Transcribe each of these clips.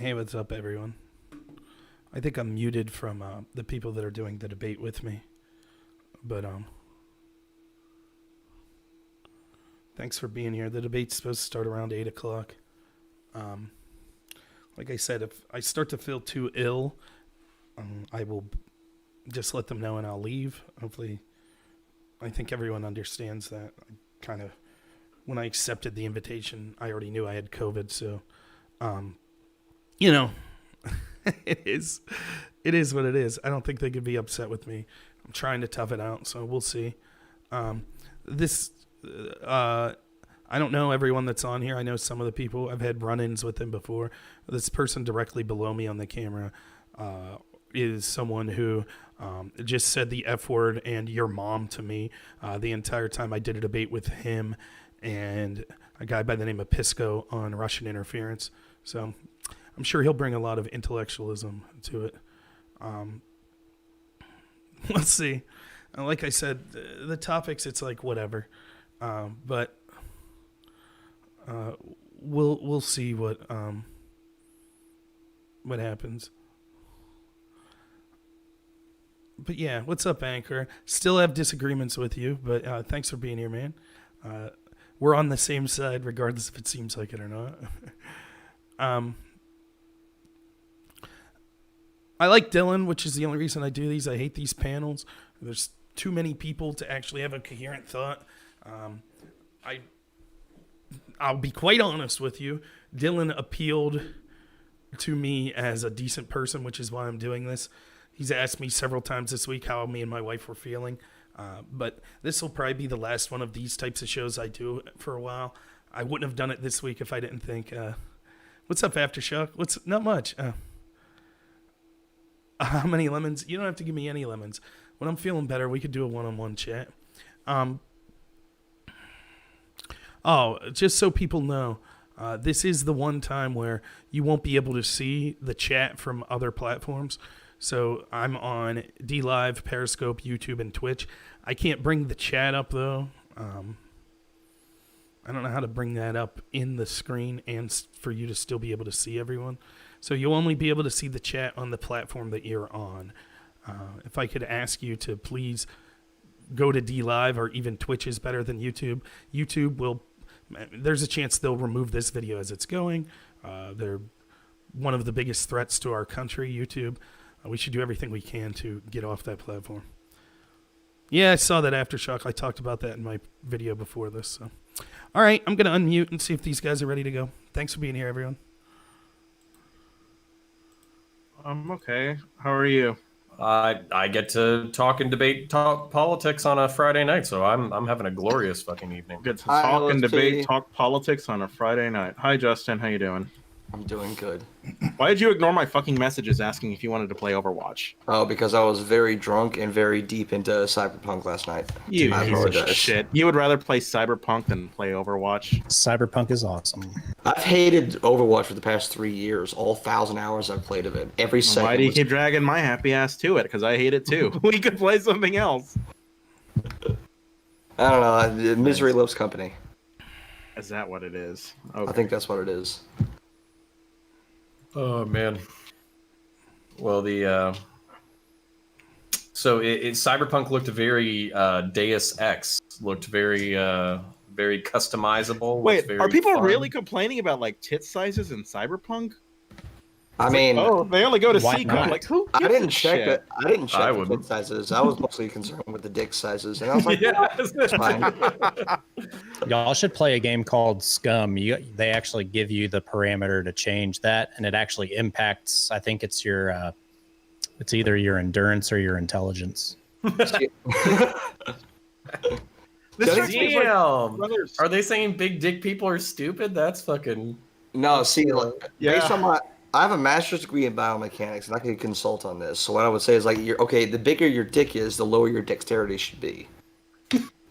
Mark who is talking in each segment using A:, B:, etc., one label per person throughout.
A: Hey, what's up, everyone? I think I'm muted from the people that are doing the debate with me. But, thanks for being here. The debate's supposed to start around 8 o'clock. Like I said, if I start to feel too ill, I will just let them know and I'll leave. Hopefully, I think everyone understands that. When I accepted the invitation, I already knew I had COVID, so, it is what it is. I don't think they could be upset with me. I'm trying to tough it out, so we'll see. I don't know everyone that's on here. I know some of the people. I've had run-ins with them before. This person directly below me on the camera is someone who just said the F word and your mom to me the entire time I did a debate with him and a guy by the name of Pisco on Russian interference. So I'm sure he'll bring a lot of intellectualism to it. Let's see. Like I said, the topics, it's like whatever. But we'll see what happens. But yeah, what's up, Anchor? Still have disagreements with you, but thanks for being here, man. We're on the same side, regardless if it seems like it or not. I like Dylan, which is the only reason I do these. I hate these panels. There's too many people to actually have a coherent thought. I'll be quite honest with you. Dylan appealed to me as a decent person, which is why I'm doing this. He's asked me several times this week how me and my wife were feeling. But this will probably be the last one of these types of shows I do for a while. I wouldn't have done it this week if I didn't think, what's up, Aftershock? Not much. How many lemons? You don't have to give me any lemons. When I'm feeling better, we could do a one-on-one chat. Just so people know, this is the one time where you won't be able to see the chat from other platforms. So I'm on DLive, Periscope, YouTube, and Twitch. I can't bring the chat up, though. I don't know how to bring that up in the screen and for you to still be able to see everyone. So you'll only be able to see the chat on the platform that you're on. If I could ask you to please go to DLive, or even Twitch is better than YouTube. YouTube will... There's a chance they'll remove this video as it's going. They're one of the biggest threats to our country, YouTube. We should do everything we can to get off that platform. Yeah, I saw that Aftershock. I talked about that in my video before this. So. All right, I'm going to unmute and see if these guys are ready to go. Thanks for being here, everyone.
B: I'm okay. How are you?
C: I get to talk and talk politics on a Friday night, so I'm having a glorious fucking evening.
B: Get to talk and debate, talk politics on a Friday night. Hi, Justin. How you doing?
D: I'm doing good.
B: Why did you ignore my fucking messages asking if you wanted to play Overwatch?
D: Oh, because I was very drunk and very deep into Cyberpunk last night.
B: You piece of shit. You would rather play Cyberpunk than play Overwatch?
E: Cyberpunk is awesome.
D: I've hated Overwatch for the past 3 years. All 1,000 hours I've played of it. Every second.
B: Why do you keep dragging my happy ass to it? Because I hate it too. We could play something else.
D: I don't know. Misery loves company.
B: Is that what it is? Okay.
D: I think that's what it is.
C: Oh man. Well, Cyberpunk looked very Deus Ex. Looked very very customizable.
B: Wait,
C: very
B: are people
C: fun.
B: really complaining about like tit sizes in Cyberpunk?
D: I mean,
B: they only go to
E: why
B: C.
E: not?
B: Like, who?
D: I
B: gives
D: didn't
B: a
D: check
B: shit?
D: it. I didn't check
C: I
D: the
C: wouldn't.
D: foot sizes. I was mostly concerned with the dick sizes, and I was like,
C: Yes.
D: fine.
E: Y'all should play a game called Scum. They actually give you the parameter to change that, and it actually impacts. I think it's your, it's either your endurance or your intelligence.
C: Damn. Are they saying big dick people are stupid? That's fucking.
D: No, see, like,
B: Yeah.
D: based on I have a master's degree in biomechanics, and I could consult on this. So what I would say is, like, the bigger your dick is, the lower your dexterity should be.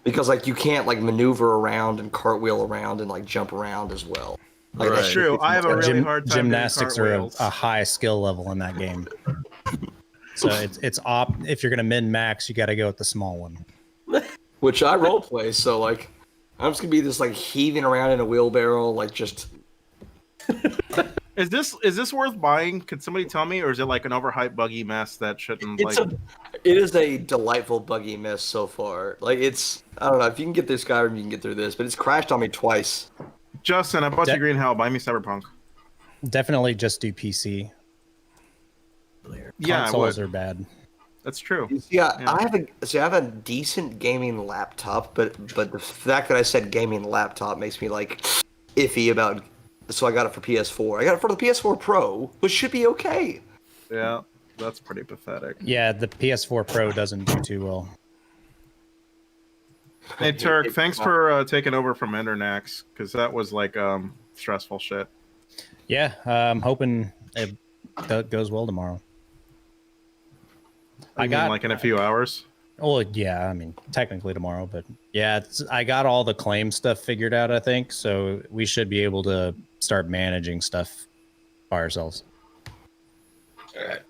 D: Because, like, you can't, like, maneuver around and cartwheel around and, like, jump around as well. Like,
C: Right.
B: That's true. I have a really hard time
E: Gymnastics
B: doing
E: are
B: cartwheels.
E: a high skill level in that game. So it's if you're gonna min max, you got to go with the small one.
D: Which I role play, so, like, I'm just gonna be this, like, heaving around in a wheelbarrow, like, just...
B: Is this worth buying? Could somebody tell me, or is it like an overhyped buggy mess that shouldn't
D: It is a delightful buggy mess so far. Like I don't know if you can get through Skyrim, you can get through this, but it's crashed on me twice.
B: Justin, I bought you Green Hell. Buy me Cyberpunk.
E: Definitely just do PC.
B: Yeah,
E: Consoles are bad.
B: That's true.
D: I have a decent gaming laptop, but the fact that I said gaming laptop makes me like iffy about. So I got it for PS4. I got it for the PS4 Pro, which should be okay.
B: Yeah, that's pretty pathetic.
E: Yeah, the PS4 Pro doesn't do too well.
B: Hey Turk, thanks for taking over from Endernax, because that was like stressful shit.
E: Yeah, I'm hoping it goes well tomorrow.
B: I got like in a few hours.
E: Well, yeah, I mean technically tomorrow, but yeah, I got all the claim stuff figured out. I think so. We should be able to start managing stuff by ourselves.
C: All right.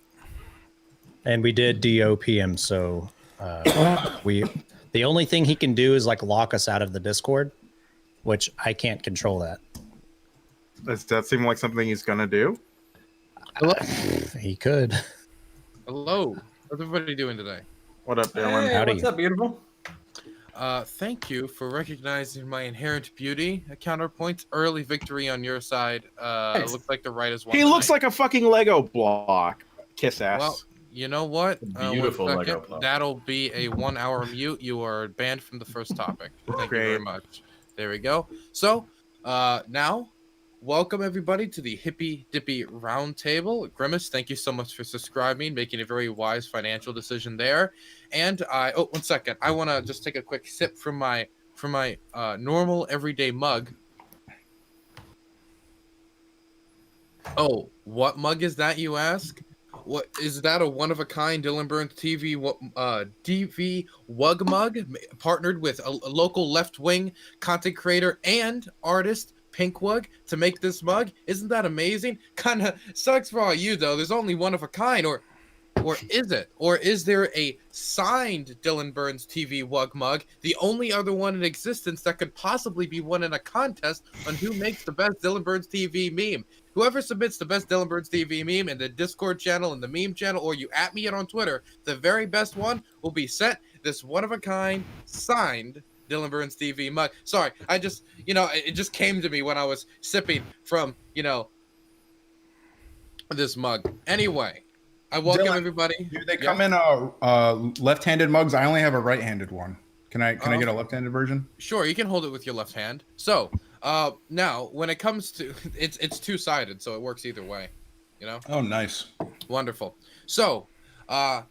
E: And we did DOP him, so the only thing he can do is like lock us out of the Discord, which I can't control that.
B: Does that seem like something he's gonna do?
E: He could.
F: Hello. How's everybody doing today?
B: What up, Dylan?
C: Hey,
E: Howdy.
C: what's up, beautiful?
F: Thank you for recognizing my inherent beauty. A counterpoint, early victory on your side. It looks like the right is one.
B: He looks like a fucking Lego block. Kiss ass.
F: Well, you know what?
C: Beautiful
F: one
C: Lego
F: second.
C: block.
F: That'll be a 1 hour mute. You are banned from the first topic. Thank you very much. There we go. So, now, welcome everybody to the Hippy Dippy Roundtable. Grimace, thank you so much for subscribing, making a very wise financial decision there. And oh, 1 second. I want to just take a quick sip from my normal everyday mug. Oh, what mug is that, you ask? What is that? A one-of-a-kind Dylan Burns TV Wug mug, partnered with a local left-wing content creator and artist, Pinkwug, to make this mug? Isn't that amazing? Kind of sucks for all you, though. There's only one of a kind, or is it? Or is there a signed Dylan Burns TV Wug mug, the only other one in existence that could possibly be won in a contest on who makes the best Dylan Burns TV meme? Whoever submits the best Dylan Burns TV meme in the Discord channel and the meme channel, or you at me it on Twitter, the very best one will be sent this one-of-a-kind signed Dylan Burns TV mug. Sorry, I just, it just came to me when I was sipping from, this mug. Anyway, I welcome everybody.
G: Do they come in left-handed mugs? I only have a right-handed one. Can I get a left-handed version?
F: Sure, you can hold it with your left hand. So, now when it comes to it's two-sided, so it works either way.
G: Oh, nice.
F: Wonderful. So,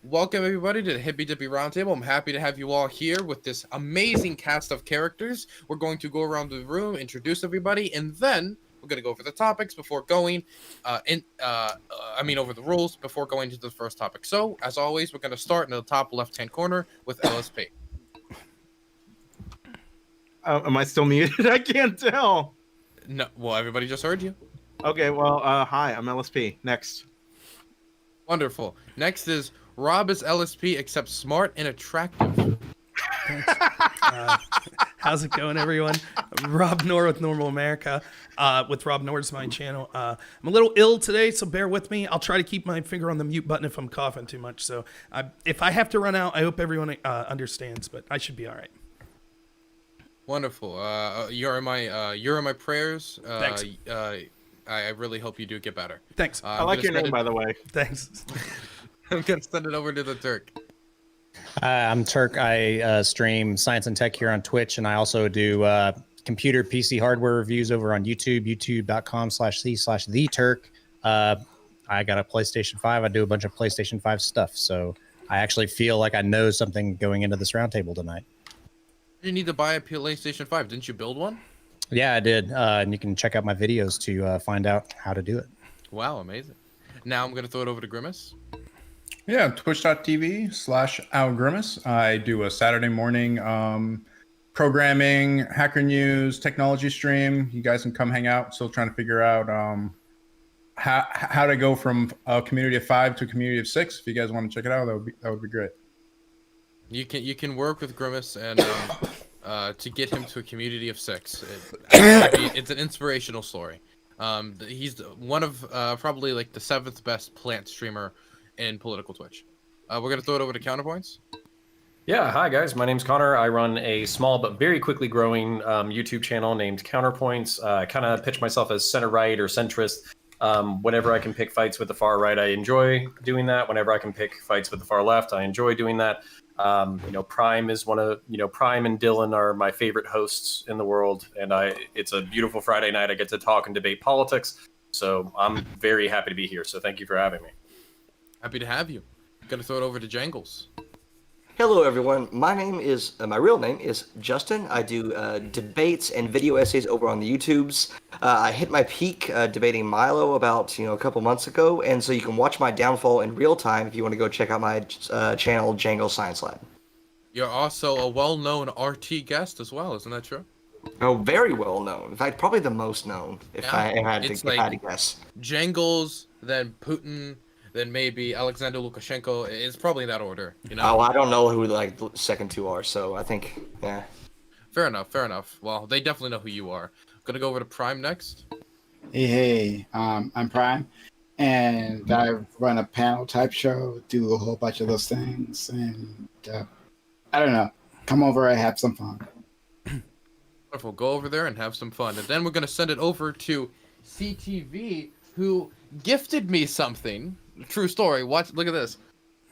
F: welcome everybody to the Hippy Dippy Roundtable. I'm happy to have you all here with this amazing cast of characters. We're going to go around the room, introduce everybody, and then we're going to go over the topics before going over the rules before going to the first topic. So, as always, we're going to start in the top left-hand corner with LSP.
B: Am I still muted? I can't tell.
F: No, well, everybody just heard you.
B: Okay, well, hi, I'm LSP. Next.
F: Wonderful. Next is Rob is LSP, except smart and attractive.
A: How's it going, everyone? Rob Noor with Normal America, with Rob Noor's my channel. I'm a little ill today, so bear with me. I'll try to keep my finger on the mute button if I'm coughing too much. So if I have to run out, I hope everyone understands, but I should be all right.
F: Wonderful. You're in my prayers.
A: Thanks.
F: I really hope you do get better.
A: Thanks.
B: I like your name, by the way.
A: Thanks.
F: I'm gonna send it over to the Turk.
E: I'm Turk. I stream science and tech here on Twitch, and I also do computer PC hardware reviews over on YouTube, youtube.com/c/theturk. I got a PlayStation 5. I do a bunch of PlayStation 5 stuff, so I actually feel like I know something going into this roundtable tonight.
F: You need to buy a PlayStation 5. Didn't you build one?
E: Yeah, I did, and you can check out my videos to find out how to do it.
F: Wow, amazing. Now I'm gonna throw it over to Grimace.
G: Yeah, twitch.tv/OurGrimace. I do a Saturday morning programming, hacker news, technology stream. You guys can come hang out. Still trying to figure out how to go from a community of 5 to a community of 6. If you guys want to check it out, that would be great.
F: You can work with Grimace and to get him to a community of 6. It's an inspirational story. He's one of probably like the 7th best plant streamer in political Twitch. We're gonna throw it over to Counterpoints.
C: Yeah, hi guys. My name's Connor. I run a small but very quickly growing YouTube channel named Counterpoints. I kind of pitch myself as center right or centrist. Whenever I can pick fights with the far right, I enjoy doing that. Whenever I can pick fights with the far left, I enjoy doing that. Prime is Prime and Dylan are my favorite hosts in the world, and it's a beautiful Friday night. I get to talk and debate politics, so I'm very happy to be here. So thank you for having me.
F: Happy to have you. Gonna throw it over to Jangles.
D: Hello, everyone. My real name is Justin. I do debates and video essays over on the YouTubes. I hit my peak debating Milo about a couple months ago, and so you can watch my downfall in real time if you want to go check out my channel, Jangles Science Lab.
F: You're also a well-known RT guest as well, isn't that true?
D: Oh, very well known. In fact, probably the most known. If I had to guess.
F: Jangles, then Putin, then maybe Alexander Lukashenko. It's probably in that order,
D: Oh, I don't know who the second two are, so I think, yeah.
F: Fair enough. Well, they definitely know who you are. Gonna go over to Prime next.
H: Hey, I'm Prime, and I run a panel type show, do a whole bunch of those things, and I don't know. Come over and have some fun.
F: Wonderful. Go over there and have some fun, and then we're gonna send it over to CTV, who gifted me something. True story. Watch. Look at this.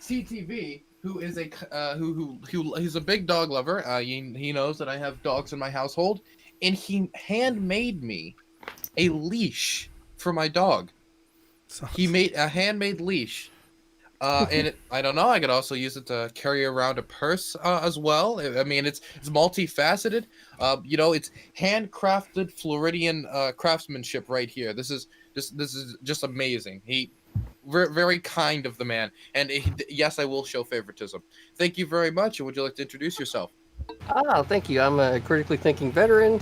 F: CTV, who is he's a big dog lover. He knows that I have dogs in my household, and he handmade me a leash for my dog. He made a handmade leash, and I don't know. I could also use it to carry around a purse as well. I mean, it's multifaceted. It's handcrafted Floridian craftsmanship right here. This is just amazing. He very kind of the man, and yes, I will show favoritism. Thank you very much. And would you like to introduce yourself?
I: Thank you. I'm a critically thinking veteran.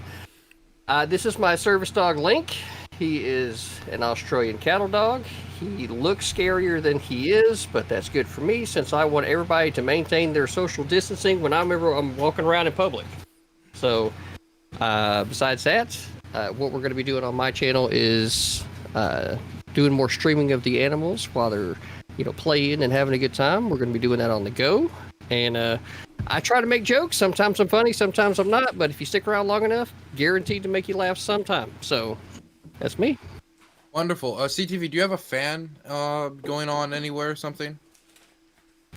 I: This is my service dog, Link. He is an Australian cattle dog. He looks scarier than he is, but that's good for me since I want everybody to maintain their social distancing when I'm walking around in public. So, besides that, what we're going to be doing on my channel is doing more streaming of the animals while they're, playing and having a good time. We're going to be doing that on the go. And I try to make jokes. Sometimes I'm funny, sometimes I'm not. But if you stick around long enough, guaranteed to make you laugh sometime. So that's me.
F: Wonderful. CTV, do you have a fan going on anywhere or something?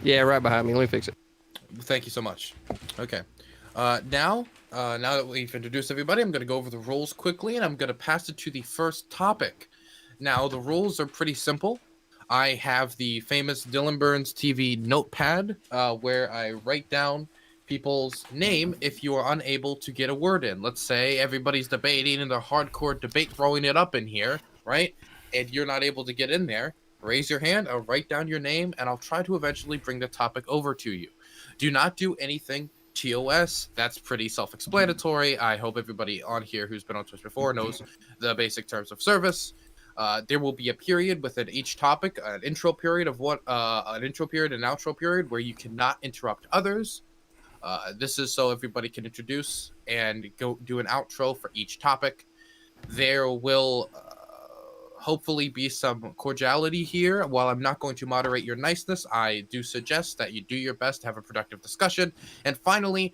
I: Yeah, right behind me. Let me fix it.
F: Thank you so much. Okay. Now that we've introduced everybody, I'm going to go over the rules quickly, and I'm going to pass it to the first topic. Now, the rules are pretty simple. I have the famous Dylan Burns TV notepad where I write down people's name if you are unable to get a word in. Let's say everybody's debating and they're hardcore debate throwing it up in here, right? And you're not able to get in there. Raise your hand, I'll write down your name, and I'll try to eventually bring the topic over to you. Do not do anything TOS. That's pretty self-explanatory. I hope everybody on here who's been on Twitch before knows the basic terms of service. There will be a period within each topic, an intro period and outro period where you cannot interrupt others. This is so everybody can introduce and go do an outro for each topic. There will hopefully be some cordiality here. While I'm not going to moderate your niceness, I do suggest that you do your best to have a productive discussion. And finally,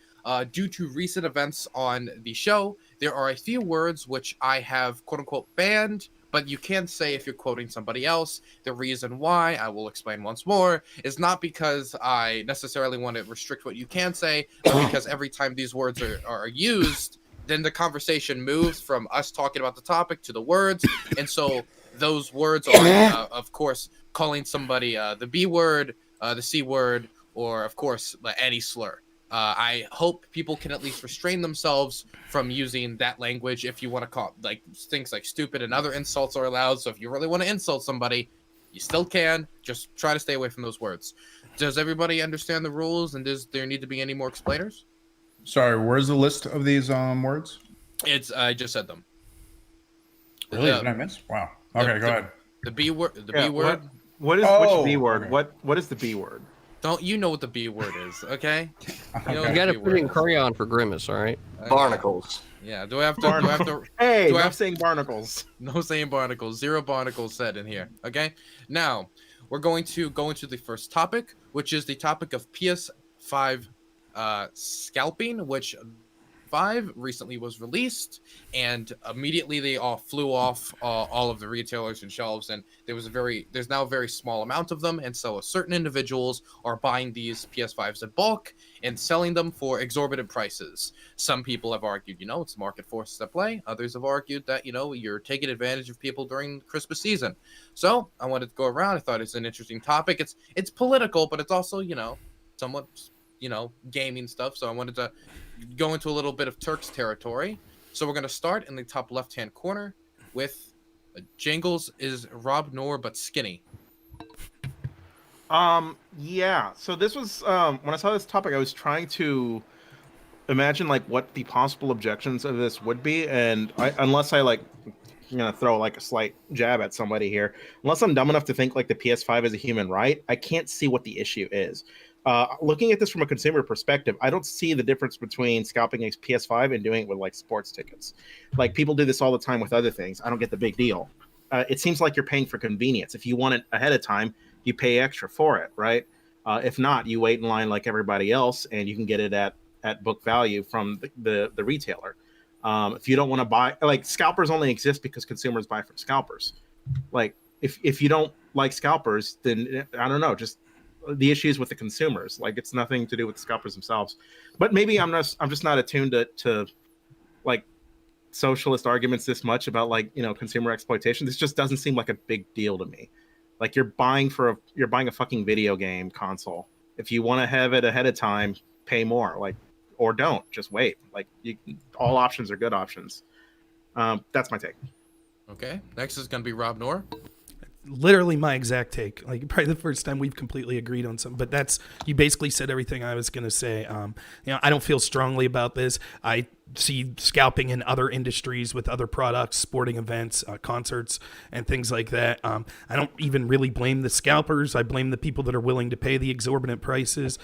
F: due to recent events on the show, there are a few words which I have quote-unquote banned, but you can say if you're quoting somebody else. The reason why, I will explain once more, is not because I necessarily want to restrict what you can say, but because every time these words are used, then the conversation moves from us talking about the topic to the words. And so those words are, of course, calling somebody the B word, the C word, or, of course, any slur. I hope people can at least restrain themselves from using that language. If you want to call things like stupid and other insults are allowed. So if you really want to insult somebody, you still can. Just try to stay away from those words. Does everybody understand the rules? And does there need to be any more explainers?
G: Sorry, where's the list of these words?
F: I just said them.
G: Really? Did I miss? Wow. Okay, go ahead.
F: The B word. The B word.
B: What is which B word?
G: Okay.
B: What is the B word?
F: Don't you know what the B word is? Okay. You know what
D: You
F: the
I: gotta
F: B
I: put
F: word
I: in
F: is.
I: crayon for Grimace, all right?
F: Okay.
D: Barnacles.
F: Yeah. Do I have to?
B: Hey,
F: do I
B: I'm
F: have-
B: saying barnacles.
F: No saying barnacles. 0 barnacles said in here. Okay. Now we're going to go into the first topic, which is the topic of PS5 scalping, which 5 recently was released, and immediately they all flew off all of the retailers and shelves, and there's now a very small amount of them, and so certain individuals are buying these PS5s in bulk and selling them for exorbitant prices. Some people have argued, it's market forces at play. Others have argued that, you're taking advantage of people during Christmas season. So I wanted to go around. I thought it's an interesting topic. It's political, but it's also, somewhat, gaming stuff. So I wanted to go into a little bit of Turk's territory. So we're going to start in the top left-hand corner with Jangles is Rob Noor but skinny.
B: Yeah. So this was when I saw this topic, I was trying to imagine like what the possible objections of this would be, and unless I like, throw like a slight jab at somebody here, unless I'm dumb enough to think like the PS5 is a human right, I can't see what the issue is. Looking at this from a consumer perspective, I don't see the difference between scalping a PS5 and doing it with like sports tickets. Like people do this all the time with other things. I don't get the big deal. It seems like you're paying for convenience. If you want it ahead of time, you pay extra for it, right? If not, you wait in line like everybody else, and you can get it at book value from the retailer. If you don't want to buy, like scalpers only exist because consumers buy from scalpers. Like if you don't like scalpers, then I don't know, just the issues with the consumers. Like it's nothing to do with the scalpers themselves. But maybe I'm just not attuned to like socialist arguments this much about like consumer exploitation. This just doesn't seem like a big deal to me. Like you're buying a fucking video game console. If you want to have it ahead of time, pay more. Like or don't, just wait. Like all options are good options. That's my take.
F: Okay. Next is going to be Rob Noor.
A: Literally my exact take. Like probably the first time we've completely agreed on something, but you basically said everything I was going to say. I don't feel strongly about this. I see scalping in other industries with other products, sporting events, concerts, and things like that. I don't even really blame the scalpers. I blame the people that are willing to pay the exorbitant prices.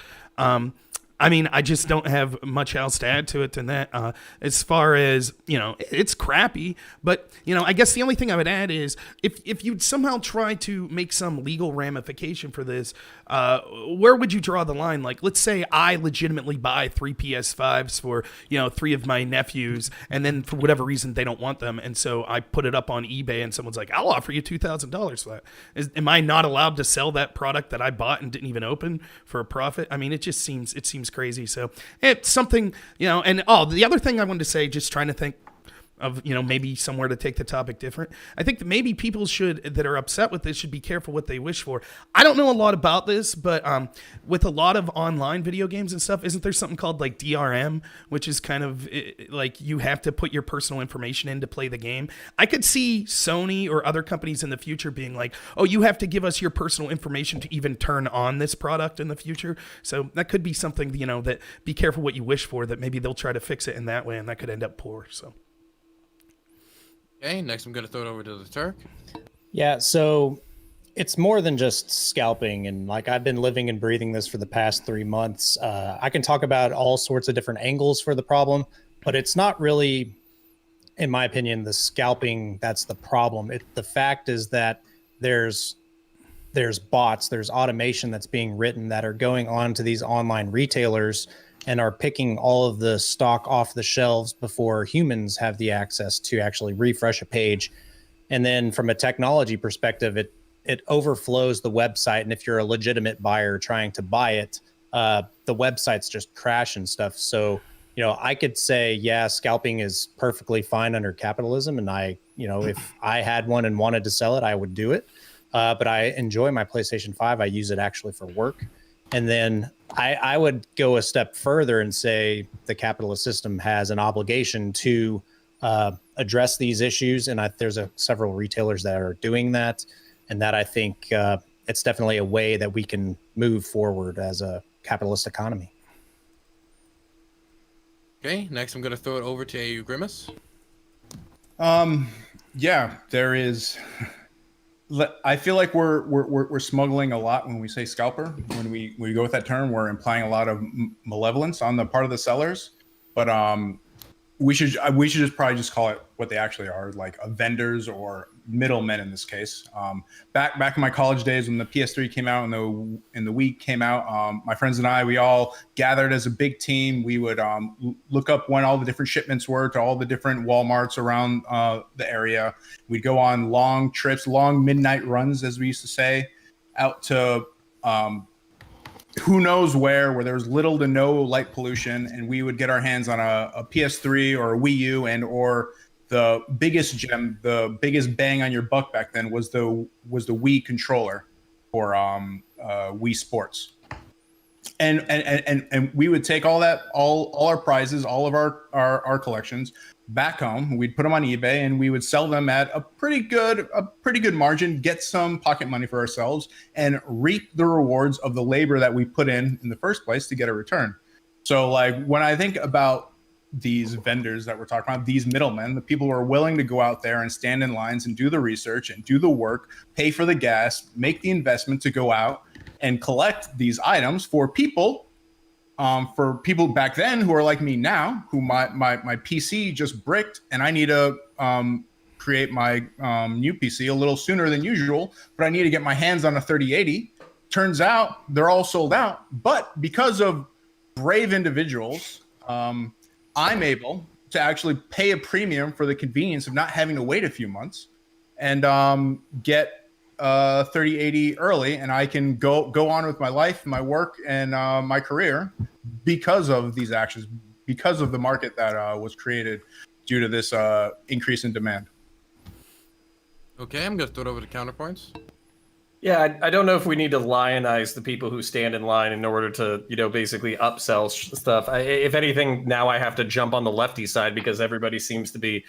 A: I just don't have much else to add to it than that. As far as, it's crappy, but, I guess the only thing I would add is if you'd somehow try to make some legal ramification for this, where would you draw the line? Like, let's say I legitimately buy 3 PS5s for, 3 of my nephews, and then for whatever reason they don't want them, and so I put it up on eBay, and someone's like, I'll offer you $2,000 for that. Am I not allowed to sell that product that I bought and didn't even open for a profit? It seems crazy. So it's something, and the other thing I wanted to say, just trying to think of, maybe somewhere to take the topic different. I think that maybe people that are upset with this should be careful what they wish for. I don't know a lot about this, but with a lot of online video games and stuff, isn't there something called like DRM, which is kind of like you have to put your personal information in to play the game? I could see Sony or other companies in the future being like, oh, you have to give us your personal information to even turn on this product in the future. So that could be something, that be careful what you wish for, that maybe they'll try to fix it in that way, and that could end up poor. So.
F: Okay, next I'm going to throw it over to the Turk.
E: Yeah, so it's more than just scalping. And like I've been living and breathing this for the past 3 months. I can talk about all sorts of different angles for the problem, but it's not really, in my opinion, the scalping that's the problem. The fact is that there's bots, there's automation that's being written that are going on to these online retailers and are picking all of the stock off the shelves before humans have the access to actually refresh a page. And then from a technology perspective, it overflows the website. And if you're a legitimate buyer trying to buy it, the websites just crash and stuff. So, I could say, yeah, scalping is perfectly fine under capitalism. And if I had one and wanted to sell it, I would do it. But I enjoy my PlayStation 5. I use it actually for work. And then I would go a step further and say the capitalist system has an obligation to address these issues. And there's several retailers that are doing that. And that I think it's definitely a way that we can move forward as a capitalist economy.
F: Okay, next I'm going to throw it over to AU Grimace.
G: Yeah, there is I feel like we're smuggling a lot when we say scalper. When we go with that term, we're implying a lot of malevolence on the part of the sellers. But we should just probably just call it what they actually are, like vendors or middlemen in this case. Back in my college days when the PS3 came out and the Wii came out, my friends and I, we all gathered as a big team. We would look up when all the different shipments were to all the different Walmarts around the area. We'd go on long trips, long midnight runs, as we used to say, out to who knows where there was little to no light pollution, and we would get our hands on a PS3 or a Wii U, and or the biggest gem, the biggest bang on your buck back then was the Wii controller for Wii Sports. And we would take all our prizes, all of our collections back home. We'd put them on eBay and we would sell them at a pretty good margin, get some pocket money for ourselves, and reap the rewards of the labor that we put in the first place to get a return. So like when I think about these vendors that we're talking about, these middlemen, the people who are willing to go out there and stand in lines and do the research and do the work, pay for the gas, make the investment to go out and collect these items for people back then who are like me now, who my PC just bricked and I need to create my new PC a little sooner than usual, but I need to get my hands on a 3080. Turns out they're all sold out, but because of brave individuals, I'm able to actually pay a premium for the convenience of not having to wait a few months and get 3080 early, and I can go on with my life, my work, and my career because of these actions, because of the market that was created due to this increase in demand.
F: Okay, I'm gonna throw it over to counterpoints.
C: Yeah, I don't know if we need to lionize the people who stand in line in order to, basically upsell stuff. If anything, now I have to jump on the lefty side because everybody seems to be,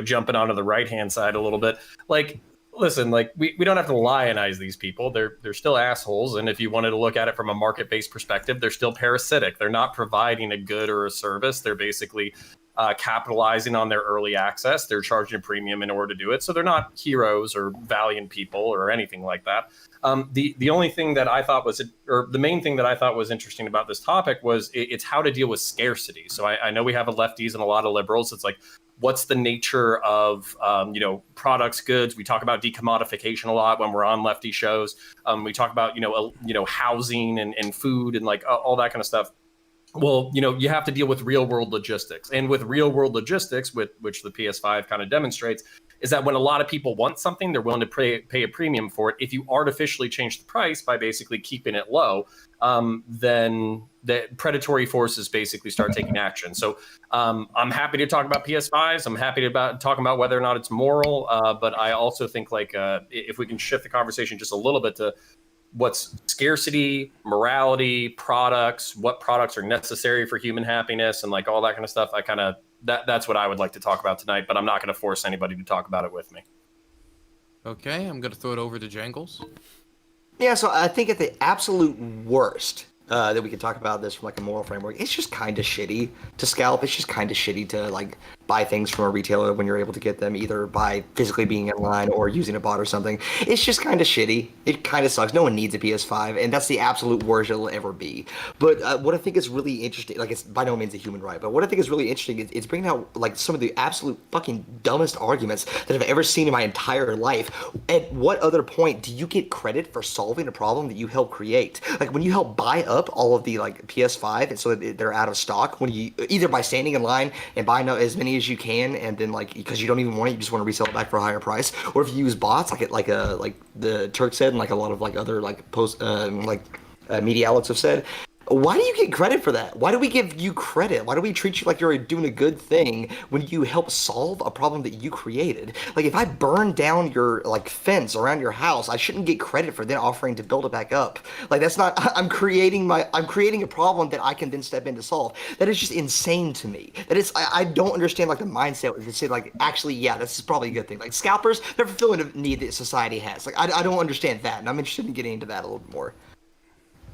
C: jumping onto the right-hand side a little bit. Like, listen, like we don't have to lionize these people. They're still assholes. And if you wanted to look at it from a market-based perspective, they're still parasitic. They're not providing a good or a service. They're basically capitalizing on their early access. They're charging a premium in order to do it. So they're not heroes or valiant people or anything like that. The only thing that I thought was, or the main thing that I thought was interesting about this topic was it's how to deal with scarcity. So I know we have a lefties and a lot of liberals. It's like, what's the nature of, products, goods? We talk about decommodification a lot when we're on lefty shows. We talk about, housing and food and like all that kind of stuff. Well, you have to deal with real world logistics, and with real world logistics, which the PS5 kind of demonstrates, is that when a lot of people want something, they're willing to pay a premium for it. If you artificially change the price by basically keeping it low, then the predatory forces basically start taking action. So I'm happy to talk about PS5s. I'm happy to talk about whether or not it's moral. But I also think like if we can shift the conversation just a little bit to what's scarcity, morality, products, what products are necessary for human happiness, and like all that kind of stuff. That's what I would like to talk about tonight, but I'm not going to force anybody to talk about it with me.
F: Okay, I'm going to throw it over to Jangles.
D: Yeah, so I think at the absolute worst that we can talk about this from like a moral framework, it's just kind of shitty to scalp. It's just kind of shitty to like buy things from a retailer when you're able to get them either by physically being in line or using a bot or something. It's just kind of shitty. It kind of sucks. No one needs a PS5, and that's the absolute worst it'll ever be. But what I think is really interesting, like it's by no means a human right, but what I think is really interesting is it's bringing out like some of the absolute fucking dumbest arguments that I've ever seen in my entire life. At what other point do you get credit for solving a problem that you helped create? Like when you help buy up all of the like PS5 and so that they're out of stock, when you either by standing in line and buying as many as you can, and then like because you don't even want it, you just want to resell it back for a higher price, or if you use bots like the Turk said, and like a lot of like other like media outlets have said. Why do you get credit for that? Why do we give you credit? Why do we treat you like you're doing a good thing when you help solve a problem that you created? Like if I burn down your like fence around your house, I shouldn't get credit for then offering to build it back up. Like that's not, I'm creating a problem that I can then step in to solve. That is just insane to me. That is, I don't understand like the mindset to say like, actually, yeah, this is probably a good thing. Like scalpers, they're fulfilling a need that society has. Like I don't understand that, and I'm interested in getting into that a little bit more.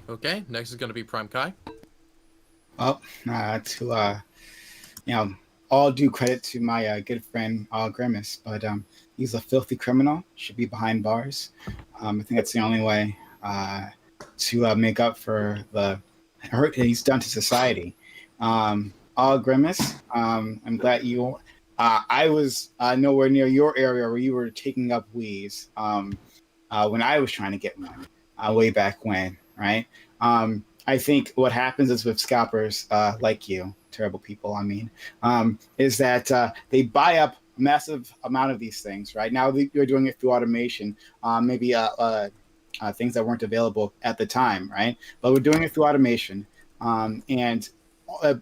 F: Okay, next is going to be Prime Kai.
H: Well, all due credit to my good friend Grimace, but He's a filthy criminal. Should be behind bars. I think that's the only way to make up for the hurt he's done to society. All Grimace, I'm glad you. I was nowhere near your area where you were taking up weeds when I was trying to get one way back when, right? I think what happens is with scalpers like you, terrible people, I mean, is that they buy up a massive amount of these things, right? Now you're doing it through automation, maybe things that weren't available at the time, right? But we're doing it through automation, and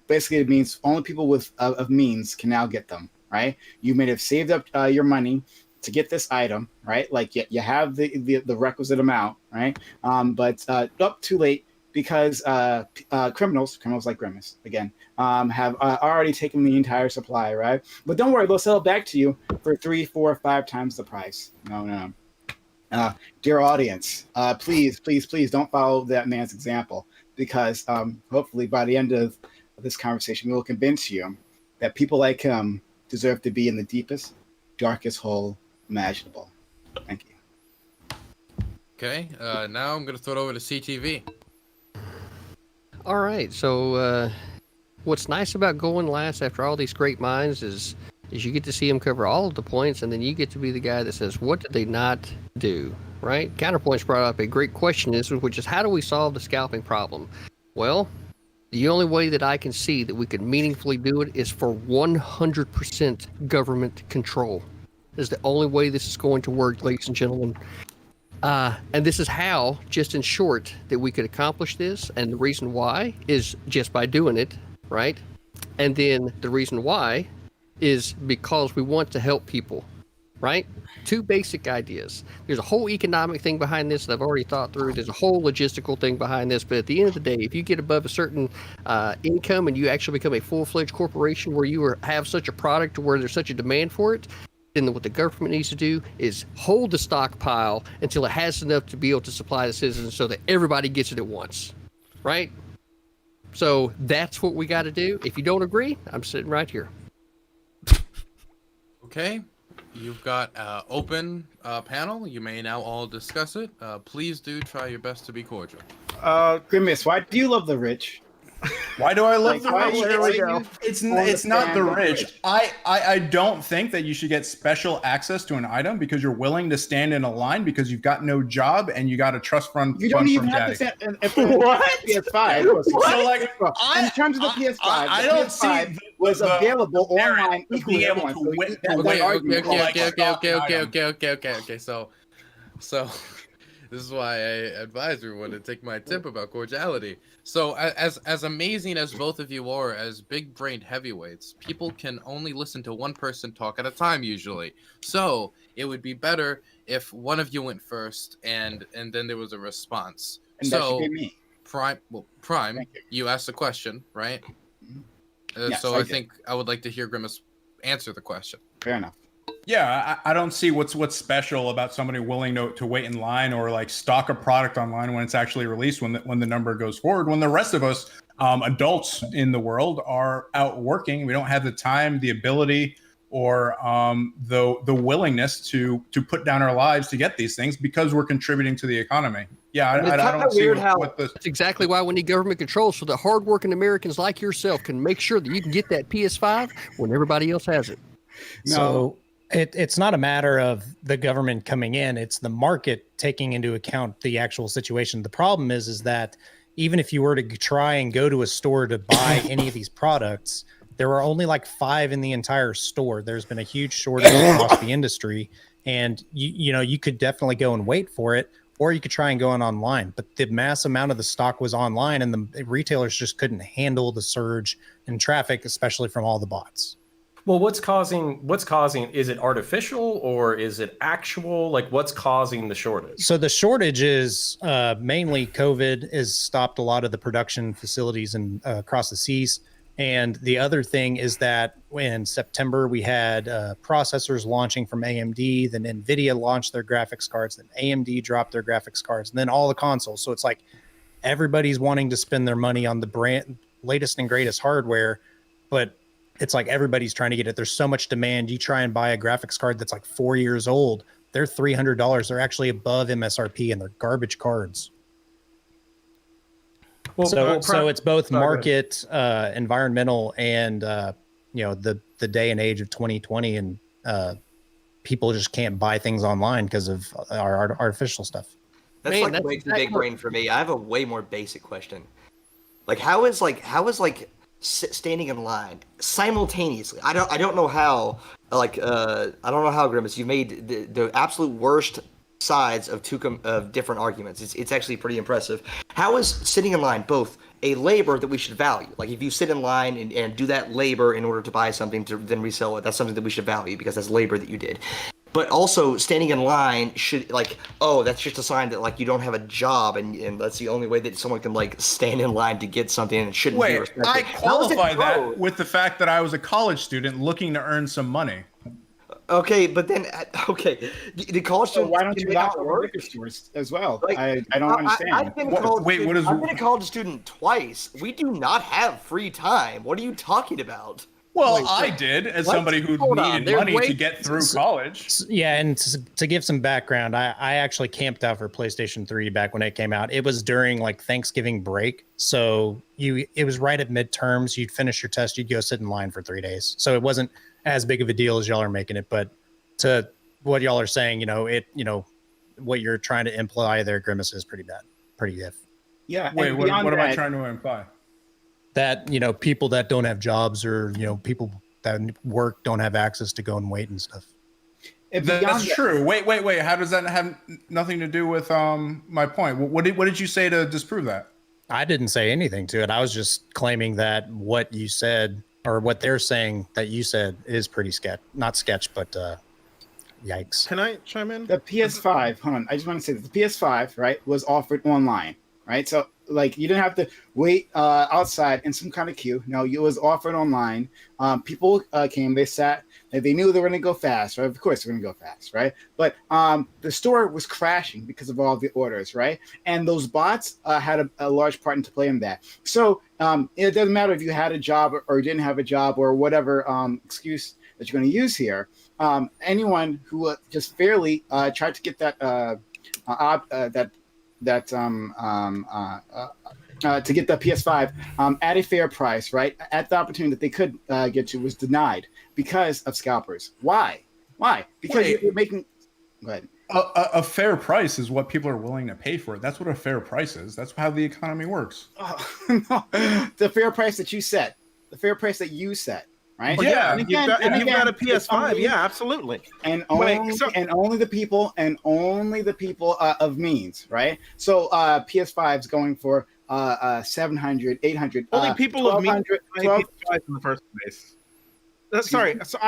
H: basically it means only people with of means can now get them, right? You may have saved up your money to get this item, right? Like you have the requisite amount, right? But up too late because criminals like Grimace again have already taken the entire supply, right? But don't worry, they'll sell it back to you for 3, 4, 5 times the price. No. Dear audience, please don't follow that man's example, because hopefully by the end of this conversation, we will convince you that people like him deserve to be in the deepest, darkest hole imaginable. Thank you.
F: Okay, now I'm going to throw it over to CTV.
I: All right. So, what's nice about going last after all these great minds is you get to see them cover all of the points, and then you get to be the guy that says, what did they not do, right? Counterpoints brought up a great question, which is how do we solve the scalping problem? Well, the only way that I can see that we could meaningfully do it is for 100% government control. This is the only way this is going to work, ladies and gentlemen. And this is how, just in short, that we could accomplish this. And the reason why is just by doing it, right? And then the reason why is because we want to help people, right? 2 basic ideas. There's a whole economic thing behind this that I've already thought through. There's a whole logistical thing behind this. But at the end of the day, if you get above a certain income and you actually become a full-fledged corporation where you have such a product where there's such a demand for it, then what the government needs to do is hold the stockpile until it has enough to be able to supply the citizens so that everybody gets it at once, right? So that's what we got to do. If you don't agree, I'm sitting right here.
F: Okay, you've got open panel. You may now all discuss it. Please do try your best to be cordial.
H: Grimace, why do you love the rich?
G: Why do I love the
H: Why-
G: rich?
H: there we go.
G: It's not the rich. I don't think that you should get special access to an item because you're willing to stand in a line because you've got no job and you got a trust fund.
H: You don't even
G: from
H: have
G: daddy.
H: to say PS5.
G: So like,
H: In terms of the PS5,
G: I
H: the
G: don't
H: PS5
G: see
H: was available online
G: to be able to win.
F: Okay. So this is why I advise everyone to take my tip about cordiality. So as amazing as both of you are as big-brained heavyweights, people can only listen to one person talk at a time usually. So it would be better if one of you went first and then there was a response.
H: And that should be me.
F: Prime, you asked the question, right?
H: Yes,
F: so
H: I
F: I
H: did.
F: think I would like to hear Grimace answer the question.
H: Fair enough.
G: Yeah, I don't see what's special about somebody willing to wait in line or like stock a product online when it's actually released when the number goes forward. When the rest of us, adults in the world, are out working, we don't have the time, the ability, or the willingness to put down our lives to get these things because we're contributing to the economy. Yeah, I don't see what the.
I: That's exactly why we need government control so that hardworking Americans like yourself can make sure that you can get that PS5 when everybody else has it.
E: So it's not a matter of the government coming in, it's the market taking into account the actual situation. The problem is that even if you were to try and go to a store to buy any of these products, there are only like 5 in the entire store. There's been a huge shortage across the industry, and you could definitely go and wait for it, or you could try and go on online. But the mass amount of the stock was online, and the retailers just couldn't handle the surge in traffic, especially from all the bots.
C: Well, what's causing, is it artificial or is it actual? Like, what's causing the shortage?
E: So the shortage is mainly COVID has stopped a lot of the production facilities across the seas. And the other thing is that in September, we had processors launching from AMD, then NVIDIA launched their graphics cards, then AMD dropped their graphics cards, and then all the consoles. So it's like everybody's wanting to spend their money on the latest and greatest hardware, but it's like everybody's trying to get it. There's so much demand. You try and buy a graphics card that's like 4 years old, they're $300. They're actually above MSRP, and they're garbage cards. So it's both market, environmental, and the day and age of 2020, and people just can't buy things online because of our artificial stuff.
D: That's like way too big brain for me. I have a way more basic question. Like, how is standing in line simultaneously? I don't know how. I don't know how, Grimace. You made the absolute worst sides of different arguments. It's actually pretty impressive. How is sitting in line both a labor that we should value? Like, if you sit in line and do that labor in order to buy something to then resell it, that's something that we should value because that's labor that you did. But also, standing in line should, like, oh, that's just a sign that, like, you don't have a job, and that's the only way that someone can, like, stand in line to get something, and it shouldn't be respected.
G: I qualify that with the fact that I was a college student looking to earn some money.
D: Okay, but then, the college students,
H: why don't you not work liquor stores as well? Like, I don't understand.
D: I've been a college student twice. We do not have free time. What are you talking about?
G: Well, I did, as somebody who needed money to get through college.
E: Yeah, and to give some background, I actually camped out for PlayStation 3 back when it came out. It was during like Thanksgiving break, so it was right at midterms. You'd finish your test, you'd go sit in line for 3 days. So it wasn't as big of a deal as y'all are making it. But to what y'all are saying, what you're trying to imply there, Grimace, is pretty bad, pretty iff.
H: Yeah.
G: Wait, what am I trying to imply?
E: That people that don't have jobs, or people that work don't have access to go and wait and stuff.
G: That's true. Wait. How does that have nothing to do with my point? What did you say to disprove that?
E: I didn't say anything to it. I was just claiming that what you said, or what they're saying that you said, is pretty not sketch, but yikes.
B: Can I chime in?
H: The PS5, hold on. I just want to say that the PS5, right, was offered online, right? So, like, you didn't have to wait outside in some kind of queue. No, it was offered online. People came, they sat, they knew they were going to go fast, right? Of course they're going to go fast, right? But the store was crashing because of all the orders, right? And those bots had a large part into play in that. So it doesn't matter if you had a job or didn't have a job or whatever excuse that you're going to use here. Anyone who just fairly tried to get to get the PS5 at a fair price, right? At the opportunity that they could get to, was denied because of scalpers. Why? Because you're making. Go ahead.
G: A fair price is what people are willing to pay for it. That's what a fair price is. That's how the economy works.
H: No. The fair price that you set. The fair price that you set. Right?
B: Yeah, if you've got a PS5, yeah, absolutely.
H: And only the people of means, right? So PS5's going for 700, 800.
B: Only people of means buy PS5 in the first place. Sorry, so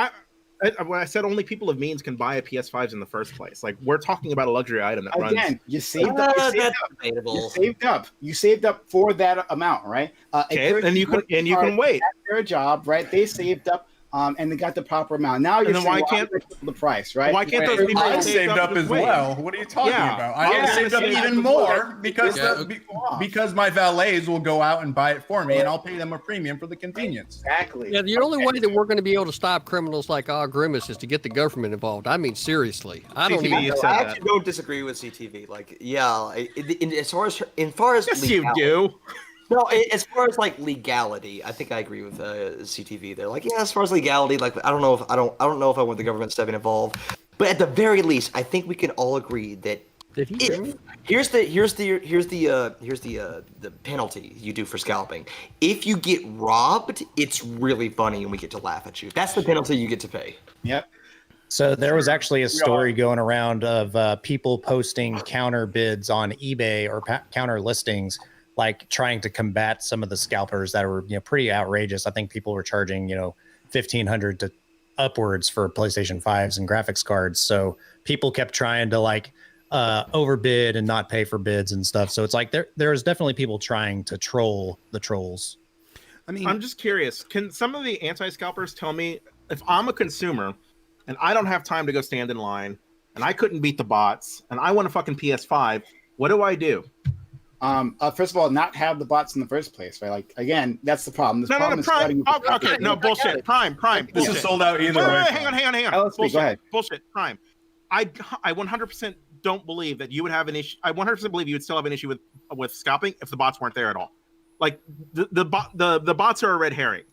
B: when I said only people of means can buy a PS5s in the first place, like, we're talking about a luxury item that runs.
H: Again, you saved up. You saved up for that amount, right?
B: Okay, and you can wait.
H: Their job, right? They saved up. And they got the proper amount. Now you're saying, why can't the price, right?
B: Why can't those people
G: I saved up as well? What are you talking about? I saved up even more because my valets will go out and buy it for me, and I'll pay them a premium for the convenience.
H: Exactly.
I: Yeah, the only way that we're going to be able to stop criminals like Grimace is to get the government involved. I mean, seriously. I
D: actually don't disagree with CTV. Like, yeah, as far as
B: yes, you do.
D: No, as far as like legality, I think I agree with CTV. They're like, yeah, as far as legality, like, I don't know if I want the government stepping involved, but at the very least, I think we can all agree that here's the penalty you do for scalping. If you get robbed, it's really funny, and we get to laugh at you. That's the penalty you get to pay.
H: Yep.
E: So there was actually a story going around of people posting counter bids on eBay or counter listings, like trying to combat some of the scalpers that were, pretty outrageous. I think people were charging, $1,500 to upwards for PlayStation 5s and graphics cards. So people kept trying to overbid and not pay for bids and stuff. So it's like there's definitely people trying to troll the trolls.
B: I mean, I'm just curious. Can some of the anti-scalpers tell me, if I'm a consumer and I don't have time to go stand in line and I couldn't beat the bots and I want a fucking PS5, what do I do?
H: First of all, not have the bots in the first place, right? Like, again, that's the problem. This problem is
B: Prime.
H: starting with the
B: Okay, no, bullshit. Prime.
G: This is sold out either
B: Wait,
G: way.
B: hang on.
H: LSP,
B: Bullshit.
H: go ahead.
B: Bullshit. Prime. I 100% don't believe that you would have an issue. I 100% believe you would still have an issue with scalping if the bots weren't there at all. Like the bots are a red herring.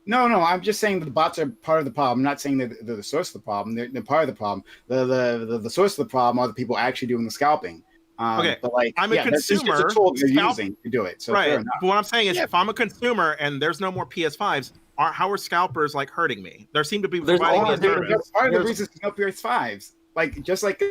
H: No, I'm just saying that the bots are part of the problem. I'm not saying that they're the source of the problem. They're part of the problem. The source of the problem are the people actually doing the scalping.
B: Okay,
H: but like,
B: I'm a consumer.
H: It's just a tool they're using to do it. So
B: right.
H: fair enough.
B: But what I'm saying is, if I'm a consumer and there's no more PS5s, how are scalpers like hurting me? There seem to be providing me a service.
H: Part of the reason is no PS5s. Like, just like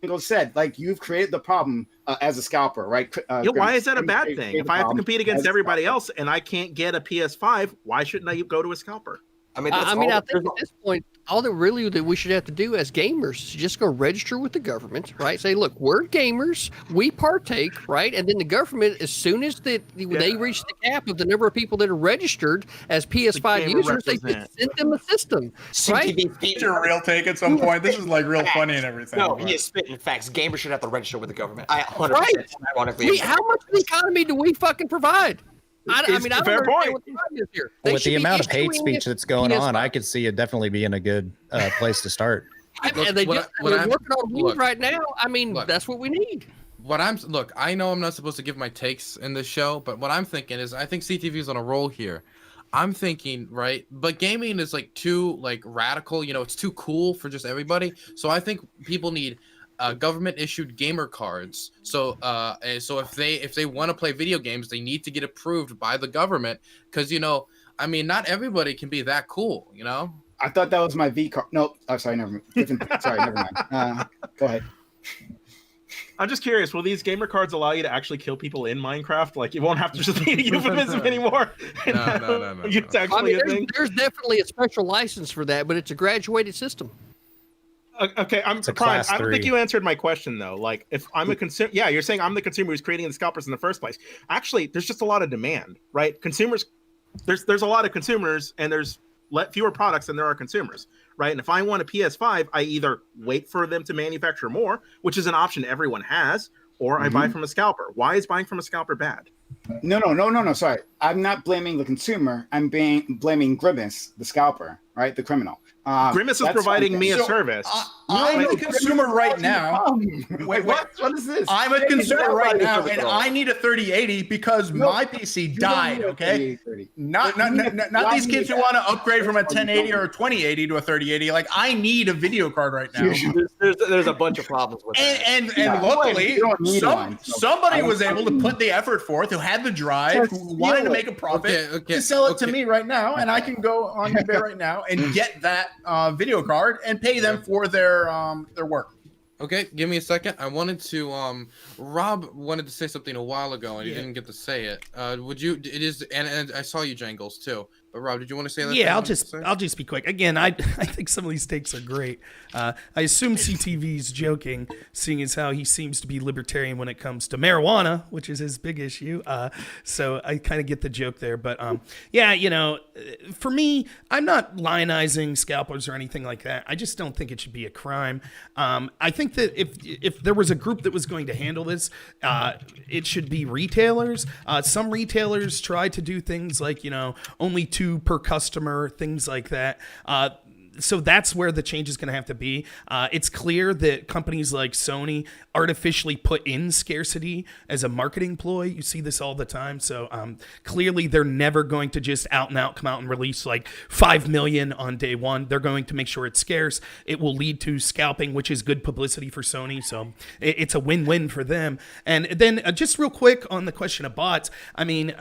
H: Jangles said, like, you've created the problem as a scalper, right?
B: Why is that a bad thing? If I have to compete against everybody else and I can't get a PS5, why shouldn't I go to a scalper?
D: I mean,
I: I think at this point, all that we should have to do as gamers is just go register with the government, right? Say, look, we're gamers, we partake, right? And then the government, as soon as they reach the cap of the number of people that are registered as PS5 users, they send them a system, right?
G: It's your real take at some point. This is like real funny and everything.
D: No, he is spitting facts. Gamers should have to register with the government. I 100%
I: right. How much of the economy do we fucking provide? I don't understand what the problem is here.
E: With the amount of hate speech that's going on, I could see it definitely being a good place to start.
I: And they're working on weed right now. I mean, that's what we need.
F: I know I'm not supposed to give my takes in this show, but what I'm thinking is I think CTV is on a roll here. I'm thinking, right, but gaming is like too like radical, it's too cool for just everybody. So I think people need government issued gamer cards. So if they want to play video games, they need to get approved by the government because not everybody can be that cool.
H: I thought that was my V card. No, sorry, never mind. Sorry, never mind. Go ahead.
B: I'm just curious, will these gamer cards allow you to actually kill people in Minecraft? Like, you won't have to just be a euphemism anymore.
F: No.
B: It's actually a thing.
I: There's definitely a special license for that, but it's a graduated system.
B: Okay, I'm Prime. I don't think you answered my question though. Like, if I'm a consumer, you're saying I'm the consumer who's creating the scalpers in the first place. Actually, there's just a lot of demand, right? Consumers, there's a lot of consumers, and there's fewer products than there are consumers, right? And if I want a PS5, I either wait for them to manufacture more, which is an option everyone has, or I buy from a scalper. Why is buying from a scalper bad?
H: No. Sorry, I'm not blaming the consumer. I'm blaming Grimace, the scalper, right? The criminal.
B: Grimace is providing me a service.
G: I'm a consumer right now.
H: Wait, what is this?
G: I'm a consumer right now, and I need a 3080 because my PC died. Okay, not these kids who want to upgrade from a 1080 or a 2080 to a 3080. Like, I need a video card right now.
D: There's a bunch of problems with that.
G: And luckily, somebody was able to put the effort forth, who had the drive, who wanted to make a profit, to sell it to me right now, and I can go on eBay right now and get that video card and pay them for their work.
F: Okay, give me a second. I wanted to Rob wanted to say something a while ago and he didn't get to say it. Would you and I saw you, Jangles, too. But Rob, did you want to say that?
A: Yeah, I'll just be quick. Again, I think some of these takes are great. I assume CTV's joking, seeing as how he seems to be libertarian when it comes to marijuana, which is his big issue. So I kind of get the joke there. But for me, I'm not lionizing scalpers or anything like that. I just don't think it should be a crime. I think that if there was a group that was going to handle this, it should be retailers. Some retailers try to do things like, only 2 per customer, things like that. So that's where the change is going to have to be. It's clear that companies like Sony artificially put in scarcity as a marketing ploy. You see this all the time. So clearly they're never going to just out and out come out and release like 5 million on day one. They're going to make sure it's scarce. It will lead to scalping, which is good publicity for Sony. So it's a win-win for them. And then just real quick on the question of bots. I mean,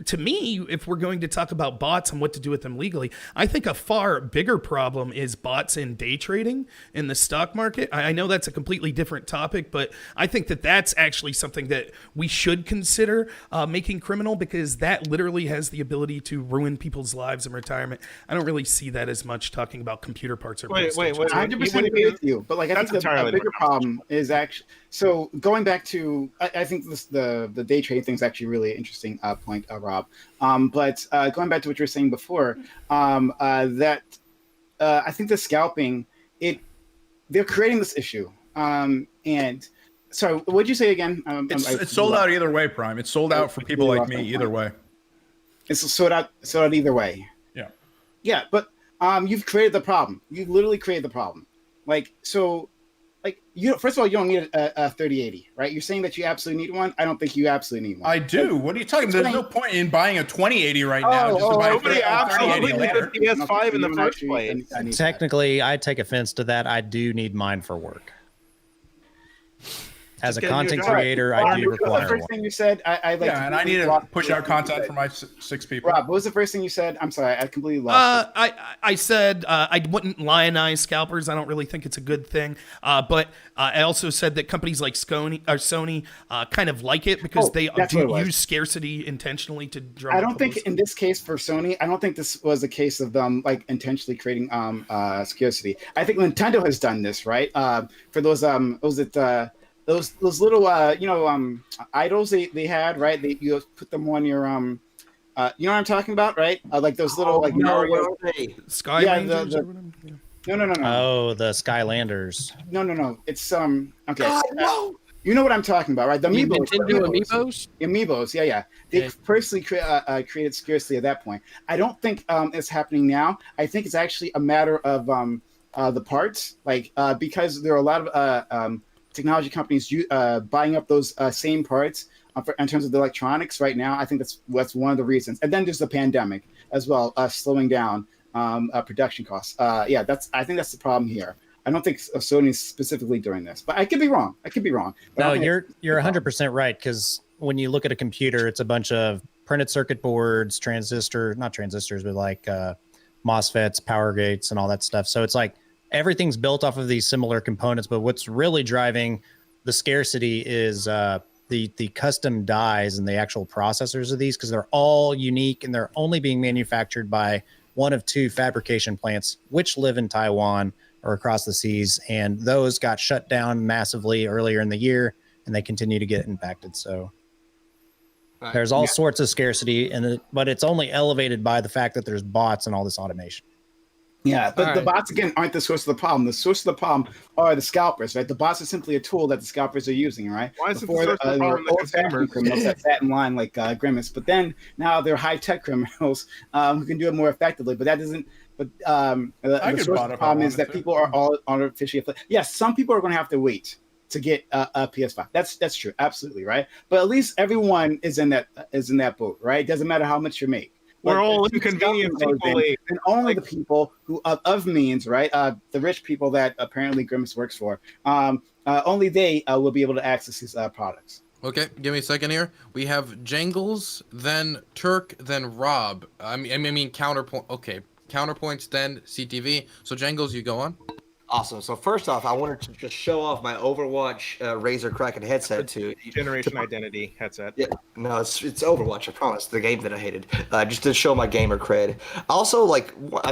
A: to me, if we're going to talk about bots and what to do with them legally, I think a far bigger problem is bots in day trading in the stock market. I know that's a completely different topic, but I think that that's actually something that we should consider making criminal, because that literally has the ability to ruin people's lives in retirement. I don't really see that as much talking about computer parts or
B: wait.
H: 100% agree with you, but like I think the bigger problem is actually, so going back to, I think the day trade thing is actually a really interesting point, Rob. But going back to what you were saying before, I think the scalping, they're creating this issue. And sorry, what'd you say again?
G: It's sold out either way, Prime. It's sold out for people like me either way.
H: It's sold out either way.
G: Yeah.
H: Yeah, but you've created the problem. You've literally created the problem. Like, so, like, first of all, you don't need a 3080, right? You're saying that you absolutely need one. I don't think you absolutely need one.
G: I do. What are you talking about? There's no point in buying a 2080 right now just to buy a 3080 later.
B: PS5 in the first place.
E: Technically, I take offense to that. I do need mine for work. As a content creator, I do require
H: the first
E: one.
H: thing you said, I like.
G: Yeah, and I need to push out content for my 6 people.
H: Rob, what was the first thing you said? I'm sorry, I completely lost it.
A: I said I wouldn't lionize scalpers. I don't really think it's a good thing. But I also said that companies like Sony kind of like it because they do use scarcity intentionally to drum.
H: I don't think in this case for Sony, I don't think this was a case of them like intentionally creating scarcity. I think Nintendo has done this, right? For those those little idols they had, right? You put them on your you know what I'm talking about, right? Like those little Mario
A: Sky Rangers or whatever? Yeah.
H: No.
E: Oh, the Skylanders.
H: No. It's okay. You know what I'm talking about, right? The amiibos. Amiibos, yeah. They personally created scarcity at that point. I don't think it's happening now. I think it's actually a matter of the parts, like because there are a lot of technology companies buying up those same parts in terms of the electronics right now. I think that's one of the reasons. And then there's the pandemic as well, slowing down production costs. I think that's the problem here. I don't think Sony's specifically doing this, but I could be wrong.
E: No, you're 100% right, because when you look at a computer, it's a bunch of printed circuit boards, not transistors, but like MOSFETs, power gates, and all that stuff. So it's like everything's built off of these similar components, but what's really driving the scarcity is the custom dies and the actual processors of these, because they're all unique and they're only being manufactured by one of 2 fabrication plants, which live in Taiwan or across the seas. And those got shut down massively earlier in the year, and they continue to get impacted. So there's all sorts of scarcity, but it's only elevated by the fact that there's bots and all this automation.
H: Yeah, but the bots, again, aren't the source of the problem. The source of the problem are the scalpers, right? The bots are simply a tool that the scalpers are using, right?
B: Why is it the source of the problem?
H: Old family criminals that sat in line like Grimace, but then now they're high-tech criminals who can do it more effectively. But that doesn't. But the source of the problem is that people are all artificially afflicted. Yes, some people are going to have to wait to get a PS5. That's true, absolutely, right? But at least everyone is in that boat, right? It doesn't matter how much you make.
B: We're all inconvenient people,
H: and only the people who of means, right? The rich people that apparently Grimace works for, only they will be able to access these products.
F: Okay, give me a second here. We have Jangles, then Turk, then Rob. I mean counterpoint. Okay, counterpoints, then CTV. So Jangles, you go on.
D: Awesome. So first off, I wanted to just show off my Overwatch Razer Kraken headset to
B: Generation Identity headset.
D: Yeah, no, it's Overwatch. I promise. The game that I hated, just to show my gamer cred. Also, I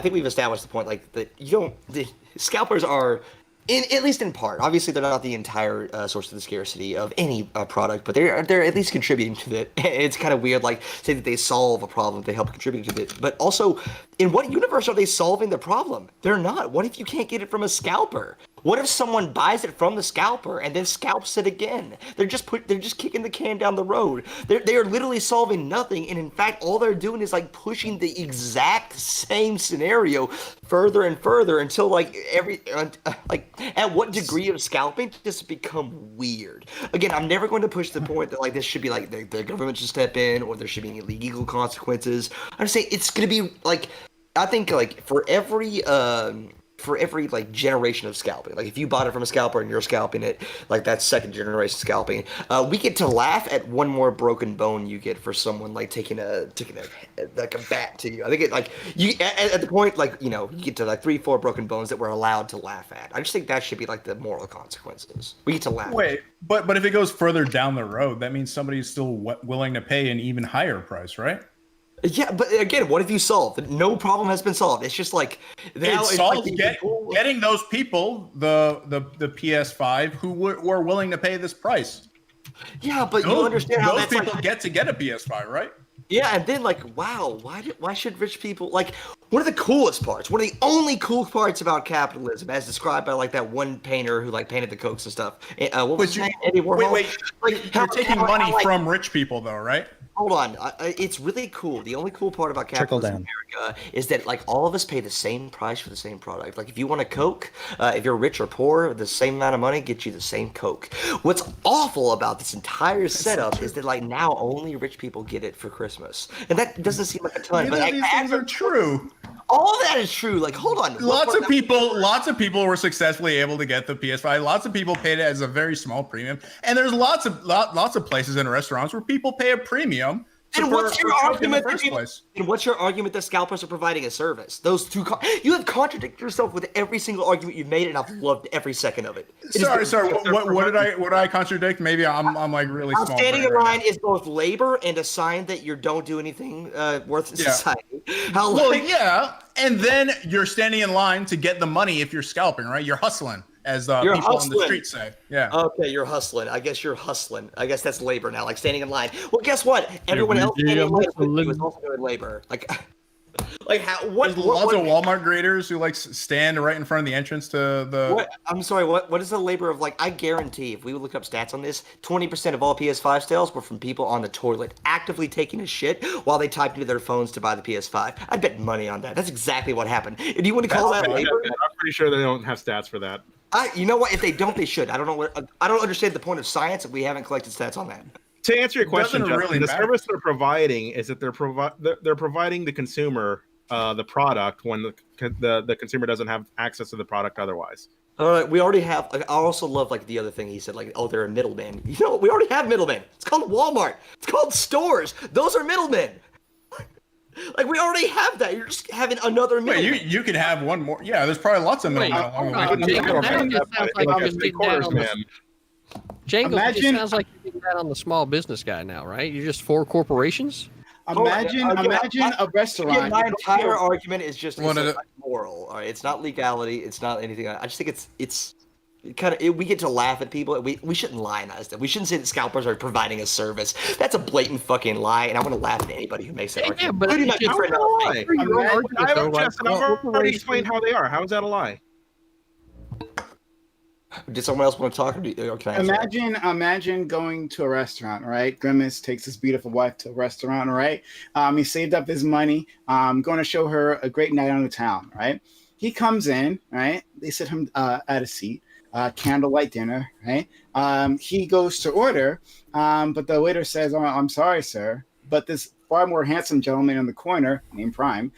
D: think we've established the point, that the scalpers are. At least in part. Obviously, they're not the entire source of the scarcity of any product, but they're at least contributing to it. It's kind of weird, say that they solve a problem, they help contribute to it. But also, in what universe are they solving the problem? They're not. What if you can't get it from a scalper? What if someone buys it from the scalper and then scalps it again? They're just kicking the can down the road. They are literally solving nothing, and in fact, all they're doing is pushing the exact same scenario further and further until at what degree of scalping does it become weird? Again, I'm never going to push the point that this should be the government should step in or there should be legal consequences. I'm just saying it's going to be I think for every generation of scalping, if you bought it from a scalper and you're scalping it, that's second generation scalping, we get to laugh at one more broken bone you get for someone taking a bat to you. I think you at the point you get to 3-4 broken bones that we're allowed to laugh at. I just think that should be the moral consequences. We get to laugh.
G: Wait, but if it goes further down the road, that means somebody's still willing to pay an even higher price, right?
D: Yeah, but again, what if you solved? No problem has been solved. It's just now
G: it's solved getting those people the PS5 who were willing to pay this price.
D: Yeah, but you understand how
G: those people get to get a PS5, right?
D: Yeah, and then wow, why should rich people one of the coolest parts, one of the only cool parts about capitalism, as described by like that one painter who like painted the Cokes and stuff. What was his name? Eddie Warhol.
G: Wait.
D: Like,
G: You're taking money from rich people, though, right?
D: Hold on, it's really cool. The only cool part about capitalism in America is that like all of us pay the same price for the same product. Like if you want a Coke, if you're rich or poor, the same amount of money gets you the same Coke. What's awful about this entire setup is that like now only rich people get it for Christmas, and that doesn't seem like a ton. But
G: These things are true.
D: All that is true. Like, hold on.
G: Lots of people were successfully able to get the PS5. Lots of people paid it as a very small premium, and there's lots of places in restaurants where people pay a premium.
D: And what's your argument? And what's your argument that scalpers are providing a service? Those two, you have contradicted yourself with every single argument you've made, and I've loved every second of it.
G: Sorry. What did I contradict? Maybe I'm like really small.
D: Standing in line is both labor and a sign that you don't do anything worth in society.
G: Yeah, and then you're standing in line to get the money if you're scalping, right? You're hustling. As people on the street say. Yeah.
D: Okay, you're hustling. I guess you're hustling. I guess that's labor now, like standing in line. Well, guess what? Everyone else standing in line was also doing labor. Like how? What?
G: There's lots of Walmart graders who like stand right in front of the entrance to the.
D: What? I'm sorry. What is the labor of like? I guarantee, if we look up stats on this, 20% of all PS5 sales were from people on the toilet actively taking a shit while they typed into their phones to buy the PS5. I bet money on that. That's exactly what happened. Do you want to call that labor?
B: I'm pretty sure they don't have stats for that.
D: You know what? If they don't, they should. I don't know I don't understand the point of science if we haven't collected stats on that.
B: To answer your question, Justin,
G: really
B: the
G: matter.
B: service they're providing is that they're providing the consumer the product when the consumer doesn't have access to the product otherwise.
D: All right, we already have. I also love like the other thing he said, like, oh, they're a middleman. You know, we already have middlemen. It's called Walmart. It's called stores. Those are middlemen. Like we already have that. You're just having another middleman.
G: Wait, you can have one more. Yeah, there's probably lots of middlemen along the way.
I: Jangles, it just sounds like you're getting that on the small business guy now, right? You're just for corporations.
H: Imagine a restaurant.
D: My entire argument is just moral. All right, it's not legality. It's not anything. I just think it's kind of we get to laugh at people. We shouldn't lionize them. We shouldn't say that scalpers are providing a service. That's a blatant fucking lie, and I want to laugh at anybody who makes that argument.
B: But it's just a lie. I've already explained how they are. How is that a lie?
D: Did someone else want to talk? Or can I
H: imagine going to a restaurant, right? Grimace takes his beautiful wife to a restaurant, right? He saved up his money. Going to show her a great night on the town, right? He comes in, right? They sit him at a seat. Candlelight dinner, right? He goes to order, but the waiter says, "Oh, I'm sorry, sir, but this far more handsome gentleman in the corner, named Prime,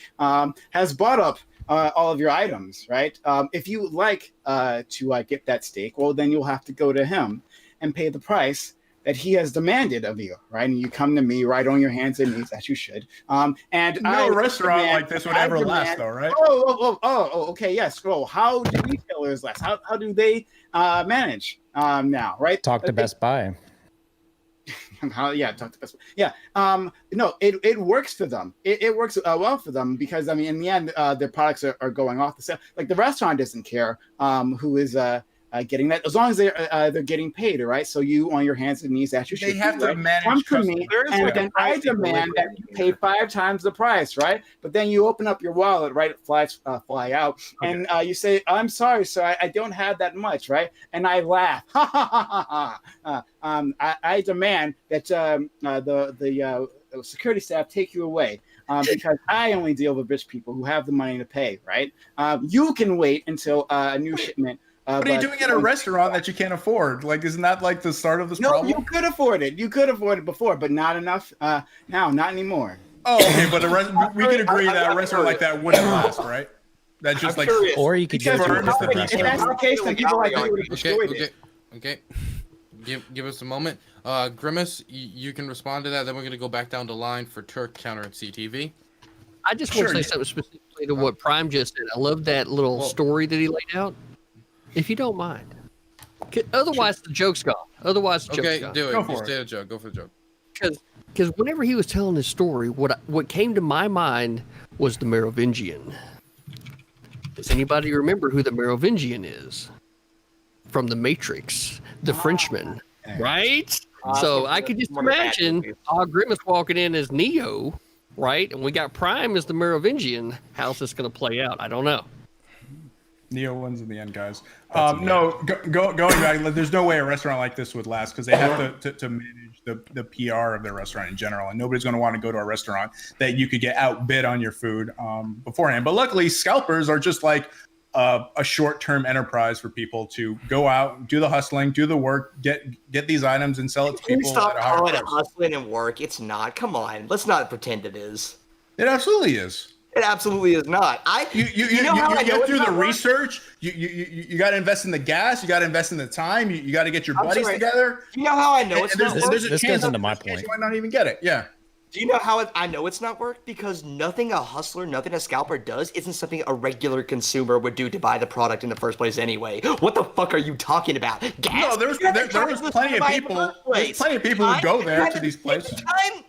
H: has bought up all of your items, right? If you would like to get that steak, well, then you'll have to go to him and pay the price that he has demanded of you, right? And you come to me right on your hands and knees, as you should. And
G: no restaurant like this would ever last, though, right?
H: Okay, yes. Well, how do retailers last? How do they manage now, right?
E: Talk to Best Buy.
H: Talk to Best Buy. Yeah. No, it works for them. It works well for them because, I mean, in the end, their products are going off the sale. Like the restaurant doesn't care who is getting that, as long as they're getting paid, right? So you on your hands and knees, as you should.
G: They have to manage.
H: Come to me, and then I demand that you pay 5 times the price, right? But then you open up your wallet, right? It fly out, and you say, "I'm sorry, sir, I don't have that much," right? And I laugh, ha ha ha ha ha. I demand that the security staff take you away. Because I only deal with rich people who have the money to pay, right? You can wait until a new shipment.
G: What are you doing at a restaurant that you can't afford? Like, isn't that like the start of this problem?
H: No, you could afford it. You could afford it before, but not enough now, not anymore.
G: Oh, okay, but we could agree that a restaurant like that wouldn't last, right? That just like,
E: or you could just
H: burn the restaurant. If that's the case, then people like you would have destroyed it.
F: Okay. Give us a moment. Grimace, you can respond to that. Then we're going to go back down the line for Turk, Counter, and CTV.
I: I just want to say something specifically to what Prime just said. I love that little story that he laid out. If you don't mind. Otherwise, the joke's gone. Otherwise, the joke's gone.
F: Okay, do it. You stay a joke. Go for the joke.
I: Because whenever he was telling his story, what came to my mind was the Merovingian. Does anybody remember who the Merovingian is? From The Matrix, the Frenchman, right? So I could just imagine Grimace walking in as Neo, right? And we got Prime as the Merovingian. How's this going to play out? I don't know.
G: Neo wins in the end, guys. No, going back, there's no way a restaurant like this would last because they have to manage the PR of their restaurant in general, and nobody's going to want to go to a restaurant that you could get outbid on your food beforehand. But luckily, scalpers are just like a short-term enterprise for people to go out, do the hustling, do the work, get these items, and sell it to people.
D: Stop calling it hustling and work. It's not. Come on, let's not pretend it is.
G: It absolutely is.
D: It absolutely is not. You
G: get through the research. You got to invest in the gas. You got to invest in the time. You got to get your buddies together.
D: You know how I know it's not work?
E: This goes into my point.
G: You might not even get it. Yeah.
D: Do you know how I know it's not work? Because nothing a hustler, nothing a scalper does isn't something a regular consumer would do to buy the product in the first place anyway. What the fuck are you talking about? Gas?
G: No, there was plenty of people. There's plenty of people who go there to these places.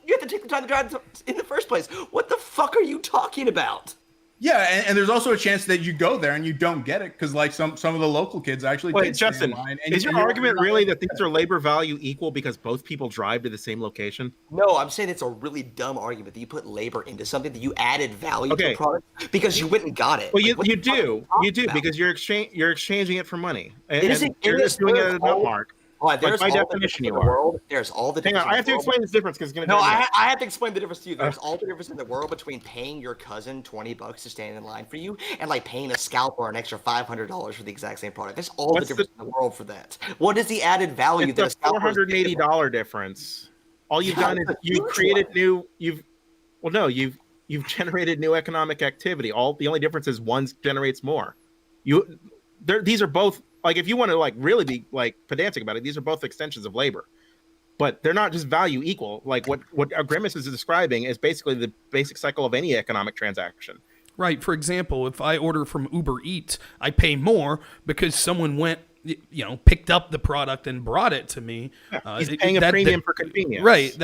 D: You have to take the time to drive in the first place. What the fuck are you talking about?
G: Yeah, and there's also a chance that you go there and you don't get it because like some of the local kids actually.
B: Wait, Justin, is your argument really that these are labor value equal because both people drive to the same location?
D: No, I'm saying it's a really dumb argument that you put labor into something that you added value to a product because you went and got it.
B: Well, you do because you're exchanging it for money. And you're just doing it at a nut mark.
D: There's
B: by
D: all
B: definition,
D: the
B: you
D: in the
B: are.
D: world. There's all the.
B: Hang on, I have to explain this difference because it's going to.
D: No, I have to explain the difference to you. There's all the difference in the world between paying your cousin $20 to stand in line for you and like paying a scalper an extra $500 for the exact same product. There's all the difference in the world for that. What is the added value that a scalper?
B: It's a $480 difference. All you've done is you've created new. You've generated new economic activity. The only difference is one generates more. These are both. Like, if you want to like really be like pedantic about it, these are both extensions of labor, but they're not just value equal. Like what Grimace is describing is basically the basic cycle of any economic transaction.
A: Right. For example, if I order from Uber Eats, I pay more because someone went, picked up the product and brought it to me.
B: He's paying a premium for convenience.
A: Right.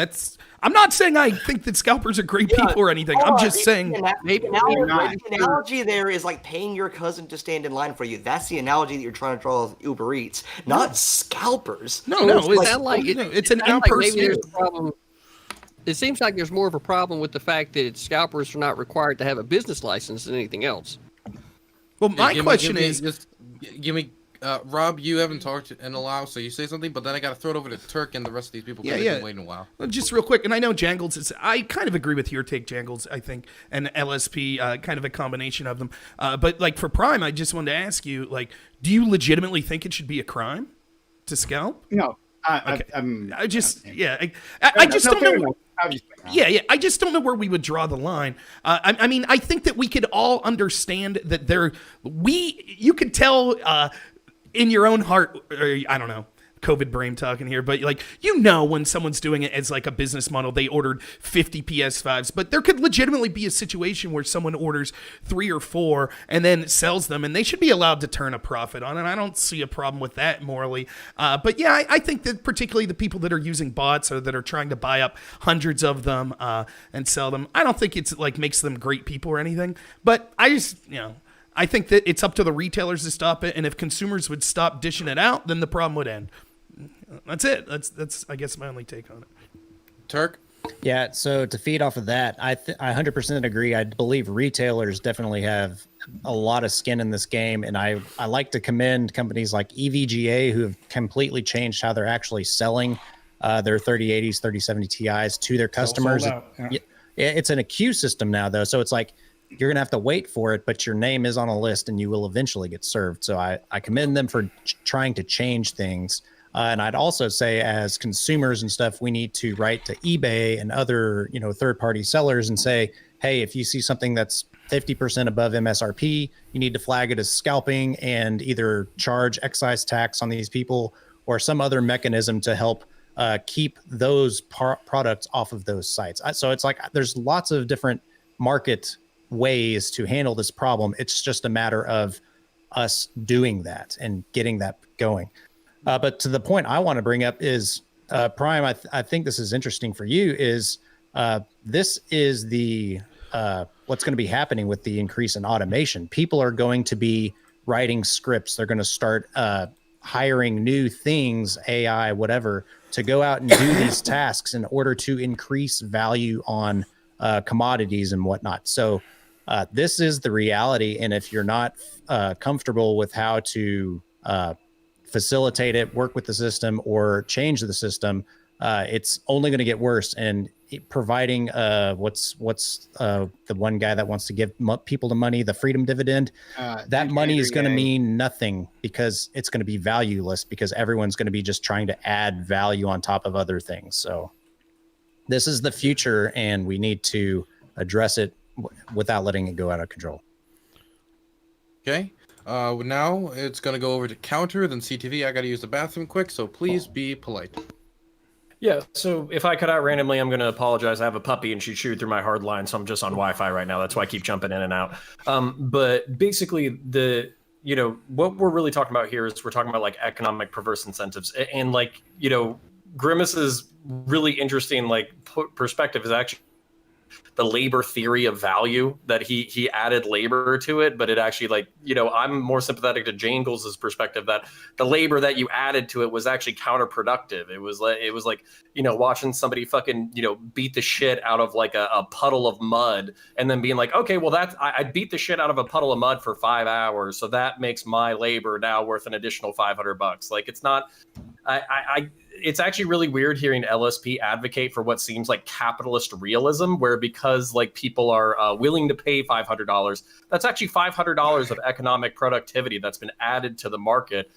A: I'm not saying I think that scalpers are great people or anything. I'm just saying.
D: The analogy there is like paying your cousin to stand in line for you. That's the analogy that you're trying to draw with Uber Eats, not scalpers.
A: No, it's an impersonal.
I: It seems like there's more of a problem with the fact that scalpers are not required to have a business license than anything else.
A: Well, my question is,
F: just give me. Rob, you haven't talked in a while, so you say something, but then I got to throw it over to Turk and the rest of these people because they've been waiting a while.
A: Well, just real quick, and I know Jangles I kind of agree with your take, Jangles, I think, and LSP, kind of a combination of them. But like for Prime, I just wanted to ask you, like, do you legitimately think it should be a crime to scalp?
H: No.
A: I just don't know. I just don't know where we would draw the line. I mean, I think that we could all understand that you could tell in your own heart, or I don't know, COVID brain talking here, but like, when someone's doing it as like a business model, they ordered 50 PS5s, but there could legitimately be a situation where someone orders 3 or 4 and then sells them, and they should be allowed to turn a profit on it. I don't see a problem with that morally. But yeah, I think that particularly the people that are using bots or that are trying to buy up hundreds of them and sell them, I don't think it's like makes them great people or anything, but I just, I think that it's up to the retailers to stop it, and if consumers would stop dishing it out, then the problem would end. That's it. That's I guess my only take on it.
F: Turk?
E: Yeah, so to feed off of that, I 100% agree. I believe retailers definitely have a lot of skin in this game, and I like to commend companies like EVGA who have completely changed how they're actually selling their 3080s, 3070 Ti's to their customers. It's an queue system now, though, so it's like you're going to have to wait for it, but your name is on a list and you will eventually get served. So I commend them for trying to change things. And I'd also say as consumers and stuff, we need to write to eBay and other, third-party sellers and say, hey, if you see something that's 50% above MSRP, you need to flag it as scalping and either charge excise tax on these people or some other mechanism to help keep those products off of those sites. So it's like there's lots of different market ways to handle this problem. It's just a matter of us doing that and getting that going. But to the point I want to bring up is Prime. I think this is interesting for you. Is this is the what's going to be happening with the increase in automation? People are going to be writing scripts. They're going to start hiring new things, AI, whatever, to go out and do these tasks in order to increase value on commodities and whatnot. So this is the reality. And if you're not comfortable with how to facilitate it, work with the system, or change the system, it's only going to get worse. And providing what's the one guy that wants to give people the money, the freedom dividend, that money is going to mean nothing, because it's going to be valueless, because everyone's going to be just trying to add value on top of other things. So this is the future, and we need to address it without letting it go out of control.
F: Okay. Now it's going to go over to Counter, then CTV. I got to use the bathroom quick, so please be polite.
C: Yeah, so if I cut out randomly, I'm going to apologize. I have a puppy and she chewed through my hard line, so I'm just on Wi-Fi right now. That's why I keep jumping in and out. But basically, what we're really talking about here is we're talking about like economic perverse incentives. And like, Grimace's really interesting perspective is actually the labor theory of value, that he added labor to it, but it actually I'm more sympathetic to Jangles' perspective that the labor that you added to it was actually counterproductive. It was like watching somebody fucking beat the shit out of like a puddle of mud and then being like, okay, well I beat the shit out of a puddle of mud for 5 hours, so that makes my labor now worth an additional $500. Like, it's not. It's actually really weird hearing LSP advocate for what seems like capitalist realism, where because like people are willing to pay $500, that's actually $500 of economic productivity that's been added to the market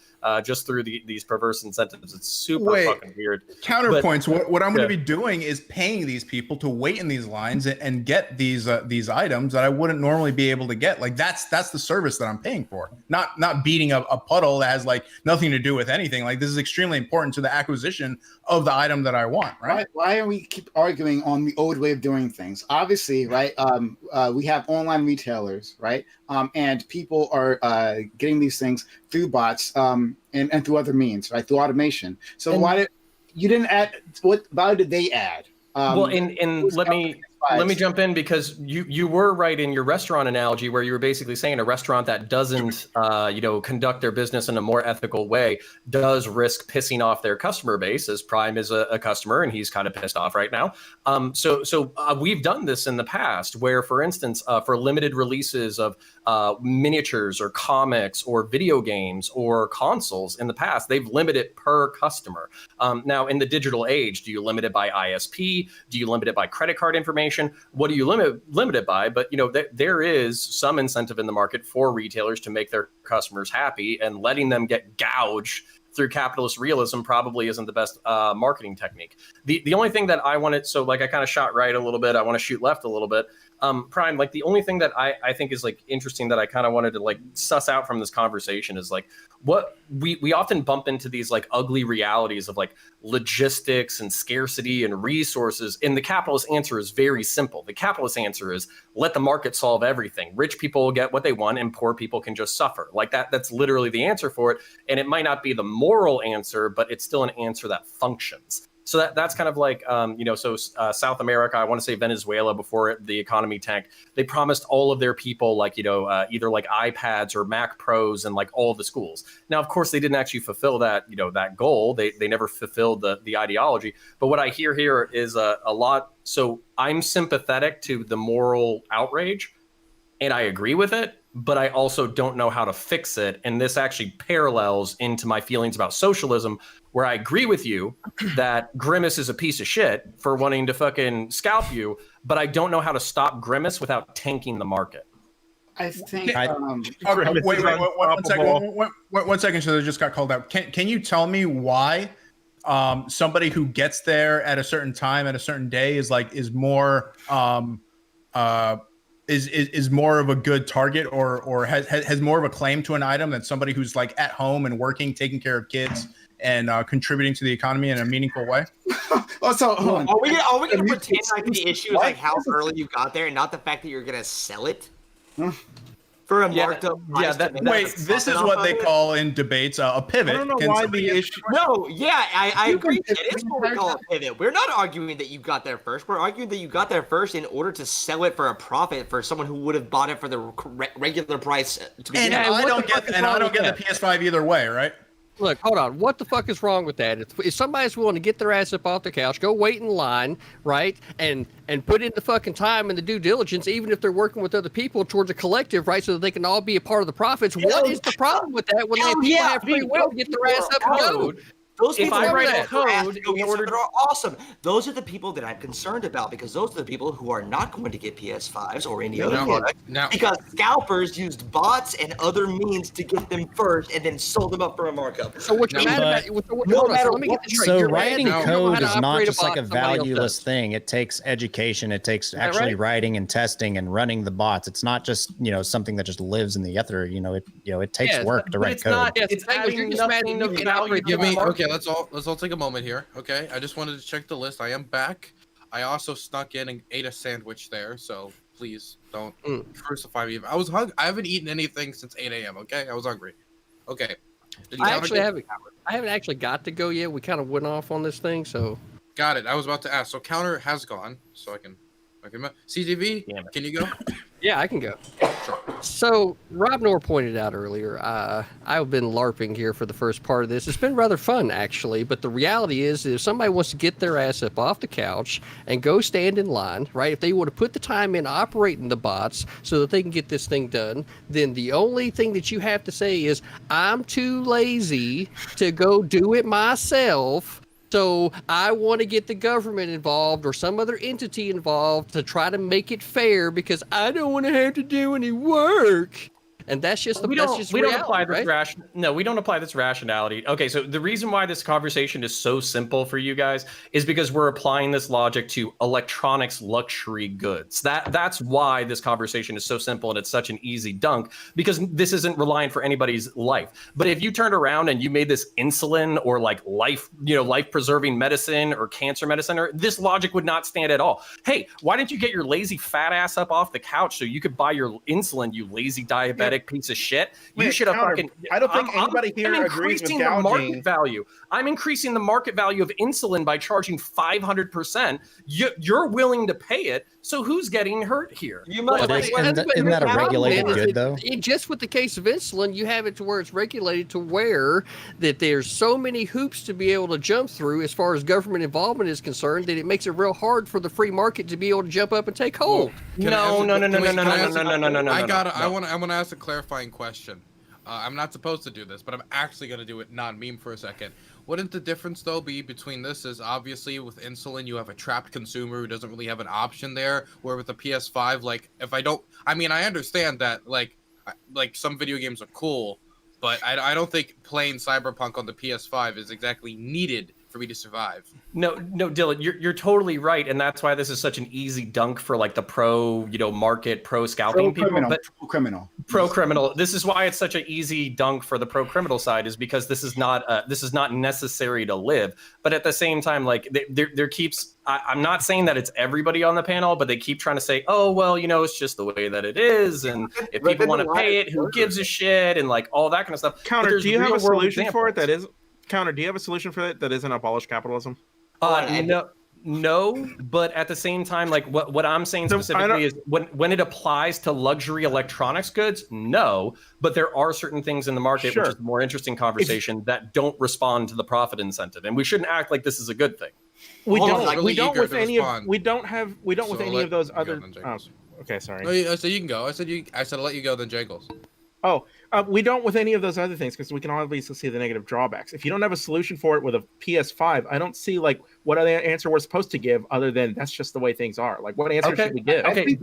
C: just through these perverse incentives. It's super fucking weird.
G: Counterpoints. What I'm going to be doing is paying these people to wait in these lines and get these items that I wouldn't normally be able to get. Like that's the service that I'm paying for. Not beating a puddle that has like nothing to do with anything. Like, this is extremely important to the acquisition of the item that I want. Right?
H: Why are we keep arguing on the old way of doing things? Obviously, right? We have online retailers, right? And people are getting these things through bots and through other means, right? Through automation. So why did you didn't add? What value did they add?
C: Let me jump in, because you were right in your restaurant analogy, where you were basically saying a restaurant that doesn't conduct their business in a more ethical way does risk pissing off their customer base, as Prime is a customer and he's kind of pissed off right now. So we've done this in the past, where, for instance, for limited releases of miniatures or comics or video games or consoles in the past, they've limited per customer. Now, in the digital age, do you limit it by ISP? Do you limit it by credit card information? What do you limit it by? But there is some incentive in the market for retailers to make their customers happy, and letting them get gouged through capitalist realism probably isn't the best marketing technique. The only thing that I wanted, so like I kind of shot right a little bit, I want to shoot left a little bit. Prime, like the only thing that I think is like interesting that I kind of wanted to like suss out from this conversation is like what we often bump into these like ugly realities of like logistics and scarcity and resources. And the capitalist answer is very simple. The capitalist answer is let the market solve everything. Rich people will get what they want and poor people can just suffer. Like that's literally the answer for it. And it might not be the moral answer, but it's still an answer that functions. So that's kind of like, South America, I want to say Venezuela, before the economy tanked, they promised all of their people like, either like iPads or Mac Pros and like all the schools. Now, of course, they didn't actually fulfill that, that goal. They never fulfilled the ideology. But what I hear here is a lot. So I'm sympathetic to the moral outrage and I agree with it, but I also don't know how to fix it. And this actually parallels into my feelings about socialism, where I agree with you that Grimace is a piece of shit for wanting to fucking scalp you, but I don't know how to stop Grimace without tanking the market.
H: I think.
G: Wait, one second. So they just got called out. Can you tell me why somebody who gets there at a certain time at a certain day is more is more of a good target or has more of a claim to an item than somebody who's like at home and working, taking care of kids, and contributing to the economy in a meaningful way?
H: Also,
J: are we gonna pretend like the issue is like how early you got there and not the fact that you're gonna sell it for a marked up price?
G: Wait, this is what they call in debates a pivot.
B: I don't know why the issue.
J: No, yeah, I agree. It is what we call a pivot. We're not arguing that you got there first. We're arguing that you got there first in order to sell it for a profit for someone who would have bought it for the regular price. To begin
G: and I don't get the PS5 either way, right?
I: Look, hold on. What the fuck is wrong with that? If somebody's willing to get their ass up off the couch, go wait in line, right, and put in the fucking time and the due diligence, even if they're working with other people towards a collective, right, so that they can all be a part of the profits. What is the problem with that when people have free will to get their ass up and go?
J: Those people
C: I write
J: that
C: code in order
J: are awesome. Those are the people that I'm concerned about because those are the people who are not going to get PS5s or any other product because scalpers used bots and other means to get them first and then sold them up for a markup.
I: So what you're mad about? Let me get this straight.
E: So
I: You're
E: writing
I: mad
E: code
I: how
E: is
I: to
E: not
I: operate a
E: just like
I: bot
E: a
I: somebody else
E: valueless
I: does.
E: thing. It takes education. It takes actually
I: right?
E: writing and testing and running the bots. It's not just something that just lives in the ether. It takes work to write code.
C: It's adding
I: you're just mad
C: nothing
I: that
C: of
I: you can
C: value
I: operate
C: to
F: Give me
C: the market.
F: okay. Let's all take a moment here. Okay, I just wanted to check the list. I am back. I also snuck in and ate a sandwich there, so please don't crucify me. I was hungry. I haven't eaten anything since 8 a.m. Okay, I was hungry. Okay. Did you
I: I
F: have a
I: actually
F: good-
I: haven't actually got to go yet. We kind of went off on this thing, so
F: Got it. I was about to ask. So counter has gone, so I can. CTV, can you go?
I: yeah, I can go. So Rob Noor pointed out earlier, I've been LARPing here for the first part of this. It's been rather fun, actually, but the reality is if somebody wants to get their ass up off the couch and go stand in line, right, if they want to put the time in operating the bots so that they can get this thing done, then the only thing that you have to say is, I'm too lazy to go do it myself. So I want to get the government involved or some other entity involved to try to make it fair because I don't want to have to do any work. And that's just the
C: we
I: that's
C: don't
I: just
C: we
I: reality,
C: don't apply this
I: right?
C: no, we don't apply this rationality. Okay, so the reason why this conversation is so simple for you guys is because we're applying this logic to electronics luxury goods. That's why this conversation is so simple and it's such an easy dunk because this isn't reliant for anybody's life. But if you turned around and you made this insulin or like life preserving medicine or cancer medicine, or this logic would not stand at all. Hey, why didn't you get your lazy fat ass up off the couch so you could buy your insulin, you lazy diabetic piece of shit? You should have fucking.
B: I don't think anybody here
C: I'm
B: agrees with
C: increasing the market
B: gouging.
C: value. I'm increasing the market value of insulin by charging 500%. You're willing to pay it. So who's getting hurt here?
J: You must
E: But isn't that a regulated good, though?
I: Just with the case of insulin, you have it to where it's regulated to where that there's so many hoops to be able to jump through as far as government involvement is concerned that it makes it real hard for the free market to be able to jump up and take hold.
C: No.
F: I want to ask a clarifying question. I'm not supposed to do this, but I'm actually going to do it non-meme for a second. Wouldn't the difference, though, be between this is obviously with insulin, you have a trapped consumer who doesn't really have an option there, where with the PS5, like, I understand that, like some video games are cool, but I don't think playing Cyberpunk on the PS5 is exactly needed for me to survive.
C: No, Dylan, you're totally right, and that's why this is such an easy dunk for like the pro, market, pro scalping people. But pro criminal. This is why it's such an easy dunk for the pro criminal side, is because this is not necessary to live. But at the same time, like there keeps. I'm not saying that it's everybody on the panel, but they keep trying to say, oh well, it's just the way that it is, and if people want to pay it, who gives a shit, and like all that kind of stuff.
B: Counter, do you have a solution for it that is? Counter, do you have a solution for that isn't abolish capitalism?
C: No, but at the same time, like what I'm saying specifically is when it applies to luxury electronics goods, no, but there are certain things in the market, which is a more interesting conversation, that don't respond to the profit incentive, and we shouldn't act like this is a good thing.
B: We don't with any of those other. Oh, okay, sorry.
F: No, I said you can go. I said I'll let you go. Then Jangles.
B: Oh, we don't with any of those other things because we can obviously see the negative drawbacks. If you don't have a solution for it with a PS5, I don't see like what other answer we're supposed to give other than that's just the way things are. Like, what answer should we give?
C: Okay,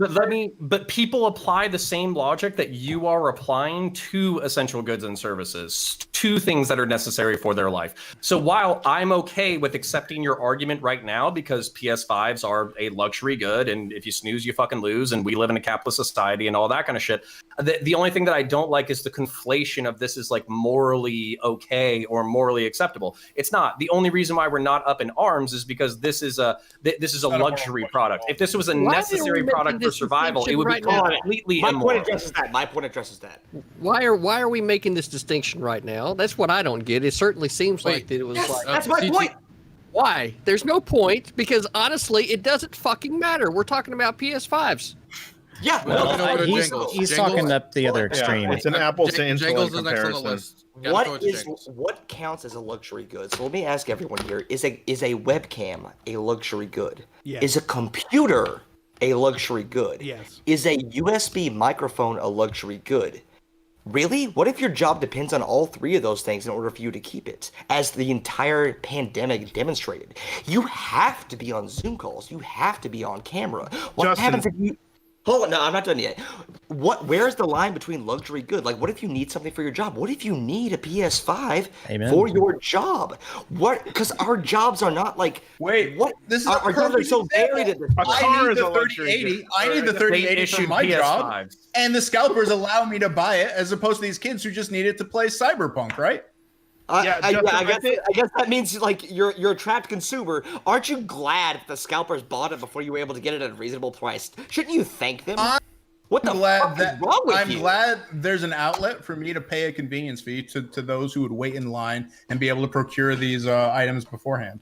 C: but people apply the same logic that you are applying to essential goods and services, to things that are necessary for their life. So while I'm okay with accepting your argument right now because PS5s are a luxury good, and if you snooze, you fucking lose, and we live in a capitalist society and all that kind of shit, the only thing that I don't like is the conflation of this is like morally okay or morally acceptable. It's not. The only reason why we're not up in arms is because this is a luxury product. If this was a necessary product for survival, it would be completely immoral.
J: My point addresses that.
I: Why are we making this distinction right now? That's what I don't get. It certainly seems like that it was like
J: that's my point.
I: Why? There's no point because honestly, it doesn't fucking matter. We're talking about PS5s.
D: Yeah,
F: Well,
D: no,
E: he's talking up the other extreme.
B: It's an apples to insulin
F: Jangles is next on the
B: comparison.
F: list. Gotta throw it to
D: What
F: Jangles.
D: what counts as a luxury good? So let me ask everyone here: is a webcam a luxury good?
A: Yes.
D: Is a computer a luxury good?
A: Yes.
D: Is a USB microphone a luxury good? Really? What if your job depends on all three of those things in order for you to keep it? As the entire pandemic demonstrated, you have to be on Zoom calls. You have to be on camera. What
B: Justin.
D: happens if you? Hold on, no, I'm not done yet. Where's the line between luxury good? Like, what if you need something for your job? What if you need a PS5
E: Amen.
D: for your job? What? Because our jobs are not like.
G: Wait,
D: what?
G: this is
D: our jobs are so varied at this
B: A
D: point.
B: car
G: I need
B: is
G: the
B: a luxury
G: 3080.
B: good.
G: I need the 3080 for
C: issued
G: my job,
C: PS5s.
G: and the scalpers allow me to buy it, as opposed to these kids who just need it to play Cyberpunk, right?
B: Yeah, Justin,
D: I
B: I think-
D: guess that means like you're a trapped consumer. Aren't you glad the scalpers bought it before you were able to get it at a reasonable price? Shouldn't you thank them? What the fuck is wrong with
G: I'm
D: you?
G: glad there's an outlet for me to pay a convenience fee to those who would wait in line and be able to procure these items beforehand.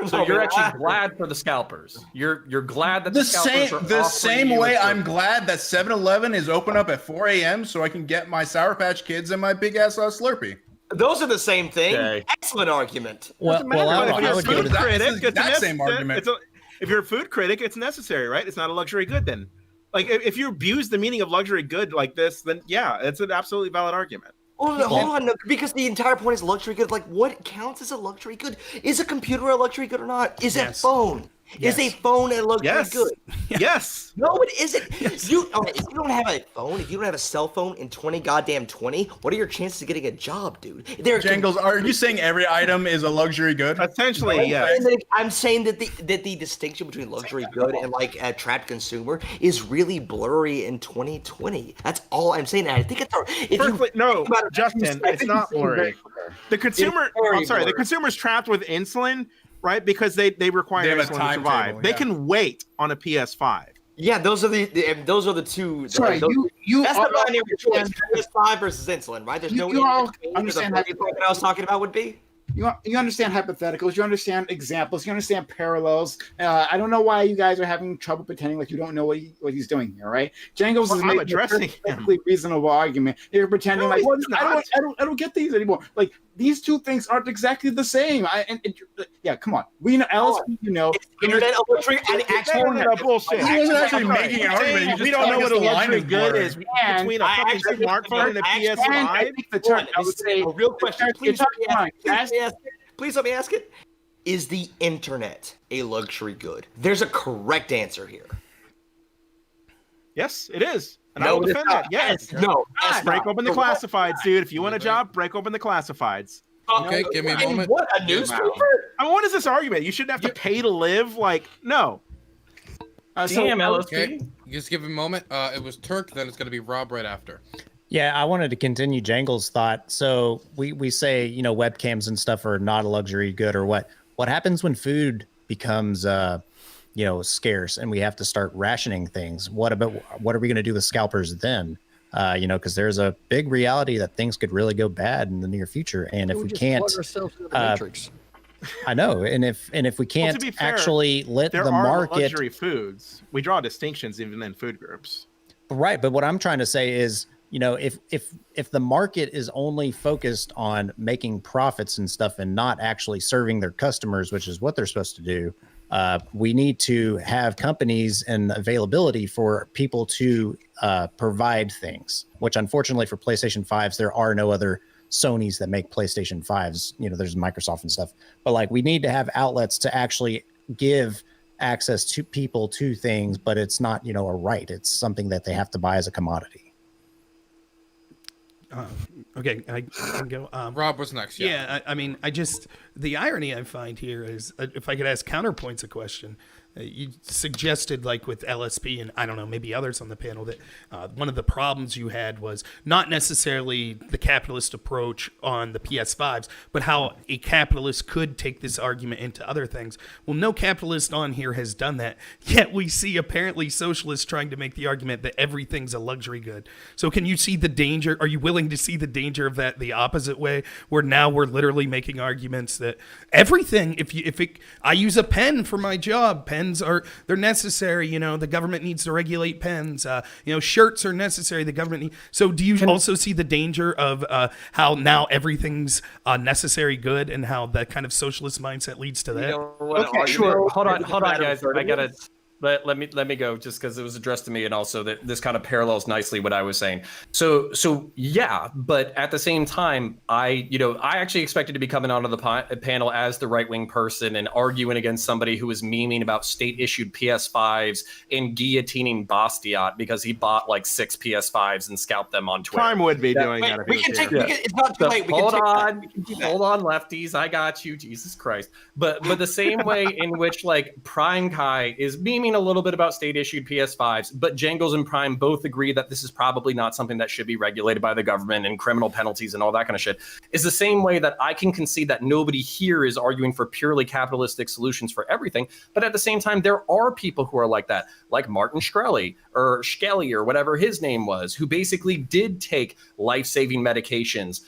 C: So you're actually glad for the scalpers. You're glad that the scalpers are
G: The same
C: offering
G: way
C: you a
G: I'm glad that 7-Eleven is open up at 4 a.m. so I can get my Sour Patch Kids and my big ass Slurpee.
D: Those are the same thing.
C: Okay.
D: Excellent argument.
E: Well,
B: Doesn't matter.
E: I would go to that.
G: It's the exact same argument.
B: If you're a food critic, it's necessary, right? It's not a luxury good then. Like, if you abuse the meaning of luxury good like this, then yeah, it's an absolutely valid argument.
D: Hold on, no, because the entire point is luxury good. Like, what counts as a luxury good? Is a computer a luxury good or not? Is a phone?
A: Yes.
D: Is a phone a luxury
B: Yes.
D: good?
B: Yes.
D: No, it isn't. If you don't have a phone, if you don't have a cell phone in 2020, what are your chances of getting a job, dude?
G: Jangles, are you saying every item is a luxury good?
B: Essentially, yes.
D: I'm saying that the distinction between luxury good and like a trapped consumer is really blurry in 2020. That's all I'm saying. And I think
B: Justin, it's not blurry. The consumer, the consumer's trapped with insulin, right? Because they require
G: They have a
B: insulin to
G: timetable,
B: survive. They
G: yeah.
B: can wait on a PS5.
D: Yeah, those are the two.
H: Sorry,
D: those,
H: you
D: that's
H: all
D: the binary choice.
H: understand-
D: PS5 versus insulin, right? There's
H: You-
D: no
H: you all
D: in-between.
H: understand
D: The point that I was talking about would be.
H: You understand hypotheticals, you understand examples, you understand parallels. I don't know why you guys are having trouble pretending like you don't know what he's doing here, right? Jangles is
B: I'm
H: making
B: addressing
H: a perfectly reasonable argument. You're pretending
B: No,
H: like, well,
B: he's
H: I don't get these anymore. Like, these two things aren't exactly the same. Yeah, come on. We know, Alice, you know.
D: Internet luxury and actual
B: bullshit.
G: He wasn't actually making an argument. He just
B: We don't know
G: told
B: what
G: us
B: a
G: the line
B: luxury
G: is
B: good
G: blurry.
B: is between a fucking smartphone and a
H: I
B: PS5.
H: think the term, I would say,
D: a real question.
H: You're talking about
D: Please let me ask it. Is the internet a luxury good? There's a correct answer here.
B: Yes, it is. And
D: No,
B: I will
D: it is
B: defend
D: not.
B: that. Yes.
D: No.
B: Break open the classifieds, dude. If you want a job, break open the classifieds.
F: Okay, give me a moment.
D: What, a newspaper?
B: I mean, what is this argument? You shouldn't have to pay to live? Like, no.
C: Damn, LSP.
F: Okay, just give me a moment. It was Turk, then it's going to be Rob right after.
E: Yeah, I wanted to continue Jangles' thought. So we say, webcams and stuff are not a luxury good or what? What happens when food becomes, scarce and we have to start rationing things? What are we going to do with scalpers then? Because there's a big reality that things could really go bad in the near future. And if we can't, I know. And if we can't
B: to be fair,
E: actually let
B: There
E: the
B: are
E: market,
B: luxury foods. We draw distinctions even in food groups.
E: right? But what I'm trying to say is, if the market is only focused on making profits and stuff and not actually serving their customers, which is what they're supposed to do, we need to have companies and availability for people to provide things, which unfortunately for PlayStation 5s, there are no other Sonys that make PlayStation 5s. There's Microsoft and stuff, but like we need to have outlets to actually give access to people to things, but it's not, a right. It's something that they have to buy as a commodity.
A: Okay, I can go.
F: Rob was next.
A: Yeah, the irony I find here is, if I could ask Counterpoints a question, you suggested, like with LSP and I don't know, maybe others on the panel, that one of the problems you had was not necessarily the capitalist approach on the PS5s, but how a capitalist could take this argument into other things. Well, no capitalist on here has done that, yet we see apparently socialists trying to make the argument that everything's a luxury good. So can you see the danger? Are you willing to see the danger of that the opposite way, where now we're literally making arguments that everything, I use a pen for my job. Pens they're necessary. You know, the government needs to regulate pens. You know, shirts are necessary. The government So do you also see the danger of how now everything's necessary good, and how that kind of socialist mindset leads to that?
C: You know what, okay, sure. Hold on, guys. I gotta let me go, just because it was addressed to me, and also that this kind of parallels nicely what I was saying. So yeah, but at the same time, I actually expected to be coming onto the panel as the right wing person and arguing against somebody who was memeing about state issued PS5s and guillotining Bastiat because he bought like 6 PS5s and scalped them on Twitter.
B: Prime would be doing that.
J: It's not too late.
C: Hold on, lefties. I got you. Jesus Christ. But the same way in which like Prime Kai is memeing a little bit about state issued PS5s, but Jangles and Prime both agree that this is probably not something that should be regulated by the government and criminal penalties and all that kind of shit, is the same way that I can concede that nobody here is arguing for purely capitalistic solutions for everything. But at the same time, there are people who are like that, like Martin Shkreli or whatever his name was, who basically did take life-saving medications,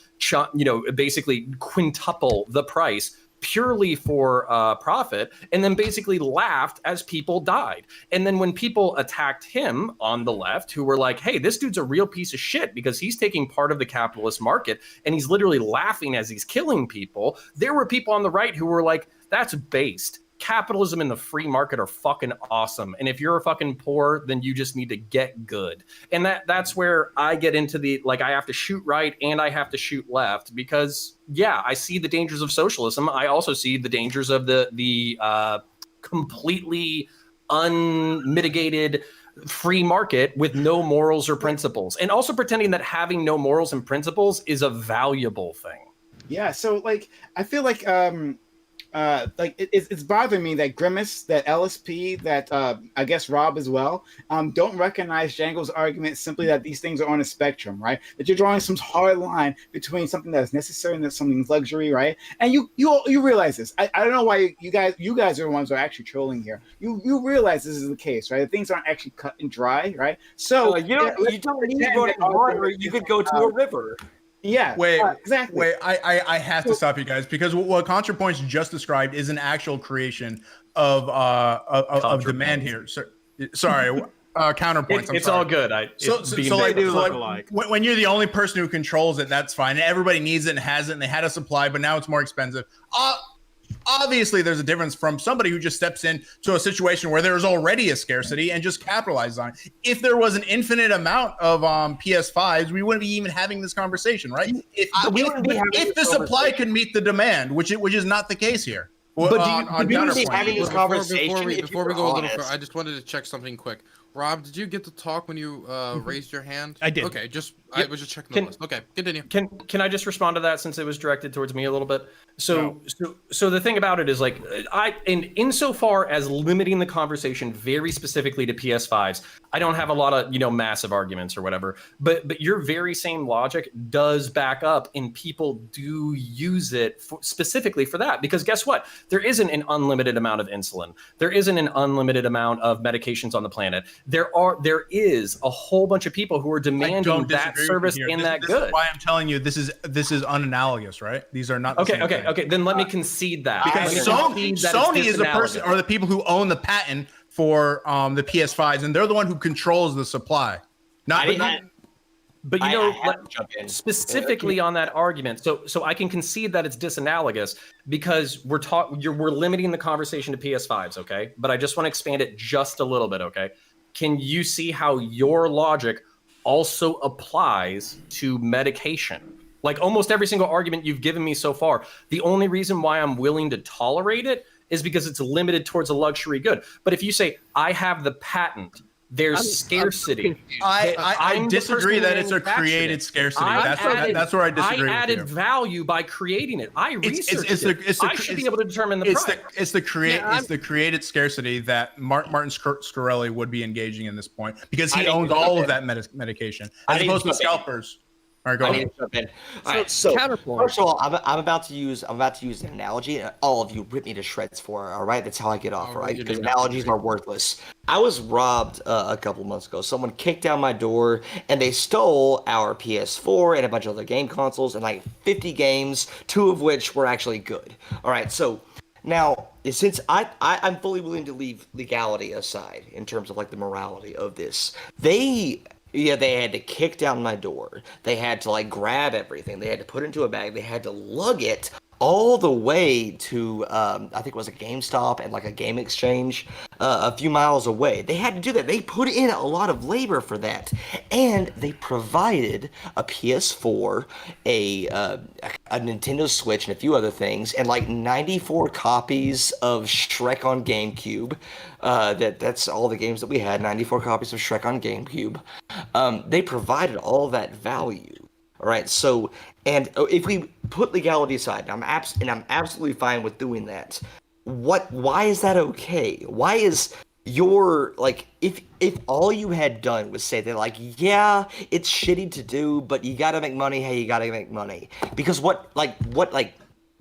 C: basically quintuple the price purely for profit, and then basically laughed as people died. And then when people attacked him on the left, who were like, hey, this dude's a real piece of shit because he's taking part of the capitalist market and he's literally laughing as he's killing people, there were people on the right who were like, that's based. Capitalism and the free market are fucking awesome. And if you're a fucking poor, then you just need to get good. And that's where I get into the, like, I have to shoot right and I have to shoot left because, yeah, I see the dangers of socialism. I also see the dangers of the completely unmitigated free market with no morals or principles. And also pretending that having no morals and principles is a valuable thing.
H: Yeah, so, like, I feel like it's bothering me that Grimace, that LSP, that I guess Rob as well, don't recognize Jangles' argument simply that these things are on a spectrum, right? That you're drawing some hard line between something that's necessary and something's luxury, right? And you realize this. I don't know why you guys are the ones who are actually trolling here. You realize this is the case, right? Things aren't actually cut and dry, right? So
J: you don't need to go to water. You could go to a river.
H: Yeah.
G: Exactly. Wait, I have to stop you guys because what ContraPoints just described is an actual creation of demand here. Sorry, counterpoints.
C: It's all good.
G: When you're the only person who controls it, that's fine. And everybody needs it and has it, and they had a supply, but now it's more expensive. Obviously, there's a difference from somebody who just steps into a situation where there's already a scarcity and just capitalizes on it. If there was an infinite amount of PS5s, we wouldn't be even having this conversation, right? If the supply could meet the demand, which is not the case here.
J: But before we
F: go a little further, I just wanted to check something quick. Rob, did you get to talk when you raised your hand?
A: I did.
F: Okay, I was just checking the list. Okay, continue.
C: Can I just respond to that since it was directed towards me a little bit? So the thing about it is like insofar as limiting the conversation very specifically to PS5s, I don't have a lot of massive arguments or whatever. But your very same logic does back up, and people do use it specifically for that. Because guess what? There isn't an unlimited amount of insulin. There isn't an unlimited amount of medications on the planet. There is a whole bunch of people who are demanding that service and that good.
G: This is why I'm telling you this is unanalogous, right? These are not the same thing.
C: Okay. Then let me concede that.
G: Because Sony is the person, or the people who own the patent for the PS5s, and they're the one who controls the supply.
C: But specifically on that argument, so I can concede that it's disanalogous because we're limiting the conversation to PS5s, okay? But I just want to expand it just a little bit, okay? Can you see how your logic also applies to medication? Like almost every single argument you've given me so far, the only reason why I'm willing to tolerate it is because it's limited towards a luxury good. But if you say, I have the patent, there's scarcity.
G: I disagree that it's a created scarcity. That's where I disagree.
C: I added value by creating it. I researched it. I should be able to determine the price.
G: It's the created scarcity that Martin Shkreli would be engaging in this point because he owns all of that medication as opposed to scalpers. All right, go
J: I
G: ahead.
J: need to jump in. All right, so
I: counterpoint.
J: first of all, I'm about to use an analogy, and all of you rip me to shreds for it. All right, that's how I get off. All right, because analogies are worthless. I was robbed a couple months ago. Someone kicked down my door, and they stole our PS4 and a bunch of other game consoles, and like 50 games, 2 of which were actually good. All right, so now since I'm fully willing to leave legality aside in terms of like the morality of this, they had to kick down my door. They had to like grab everything. They had to put it into a bag. They had to lug it all the way to I think it was a GameStop and like a game exchange a few miles away. They had to do that. They put in a lot of labor for that, and they provided a PS4, a Nintendo Switch, and a few other things, and like 94 copies of Shrek on GameCube. That's all the games that we had. 94 copies of Shrek on GameCube. They provided all that value. All right, so, and if we put legality aside, and I'm absolutely fine with doing that. Why is that okay? Why is your, like, if all you had done was say that, like, yeah, it's shitty to do, but you gotta make money, hey, you gotta make money. Because what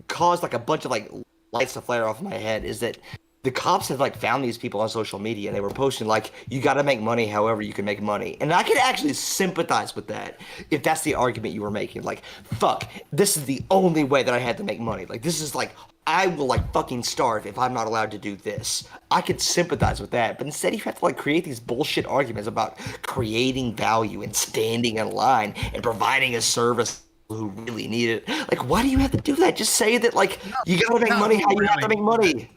J: caused, like, a bunch of, like, lights to flare off my head is that the cops have like found these people on social media, and they were posting like, you got to make money however you can make money. And I can actually sympathize with that if that's the argument you were making. Like, fuck, this is the only way that I had to make money. Like, this is like, I will like fucking starve if I'm not allowed to do this. I could sympathize with that. But instead you have to like create these bullshit arguments about creating value and standing in line and providing a service who really need it. Like, why do you have to do that? Just say that like, you got to make money how you have to make money.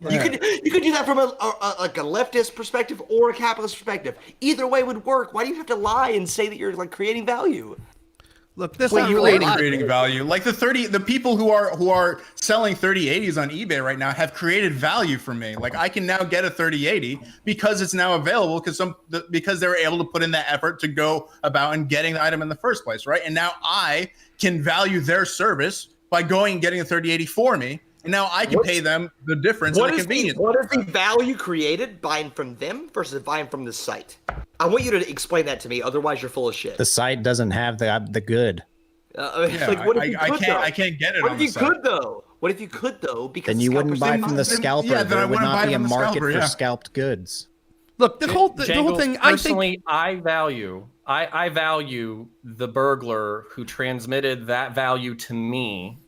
J: You could do that from a leftist perspective or a capitalist perspective. Either way would work. Why do you have to lie and say that you're like creating value?
A: Look, this
G: Well,
A: is
G: you're creating value. Like the people who are selling 3080s on eBay right now have created value for me. Like I can now get a 3080 because it's now available because they were able to put in that effort to go about and getting the item in the first place, right? And now I can value their service by going and getting a 3080 for me. And now I can pay them the difference in the convenience.
J: What is the value created buying from them versus buying from the site? I want you to explain that to me. Otherwise, you're full of shit.
E: The site doesn't have the good.
G: I can't get it.
J: What if you could though? What if you could though? Because
E: then you wouldn't buy from the scalper.
G: Yeah,
E: there would not be a market for scalped goods.
A: Look, the whole thing.
C: Personally, I value the burglar who transmitted that value to me.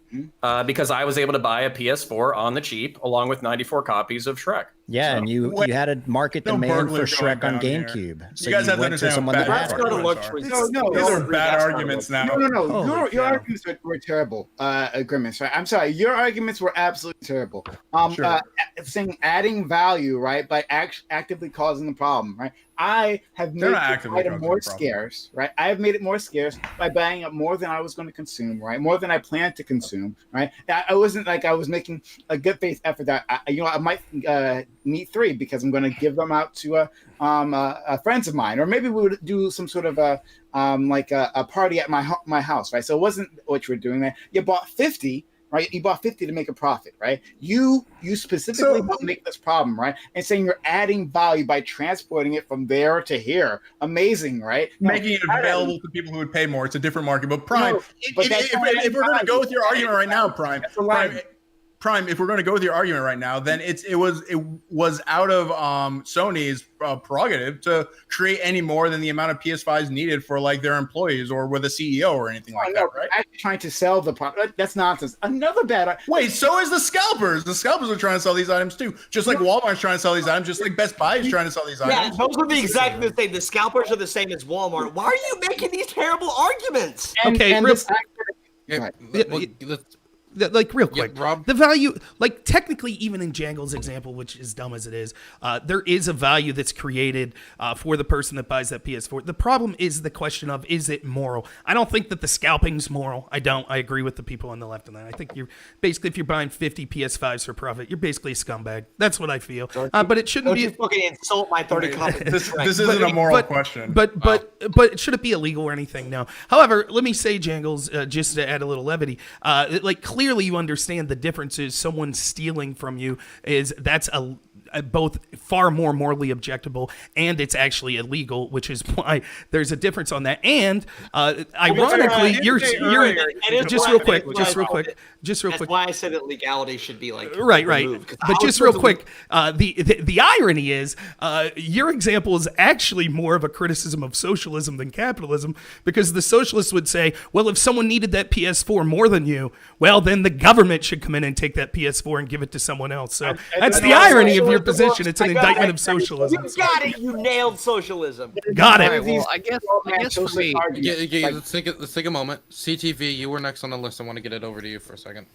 C: Because I was able to buy a PS4 on the cheap, along with 94 copies of Shrek.
E: Yeah, so, and you had a market demand for Shrek on GameCube. So
G: you guys have to understand
J: that's not a luxury.
H: No,
G: these are bad arguments now.
H: No. Your arguments were terrible. Agreements, right? I'm sorry. Your arguments were absolutely terrible. Saying adding value, right, by actively causing the problem, right? I have made the item more scarce, right? I have made it more scarce by buying up more than I was going to consume, right? More than I planned to consume, right? I wasn't like I was making a good faith effort that I might need 3 because I'm going to give them out to friends of mine, or maybe we would do some sort of a party at my house, right? So it wasn't what you were doing there. You bought 50. Right, you bought 50 to make a profit, right? You specifically make this problem, right? And saying you're adding value by transporting it from there to here. Amazing, right?
G: Making it available to people who would pay more. It's a different market. But Prime, if we're going to go with your argument right now, Prime, if we're going to go with your argument right now, then it was out of Sony's prerogative to create any more than the amount of PS5s needed for like their employees or with a CEO or anything like that, right?
H: I'm trying to sell the product. That's nonsense. Another bad.
G: Wait, so is the scalpers. The scalpers are trying to sell these items too, just like Walmart's trying to sell these items, just like Best Buy is trying to sell these items.
J: Yeah, those are exactly the same. The scalpers are the same as Walmart. Why are you making these terrible arguments?
A: Like real quick,
F: yeah, Rob?
A: The value, like technically, even in Jangles' example, which is dumb as it is, there is a value that's created for the person that buys that PS4. The problem is the question of, is it moral? I don't think that the scalping's moral. I don't. I agree with the people on the left on that. I think you're basically, if you're buying 50 PS5s for profit, you're basically a scumbag. That's what I feel. But it shouldn't be.
J: Don't you fucking insult my 30 comments.
G: This isn't a moral question.
A: But should it be illegal or anything? No. However, let me say, Jangles, just to add a little levity, like clearly. clearly you understand the difference is someone stealing from you that's both far more morally objectable, and it's actually illegal, which is why there's a difference on that. And ironically, you're just real quick.
J: That's why I said that legality should be like
A: right.
J: removed,
A: But just real quick, the irony is your example is actually more of a criticism of socialism than capitalism, because the socialists would say, well, if someone needed that PS4 more than you, well, then the government should come in and take that PS4 and give it to someone else. So that's the irony of your position. It's an indictment of socialism.
J: You got it. You nailed socialism.
A: Got it.
I: Right, well, I guess for me,
F: let's take a moment. CTV, you were next on the list. I want to get it over to you for a second.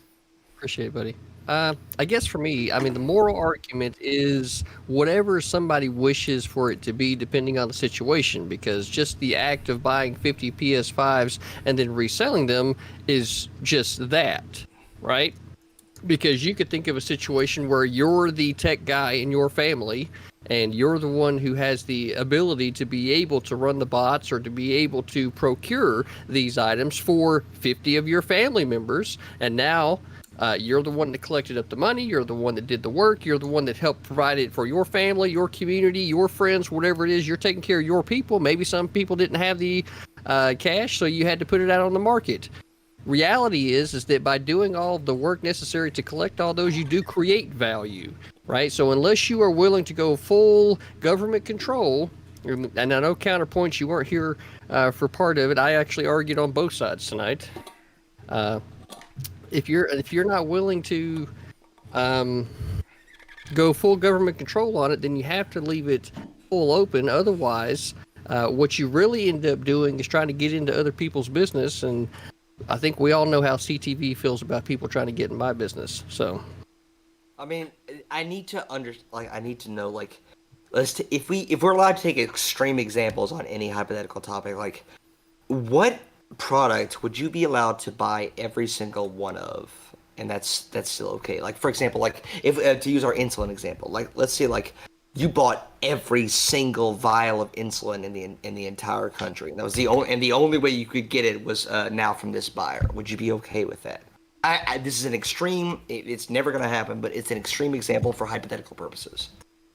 I: appreciate it, buddy. I guess for me, I mean, the moral argument is whatever somebody wishes for it to be, depending on the situation, because just the act of buying 50 PS5s and then reselling them is just that, right? Because you could think of a situation where you're the tech guy in your family and you're the one who has the ability to be able to run the bots or to be able to procure these items for 50 of your family members. And now you're the one that collected up the money. You're the one that did the work. You're the one that helped provide it for your family, your community, your friends, whatever it is. You're taking care of your people. Maybe some people didn't have the cash, so you had to put it out on the market. Reality is that by doing all the work necessary to collect all those, you do create value, right? So unless you are willing to go full government control, and I know counterpoints, you weren't here for part of it. I actually argued on both sides tonight. If you're not willing to go full government control on it, then you have to leave it full open. Otherwise, what you really end up doing is trying to get into other people's business, and I think we all know how CTV feels about people trying to get in my business. So,
J: I mean, I need to I need to know, like, if we're allowed to take extreme examples on any hypothetical topic, like, what product would you be allowed to buy every single one of, and that's still okay? Like, for example, like, if to use our insulin example, like, let's say, like, you bought every single vial of insulin in the entire country, and that was the only way you could get it was now from this buyer. Would you be okay with that? This is an extreme. It's never going to happen, but it's an extreme example for hypothetical purposes.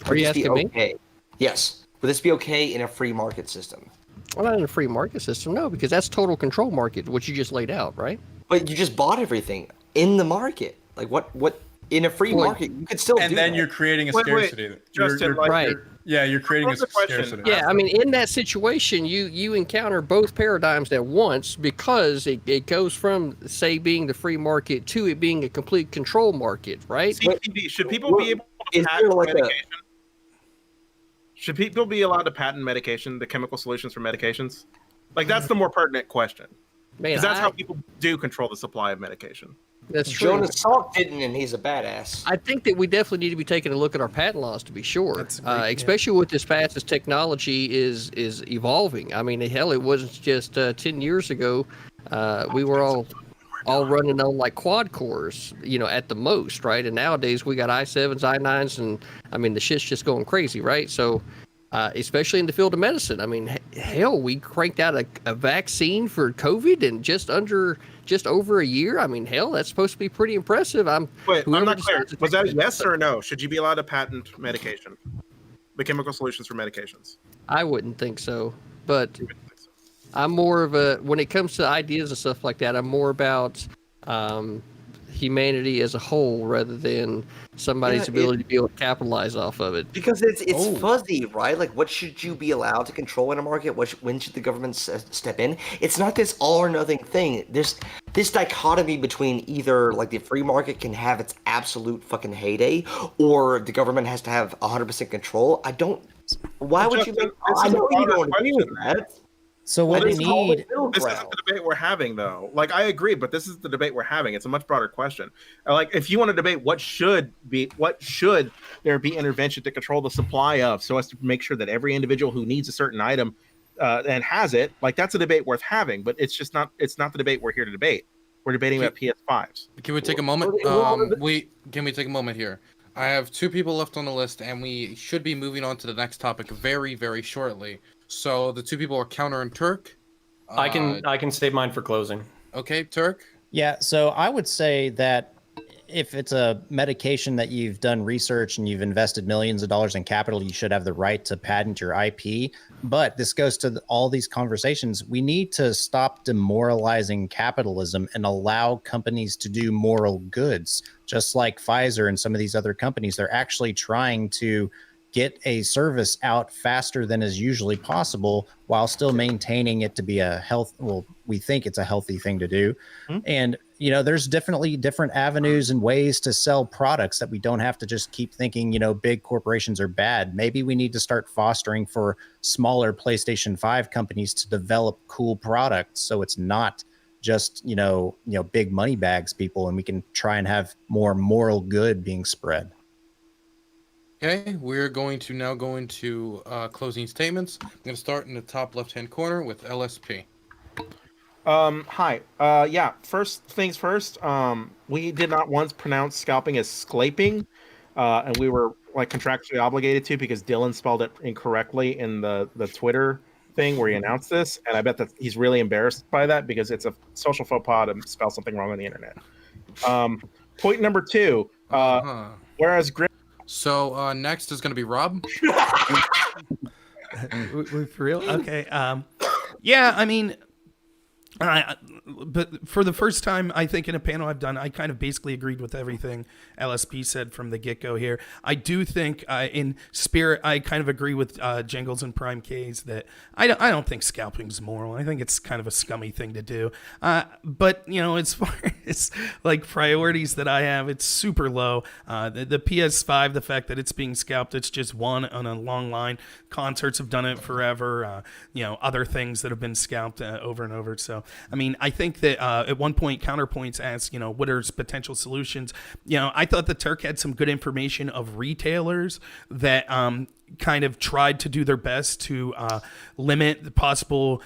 I: Are you asking me?
J: Yes. Would this be okay in a free market system?
I: Well, not in a free market system, no, because that's total control market, what you just laid out, right?
J: But you just bought everything in the market. Like, what? In a free market, you could still
G: and then you're creating a scarcity.
B: Justin,
G: you're creating a scarcity.
I: Yeah, I mean, in that situation, you encounter both paradigms at once, because it goes from, say, being the free market to it being a complete control market, right?
B: CTV, should people be able to patent medication? Should people be allowed to patent medication, the chemical solutions for medications? Like, that's the more pertinent question. Because that's how people do control the supply of medication.
I: That's true.
J: Jonas Salk didn't, and he's a badass.
I: I think that we definitely need to be taking a look at our patent laws to be sure, especially with as fast as technology is evolving. I mean, hell, it wasn't just 10 years ago. We were all running on like quad cores, at the most, right? And nowadays we got i7s, i9s, and I mean the shit's just going crazy, right? So, especially in the field of medicine, I mean, hell, we cranked out a vaccine for COVID in just over a year. I mean, hell, that's supposed to be pretty impressive.
B: I'm not clear. Was that a yes or a no? Should you be allowed to patent medication, the chemical solutions for medications?
I: I wouldn't think so, but I'm more of when it comes to ideas and stuff like that, I'm more about humanity as a whole rather than somebody's ability to be able to capitalize off of it.
J: Because it's fuzzy, right? Like, what should you be allowed to control in a market? When should the government step in? It's not this all or nothing thing. There's this dichotomy between either, like, the free market can have its absolute fucking heyday, or the government has to have 100% control. Why would you make... I know you don't agree with that.
E: So what we need...
B: This isn't the debate we're having, though. Like, I agree, but this is the debate we're having. It's a much broader question. Like, if you want to debate what should there be intervention to control the supply of, so as to make sure that every individual who needs a certain item and has it, like, that's a debate worth having. But it's just not. It's not the debate we're here to debate. We're debating about PS5s.
F: Can we take a moment? Can we take a moment here? I have two people left on the list, and we should be moving on to the next topic very, very shortly. So the two people are Counter and Turk.
C: I can save mine for closing.
F: Okay, Turk.
E: Yeah, so I would say that if it's a medication that you've done research and you've invested millions of dollars in capital, you should have the right to patent your IP. But this goes to all these conversations. We need to stop demoralizing capitalism and allow companies to do moral goods, just like Pfizer and some of these other companies. They're actually trying to get a service out faster than is usually possible while still maintaining it to be a we think it's a healthy thing to do. And there's definitely different avenues and ways to sell products that we don't have to just keep thinking big corporations are bad. Maybe we need to start fostering for smaller PlayStation 5 companies to develop cool products, so it's not just big money bags people, and we can try and have more moral good being spread.
F: Okay, we're going to now go into closing statements. I'm going to start in the top left-hand corner with LSP.
B: Hi. Yeah, first things first, we did not once pronounce scalping as scalping, and we were contractually obligated to because Dylan spelled it incorrectly in the Twitter thing where he announced this, and I bet that he's really embarrassed by that because it's a social faux pas to spell something wrong on the internet. Point number 2, whereas
F: So next is going to be Rob.
A: For real? Okay. Yeah, I mean, but for the first time, I think in a panel I've done, I kind of basically agreed with everything LSP said from the get-go here. I do think in spirit, I kind of agree with Jangles and Prime K's that I don't think scalping's moral. I think it's kind of a scummy thing to do. But, as far as priorities that I have, it's super low. The PS5, the fact that it's being scalped, it's just one on a long line. Concerts have done it forever. Other things that have been scalped over and over. So, I mean, I think that at one point Counterpoints asked, what are potential solutions? I thought the Turk had some good information of retailers that kind of tried to do their best to limit the possible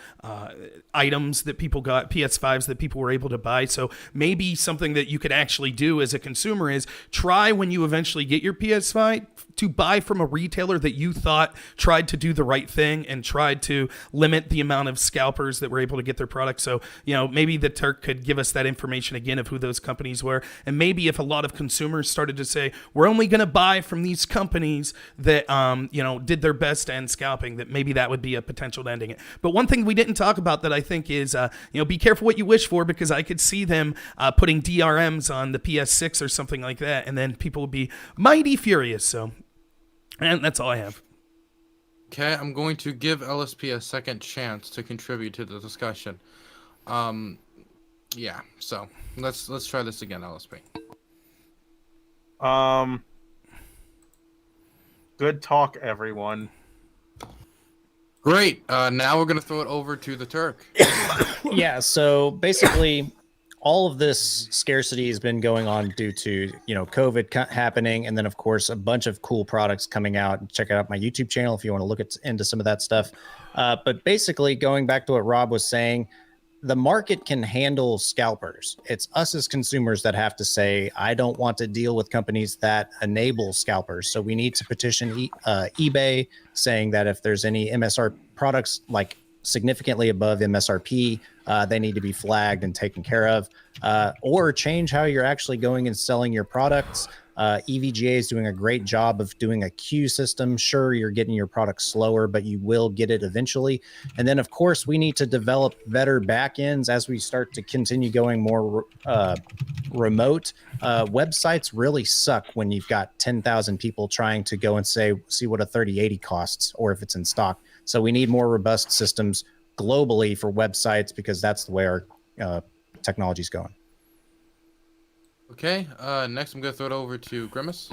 A: items that people got, PS5s that people were able to buy. So maybe something that you could actually do as a consumer is try when you eventually get your PS5 to buy from a retailer that you thought tried to do the right thing and tried to limit the amount of scalpers that were able to get their product. So, maybe the Turk could give us that information again of who those companies were. And maybe if a lot of consumers started to say, we're only going to buy from these companies that, did their best to end scalping, that maybe that would be a potential to ending it. But one thing we didn't talk about that I think is, be careful what you wish for, because I could see them putting DRMs on the PS6 or something like that, and then people would be mighty furious. So, and that's all I have.
F: Okay, I'm going to give LSP a second chance to contribute to the discussion. Yeah, so let's try this again, LSP.
B: Good talk, everyone.
F: Great. Now we're going to throw it over to the Turk.
E: Yeah, so basically all of this scarcity has been going on due to, COVID happening. And then, of course, a bunch of cool products coming out. Check out my YouTube channel if you want to look into some of that stuff. But basically, going back to what Rob was saying, the market can handle scalpers. It's us as consumers that have to say, I don't want to deal with companies that enable scalpers. So we need to petition eBay saying that if there's any MSR products significantly above MSRP, they need to be flagged and taken care of, or change how you're actually going and selling your products. EVGA is doing a great job of doing a queue system. Sure, you're getting your product slower, but you will get it eventually. And then, of course, we need to develop better backends as we start to continue going more remote. Websites really suck when you've got 10,000 people trying to go and see what a 3080 costs or if it's in stock. So we need more robust systems globally for websites because that's the way our technology is going.
F: Okay, next I'm going to throw it over to Grimace.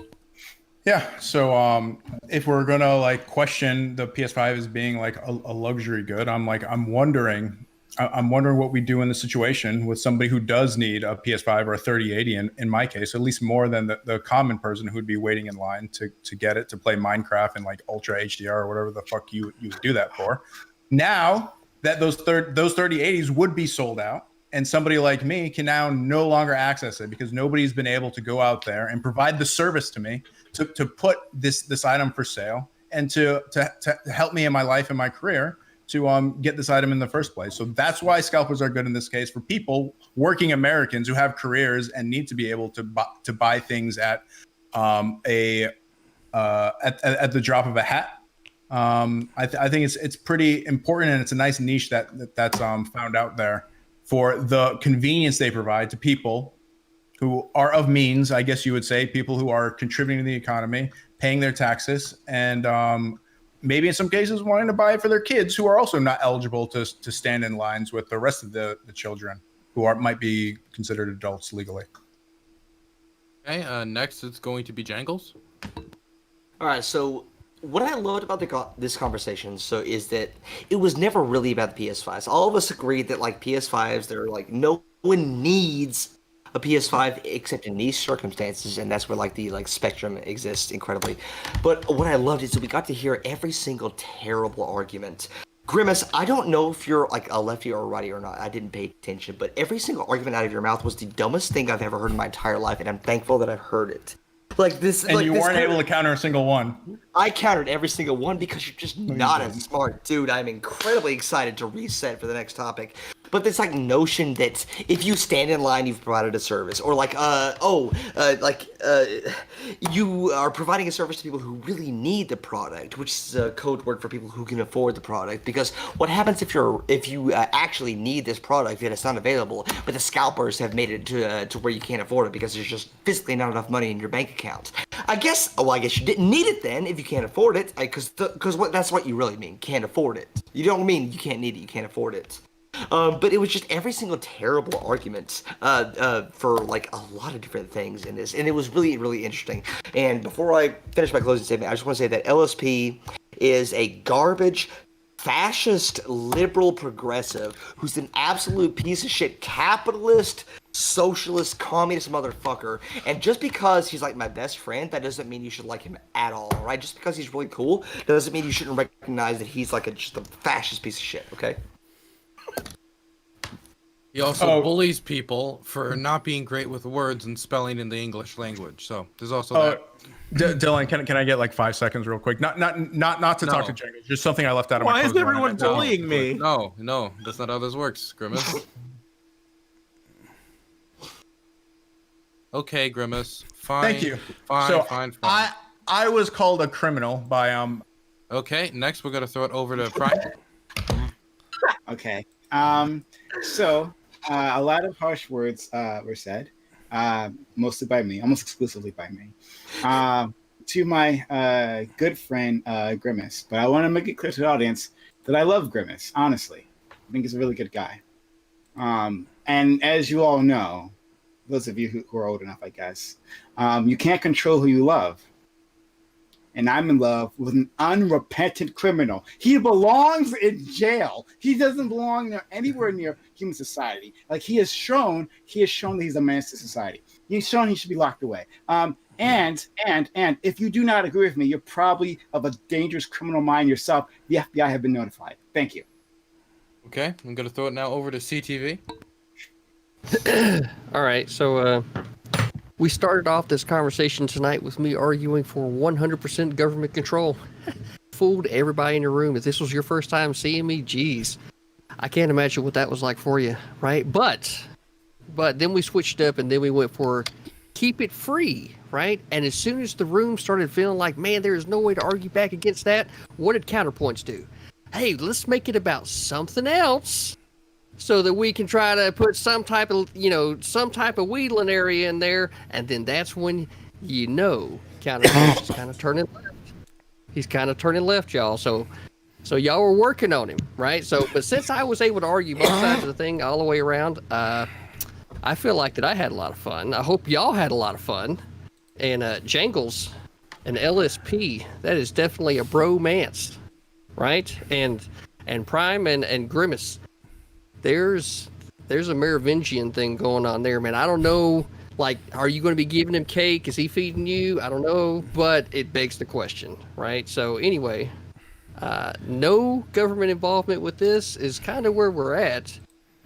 G: Yeah, so if we're gonna question the PS5 as being a luxury good, I'm wondering what we do in the situation with somebody who does need a PS5 or a 3080 in my case, at least more than the common person who'd be waiting in line to get it to play Minecraft in Ultra HDR or whatever the fuck you do that for. Now that those 3080s would be sold out, and somebody like me can now no longer access it because nobody's been able to go out there and provide the service to me to put this item for sale and to help me in my life and my career. to get this item in the first place. So that's why scalpers are good in this case for people, working Americans who have careers and need to be able to buy things at the drop of a hat. I think it's pretty important, and it's a nice niche that's found out there for the convenience they provide to people who are of means, I guess you would say, people who are contributing to the economy, paying their taxes, and maybe in some cases wanting to buy it for their kids who are also not eligible to stand in lines with the rest of the children who might be considered adults legally.
F: Okay, next it's going to be Jangles.
J: All right, so what I loved about this conversation is that it was never really about the PS5s. All of us agreed that like PS5s, they're like no one needs a PS5 except in niche circumstances, and that's where like the spectrum exists incredibly. But what I loved is that we got to hear every single terrible argument. Grimace, I don't know if you're like a lefty or a righty or not. I didn't pay attention, but every single argument out of your mouth was the dumbest thing I've ever heard in my entire life, and I'm thankful that I've heard it. Like this,
G: and you weren't able to counter a single one.
J: I countered every single one because you're just not a smart dude. I'm incredibly excited to reset for the next topic. But this like notion that if you stand in line, you've provided a service, or you are providing a service to people who really need the product, which is a code word for people who can afford the product. Because what happens if you actually need this product and it's not available, but the scalpers have made it to where you can't afford it because there's just physically not enough money in your bank account? I guess you didn't need it then if you can't afford it, because that's what you really mean, can't afford it. You don't mean you can't need it, you can't afford it. But it was just every single terrible argument for like a lot of different things in this, and it was really, really interesting. And before I finish my closing statement, I just want to say that LSP is a garbage, fascist, liberal progressive who's an absolute piece of shit, capitalist, socialist, communist motherfucker. And just because he's like my best friend, that doesn't mean you should like him at all, right? Just because he's really cool doesn't mean you shouldn't recognize that he's like just a fascist piece of shit, okay?
F: He also bullies people for not being great with words and spelling in the English language. So there's also that.
G: Dylan, can I get like 5 seconds real quick? Not to talk to Jangles. Just something I left out of my.
B: Why is everyone bullying me?
F: No, that's not how this works, Grimace. Okay, Grimace. Fine.
G: Thank you.
F: Fine.
G: I was called a criminal by
F: Okay, next we're gonna throw it over to Prime.
H: Okay. So a lot of harsh words were said, mostly by me, almost exclusively by me, to my good friend Grimace. But I want to make it clear to the audience that I love Grimace, honestly. I think he's a really good guy. And as you all know, those of you who are old enough, I guess, you can't control who you love. And I'm in love with an unrepentant criminal. He belongs in jail. He doesn't belong anywhere near human society. Like he has shown that he's a menace to society. He's shown he should be locked away. And if you do not agree with me, you're probably of a dangerous criminal mind yourself. The FBI have been notified. Thank you.
F: Okay, I'm gonna throw it now over to CTV.
I: All right, so we started off this conversation tonight with me arguing for 100% government control. Fooled everybody in the room. If this was your first time seeing me, geez, I can't imagine what that was like for you, right? But then we switched up and then we went for keep it free, right? And as soon as the room started feeling like, man, there is no way to argue back against that, what did Counterpoints do? Hey, let's make it about something else, so that we can try to put some type of wheedling area in there, and then that's when Counterpoints is kind of turning left. He's kind of turning left, y'all. So y'all were working on him, right? But since I was able to argue both sides of the thing all the way around, I feel like that I had a lot of fun. I hope y'all had a lot of fun. And Jangles and LSP, that is definitely a bromance, right? And Prime and Grimace. There's a Merovingian thing going on there, man. I don't know, like, are you going to be giving him cake? Is he feeding you? I don't know, but it begs the question, right? So anyway, no government involvement with this is kind of where we're at,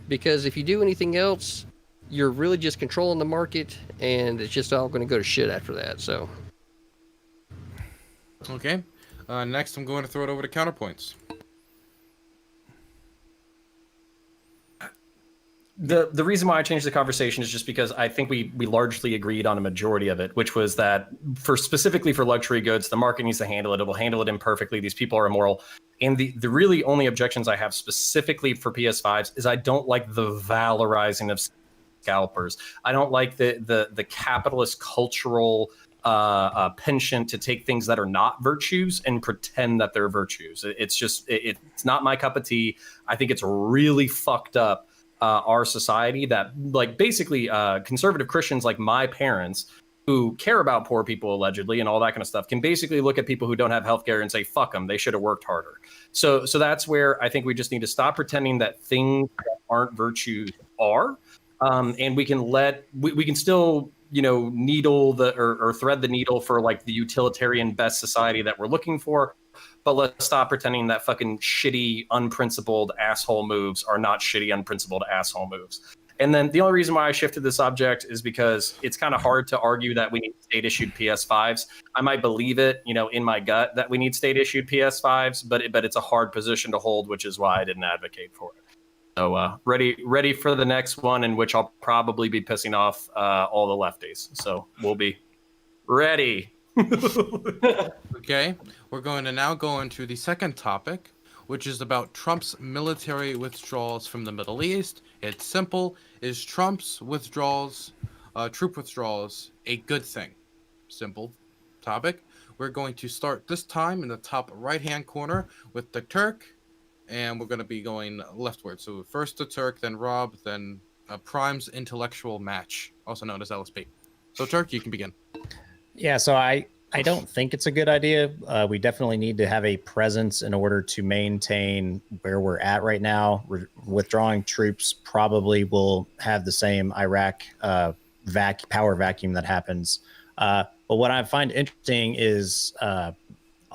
I: because if you do anything else, you're really just controlling the market, and it's just all going to go to shit after that. So.
F: Okay. Next, I'm going to throw it over to Counterpoints.
C: The reason why I changed the conversation is just because I think we largely agreed on a majority of it, which was that specifically for luxury goods, the market needs to handle it. It will handle it imperfectly. These people are immoral. And the really only objections I have specifically for PS5s is I don't like the valorizing of scalpers. I don't like the capitalist cultural penchant to take things that are not virtues and pretend that they're virtues. It's not my cup of tea. I think it's really fucked up. Our society that like basically conservative Christians like my parents who care about poor people allegedly and all that kind of stuff can basically look at people who don't have healthcare and say, fuck them, they should have worked harder. So that's where I think we just need to stop pretending that things that aren't virtues are. And we can we can still, needle or thread the needle for like the utilitarian best society that we're looking for. But let's stop pretending that fucking shitty, unprincipled asshole moves are not shitty, unprincipled asshole moves. And then the only reason why I shifted this subject is because it's kind of hard to argue that we need state-issued PS5s. I might believe it, in my gut that we need state-issued PS5s, but it's a hard position to hold, which is why I didn't advocate for it. So ready for the next one, in which I'll probably be pissing off all the lefties. So we'll be ready.
F: Okay, we're going to now go into the second topic, which is about Trump's military withdrawals from the Middle East. It's simple. Is Trump's withdrawals, troop withdrawals, a good thing? Simple topic. We're going to start this time in the top right-hand corner with the Turk, and we're going to be going leftward. So first the Turk, then Rob, then Prime's intellectual match, also known as LSP. So Turk, you can begin.
E: Yeah, so I don't think it's a good idea. We definitely need to have a presence in order to maintain where we're at right now. Withdrawing troops probably will have the same Iraq power vacuum that happens. But what I find interesting is a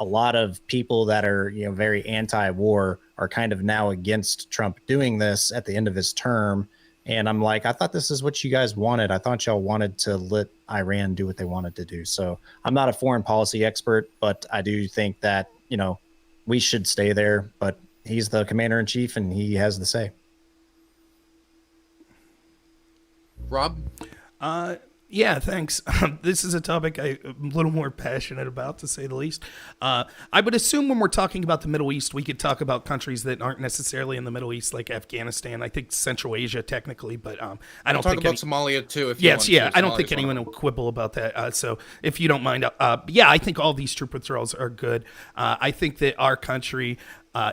E: lot of people that are very anti-war are kind of now against Trump doing this at the end of his term. And I'm like, I thought this is what you guys wanted. I thought y'all wanted to let Iran do what they wanted to do. So I'm not a foreign policy expert, but I do think that, we should stay there. But he's the commander in chief and he has the say.
F: Rob?
A: Yeah, thanks. This is a topic I'm a little more passionate about, to say the least. I would assume when we're talking about the Middle East, we could talk about countries that aren't necessarily in the Middle East, like Afghanistan. I think Central Asia, technically, but I don't think...
F: Talk about Somalia, too, if
A: you
F: want
A: to.
F: Yeah,
A: I don't think anyone will quibble about that. So if you don't mind... yeah, I think all these troop withdrawals are good. I think that our country...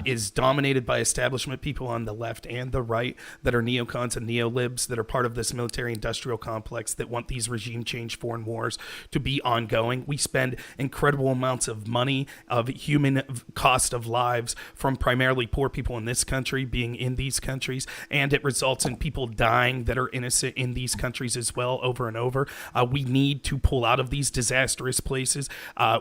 A: is dominated by establishment people on the left and the right that are neocons and neolibs that are part of this military-industrial complex that want these regime change foreign wars to be ongoing. We spend incredible amounts of money, of human cost of lives from primarily poor people in this country being in these countries, and it results in people dying that are innocent in these countries as well over and over. We need to pull out of these disastrous places.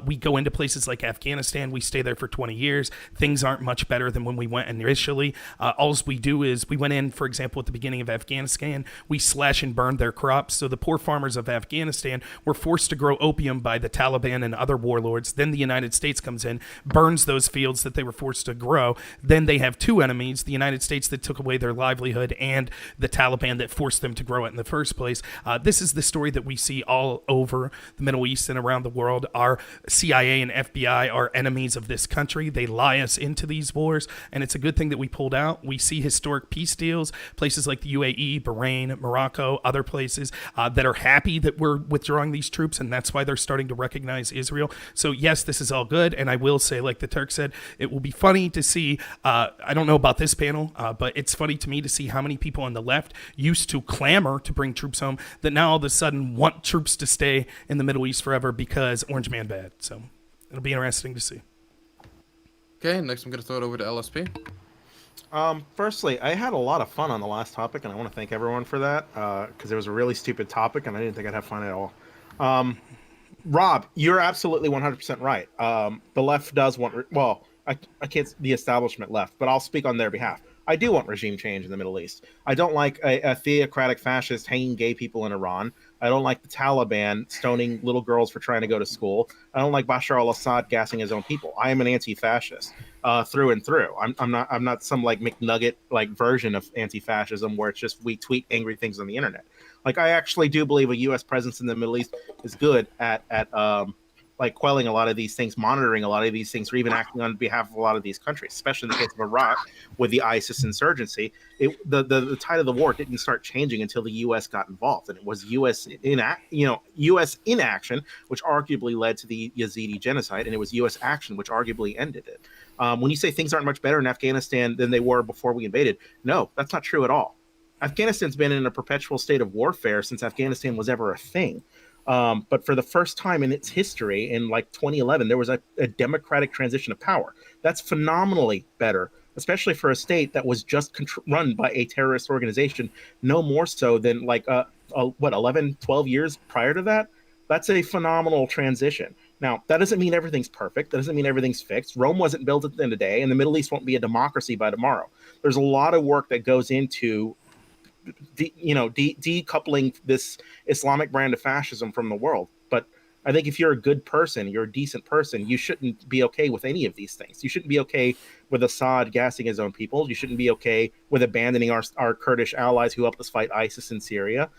A: We go into places like Afghanistan. We stay there for 20 years. Things aren't much better than when we went initially. All we do is we went in, for example, at the beginning of Afghanistan, we slash and burn their crops. So the poor farmers of Afghanistan were forced to grow opium by the Taliban and other warlords. Then the United States comes in, burns those fields that they were forced to grow. Then they have two enemies, the United States that took away their livelihood and the Taliban that forced them to grow it in the first place. This is the story that we see all over the Middle East and around the world. Our CIA and FBI are enemies of this country. They lie us into these wars, and it's a good thing that we pulled out. We see historic peace deals, places like the UAE, Bahrain, Morocco, other places that are happy that we're withdrawing these troops, and that's why they're starting to recognize Israel. So yes, this is all good, and I will say, like the Turk said, it will be funny to see, I don't know about this panel, but it's funny to me to see how many people on the left used to clamor to bring troops home that now all of a sudden want troops to stay in the Middle East forever because Orange Man bad. So it'll be interesting to see.
F: Okay, next I'm going to throw it over to LSP.
B: Firstly, I had a lot of fun on the last topic, and I want to thank everyone for that, because it was a really stupid topic, and I didn't think I'd have fun at all. Rob, you're absolutely 100% right. The left does want... I can't... The establishment left, but I'll speak on their behalf. I do want regime change in the Middle East. I don't like a theocratic fascist hanging gay people in Iran. I don't like the Taliban stoning little girls for trying to go to school. I don't like Bashar al-Assad gassing his own people. I am an anti-fascist through and through. I'm not some like McNugget like version of anti-fascism where it's just we tweet angry things on the internet. Like I actually do believe a U.S. presence in the Middle East is good at like quelling a lot of these things, monitoring a lot of these things, or even acting on behalf of a lot of these countries, especially in the case of Iraq with the ISIS insurgency. The tide of the war didn't start changing until the U.S. got involved, and it was U.S. inaction, which arguably led to the Yazidi genocide, and it was U.S. action which arguably ended it. When you say things aren't much better in Afghanistan than they were before we invaded, no, that's not true at all. Afghanistan's been in a perpetual state of warfare since Afghanistan was ever a thing. But for the first time in its history, in like 2011, there was a democratic transition of power. That's phenomenally better, especially for a state that was just run by a terrorist organization, no more so than like 11, 12 years prior to that. That's a phenomenal transition. Now, that doesn't mean everything's perfect. That doesn't mean everything's fixed. Rome wasn't built at the end of the day, and the Middle East won't be a democracy by tomorrow. There's a lot of work that goes into decoupling this Islamic brand of fascism from the world. But I think if you're a good person, you're a decent person, you shouldn't be okay with any of these things. You shouldn't be okay with Assad gassing his own people. You shouldn't be okay with abandoning our Kurdish allies who helped us fight ISIS in Syria.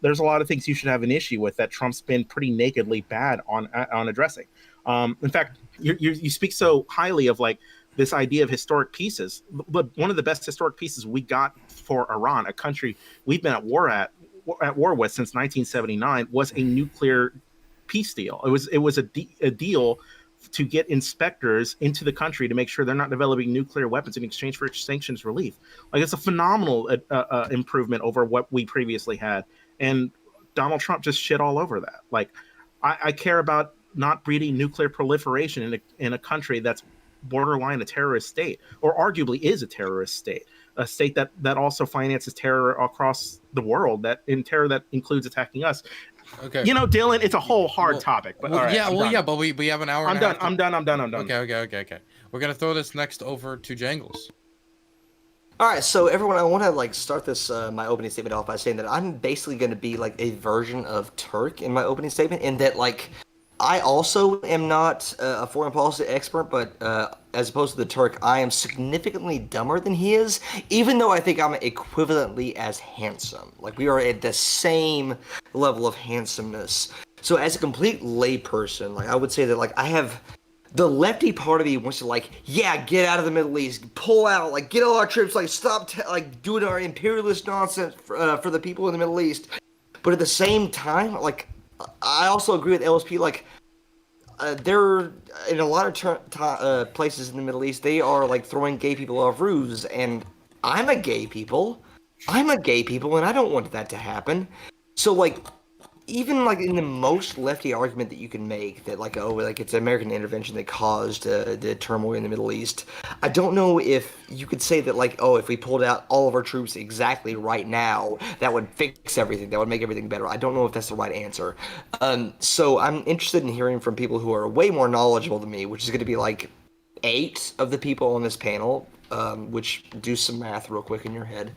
B: There's a lot of things you should have an issue with that Trump's been pretty nakedly bad on addressing. In fact, you speak so highly of like this idea of historic pieces, but one of the best historic pieces we got for Iran, a country we've been at war with since 1979, was a nuclear peace deal. It was a deal to get inspectors into the country to make sure they're not developing nuclear weapons in exchange for sanctions relief. Like it's a phenomenal improvement over what we previously had, and Donald Trump just shit all over that. Like I care about not breeding nuclear proliferation in a country that's borderline a terrorist state, or arguably is a terrorist state, a state that also finances terror across the world, that includes attacking us.
F: Okay.
B: Dylan, it's a whole hard topic. But
F: well,
B: all right,
F: but we have an hour.
B: I'm done. I'm done.
F: Okay. We're gonna throw this next over to Jangles.
D: All right, so everyone, I want to like start this my opening statement off by saying that I'm basically going to be like a version of Turk in my opening statement, in that like I also am not a foreign policy expert, but as opposed to the Turk, I am significantly dumber than he is, even though I think I'm equivalently as handsome. Like, we are at the same level of handsomeness. So as a complete layperson, like, I would say that, like, I have... The lefty part of me wants to, like, yeah, get out of the Middle East, pull out, like, get all our troops, like, stop, doing our imperialist nonsense for the people in the Middle East. But at the same time, like... I also agree with LSP, like, they're, in a lot of places in the Middle East, they are, like, throwing gay people off roofs, and I'm a gay people, and I don't want that to happen. So, like, even, like, in the most lefty argument that you can make, that, like, oh, like, it's American intervention that caused the turmoil in the Middle East, I don't know if you could say that, like, oh, if we pulled out all of our troops exactly right now, that would fix everything, that would make everything better. I don't know if that's the right answer. So I'm interested in hearing from people who are way more knowledgeable than me, which is going to be, like, 8 of the people on this panel, which do some math real quick in your head.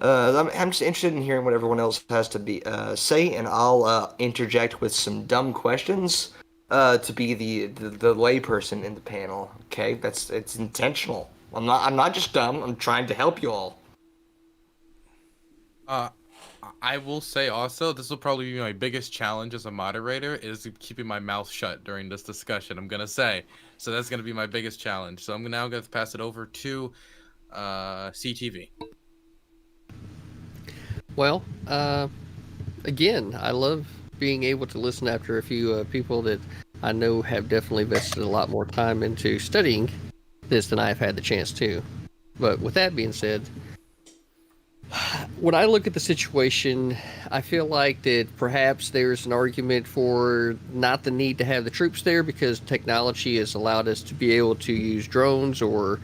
D: I'm just interested in hearing what everyone else has to say, and I'll interject with some dumb questions to be the layperson in the panel. Okay, it's intentional. I'm not just dumb. I'm trying to help you all.
F: I will say also, this will probably be my biggest challenge as a moderator, is keeping my mouth shut during this discussion, I'm going to say. So that's going to be my biggest challenge. So I'm now going to pass it over to CTV.
I: Well, again, I love being able to listen after a few people that I know have definitely invested a lot more time into studying this than I've had the chance to. But with that being said, when I look at the situation, I feel like that perhaps there's an argument for not the need to have the troops there, because technology has allowed us to be able to use drones or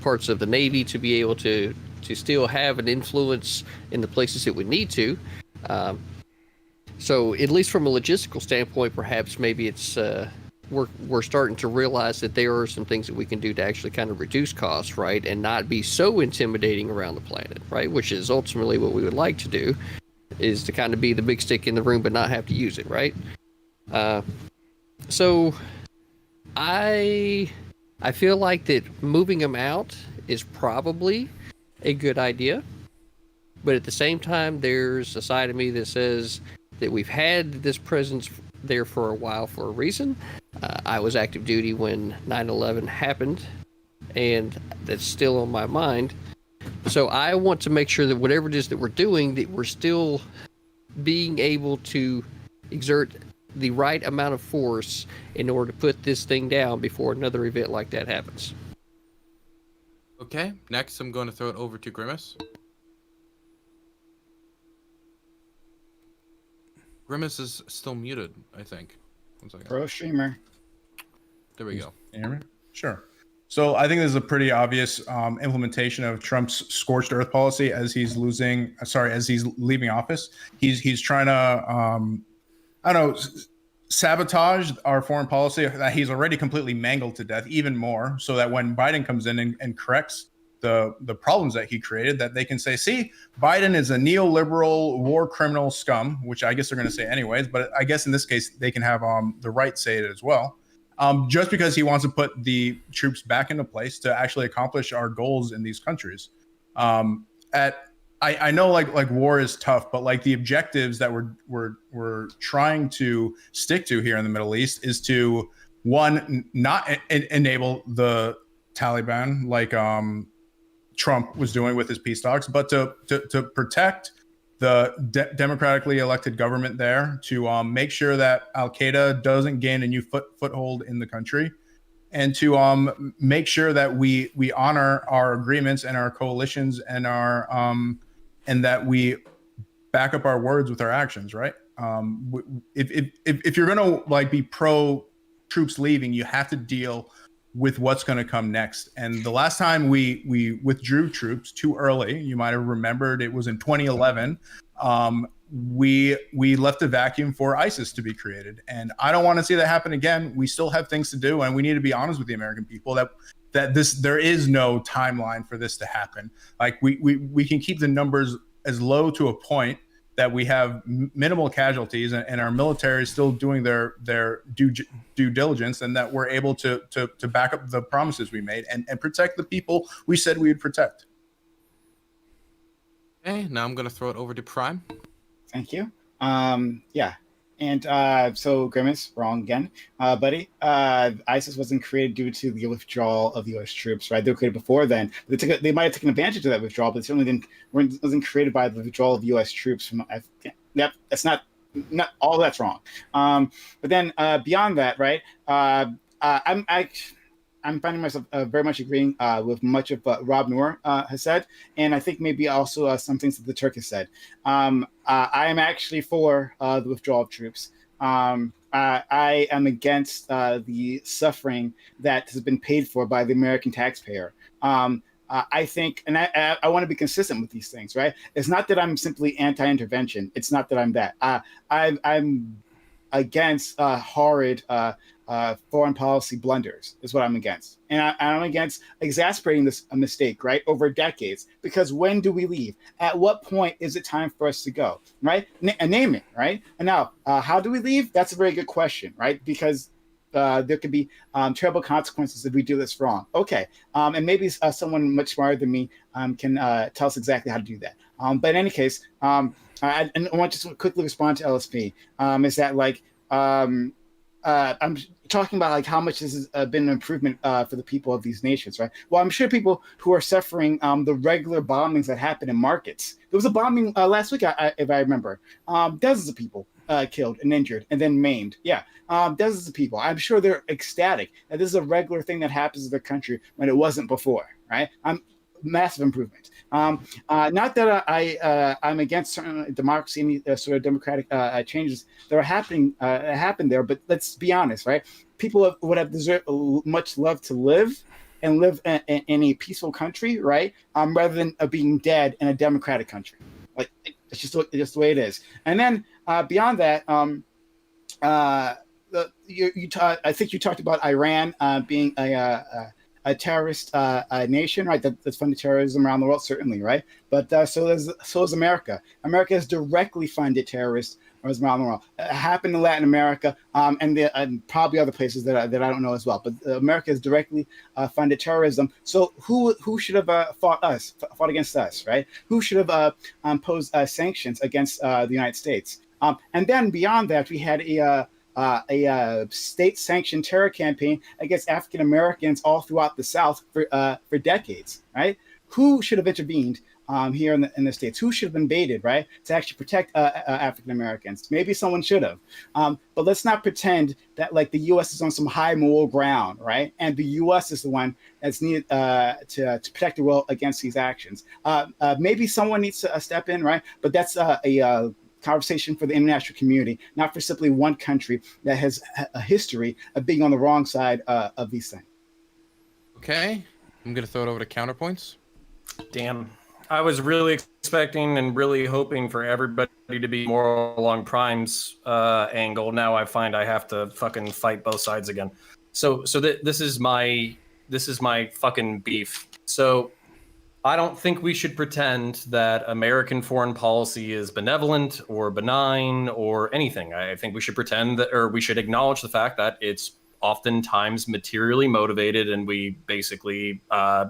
I: parts of the Navy to be able to still have an influence in the places that we need to. So at least from a logistical standpoint, perhaps maybe it's we're starting to realize that there are some things that we can do to actually kind of reduce costs, right, and not be so intimidating around the planet, right, which is ultimately what we would like to do. is to kind of be the big stick in the room but not have to use it, right? So I feel like that moving them out is probably a good idea, but at the same time, there's a side of me that says that we've had this presence there for a while for a reason. I was active duty when 9/11 happened, and that's still on my mind. So I want to make sure that whatever it is that we're doing, that we're still being able to exert the right amount of force in order to put this thing down before another event like that happens.
F: Okay, next I'm going to throw it over to Grimace. Grimace is still muted, I think. 1 second.
H: Pro streamer.
F: There we go.
G: Can you hear me? Sure. So I think this is a pretty obvious implementation of Trump's scorched earth policy as he's leaving office. He's trying to, sabotage our foreign policy that he's already completely mangled to death even more, so that when Biden comes in and corrects the problems that he created, that they can say, see, Biden is a neoliberal war criminal scum, which I guess they're going to say anyways, but I guess in this case they can have the right say it as well. Just because he wants to put the troops back into place to actually accomplish our goals in these countries. I know like war is tough, but like the objectives that we're trying to stick to here in the Middle East is to, one, not enable the Taliban like Trump was doing with his peace talks, but to protect the democratically elected government there, to make sure that Al-Qaeda doesn't gain a new foothold in the country, and to make sure that we honor our agreements and our coalitions and our and that we back up our words with our actions, right? If you're gonna like be pro troops leaving, you have to deal with what's going to come next. And the last time we withdrew troops too early, you might have remembered, it was in 2011. We left a vacuum for ISIS to be created, and I don't want to see that happen again. We still have things to do, and we need to be honest with the American people that there is no timeline for this to happen. Like we can keep the numbers as low to a point that we have minimal casualties and our military is still doing their due diligence, and that we're able to back up the promises we made and protect the people we said we would protect.
F: Okay, now I'm going to throw it over to Prime.
H: Thank you. Yeah. And so Grimace, wrong again, buddy. ISIS wasn't created due to the withdrawal of U.S. troops, right? They were created before then. They might have taken advantage of that withdrawal, but it certainly wasn't created by the withdrawal of U.S. troops from. Yep, that's not all. That's wrong. But then beyond that, right? I'm finding myself very much agreeing with much of what Rob Noor has said, and I think maybe also some things that the Turk has said. I am actually for the withdrawal of troops. I am against the suffering that has been paid for by the American taxpayer. I think, and I want to be consistent with these things, right? It's not that I'm simply anti-intervention. It's not that I'm that. I'm against horrid foreign policy blunders is what I'm against. And I'm against exasperating this mistake, right, over decades. Because when do we leave? At what point is it time for us to go, right? Name it, right? And now, how do we leave? That's a very good question, right? Because there could be terrible consequences if we do this wrong. Okay, and maybe someone much smarter than me can tell us exactly how to do that. But in any case, I want to just quickly respond to LSP. Is that like I'm talking about like how much this has been an improvement for the people of these nations, right? Well, I'm sure people who are suffering the regular bombings that happen in markets. There was a bombing last week, if I remember. Dozens of people killed and injured and then maimed. Yeah, dozens of people. I'm sure they're ecstatic that this is a regular thing that happens in their country when it wasn't before, right? Massive improvement. Not that I'm against certain democracy and sort of democratic changes that are happening happen there, but let's be honest, right? People would have deserved much love to live and live in a peaceful country, right? Rather than being dead in a democratic country. Like it's just the way it is. And then beyond that, I think you talked about Iran being a a terrorist nation, right? That's funded terrorism around the world, certainly, right? But so is America. America has directly funded terrorists around the world. It happened in Latin America, and probably other places that I don't know as well. But America has directly funded terrorism. So who should have fought against us, right? Who should have imposed sanctions against the United States? And then beyond that, we had a state-sanctioned terror campaign against African Americans all throughout the South for decades, right? Who should have intervened here in the States? Who should have invaded, right, to actually protect African Americans? Maybe someone should have. But let's not pretend that like the U.S. is on some high moral ground, right? And the U.S. is the one that's needed to protect the world against these actions. Maybe someone needs to step in, right? But that's a conversation for the international community, not for simply one country that has a history of being on the wrong side of these things.
F: Okay, I'm gonna throw it over to counterpoints.
C: Damn. I was really expecting and really hoping for everybody to be more along Prime's angle. Now I find I have to fucking fight both sides again. So this is my fucking beef. So I don't think we should pretend that American foreign policy is benevolent or benign or anything. I think we should pretend that, or we should acknowledge the fact that it's oftentimes materially motivated, and we basically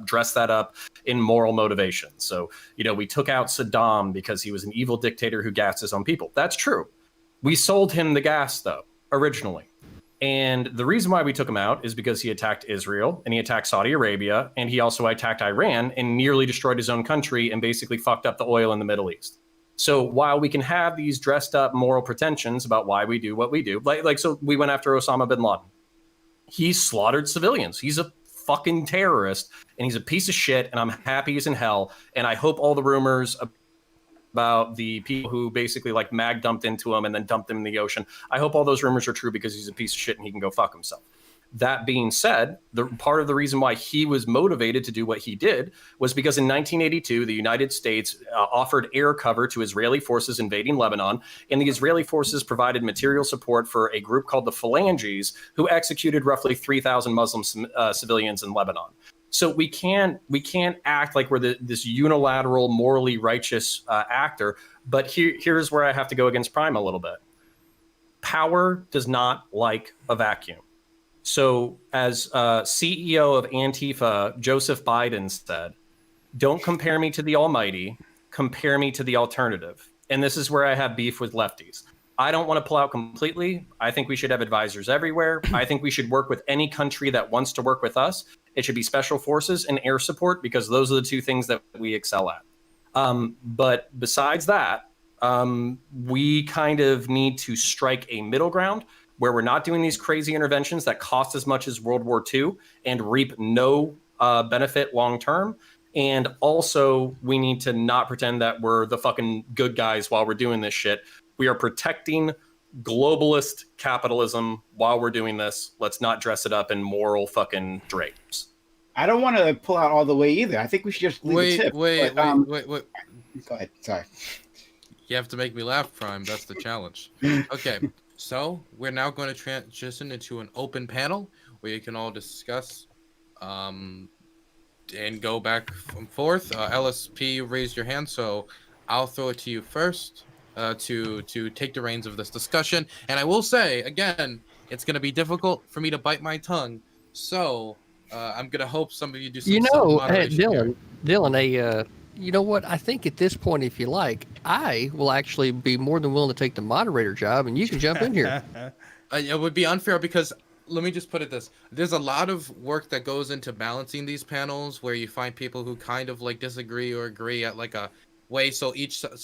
C: dress that up in moral motivation. So, we took out Saddam because he was an evil dictator who gassed his own people. That's true. We sold him the gas, though, originally. And the reason why we took him out is because he attacked Israel, and he attacked Saudi Arabia, and he also attacked Iran and nearly destroyed his own country and basically fucked up the oil in the Middle East. So while we can have these dressed up moral pretensions about why we do what we do, so we went after Osama bin Laden. He slaughtered civilians. He's a fucking terrorist, and he's a piece of shit, and I'm happy he's in hell. And I hope all the rumors about the people who basically mag dumped into him and then dumped him in the ocean, I hope all those rumors are true, because he's a piece of shit and he can go fuck himself. That being said, the part of the reason why he was motivated to do what he did was because in 1982, the United States offered air cover to Israeli forces invading Lebanon, and the Israeli forces provided material support for a group called the Phalanges, who executed roughly 3,000 Muslim civilians in Lebanon. So we can't act like we're this unilateral, morally righteous actor. But here's where I have to go against Prime a little bit. Power does not like a vacuum. So as CEO of Antifa, Joseph Biden said, "Don't compare me to the almighty, compare me to the alternative." And this is where I have beef with lefties. I don't want to pull out completely. I think we should have advisors everywhere. I think we should work with any country that wants to work with us. It should be special forces and air support, because those are the two things that we excel at. But besides that, we kind of need to strike a middle ground where we're not doing these crazy interventions that cost as much as World War II and reap no benefit long term. And also, we need to not pretend that we're the fucking good guys while we're doing this shit. We are protecting globalist capitalism while we're doing this. Let's not dress it up in moral fucking drapes.
H: I don't want to pull out all the way either. I think we should just leave the tip.
F: Wait.
H: Go ahead. Sorry.
F: You have to make me laugh, Prime. That's the challenge. Okay. So we're now going to transition into an open panel where you can all discuss and go back and forth. LSP, raise your hand, so I'll throw it to you first to take the reins of this discussion. And I will say, again, it's going to be difficult for me to bite my tongue, so I'm going to hope some of you do some
I: Dylan, you know what? I think at this point, if you like, I will actually be more than willing to take the moderator job, and you can jump in here.
F: It would be unfair because, let me just put it this. There's a lot of work that goes into balancing these panels where you find people who kind of disagree or agree at a way, so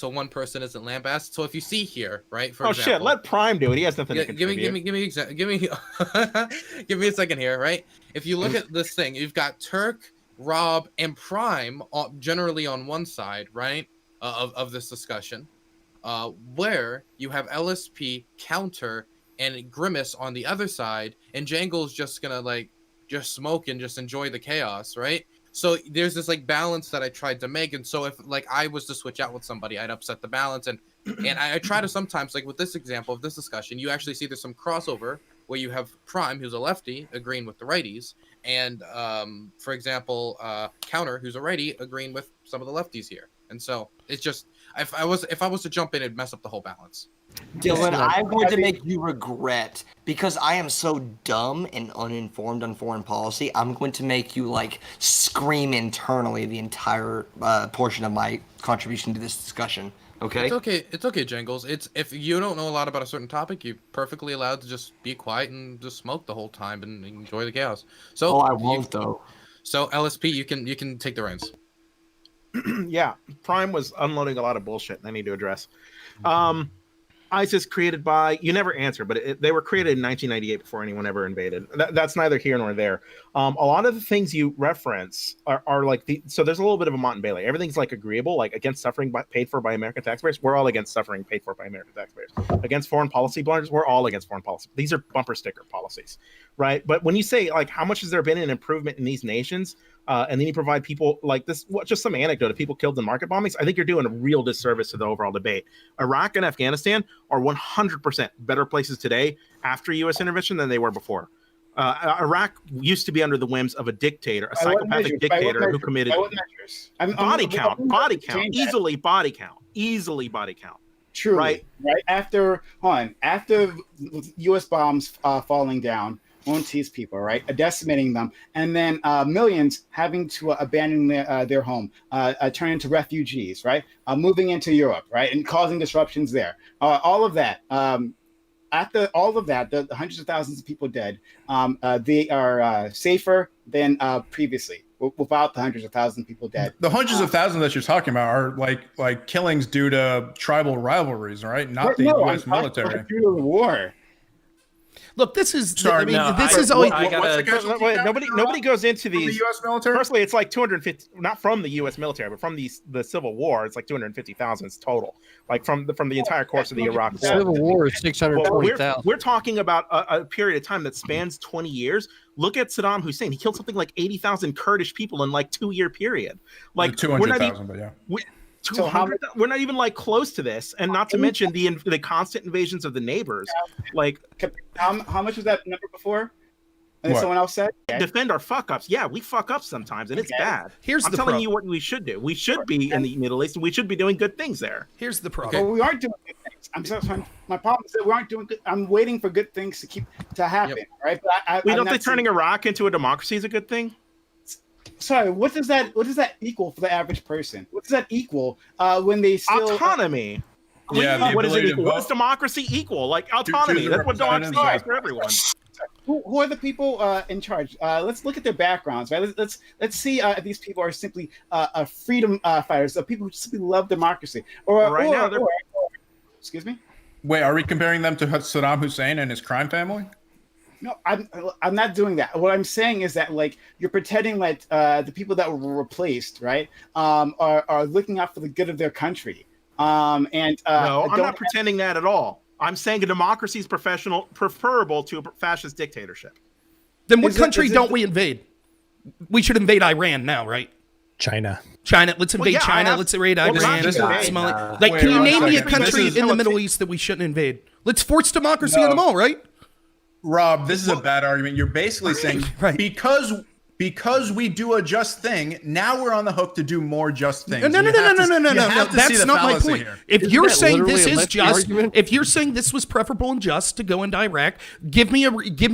F: one person isn't lambasted. So if you see here, right, for example,
B: shit, let Prime do it. He has nothing to contribute.
F: Give me a second here, right? If you look at this thing, you've got Turk, Rob, and Prime generally on one side, right, of this discussion, where you have LSP, Counter, and Grimace on the other side, and Jangles just gonna just smoke and just enjoy the chaos, right? So there's this balance that I tried to make, and so if I was to switch out with somebody, I'd upset the balance, and I try to sometimes with this example of this discussion, you actually see there's some crossover where you have Prime, who's a lefty, agreeing with the righties, and for example, Counter, who's a righty, agreeing with some of the lefties here. And so it's just, if I was to jump in, it'd mess up the whole balance.
J: Dylan, I'm going to make you regret, because I am so dumb and uninformed on foreign policy. I'm going to make you like scream internally the entire portion of my contribution to this discussion. Okay?
F: It's okay, Jangles. It's, if you don't know a lot about a certain topic, you're perfectly allowed to just be quiet and just smoke the whole time and enjoy the chaos. So
J: I won't though.
F: So LSP, you can take the reins.
B: Yeah, Prime was unloading a lot of bullshit they need to address. ISIS created by, you never answer, but they were created in 1998 before anyone ever invaded. That's neither here nor there. A lot of the things you reference are like so there's a little bit of a Mont and Bailey. Everything's like agreeable, like against suffering paid for by American taxpayers. We're all against suffering paid for by American taxpayers. Against foreign policy blunders, we're all against foreign policy. These are bumper sticker policies, right? But when you say like how much has there been an improvement in these nations, and then you provide people like this, just some anecdote of people killed in market bombings, I think you're doing a real disservice to the overall debate. Iraq and Afghanistan are 100% better places today after U.S. intervention than they were before. Iraq used to be under the whims of a dictator, a psychopathic dictator who committed body count, easily body count.
H: True. Right. After U.S. bombs falling down on these people, right, decimating them, and then millions having to abandon their home, turn into refugees, right, moving into Europe, right, and causing disruptions there. All of that. After all of that, the hundreds of thousands of people dead, they are safer than previously. Without the hundreds of thousands of people dead,
G: the hundreds of thousands that you're talking about are like killings due to tribal rivalries, right? Not the U.S. military.
H: Due to the war.
A: Look, this is.
B: Sorry, nobody goes into these.
G: The U.S. military.
B: Personally, it's like 250, not from the U.S. military, but from the Civil War. It's like 250,000 total, like from the entire course of the Iraq War.
I: Civil War is 620,000.
B: We're talking about a period of time that spans 20 years. Look at Saddam Hussein. He killed something like 80,000 Kurdish people in like 2-year period. Like
G: 200,000, but yeah.
B: We're not even like close to this, and not to mention the constant invasions of the neighbors. Like,
H: how much was that number before? And someone else said,
B: defend our fuck ups. Yeah, we fuck up sometimes, and it's bad. I'm telling you what we should do. We should be in the Middle East, and we should be doing good things there.
A: Here's the problem.
H: Well, we aren't doing good things. My problem is that we aren't doing good. I'm waiting for good things to happen, right? But
B: we don't think turning Iraq into a democracy is a good thing.
H: Sorry, what does that equal for the average person? What does that equal when they still
B: autonomy? What does it equal? What does democracy equal? Like autonomy. That's what democracy is for everyone.
H: Who are the people in charge? Let's look at their backgrounds, right? Let's see if these people are simply freedom fighters, people who simply love democracy, excuse me.
G: Wait, are we comparing them to Saddam Hussein and his crime family?
H: No, I'm not doing that. What I'm saying is that like you're pretending like the people that were replaced, right, are looking out for the good of their country. No,
B: I'm not pretending that at all. I'm saying a democracy is preferable to a fascist dictatorship.
A: Then what country don't we invade? We should invade Iran now, right?
E: China.
A: Let's invade China. Let's invade Iran. Can you name me a country in the Middle East that we shouldn't invade? Let's force democracy on them all, right?
G: Rob, this is a bad argument. You're basically saying because we do a just thing, now we're on the hook to do more just things.
A: No. That's not my point. Here. If you're saying this is just, if you're saying this was preferable and just to go into Iraq, give me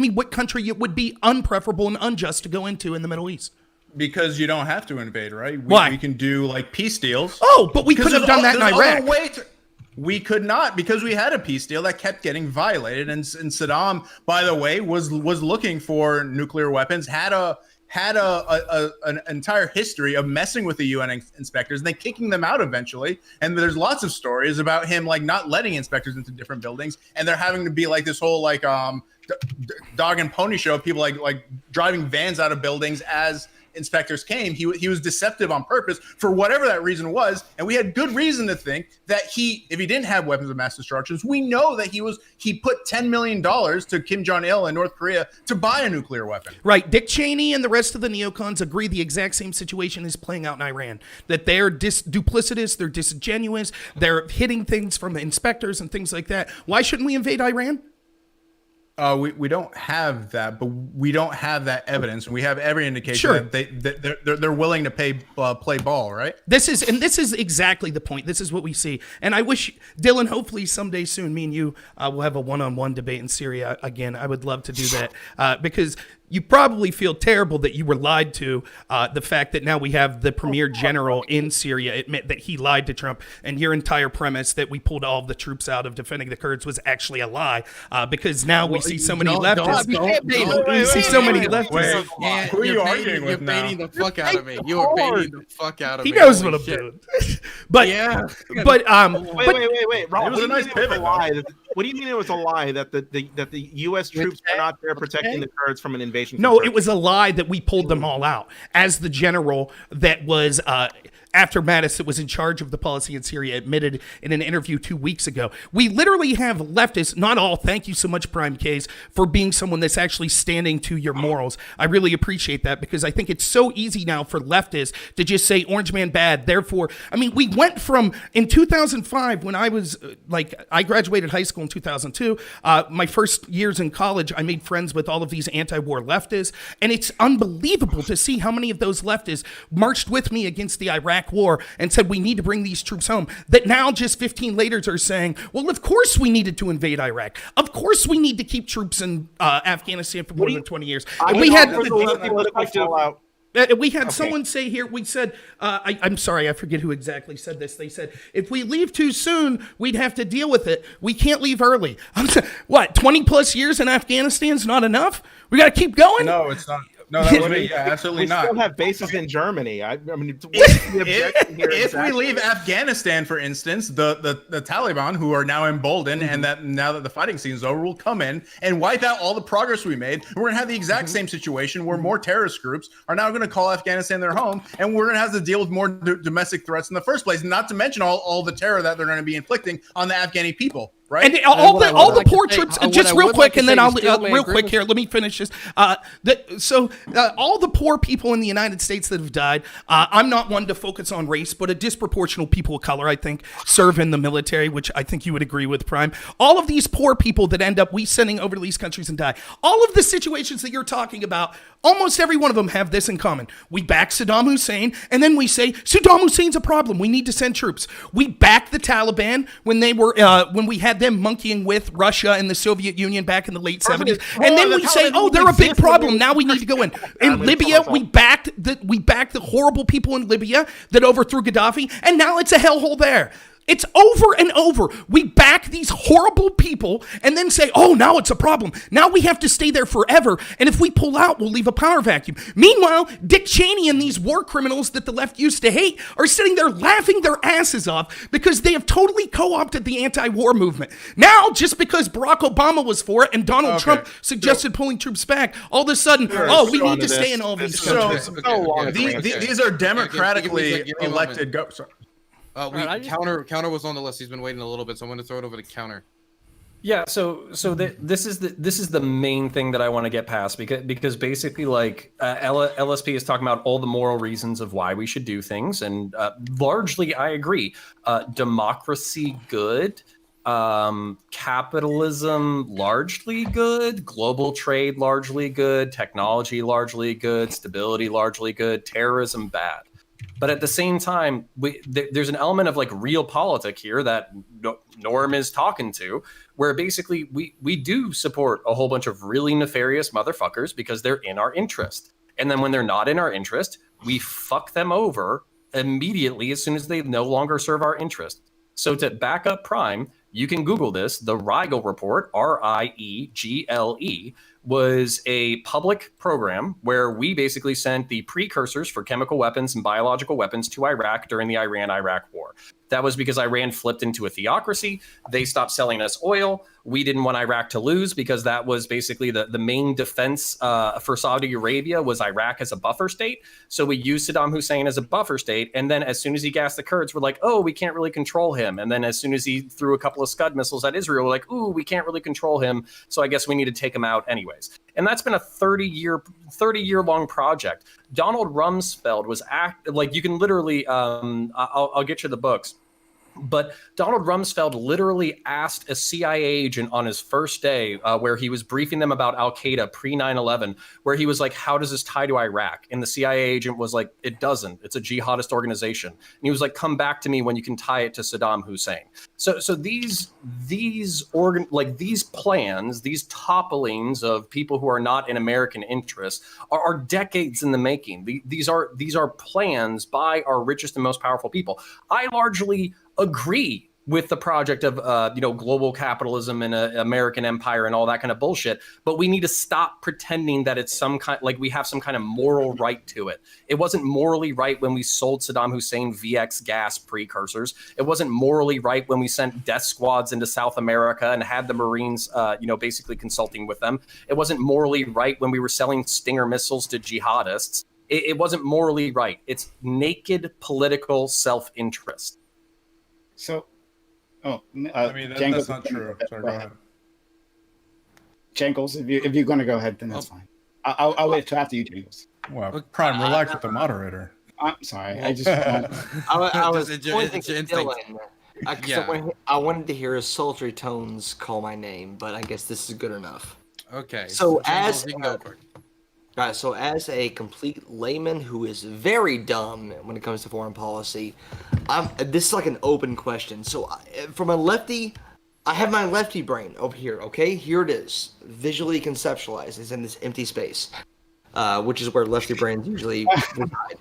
A: what country it would be unpreferable and unjust to go into in the Middle East.
G: Because you don't have to invade, right?
A: Why?
G: We can do like peace deals.
A: Oh, but we could have done that in Iraq.
G: We could not, because we had a peace deal that kept getting violated, and Saddam, by the way, was looking for nuclear weapons. Had an entire history of messing with the UN inspectors and then kicking them out eventually. And there's lots of stories about him like not letting inspectors into different buildings, and there having to be like this whole like dog and pony show of people like driving vans out of buildings as inspectors came. He was deceptive on purpose for whatever that reason was, and we had good reason to think that if he didn't have weapons of mass destruction, we know that he put $10 million to Kim Jong-il in North Korea to buy a nuclear weapon.
A: Right. Dick Cheney and the rest of the neocons agree the exact same situation is playing out in Iran, that they're duplicitous, they're disingenuous, they're hitting things from the inspectors and things like that. Why shouldn't we invade Iran?
G: We don't have that, but we don't have that evidence. We have every indication that they're willing to play ball, right?
A: This is exactly the point. This is what we see, and I wish Dylan. Hopefully, someday soon, me and you will have a one-on-one debate in Syria again. I would love to do that because you probably feel terrible that you were lied to. The fact that now we have the premier general in Syria admit that he lied to Trump, and your entire premise that we pulled all of the troops out of defending the Kurds was actually a lie. Because now we see so many leftists. We see so many leftists.
G: Who are you arguing with now?
F: You're baiting the fuck out of me. You are baiting the fuck out of me.
A: He knows what I'm doing. But
F: yeah.
B: Wait, Rob, it was a nice pivot. What do you mean it was a lie that the U.S. troops were not there protecting the Kurds from an invasion?
A: No, it was a lie that we pulled them all out. As the general that was after Mattis, that was in charge of the policy in Syria, admitted in an interview 2 weeks ago. We literally have leftists, not all, thank you so much, Prime K's, for being someone that's actually standing to your morals. I really appreciate that because I think it's so easy now for leftists to just say Orange Man bad. Therefore, I mean, we went from, in 2005, when I was, I graduated high school in 2002, my first years in college, I made friends with all of these anti-war leftists, and it's unbelievable to see how many of those leftists marched with me against the Iraq War and said we need to bring these troops home, that now just 15 later are saying, well, of course we needed to invade Iraq. Of course we need to keep troops in Afghanistan for more than 20 years. And we had someone say here, we said, I'm sorry, I forget who exactly said this. They said, if we leave too soon, we'd have to deal with it. We can't leave early. What, 20 plus years in Afghanistan is not enough? We got to keep going?
G: No, it's not. No, that would be absolutely not.
B: We still have bases in Germany. I mean,
G: if we leave Afghanistan, for instance, the Taliban, who are now emboldened, and that now that the fighting season's over, will come in and wipe out all the progress we made. We're gonna have the exact same situation where more terrorist groups are now going to call Afghanistan their home, and we're gonna have to deal with more domestic threats in the first place. Not to mention all the terror that they're going to be inflicting on the Afghani people. Right.
A: And all the poor troops, just real quick, and then I'll real quick here. Let me finish this. All the poor people in the United States that have died. I'm not one to focus on race, but a disproportional people of color, I think, serve in the military, which I think you would agree with, Prime. All of these poor people that end up we sending over to these countries and die. All of the situations that you're talking about, almost every one of them have this in common. We back Saddam Hussein, and then we say Saddam Hussein's a problem. We need to send troops. We back the Taliban when they were when we had them monkeying with Russia and the Soviet Union back in the late 70s. And then we say, oh, they're a big problem. Now we need to go in. In Libya, we backed the horrible people in Libya that overthrew Gaddafi, and now it's a hellhole there. It's over and over. We back these horrible people and then say, oh, now it's a problem. Now we have to stay there forever. And if we pull out, we'll leave a power vacuum. Meanwhile, Dick Cheney and these war criminals that the left used to hate are sitting there laughing their asses off because they have totally co-opted the anti-war movement. Now, just because Barack Obama was for it and Donald Trump suggested pulling troops back, all of a sudden, we need to stay in all these countries.
G: These are democratically elected
F: Counter was on the list. He's been waiting a little bit, so I'm going to throw it over to Counter.
C: Yeah, this is the main thing that I want to get past because basically LSP is talking about all the moral reasons of why we should do things, and largely I agree. Democracy good, capitalism largely good, global trade largely good, technology largely good, stability largely good, terrorism bad. But at the same time, there's an element of real politic here that Norm is talking to, where basically we do support a whole bunch of really nefarious motherfuckers because they're in our interest. And then when they're not in our interest, we fuck them over immediately as soon as they no longer serve our interest. So to back up Prime, you can Google this. The Riegel Report, RIEGLE, was a public program where we basically sent the precursors for chemical weapons and biological weapons to Iraq during the Iran-Iraq War. That was because Iran flipped into a theocracy. They stopped selling us oil. We didn't want Iraq to lose because that was basically the main defense for Saudi Arabia was Iraq as a buffer state. So we used Saddam Hussein as a buffer state. And then as soon as he gassed the Kurds, we're like, oh, we can't really control him. And then as soon as he threw a couple of Scud missiles at Israel, we're like, ooh, we can't really control him. So I guess we need to take him out anyways. And that's been a 30-year long project. Donald Rumsfeld was you can literally, I'll get you the books. But Donald Rumsfeld literally asked a CIA agent on his first day, where he was briefing them about Al Qaeda pre 9/11, where he was like, "How does this tie to Iraq?" And the CIA agent was like, "It doesn't. It's a jihadist organization." And he was like, "Come back to me when you can tie it to Saddam Hussein." So these plans, these topplings of people who are not in American interest, are decades in the making. These are plans by our richest and most powerful people. I largely agree with the project of global capitalism and American empire and all that kind of bullshit, but we need to stop pretending that it's some kind, like we have some kind of moral right to it. It wasn't morally right when we sold Saddam Hussein VX gas precursors. It wasn't morally right when we sent death squads into South America and had the Marines basically consulting with them. It wasn't morally right when we were selling Stinger missiles to jihadists. It wasn't morally right. It's naked political self-interest.
H: So,
G: I mean, that's not true. Sorry, go ahead.
H: Jangles, if you're going to go ahead, then that's fine. I'll wait till after you, Jangles.
G: Well, Prime, relax with the moderator.
H: I'm sorry. I just
I: I was pointing to
F: instinct.
I: Dylan. I wanted to hear his sultry tones call my name, but I guess this is good enough.
F: Okay.
I: So
F: Jangles, you can go for it.
I: So as a complete layman who is very dumb when it comes to foreign policy, this is like an open question. So from a lefty, I have my lefty brain over here, okay? Here it is, visually conceptualized. It's in this empty space, which is where lefty brains usually reside.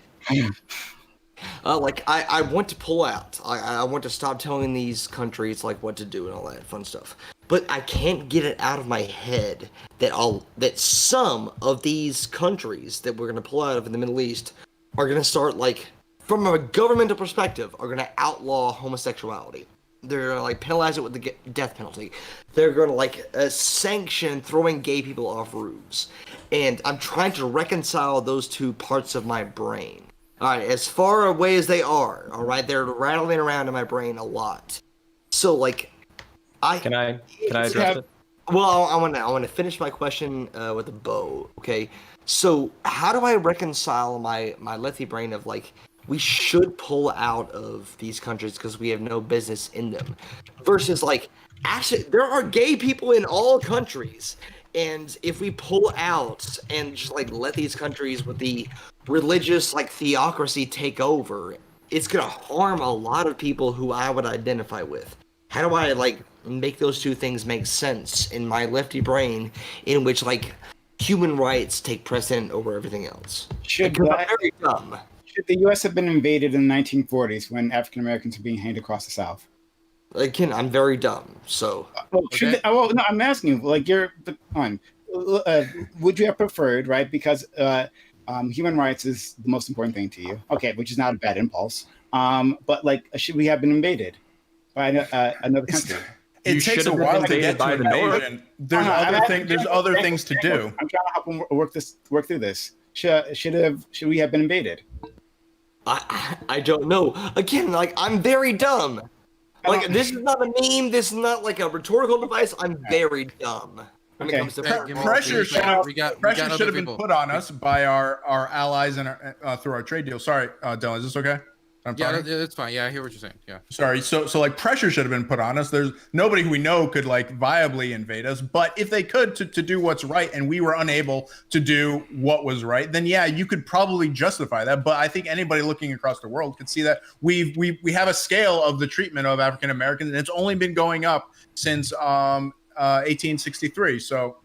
I: I want to pull out. I want to stop telling these countries like what to do and all that fun stuff. But I can't get it out of my head that some of these countries that we're gonna pull out of in the Middle East are gonna start, like, from a governmental perspective, are gonna outlaw homosexuality. They're gonna like penalize it with the death penalty. They're gonna sanction throwing gay people off roofs. And I'm trying to reconcile those two parts of my brain. All right, as far away as they are, all right, they're rattling around in my brain a lot. So can I address it? Well, I want to finish my question with a bow. Okay, so how do I reconcile my lefty brain of we should pull out of these countries because we have no business in them, versus actually there are gay people in all countries, and if we pull out and just let these countries with the religious theocracy take over, it's gonna harm a lot of people who I would identify with. How do I make those two things make sense in my lefty brain, in which human rights take precedent over everything else? I'm very dumb.
H: Should the U.S. have been invaded in the 1940s when African Americans were being hanged across the South?
I: Again, I'm very dumb. So,
H: no, I'm asking you. Would you have preferred, right? Because human rights is the most important thing to you. Okay, which is not a bad impulse. But should we have been invaded by another country?
G: It takes a while to get to an invasion. There's other things to do.
H: I'm trying to help them work through this. Should we have been invaded?
I: I don't know. Again, I'm very dumb. This is not a meme. This is not a rhetorical device. I'm very dumb. When it comes to
G: pressure should have been put on us by our allies and through our trade deal. Sorry, Dylan, is this okay?
F: Yeah, it's fine. Yeah, I hear what you're saying. Yeah.
G: Sorry. So pressure should have been put on us. There's nobody who we know could viably invade us. But if they could to do what's right, and we were unable to do what was right, then yeah, you could probably justify that. But I think anybody looking across the world could see that we have a scale of the treatment of African Americans, and it's only been going up since 1863. So,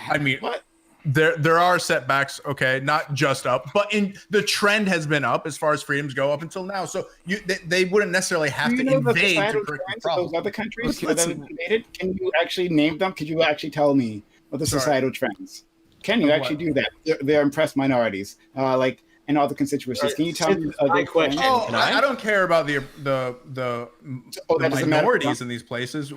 G: I mean, what? There are setbacks, okay, not just up, but the trend has been up as far as freedoms go up until now. So they wouldn't necessarily have to invade to correct the problem.
H: Those other countries that have invaded, can you actually name them? Could you actually tell me what the societal trends? Can you actually do that? They're oppressed minorities, in all the constituencies. Can you tell me?
G: Question. I don't care about the minorities in these places.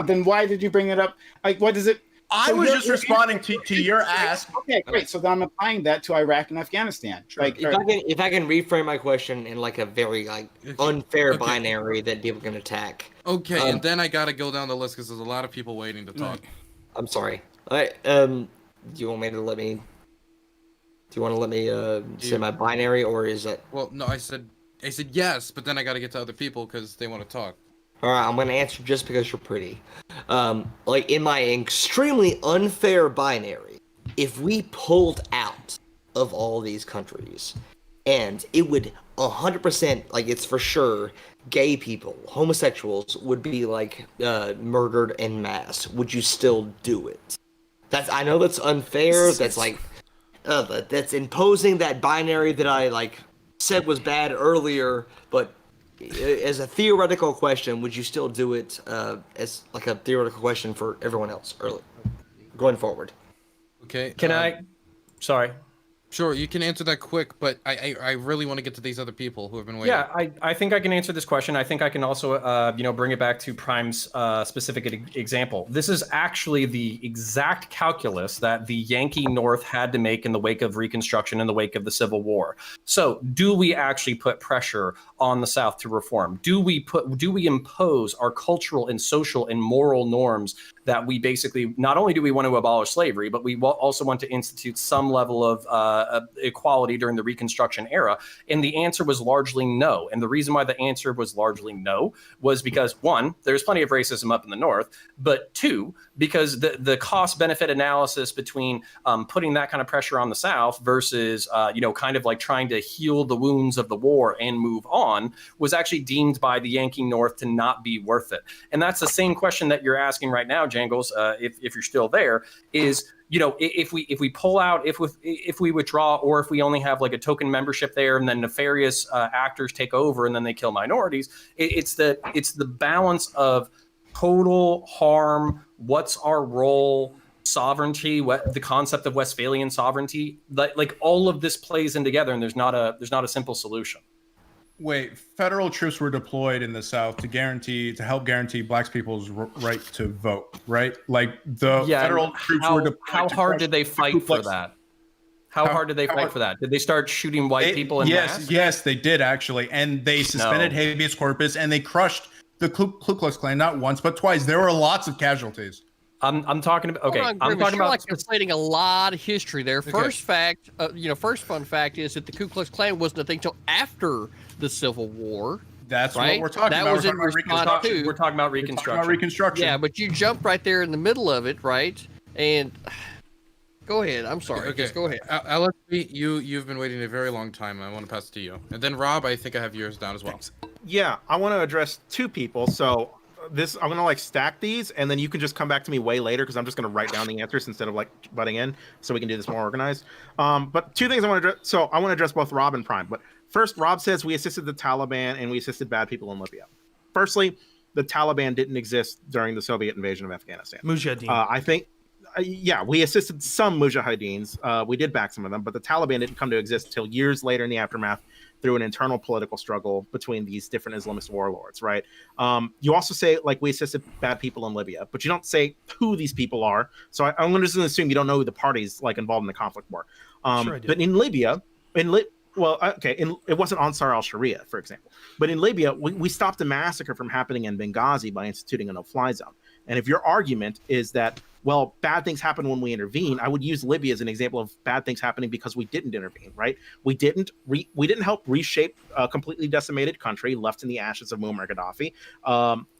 H: Then why did you bring it up? What is it?
G: I was just responding to your ask.
H: Okay, great. So then I'm applying that to Iraq and Afghanistan.
I: Sure. If I can reframe my question in a very unfair binary that people can attack.
F: Okay, and then I gotta go down the list because there's a lot of people waiting to talk.
I: I'm sorry. Do you want to let me say my binary, or is that?
F: Well, no, I said I said yes, but then I got to get to other people because they want to talk.
J: All right, I'm gonna answer just because you're pretty. Like in my extremely unfair binary, if we pulled out of all these countries, and it would 100%, like it's for sure, gay people, homosexuals would be like murdered en masse. Would you still do it? I know that's unfair. That's like that's imposing that binary that I like said was bad earlier, but as a theoretical question, would you still do it as like a theoretical question for everyone else going forward?
F: Okay.
C: Can I? Sorry.
F: Sure, you can answer that quick, but I really want to get to these other people who have been waiting.
C: Yeah, I think I can answer this question. I think I can also, bring it back to Prime's specific example. This is actually the exact calculus that the Yankee North had to make in the wake of Reconstruction, in the wake of the Civil War. So, do we actually put pressure on the South to reform? Do we impose our cultural and social and moral norms that we basically, not only do we want to abolish slavery, but we also want to institute some level of equality during the Reconstruction era? And the answer was largely no. And the reason why the answer was largely no was because, one, there's plenty of racism up in the North, but two, because the cost benefit analysis between putting that kind of pressure on the South versus, kind of like trying to heal the wounds of the war and move on was actually deemed by the Yankee North to not be worth it. And that's the same question that you're asking right now, Jangles, if you're still there, is, if we pull out, if we withdraw, or if we only have like a token membership there, and then nefarious actors take over and then they kill minorities, it's the balance of total harm. What's our role? Sovereignty, the concept of Westphalian sovereignty, like all of this plays in together, and there's not a simple solution.
G: Wait, federal troops were deployed in the South to help guarantee Black people's right to vote, right? Like the federal troops were deployed.
C: How hard did they fight for that? How hard did they fight for that? Did they start shooting white people in mass?
G: Yes, they did actually, and they suspended habeas corpus, and they crushed the Ku Klux Klan not once but twice. There were lots of casualties.
C: I'm talking about I'm talking about
I: like conflating a lot of history there. First fun fact is that the Ku Klux Klan wasn't a thing until after the Civil War.
G: That's right? What we're talking about.
I: That was in response to.
C: We're talking about Reconstruction.
I: Yeah, but you jumped right there in the middle of it, right? And go ahead. I'm sorry.
F: Okay.
I: Just go ahead.
F: LSP, you've been waiting a very long time, and I want to pass it to you. And then Rob, I think I have yours down as well.
B: Thanks. Yeah, I want to address two people. So I'm gonna stack these, and then you can just come back to me way later, because I'm just gonna write down the answers instead of butting in, so we can do this more organized. But two things I want to address. So I want to address both Rob and Prime. But first, Rob says we assisted the Taliban and we assisted bad people in Libya. Firstly, the Taliban didn't exist during the Soviet invasion of Afghanistan.
A: Mujahideen.
B: I think, we assisted some Mujahideens. We did back some of them, but the Taliban didn't come to exist until years later in the aftermath, through an internal political struggle between these different Islamist warlords, right? You also say, we assisted bad people in Libya, but you don't say who these people are. So I'm going to assume you don't know who the parties involved in the conflict were.
A: Sure I do.
B: But in Libya, it wasn't Ansar al-Sharia, for example. But in Libya, we stopped a massacre from happening in Benghazi by instituting a no-fly zone. And if your argument is that, well, bad things happen when we intervene, I would use Libya as an example of bad things happening because we didn't intervene, right? We didn't help reshape a completely decimated country left in the ashes of Muammar Gaddafi.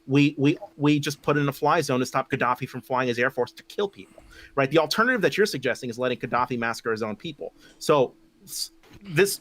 B: We just put in a fly zone to stop Gaddafi from flying his air force to kill people, right? The alternative that you're suggesting is letting Gaddafi massacre his own people. So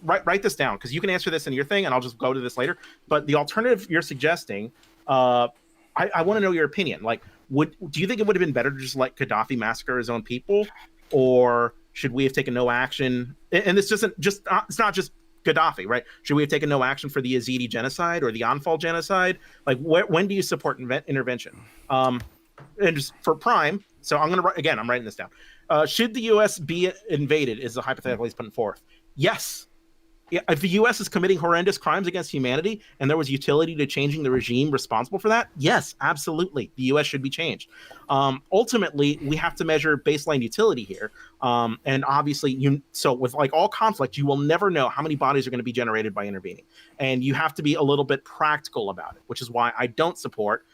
B: write this down, because you can answer this in your thing, and I'll just go to this later. But the alternative you're suggesting, I want to know your opinion. Do you think it would have been better to just let Gaddafi massacre his own people, or should we have taken no action? And this isn't just it's not just Gaddafi, right? Should we have taken no action for the Yazidi genocide or the Anfal genocide? When do you support intervention? And just for Prime, so I'm writing this down. Should the U.S. be invaded? Is the hypothetical he's putting forth? Yes. If the U.S. is committing horrendous crimes against humanity and there was utility to changing the regime responsible for that, yes, absolutely, the U.S. should be changed. Ultimately, we have to measure baseline utility here. And obviously, so with all conflict, you will never know how many bodies are going to be generated by intervening. And you have to be a little bit practical about it, which is why I don't support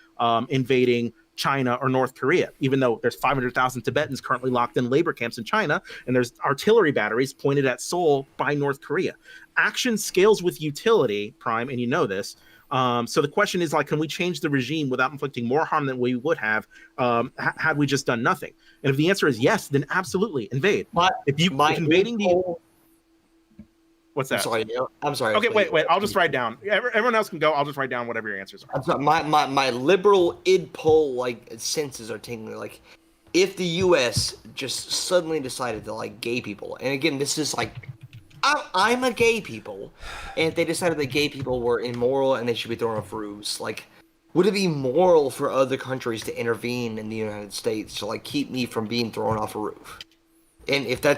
B: invading China or North Korea, even though there's 500,000 Tibetans currently locked in labor camps in China, and there's artillery batteries pointed at Seoul by North Korea. Action scales with utility, Prime, and you know this. So the question is, like, can we change the regime without inflicting more harm than we would have had we just done nothing? And if the answer is yes, then absolutely invade. Invading the... What's that?
D: I'm sorry.
B: Okay, wait. I'll just write down. Everyone else can go. I'll just write down whatever your answers are.
D: I'm sorry, my liberal id poll like senses are tingling. Like, if the U.S. just suddenly decided to like gay people, and again, this is like, I'm a gay people, and if they decided that gay people were immoral and they should be thrown off roofs, like, would it be moral for other countries to intervene in the United States to like keep me from being thrown off a roof? And if that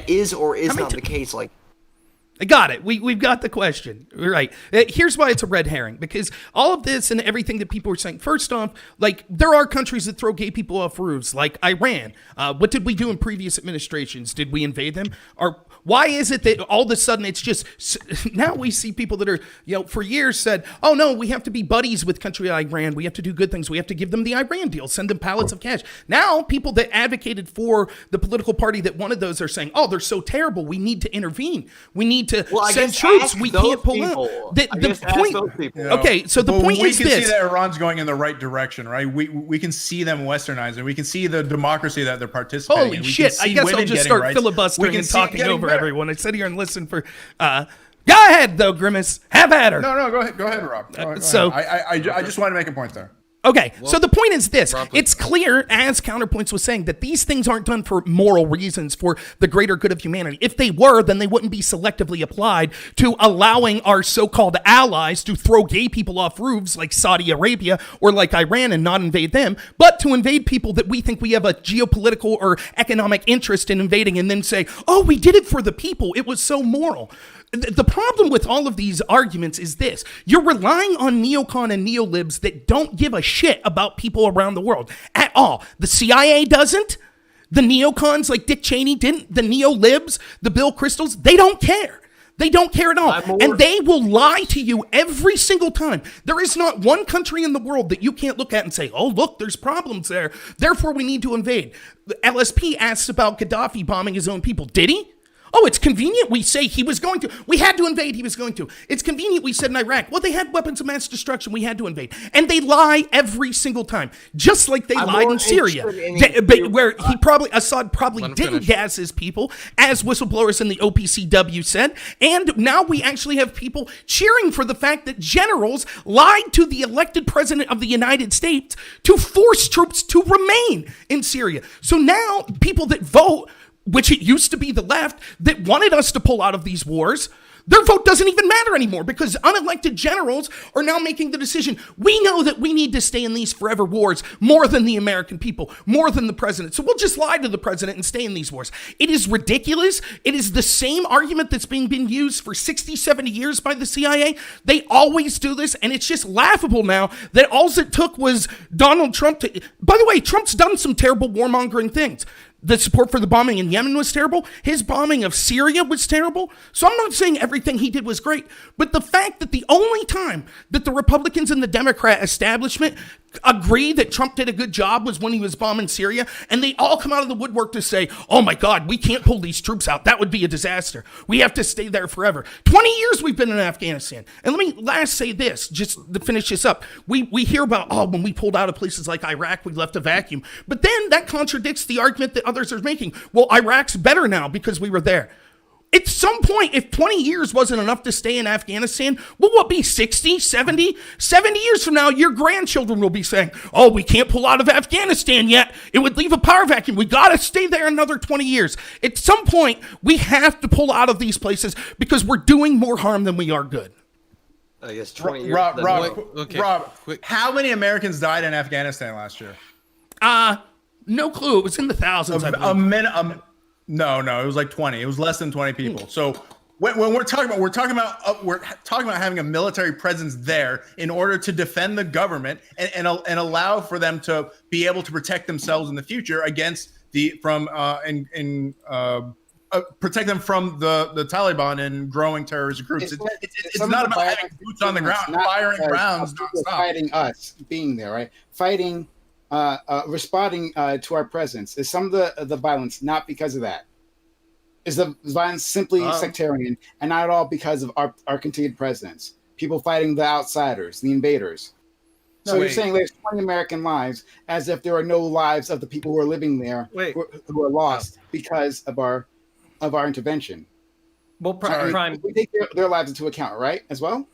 D: is or is not the case, like.
A: I got it. We've got the question. Right. Here's why it's a red herring, because all of this and everything that people are saying, first off, like, there are countries that throw gay people off roofs, like Iran. What did we do in previous administrations? Did we invade them? Or why is it that all of a sudden it's just, now we see people that are, for years said, oh no, we have to be buddies with country Iran. We have to do good things. We have to give them the Iran deal, send them pallets of cash. Now people that advocated for the political party that wanted those are saying, oh, they're so terrible. We need to intervene. We need to send troops. We can't pull out. Okay, so the point is this.
G: We can see that Iran's going in the right direction, right? We can see them westernizing. We can see the democracy that they're participating in.
A: Holy shit, I guess I'll just start filibustering and talking over everyone. I sit here and listen for... Go ahead, though, Grimace. Have at her.
G: No, go ahead, Rob. Go ahead. I just want to make a point there.
A: Okay, so the point is this. It's clear, as Counterpoints was saying, that these things aren't done for moral reasons, for the greater good of humanity. If they were, then they wouldn't be selectively applied to allowing our so-called allies to throw gay people off roofs like Saudi Arabia or like Iran and not invade them, but to invade people that we think we have a geopolitical or economic interest in invading and then say, oh, we did it for the people. It was so moral. The problem with all of these arguments is this. You're relying on neocon and neolibs that don't give a shit about people around the world at all. The CIA doesn't. The neocons like Dick Cheney didn't. The neolibs, the Bill Kristols, they don't care. They don't care at all. And they will lie to you every single time. There is not one country in the world that you can't look at and say, oh, look, there's problems there. Therefore, we need to invade. The LSP asks about Gaddafi bombing his own people. Did he? Oh, it's convenient we say he was going to. We had to invade, he was going to. It's convenient we said in Iraq, well, they had weapons of mass destruction, we had to invade. And they lie every single time, just like they lied in Syria, where Assad probably didn't gas his people, as whistleblowers in the OPCW said. And now we actually have people cheering for the fact that generals lied to the elected president of the United States to force troops to remain in Syria. So now people that vote, which it used to be the left, that wanted us to pull out of these wars, their vote doesn't even matter anymore because unelected generals are now making the decision. We know that we need to stay in these forever wars more than the American people, more than the president. So we'll just lie to the president and stay in these wars. It is ridiculous. It is the same argument that's been used for 60, 70 years by the CIA. They always do this, and it's just laughable now that all it took was Donald Trump to... By the way, Trump's done some terrible warmongering things. The support for the bombing in Yemen was terrible. His bombing of Syria was terrible. So I'm not saying everything he did was great, but the fact that the only time that the Republicans and the Democrat establishment agree that Trump did a good job was when he was bombing Syria, and they all come out of the woodwork to say, oh my God, we can't pull these troops out. That would be a disaster. We have to stay there forever. 20 years we've been in Afghanistan. And let me last say this, just to finish this up. We hear about, oh, when we pulled out of places like Iraq, we left a vacuum. But then that contradicts the argument that others are making. Well, Iraq's better now because we were there. At some point, if 20 years wasn't enough to stay in Afghanistan, will what be 60, 70? 70 years from now, your grandchildren will be saying, oh, we can't pull out of Afghanistan yet. It would leave a power vacuum. We got to stay there another 20 years. At some point, we have to pull out of these places because we're doing more harm than we are good.
D: I guess 20 years.
G: Rob, how many Americans died in Afghanistan last year?
A: No clue. It was in the thousands.
G: No, it was like 20. It was less than 20 people. So when we're talking about having a military presence there in order to defend the government and allow for them to be able to protect themselves in the future against protect them from the Taliban and growing terrorist groups. It's not about having boots on the ground, firing rounds nonstop.
H: Fighting us, being there, right? Fighting responding to our presence? Is some of the violence not because of that? Is the violence simply sectarian and not at all because of our continued presence? People fighting the outsiders, the invaders. So you're saying there's 20 American lives as if there are no lives of the people who are living there who are lost because of our intervention.
C: Well, Prime,
H: we take their lives into account, right? As well.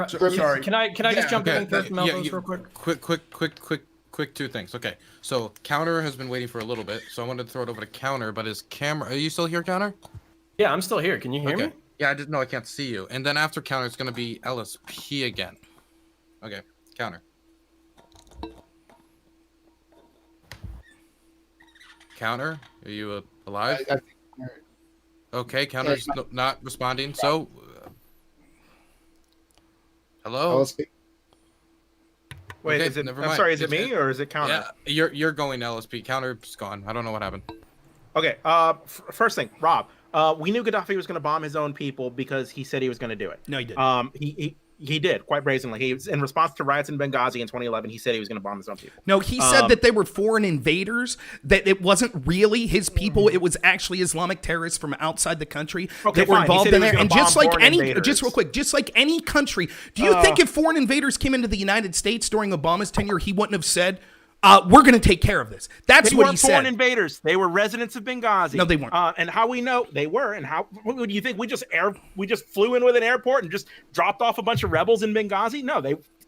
G: Sorry.
C: Can I just jump in first, Melvins, real quick?
F: Quick 2 things. Okay, so Counter has been waiting for a little bit, so I wanted to throw it over to Counter, but his camera... Are you still here, Counter?
C: Yeah, I'm still here. Can you hear me?
F: Yeah, I can't see you. And then after Counter, it's going to be LSP again. Okay, Counter. Counter, are you alive? Okay, Counter's not responding, so... hello?
B: Wait,
F: okay,
B: I'm sorry, is it me or is it Counter?
F: Yeah, you're going LSP. Counter's gone. I don't know what happened.
B: Okay, first thing, Rob, we knew Gaddafi was going to bomb his own people because he said he was going to do it.
A: No, he didn't.
B: He did, quite brazenly. He was in response to riots in Benghazi in 2011. He said he was going to bomb his own people.
A: No, he said that they were foreign invaders, that it wasn't really his people. It was actually Islamic terrorists from outside the country that were involved in there. And just like any country, do you think if foreign invaders came into the United States during Obama's tenure, he wouldn't have said, we're going to take care of this? That's what he said.
B: They weren't foreign invaders. They were residents of Benghazi.
A: No, they weren't.
B: And how we know they were, and how do you think we just flew in with an airport and just dropped off a bunch of rebels in Benghazi? No,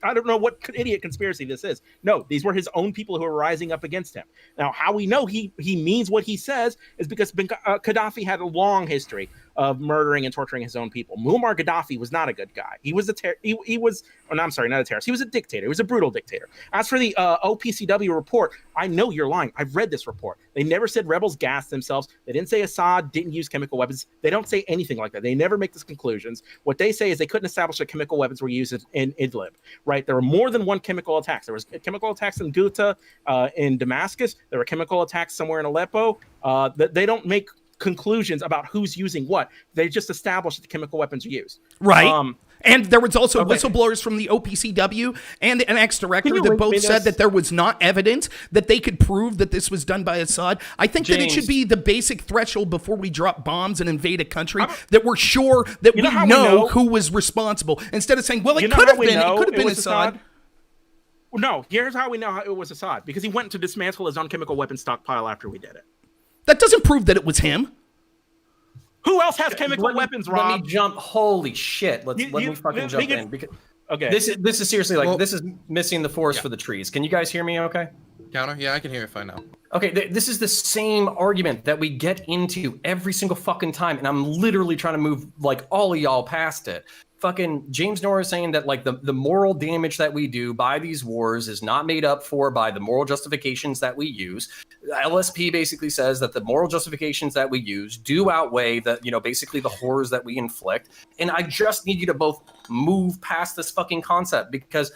B: I don't know what idiot conspiracy this is. No, these were his own people who were rising up against him. Now, how we know he means what he says is because Gaddafi had a long history of murdering and torturing his own people. Muammar Gaddafi was not a good guy. He was not a terrorist. He was a dictator. He was a brutal dictator. As for the OPCW report, I know you're lying. I've read this report. They never said rebels gassed themselves. They didn't say Assad didn't use chemical weapons. They don't say anything like that. They never make these conclusions. What they say is they couldn't establish that chemical weapons were used in Idlib, right? There were more than one chemical attacks. There was chemical attacks in Ghouta, in Damascus. There were chemical attacks somewhere in Aleppo. They don't make conclusions about who's using what. They just establish that the chemical weapons are used.
A: Right. And there was also whistleblowers from the OPCW and an ex-director that both said that there was not evidence that they could prove that this was done by Assad. I think that it should be the basic threshold before we drop bombs and invade a country that we're sure that we know who was responsible. Instead of saying, well, it could have been Assad.
B: No, here's how we know it was Assad. Because he went to dismantle his own chemical weapons stockpile after we did it.
A: That doesn't prove that it was him.
B: Who else has chemical weapons, Rob?
C: Let me jump. Holy shit. Let me fucking jump in. Because, this is seriously this is missing the forest for the trees. Can you guys hear me okay?
F: Counter? Yeah, I can hear you fine now.
C: Okay, this is the same argument that we get into every single fucking time, and I'm literally trying to move all of y'all past it. Fucking James Norris saying that the moral damage that we do by these wars is not made up for by the moral justifications that we use. LSP basically says that the moral justifications that we use do outweigh basically the horrors that we inflict. And I just need you to both move past this fucking concept because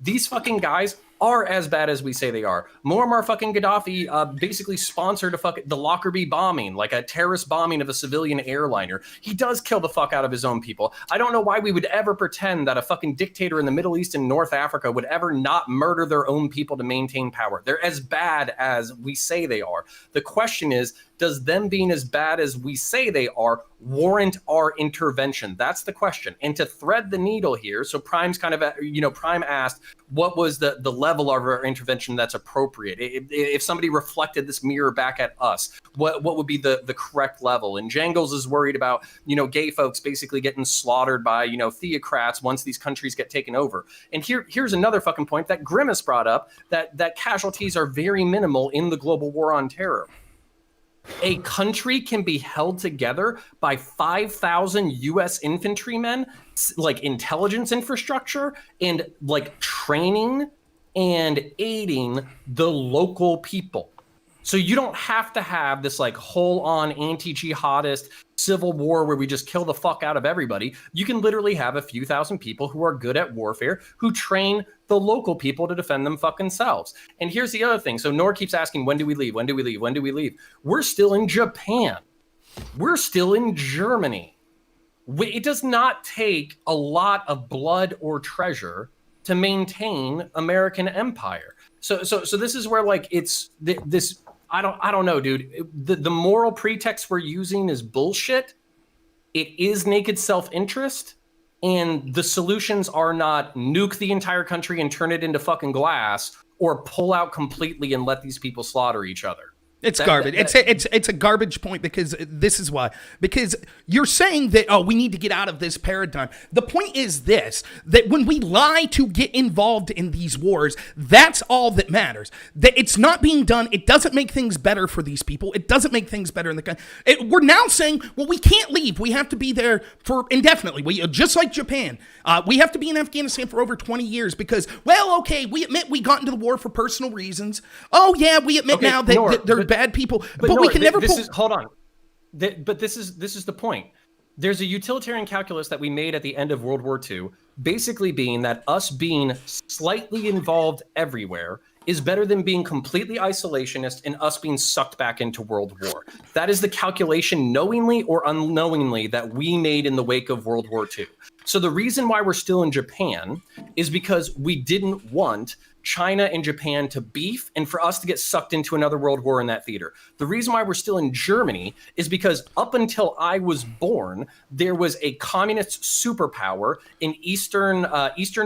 C: these fucking guys are as bad as we say they are. Muammar fucking Gaddafi basically sponsored the Lockerbie bombing, like a terrorist bombing of a civilian airliner. He does kill the fuck out of his own people. I don't know why we would ever pretend that a fucking dictator in the Middle East and North Africa would ever not murder their own people to maintain power. They're as bad as we say they are. The question is, does them being as bad as we say they are warrant our intervention? That's the question. And to thread the needle here, so Prime's Prime asked, what was the level of our intervention that's appropriate? If somebody reflected this mirror back at us, what would be the correct level? And Jangles is worried about, gay folks basically getting slaughtered by, theocrats once these countries get taken over. And here's another fucking point that Grimace brought up, that casualties are very minimal in the global war on terror. A country can be held together by 5,000 U.S. infantrymen, intelligence infrastructure, and training and aiding the local people. So you don't have to have this whole-on anti-jihadist civil war where we just kill the fuck out of everybody. You can literally have a few thousand people who are good at warfare who train the local people to defend them fucking selves. And here's the other thing. So Nor keeps asking, when do we leave? When do we leave? When do we leave? We're still in Japan. We're still in Germany. It does not take a lot of blood or treasure to maintain American empire. So this is where like it's this. I don't know, dude. The moral pretext we're using is bullshit. It is naked self-interest, and the solutions are not nuke the entire country and turn it into fucking glass, or pull out completely and let these people slaughter each other.
A: It's garbage. It's a garbage point, because this is why. Because you're saying that, oh, we need to get out of this paradigm. The point is this, that when we lie to get involved in these wars, that's all that matters. That it's not being done. It doesn't make things better for these people. It doesn't make things better in the country. We're now saying, well, we can't leave. We have to be there for indefinitely. Just like Japan. We have to be in Afghanistan for over 20 years because, well, okay, we admit we got into the war for personal reasons. Oh, yeah, we admit now that they're bad people, but we can never pull.
C: Hold on. But this is the point. There's a utilitarian calculus that we made at the end of World War II, basically being that us being slightly involved everywhere is better than being completely isolationist and us being sucked back into World War. That is the calculation, knowingly or unknowingly, that we made in the wake of World War II. So the reason why we're still in Japan is because we didn't want China and Japan to beef and for us to get sucked into another world war in that theater. The reason why we're still in Germany is because up until I was born, there was a communist superpower in Eastern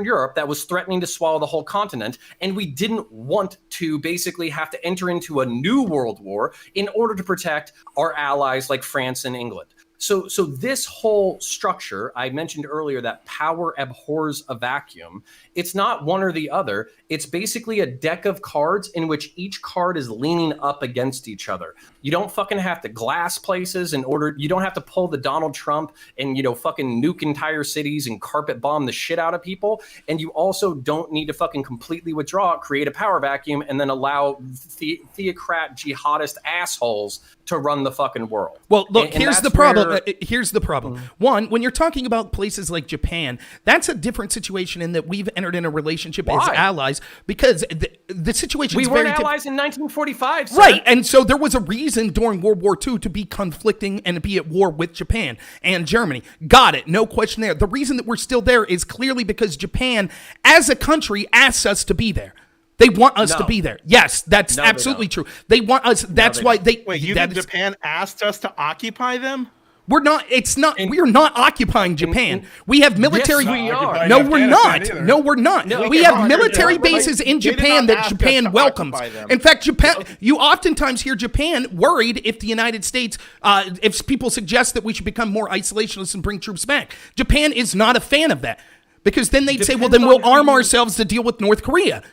C: Europe that was threatening to swallow the whole continent, and we didn't want to basically have to enter into a new world war in order to protect our allies like France and England. So this whole structure, I mentioned earlier that power abhors a vacuum. It's not one or the other. It's basically a deck of cards in which each card is leaning up against each other. You don't fucking have to glass places you don't have to pull the Donald Trump and, fucking nuke entire cities and carpet bomb the shit out of people. And you also don't need to fucking completely withdraw, create a power vacuum, and then allow theocrat jihadist assholes to run the fucking world.
A: Well, look, here's the problem. Here's the problem. One, when you're talking about places like Japan, that's a different situation in that we've entered in a relationship as allies because the situation is very
C: different. We weren't allies in 1945, sir.
A: Right, and so there was a reason during World War II to be conflicting and to be at war with Japan and Germany. Got it, no question there. The reason that we're still there is clearly because Japan, as a country, asks us to be there. They want us to be there. Yes, that's absolutely true. They want us. That's why they.
B: Wait, you think Japan asked us to occupy them?
A: We're not. It's not. We are not occupying Japan. We have military.
C: Yes, we are.
A: No, we're not. No, we're not. We have military bases in Japan that Japan welcomes. In fact, Japan. You oftentimes hear Japan worried if the United States, if people suggest that we should become more isolationist and bring troops back. Japan is not a fan of that because then they'd say, well, then we'll arm ourselves to deal with North Korea.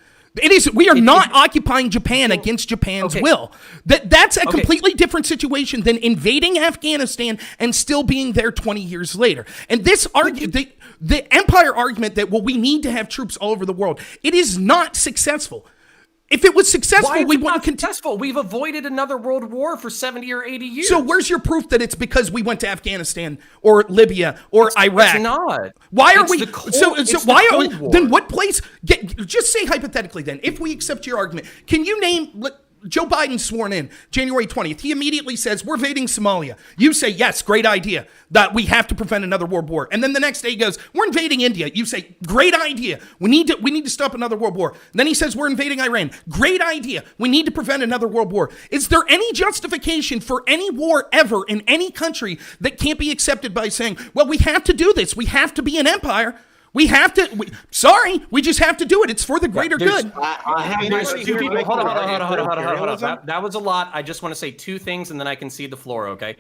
A: We are not occupying Japan against Japan's will. That's a completely different situation than invading Afghanistan and still being there 20 years later. And this the empire argument that, well, we need to have troops all over the world, it is not successful. If it was successful, we wouldn't
C: successful. We've avoided another world war for 70 or 80 years.
A: So where's your proof that it's because we went to Afghanistan or Libya or Iraq?
C: It's not.
A: Why are we? Why are we? Then what place? Just say hypothetically. Then, if we accept your argument, can you name? Joe Biden sworn in January 20th. He immediately says, we're invading Somalia. You say, yes, great idea, that we have to prevent another world war. And then the next day he goes, we're invading India. You say, great idea. We need to stop another world war. And then he says, we're invading Iran. Great idea. We need to prevent another world war. Is there any justification for any war ever in any country that can't be accepted by saying, well, we have to do this. We have to be an empire. We have to. We just have to do it. It's for the greater good.
C: Hold on. That was a lot. I just want to say two things, and then I can cede the floor. Okay,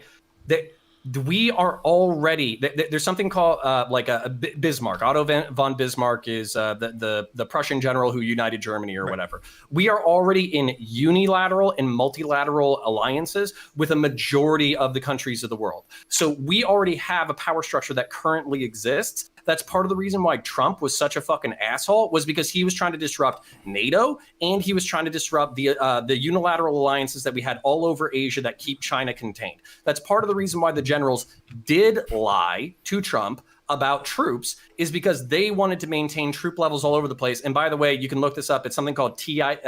C: we are already. There's something called like a Bismarck. Otto von Bismarck is the Prussian general who united Germany or whatever. We are already in unilateral and multilateral alliances with a majority of the countries of the world. So we already have a power structure that currently exists. That's part of the reason why Trump was such a fucking asshole, was because he was trying to disrupt NATO and he was trying to disrupt the unilateral alliances that we had all over Asia that keep China contained. That's part of the reason why the generals did lie to Trump about troops is because they wanted to maintain troop levels all over the place. And by the way, you can look this up. It's something called TAD.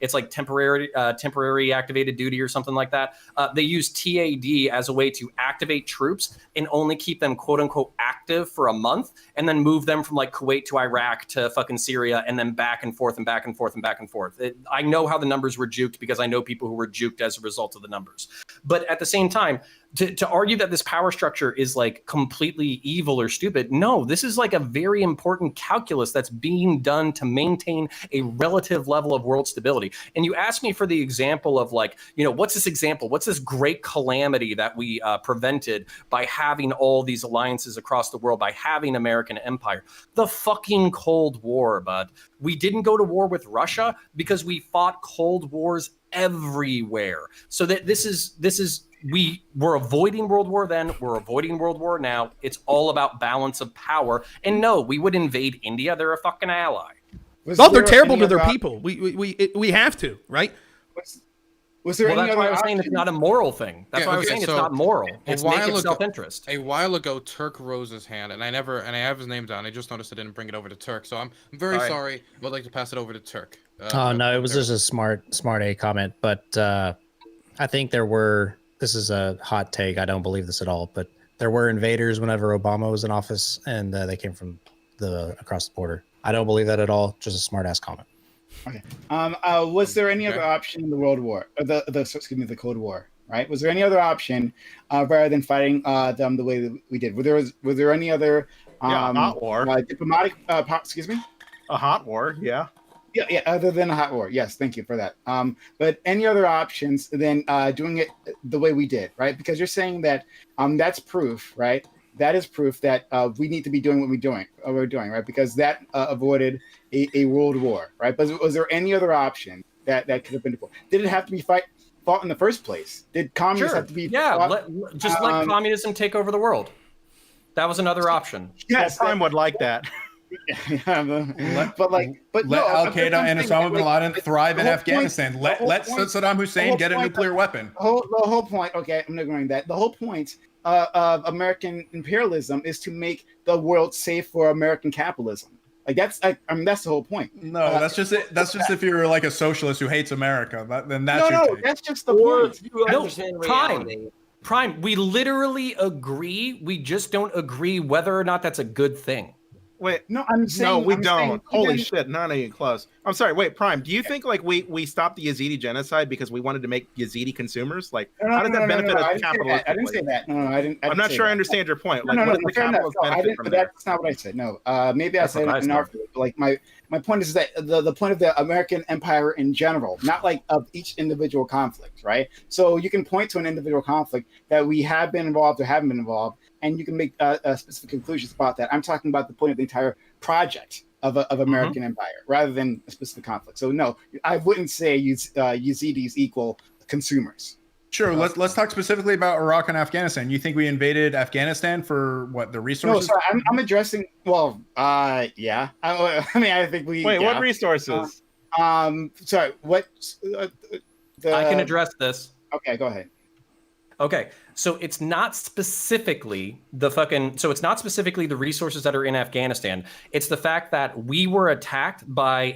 C: It's like temporary activated duty or something like that. They use TAD as a way to activate troops and only keep them quote unquote active for a month, and then move them from like Kuwait to Iraq to fucking Syria, and then back and forth and back and forth and back and forth. I know how the numbers were juked because I know people who were juked as a result of the numbers. But at the same time, to argue that this power structure is like completely evil or stupid, no, this is like a very important calculus that's being done to maintain a relative level of world stability. And you asked me for the example of like, what's this example? What's this great calamity that we prevented by having all these alliances across the world, by having American empire? The fucking Cold War, bud. We didn't go to war with Russia because we fought Cold Wars everywhere. So that this is we were avoiding World War then, we're avoiding World War now. It's all about balance of power. And no, we would invade India. They're a fucking ally.
A: They're terrible to their people. We have to, right?
H: Was there any
C: that's
H: other
C: why I was saying it's not a moral thing. That's why I was saying it's not moral. It's naked self-interest.
F: A while ago, Turk rose his hand, and I have his name down. I just noticed I didn't bring it over to Turk, so I'm very sorry. I would like to pass it over to Turk.
E: No, it was just a smart A comment, but I think there were. This is a hot take. I don't believe this at all, but there were invaders whenever Obama was in office, and they came from across the border. I don't believe that at all. Just a smart ass comment.
H: Okay. Was there any other option in the World War, or the Cold War? Right? Was there any other option rather than fighting them the way that we did? Was there any other
B: hot war,
H: diplomatic? Excuse me.
B: A hot war, yeah.
H: Yeah, other than a hot war. Yes, thank you for that. But any other options than doing it the way we did, right? Because you're saying that that's proof, right? That is proof that we need to be doing what we're doing, right? Because that avoided a world war, right? But was there any other option that could have been before? Did it have to be fought in the first place? Did communists have to be fought?
C: Let communism take over the world. That was another option.
B: Yes, Prime would like that.
G: Let Al Qaeda and Osama bin Laden thrive in Afghanistan. Let Saddam Hussein get a nuclear weapon.
H: The whole point. Okay, I'm ignoring that. The whole point of American imperialism is to make the world safe for American capitalism. Like that's the whole point.
G: No, that's just it. That's just if you're like a socialist who hates America. Then that's
H: no, that's just the point.
C: Prime. We literally agree. We just don't agree whether or not that's a good thing.
B: Wait, no, we don't. Holy shit, not even close. I'm sorry. Wait, Prime, do you think like we stopped the Yazidi genocide because we wanted to make Yazidi consumers? Like, how does that benefit us capitalistically?
H: I didn't say that. No, I didn't.
B: I'm not sure I understand your point. Like,
H: what does the capitalist benefit from that? That's not what I said. No, maybe I said it in our like my point is that the point of the American empire in general, not like of each individual conflict, right? So you can point to an individual conflict that we have been involved or haven't been involved, and you can make specific conclusions about that. I'm talking about the point of the entire project of American empire, rather than a specific conflict. So no, I wouldn't say Yazidis equal consumers.
G: Sure, let's talk specifically about Iraq and Afghanistan. You think we invaded Afghanistan for what, the resources?
H: No, sorry, I'm addressing. Well, yeah. I mean, I think we.
B: Wait, what resources?
H: Sorry, what?
C: I can address this.
H: Okay, go ahead.
C: Okay, so it's not specifically the resources that are in Afghanistan. It's the fact that we were attacked by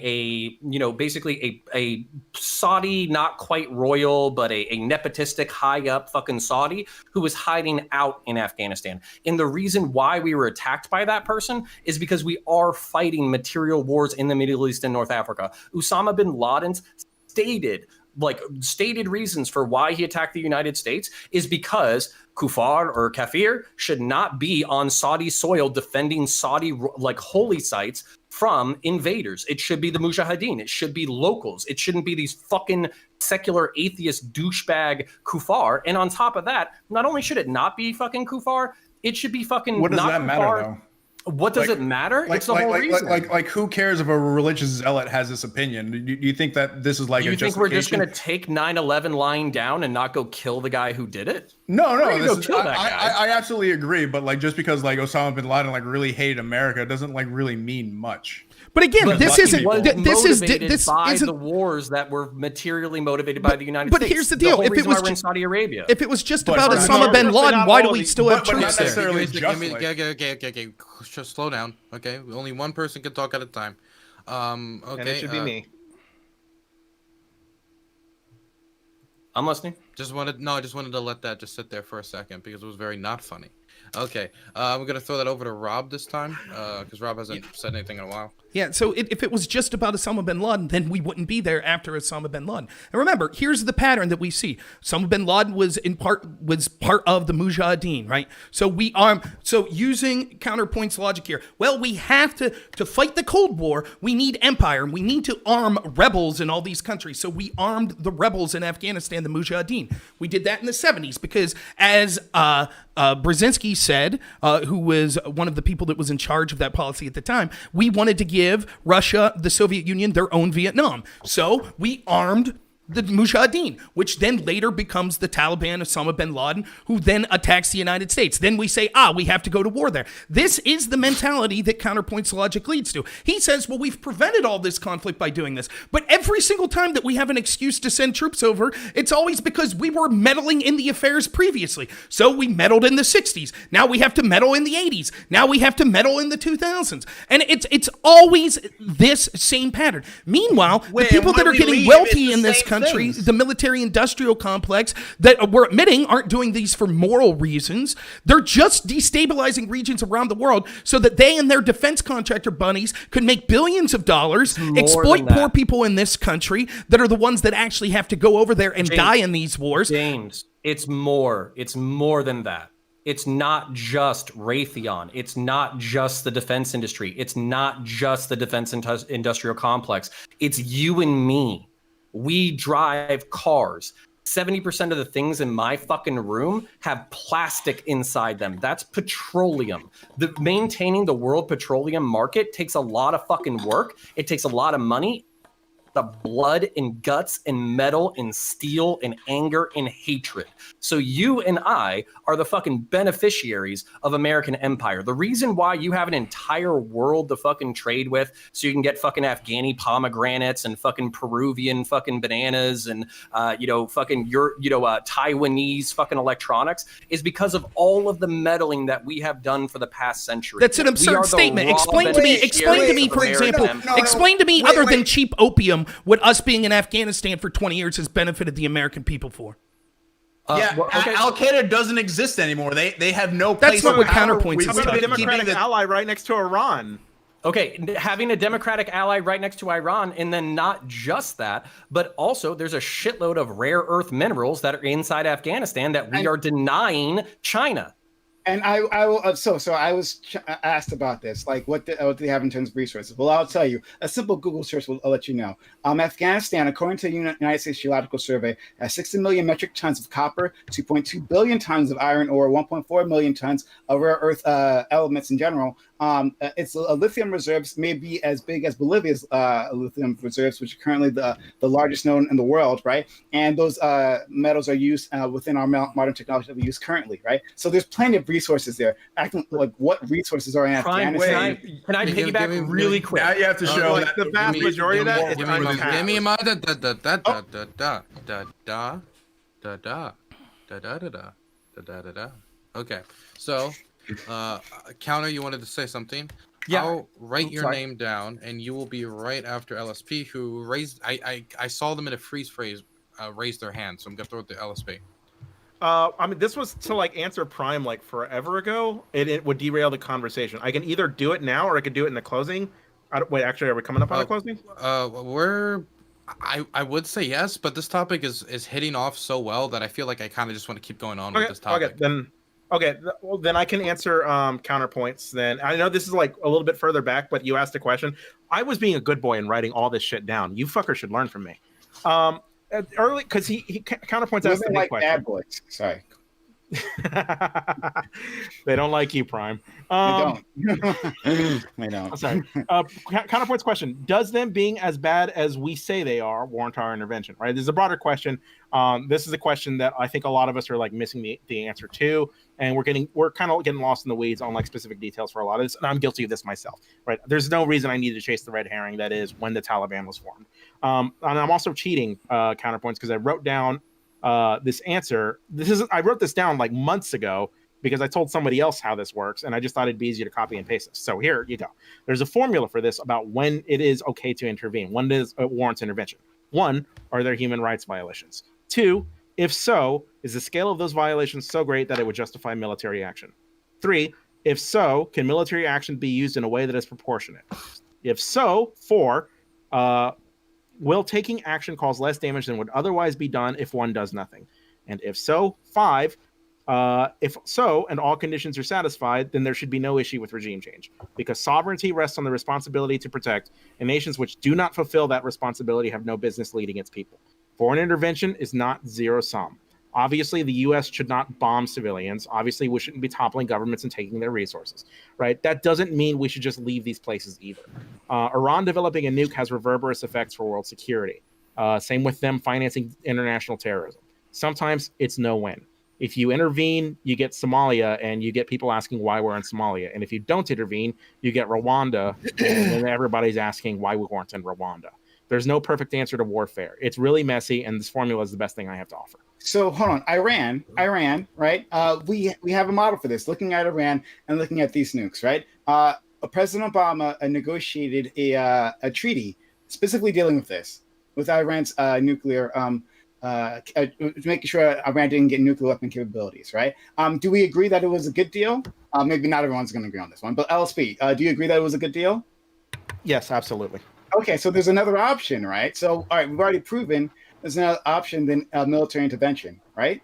C: basically a Saudi, not quite royal, but a nepotistic high up fucking Saudi who was hiding out in Afghanistan. And the reason why we were attacked by that person is because we are fighting material wars in the Middle East and North Africa. Osama bin Laden's stated reasons for why he attacked the United States is because kuffar or kafir should not be on Saudi soil defending Saudi holy sites from invaders. It should be the mujahideen. It should be locals. It shouldn't be these fucking secular atheist douchebag kuffar. And on top of that, not only should it not be fucking kuffar, it should be fucking
G: what does
C: not
G: that matter
C: kuffar.
G: though?
C: What does it matter? It's the whole reason.
G: Like, who cares if a religious zealot has this opinion? Do you think that this is like
C: you think we're just going to take 9/11 lying down and not go kill the guy who did it?
G: No,
C: guy.
G: I absolutely agree. But like, just because like Osama bin Laden like really hated America doesn't like really mean much.
A: But again, this isn't
C: the wars that were materially motivated by the United States.
A: But here's the deal:
C: if it was in Saudi Arabia,
A: if it was just about Osama bin Laden, why do we still have troops there?
F: Okay. Just slow down. Okay, only one person can talk at a time. Okay,
B: and it should be me.
C: I'm listening.
F: I just wanted to let that just sit there for a second because it was very not funny. Okay, I'm gonna throw that over to Rob this time because Rob hasn't said anything in a while.
A: Yeah, so if it was just about Osama bin Laden, then we wouldn't be there after Osama bin Laden. And remember, here's the pattern that we see. Osama bin Laden was part of the Mujahideen, right? So using counterpoints logic here, well, we have to fight the Cold War, we need empire, and we need to arm rebels in all these countries. So we armed the rebels in Afghanistan, the Mujahideen. We did that in the 70s because as Brzezinski said, who was one of the people that was in charge of that policy at the time, we wanted to give Russia, the Soviet Union, their own Vietnam. So we armed the Mujahideen, which then later becomes the Taliban, Osama bin Laden, who then attacks the United States. Then we say, we have to go to war there. This is the mentality that counterpoints logic leads to. He says, well, we've prevented all this conflict by doing this. But every single time that we have an excuse to send troops over, it's always because we were meddling in the affairs previously. So we meddled in the 60s. Now we have to meddle in the 80s. Now we have to meddle in the 2000s. And it's always this same pattern. Meanwhile, the people that are getting wealthy in this country, the military-industrial complex that we're admitting aren't doing these for moral reasons. They're just destabilizing regions around the world so that they and their defense contractor bunnies could make billions of dollars, exploit poor people in this country that are the ones that actually have to go over there and die in these wars.
C: James, it's more than that. It's not just Raytheon. It's not just the defense industry. It's not just the defense industrial complex. It's you and me. We drive cars. 70% of the things in my fucking room have plastic inside them. That's petroleum. Maintaining the world petroleum market takes a lot of fucking work. It takes a lot of money. The blood and guts and metal and steel and anger and hatred. So you and I are the fucking beneficiaries of American empire. The reason why you have an entire world to fucking trade with, so you can get fucking Afghani pomegranates and fucking Peruvian fucking bananas and Taiwanese fucking electronics, is because of all of the meddling that we have done for the past century.
A: That's an absurd statement. Explain to me, for example, explain to me other than cheap opium, what us being in Afghanistan for 20 years has benefited the American people for.
G: Al Qaeda doesn't exist anymore. They have no place.
A: That's not what counterpoints is.
B: A democratic ally right next to Iran.
C: Okay, having a democratic ally right next to Iran, and then not just that, but also there's a shitload of rare earth minerals that are inside Afghanistan that we are denying China.
H: And I will. So I was asked about this, like what do they have in terms of resources? Well, I'll tell you. A simple Google search will let you know. Afghanistan, according to the United States Geological Survey, has 60 million metric tons of copper, 2.2 billion tons of iron ore, 1.4 million tons of rare earth elements in general. Its lithium reserves may be as big as Bolivia's lithium reserves, which are currently the largest known in the world, right? And those metals are used within our modern technology that we use currently, right? So there's plenty of resources there. Acting like what resources are in Afghanistan?
C: Can I piggyback really quick?
G: Now you have to show that
B: the vast majority of that is
F: Give me a moment. Okay, so Counter, you wanted to say something?
C: Yeah.
F: I'll write your name down, and you will be right after LSP, who raised. I saw them in a freeze phrase raise their hand, so I'm gonna throw it to LSP.
B: I mean, this was to like answer Prime like forever ago. It would derail the conversation. I can either do it now or I could do it in the closing. Wait, actually, are we coming up on the closing?
F: I would say yes, but this topic is hitting off so well that I feel like I kind of just want to keep going on with this topic.
B: Well, then I can answer counterpoints. Then I know this is like a little bit further back, but you asked a question. I was being a good boy and writing all this shit down. You fuckers should learn from me. Early, because he counterpoints asked the
H: like
B: question.
H: bad boys. Sorry.
B: They don't like you, Prime.
H: They don't. They don't.
B: I'm sorry. Counterpoint's question: does them being as bad as we say they are warrant our intervention? Right. There's a broader question. This is a question that I think a lot of us are like missing the answer to, and we're kind of getting lost in the weeds on like specific details for a lot of this, and I'm guilty of this myself. Right. There's no reason I need to chase the red herring that is when the Taliban was formed. And I'm also cheating counterpoints because I wrote down this answer. I wrote this down like months ago, because I told somebody else how this works, and I just thought it'd be easier to copy and paste this. So here you go. There's a formula for this about when it is okay to intervene, when it warrants intervention. 1, are there human rights violations? 2, if so, is the scale of those violations so great that it would justify military action? 3, if so, can military action be used in a way that is proportionate? If so, 4, will taking action cause less damage than would otherwise be done if one does nothing? And if so, 5, if so, and all conditions are satisfied, then there should be no issue with regime change, because sovereignty rests on the responsibility to protect, and nations which do not fulfill that responsibility have no business leading its people. Foreign intervention is not zero sum. Obviously, the U.S. should not bomb civilians. Obviously, we shouldn't be toppling governments and taking their resources, right? That doesn't mean we should just leave these places either. Iran developing a nuke has reverberous effects for world security. Same with them financing international terrorism. Sometimes it's no win. If you intervene, you get Somalia, and you get people asking why we're in Somalia. And if you don't intervene, you get Rwanda, and then everybody's asking why we weren't in Rwanda. There's no perfect answer to warfare. It's really messy, and this formula is the best thing I have to offer.
H: So hold on, Iran, right? We have a model for this. Looking at Iran and looking at these nukes, right? President Obama negotiated a treaty specifically dealing with this, with Iran's nuclear. Making sure Iran didn't get nuclear weapon capabilities, right? Do we agree that it was a good deal? Maybe not everyone's going to agree on this one, but LSP, do you agree that it was a good deal?
B: Yes, absolutely.
H: Okay, so there's another option, right? So, all right, we've already proven there's another option than military intervention, right?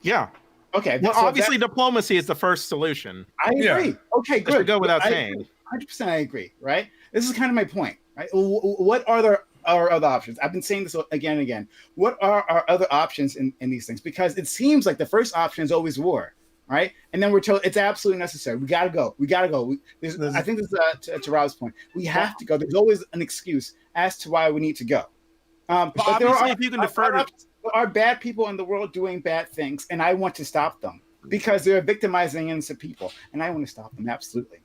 B: Yeah.
H: Okay.
B: Well, so obviously, diplomacy is the first solution.
H: I agree. Yeah. Okay, good.
B: Should go without saying.
H: 100%, I agree, right? This is kind of my point, right? What are our other options? I've been saying this again and again. What are our other options in these things? Because it seems like the first option is always war, right? And then we're told it's absolutely necessary. We got to go. I think this is to Rob's point. We have to go. There's always an excuse as to why we need to go. But
B: obviously, if you can defer to...
H: There are bad people in the world doing bad things, and I want to stop them because they're victimizing innocent people, and I want to stop them, absolutely.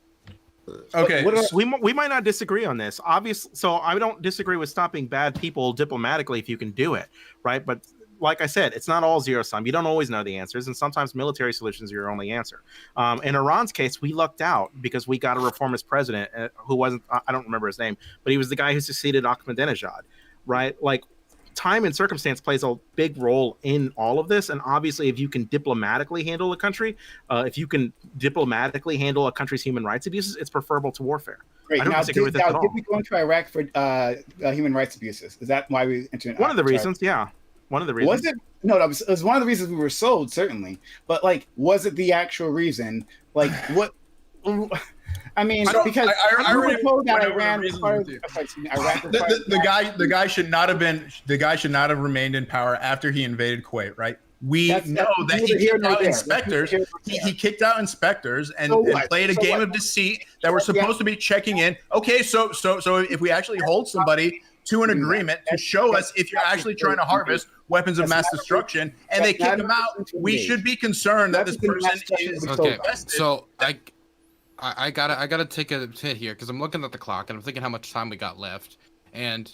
B: Okay, we might not disagree on this. Obviously, so I don't disagree with stopping bad people diplomatically if you can do it, right? But like I said, it's not all zero sum. You don't always know the answers, and sometimes military solutions are your only answer. In Iran's case, we lucked out because we got a reformist president who wasn't, I don't remember his name, but he was the guy who succeeded Ahmadinejad, right? Like, time and circumstance plays a big role in all of this, and obviously if you can diplomatically handle a country, if you can diplomatically handle a country's human rights abuses, it's preferable to warfare.
H: Great.
B: I don't disagree with that at all.
H: Did we go into Iraq for human rights abuses? Is that why we entered?
B: One of the reasons, yeah. One of the reasons.
H: Was it? No, it was one of the reasons we were sold, certainly. But like, was it the actual reason? Like, what? I mean, because I already told that Iran was part of Iraq.
G: The guy should not have been. The guy should not have remained in power after he invaded Kuwait, right? We know that he kicked out inspectors. He kicked out inspectors and played a game of deceit that we're supposed to be checking in. Okay, so if we actually hold somebody to an agreement to show us if you're actually trying to harvest weapons of mass destruction, and they kick them out, we should be concerned that this person is invested.
F: So I gotta take a hit here because I'm looking at the clock and I'm thinking how much time we got left, and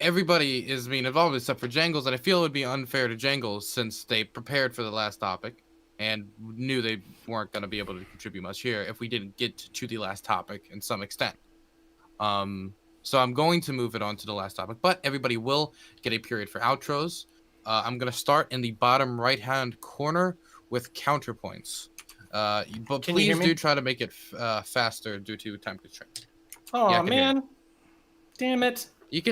F: everybody is being involved except for Jangles, and I feel it would be unfair to Jangles since they prepared for the last topic and knew they weren't going to be able to contribute much here if we didn't get to the last topic in some extent. So I'm going to move it on to the last topic, but everybody will get a period for outros. I'm going to start in the bottom right-hand corner with counterpoints. But please do try to make it faster due to time constraints.
C: Oh, yeah, man. Damn it.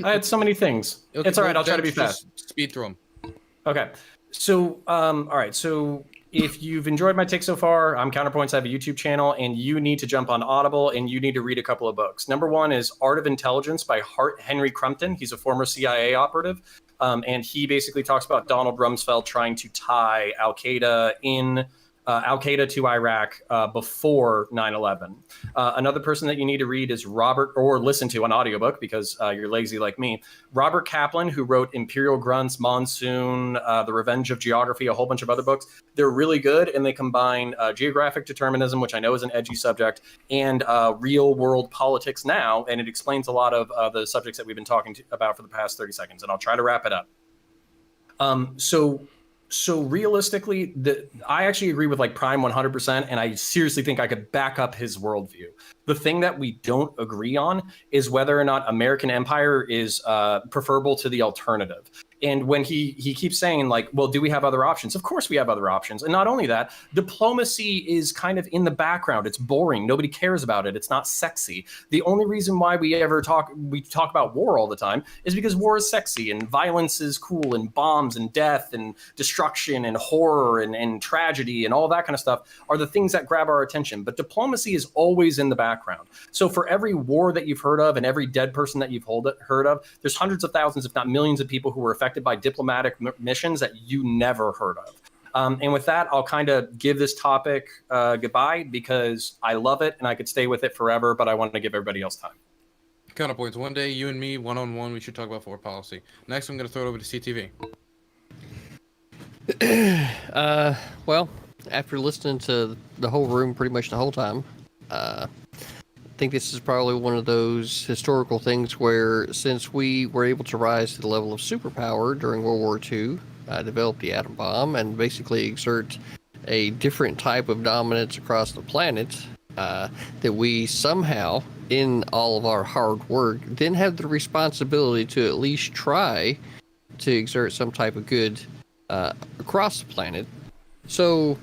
C: I had so many things. Okay, it's all right. I'll try to be fast.
F: Speed through them.
C: Okay. So, all right. So if you've enjoyed my take so far, I'm Counterpoints. I have a YouTube channel, and you need to jump on Audible, and you need to read a couple of books. Number one is Art of Intelligence by Henry Crumpton. He's a former CIA operative, and he basically talks about Donald Rumsfeld trying to tie Al-Qaeda in Al-Qaeda to Iraq before 9/11. Another person that you need to read is Robert, or listen to an audiobook because you're lazy like me. Robert Kaplan, who wrote Imperial Grunts, Monsoon, The Revenge of Geography, a whole bunch of other books. They're really good, and they combine geographic determinism, which I know is an edgy subject, and real world politics now, and it explains a lot of the subjects that we've been talking about for the past 30 seconds, and I'll try to wrap it up. So realistically, I actually agree with like Prime 100%, and I seriously think I could back up his worldview. The thing that we don't agree on is whether or not American empire is preferable to the alternative. And when he keeps saying like, well, do we have other options? Of course we have other options. And not only that, diplomacy is kind of in the background. It's boring. Nobody cares about it. It's not sexy. The only reason why we talk about war all the time is because war is sexy and violence is cool and bombs and death and destruction and horror and tragedy and all that kind of stuff are the things that grab our attention. But diplomacy is always in the background. So for every war that you've heard of and every dead person that you've heard of, there's hundreds of thousands, if not millions of people who were affected by diplomatic missions that you never heard of. And with that, I'll kind of give this topic goodbye because I love it and I could stay with it forever, but I wanted to give everybody else time.
F: Counterpoints. One day, you and me, one-on-one, we should talk about foreign policy. Next, I'm going to throw it over to CTV.
I: Well, after listening to the whole room pretty much the whole time, I think this is probably one of those historical things where, since we were able to rise to the level of superpower during World War II, develop the atom bomb, and basically exert a different type of dominance across the planet, that we somehow, in all of our hard work, then have the responsibility to at least try to exert some type of good across the planet. So,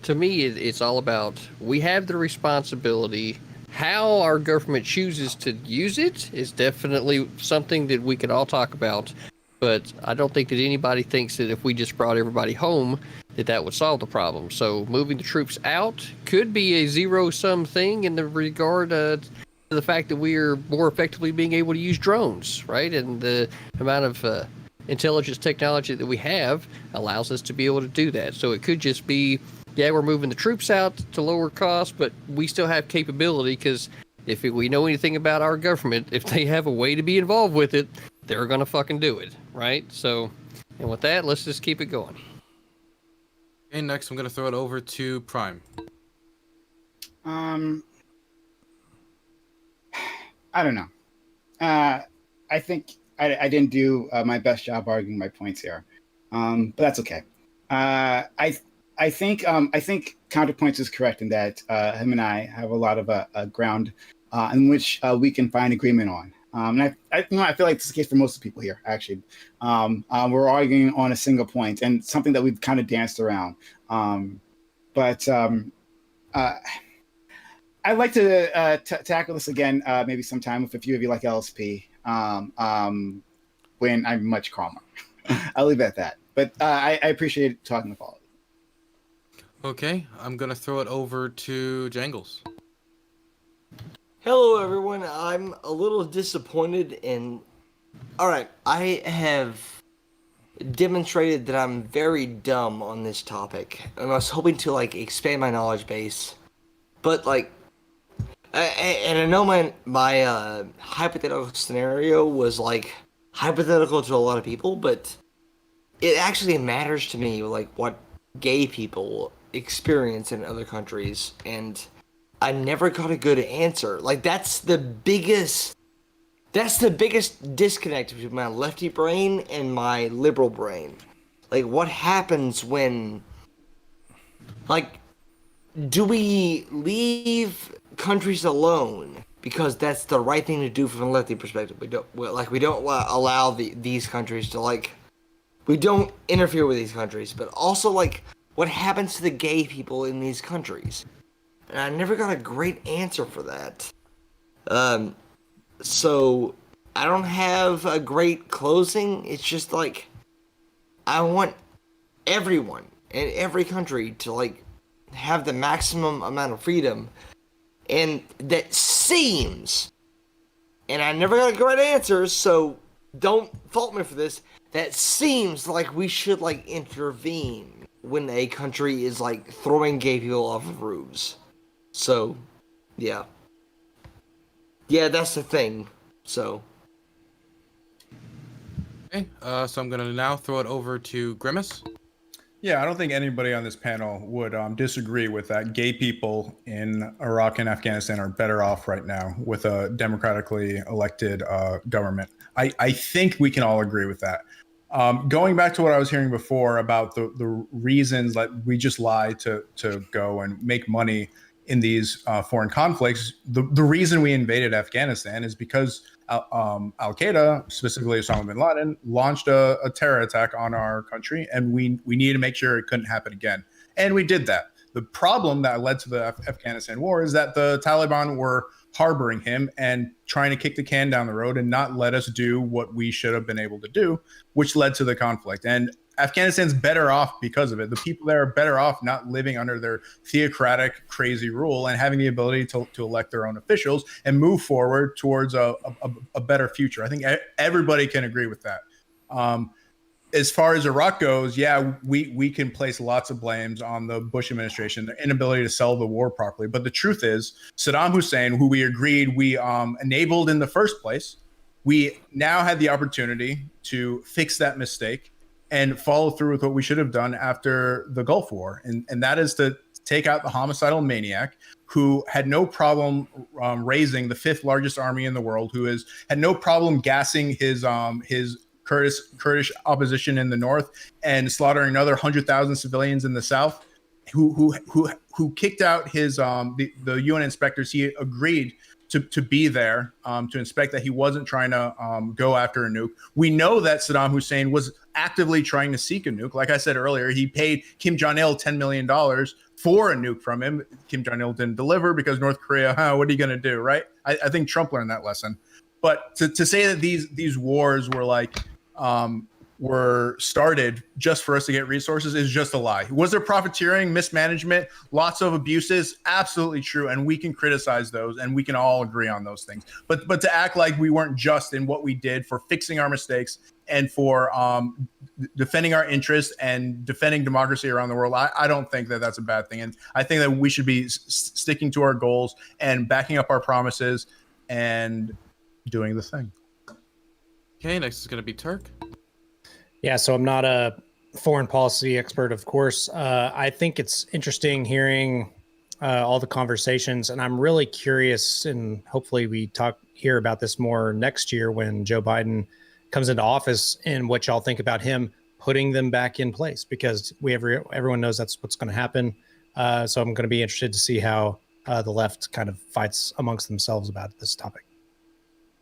I: to me, it's all about, we have the responsibility. How our government chooses to use it is definitely something that we could all talk about, but I don't think that anybody thinks that if we just brought everybody home, that would solve the problem. So moving the troops out could be a zero-sum thing in the regard to the fact that we are more effectively being able to use drones, right? And the amount of intelligence technology that we have allows us to be able to do that. So it could just be, yeah, we're moving the troops out to lower cost, but we still have capability, because if we know anything about our government, if they have a way to be involved with it, they're going to fucking do it, right? So, and with that, let's just keep it going.
F: Okay, next I'm going to throw it over to Prime.
H: I don't know. I think I didn't do my best job arguing my points here, but that's okay. I think Counterpoints is correct in that him and I have a lot of ground in which we can find agreement on. And I feel like this is the case for most of the people here, actually. We're arguing on a single point and something that we've kind of danced around. But I'd like to tackle this again maybe sometime with a few of you like LSP when I'm much calmer. I'll leave it at that. But I appreciate talking with all of you.
F: Okay, I'm going to throw it over to Jangles.
J: Hello, everyone. I'm a little disappointed in... All right, I have demonstrated that I'm very dumb on this topic, and I was hoping to, like, expand my knowledge base. But, like... And I know my hypothetical scenario was, like, hypothetical to a lot of people, but it actually matters to me, like, what gay people experience in other countries, and I never got a good answer. Like, that's the biggest disconnect between my lefty brain and my liberal brain. Like, what happens when, like, do we leave countries alone because that's the right thing to do from a lefty perspective? We don't allow these countries to, like, we don't interfere with these countries, but also, like, what happens to the gay people in these countries? And I never got a great answer for that. So I don't have a great closing. It's just like, I want everyone in every country to, like, have the maximum amount of freedom. And that seems, and I never got a great answer, so don't fault me for this, that seems like we should, like, intervene
D: when a country is like throwing gay people off of roofs. So, yeah. Yeah, that's the thing. So.
F: Okay, so I'm gonna now throw it over to Grimace.
G: Yeah, I don't think anybody on this panel would disagree with that. Gay people in Iraq and Afghanistan are better off right now with a democratically elected government. I think we can all agree with that. Going back to what I was hearing before about the reasons that we just lie to go and make money in these foreign conflicts, the reason we invaded Afghanistan is because Al-Qaeda, specifically Osama bin Laden, launched a terror attack on our country, and we needed to make sure it couldn't happen again. And we did that. The problem that led to the Afghanistan war is that the Taliban were harboring him and trying to kick the can down the road and not let us do what we should have been able to do, which led to the conflict. And Afghanistan's better off because of it. The people there are better off not living under their theocratic, crazy rule and having the ability to elect their own officials and move forward towards a better future. I think everybody can agree with that. As far as Iraq goes, yeah, we can place lots of blames on the Bush administration, their inability to sell the war properly. But the truth is, Saddam Hussein, who we agreed we enabled in the first place, we now had the opportunity to fix that mistake and follow through with what we should have done after the Gulf War. And that is to take out the homicidal maniac who had no problem raising the 5th largest army in the world, who had no problem gassing his Kurdish opposition in the north and slaughtering another 100,000 civilians in the south, who kicked out his the UN inspectors. He agreed to be there to inspect that. He wasn't trying to go after a nuke. We know that Saddam Hussein was actively trying to seek a nuke. Like I said earlier, he paid Kim Jong-il $10 million for a nuke from him. Kim Jong-il didn't deliver because North Korea, what are you going to do, right? I think Trump learned that lesson. But to say that these wars were started just for us to get resources is just a lie. Was there profiteering, mismanagement, lots of abuses? Absolutely true. And we can criticize those and we can all agree on those things. But to act like we weren't just in what we did for fixing our mistakes and for defending our interests and defending democracy around the world, I don't think that that's a bad thing. And I think that we should be sticking to our goals and backing up our promises and doing the thing.
F: Okay, next is going to be Turk.
E: Yeah, so I'm not a foreign policy expert, of course. I think it's interesting hearing all the conversations, and I'm really curious, and hopefully we hear about this more next year when Joe Biden comes into office, and what y'all think about him putting them back in place, because everyone knows that's what's going to happen. So I'm going to be interested to see how the left kind of fights amongst themselves about this topic.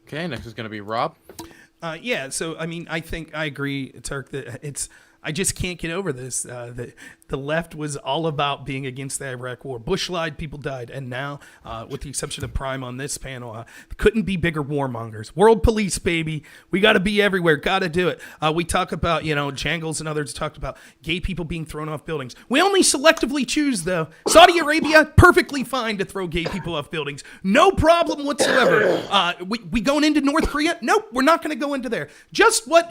F: Okay, next is going to be Rob.
A: Yeah, so I mean, I think I agree, Turk, that I just can't get over this. The left was all about being against the Iraq war. Bush lied, people died. And now, with the exception of Prime on this panel, couldn't be bigger warmongers. World police, baby. We got to be everywhere. Got to do it. We talk about, Jangles and others talked about gay people being thrown off buildings. We only selectively choose, though. Saudi Arabia, perfectly fine to throw gay people off buildings. No problem whatsoever. We going into North Korea? Nope, we're not going to go into there. Just what,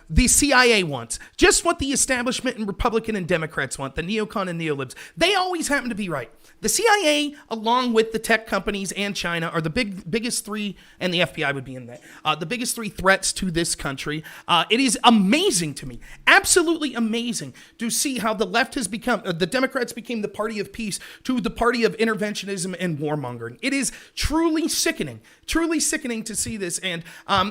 A: the CIA wants. Just what the establishment and Republican and Democrats want, the neocon and neolibs. They always happen to be right. The CIA, along with the tech companies and China, are the biggest three, and the FBI would be in that, the biggest three threats to this country. It is amazing to me, absolutely amazing, to see how the left has become, the Democrats became the party of peace to the party of interventionism and warmongering. It is truly sickening to see this. And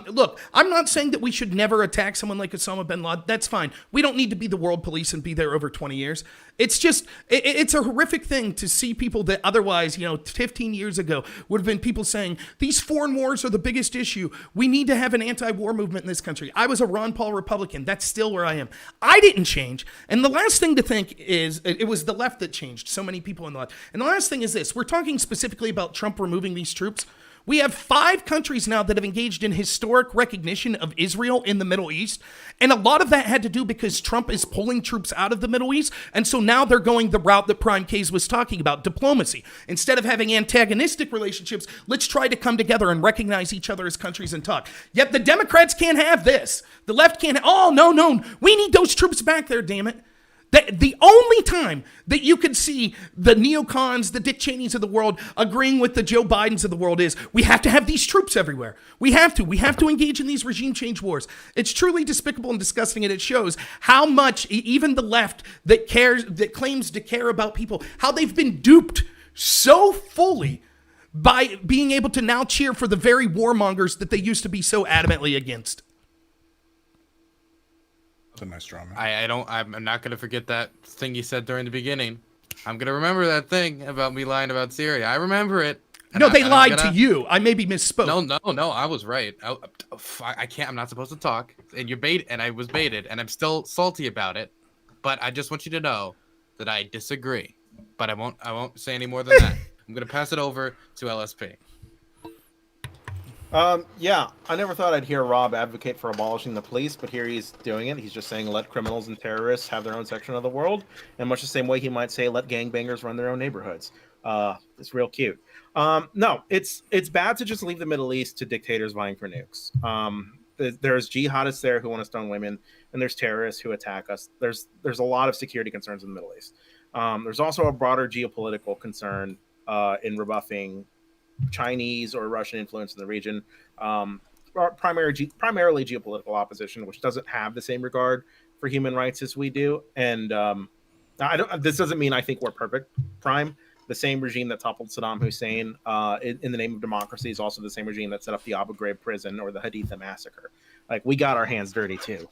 A: look, I'm not saying that we should never attack someone like Osama bin Laden. That's fine. We don't need to be the world police and be there over 20 years. It's just, it's a horrific thing to see people that otherwise, 15 years ago would have been people saying, these foreign wars are the biggest issue. We need to have an anti-war movement in this country. I was a Ron Paul Republican. That's still where I am. I didn't change. And the last thing to think is, it was the left that changed. So many people in the left. And the last thing is this. We're talking specifically about Trump removing these troops. We have 5 countries now that have engaged in historic recognition of Israel in the Middle East. And a lot of that had to do because Trump is pulling troops out of the Middle East. And so now they're going the route that Prime K's was talking about, diplomacy. Instead of having antagonistic relationships, let's try to come together and recognize each other as countries and talk. Yet the Democrats can't have this. The left can't. Oh, no. We need those troops back there, damn it. The only time that you can see the neocons, the Dick Cheneys of the world agreeing with the Joe Bidens of the world is we have to have these troops everywhere. We have to engage in these regime change wars. It's truly despicable and disgusting, and it shows how much even the left that claims to care about people, how they've been duped so fully by being able to now cheer for the very warmongers that they used to be so adamantly against.
G: That's a nice drama.
F: I'm not gonna forget that thing you said during the beginning. I'm gonna remember that thing about me lying about Syria. I remember it.
A: No, they lied to you. I maybe misspoke.
F: No. I was right. I can't. I'm not supposed to talk. And and I was baited, and I'm still salty about it. But I just want you to know that I disagree. But I won't say any more than that. I'm gonna pass it over to LSP.
B: Yeah, I never thought I'd hear Rob advocate for abolishing the police, but here he's doing it. He's just saying let criminals and terrorists have their own section of the world, and much the same way he might say let gangbangers run their own neighborhoods. It's real cute. No, it's bad to just leave the Middle East to dictators vying for nukes. There's jihadists there who want to stone women, and there's terrorists who attack us. There's a lot of security concerns in the Middle East. There's also a broader geopolitical concern in rebuffing Chinese or Russian influence in the region, primarily geopolitical opposition, which doesn't have the same regard for human rights as we do. And this doesn't mean I think we're perfect. Prime, the same regime that toppled Saddam Hussein in the name of democracy is also the same regime that set up the Abu Ghraib prison or the Haditha massacre. Like, we got our hands dirty too.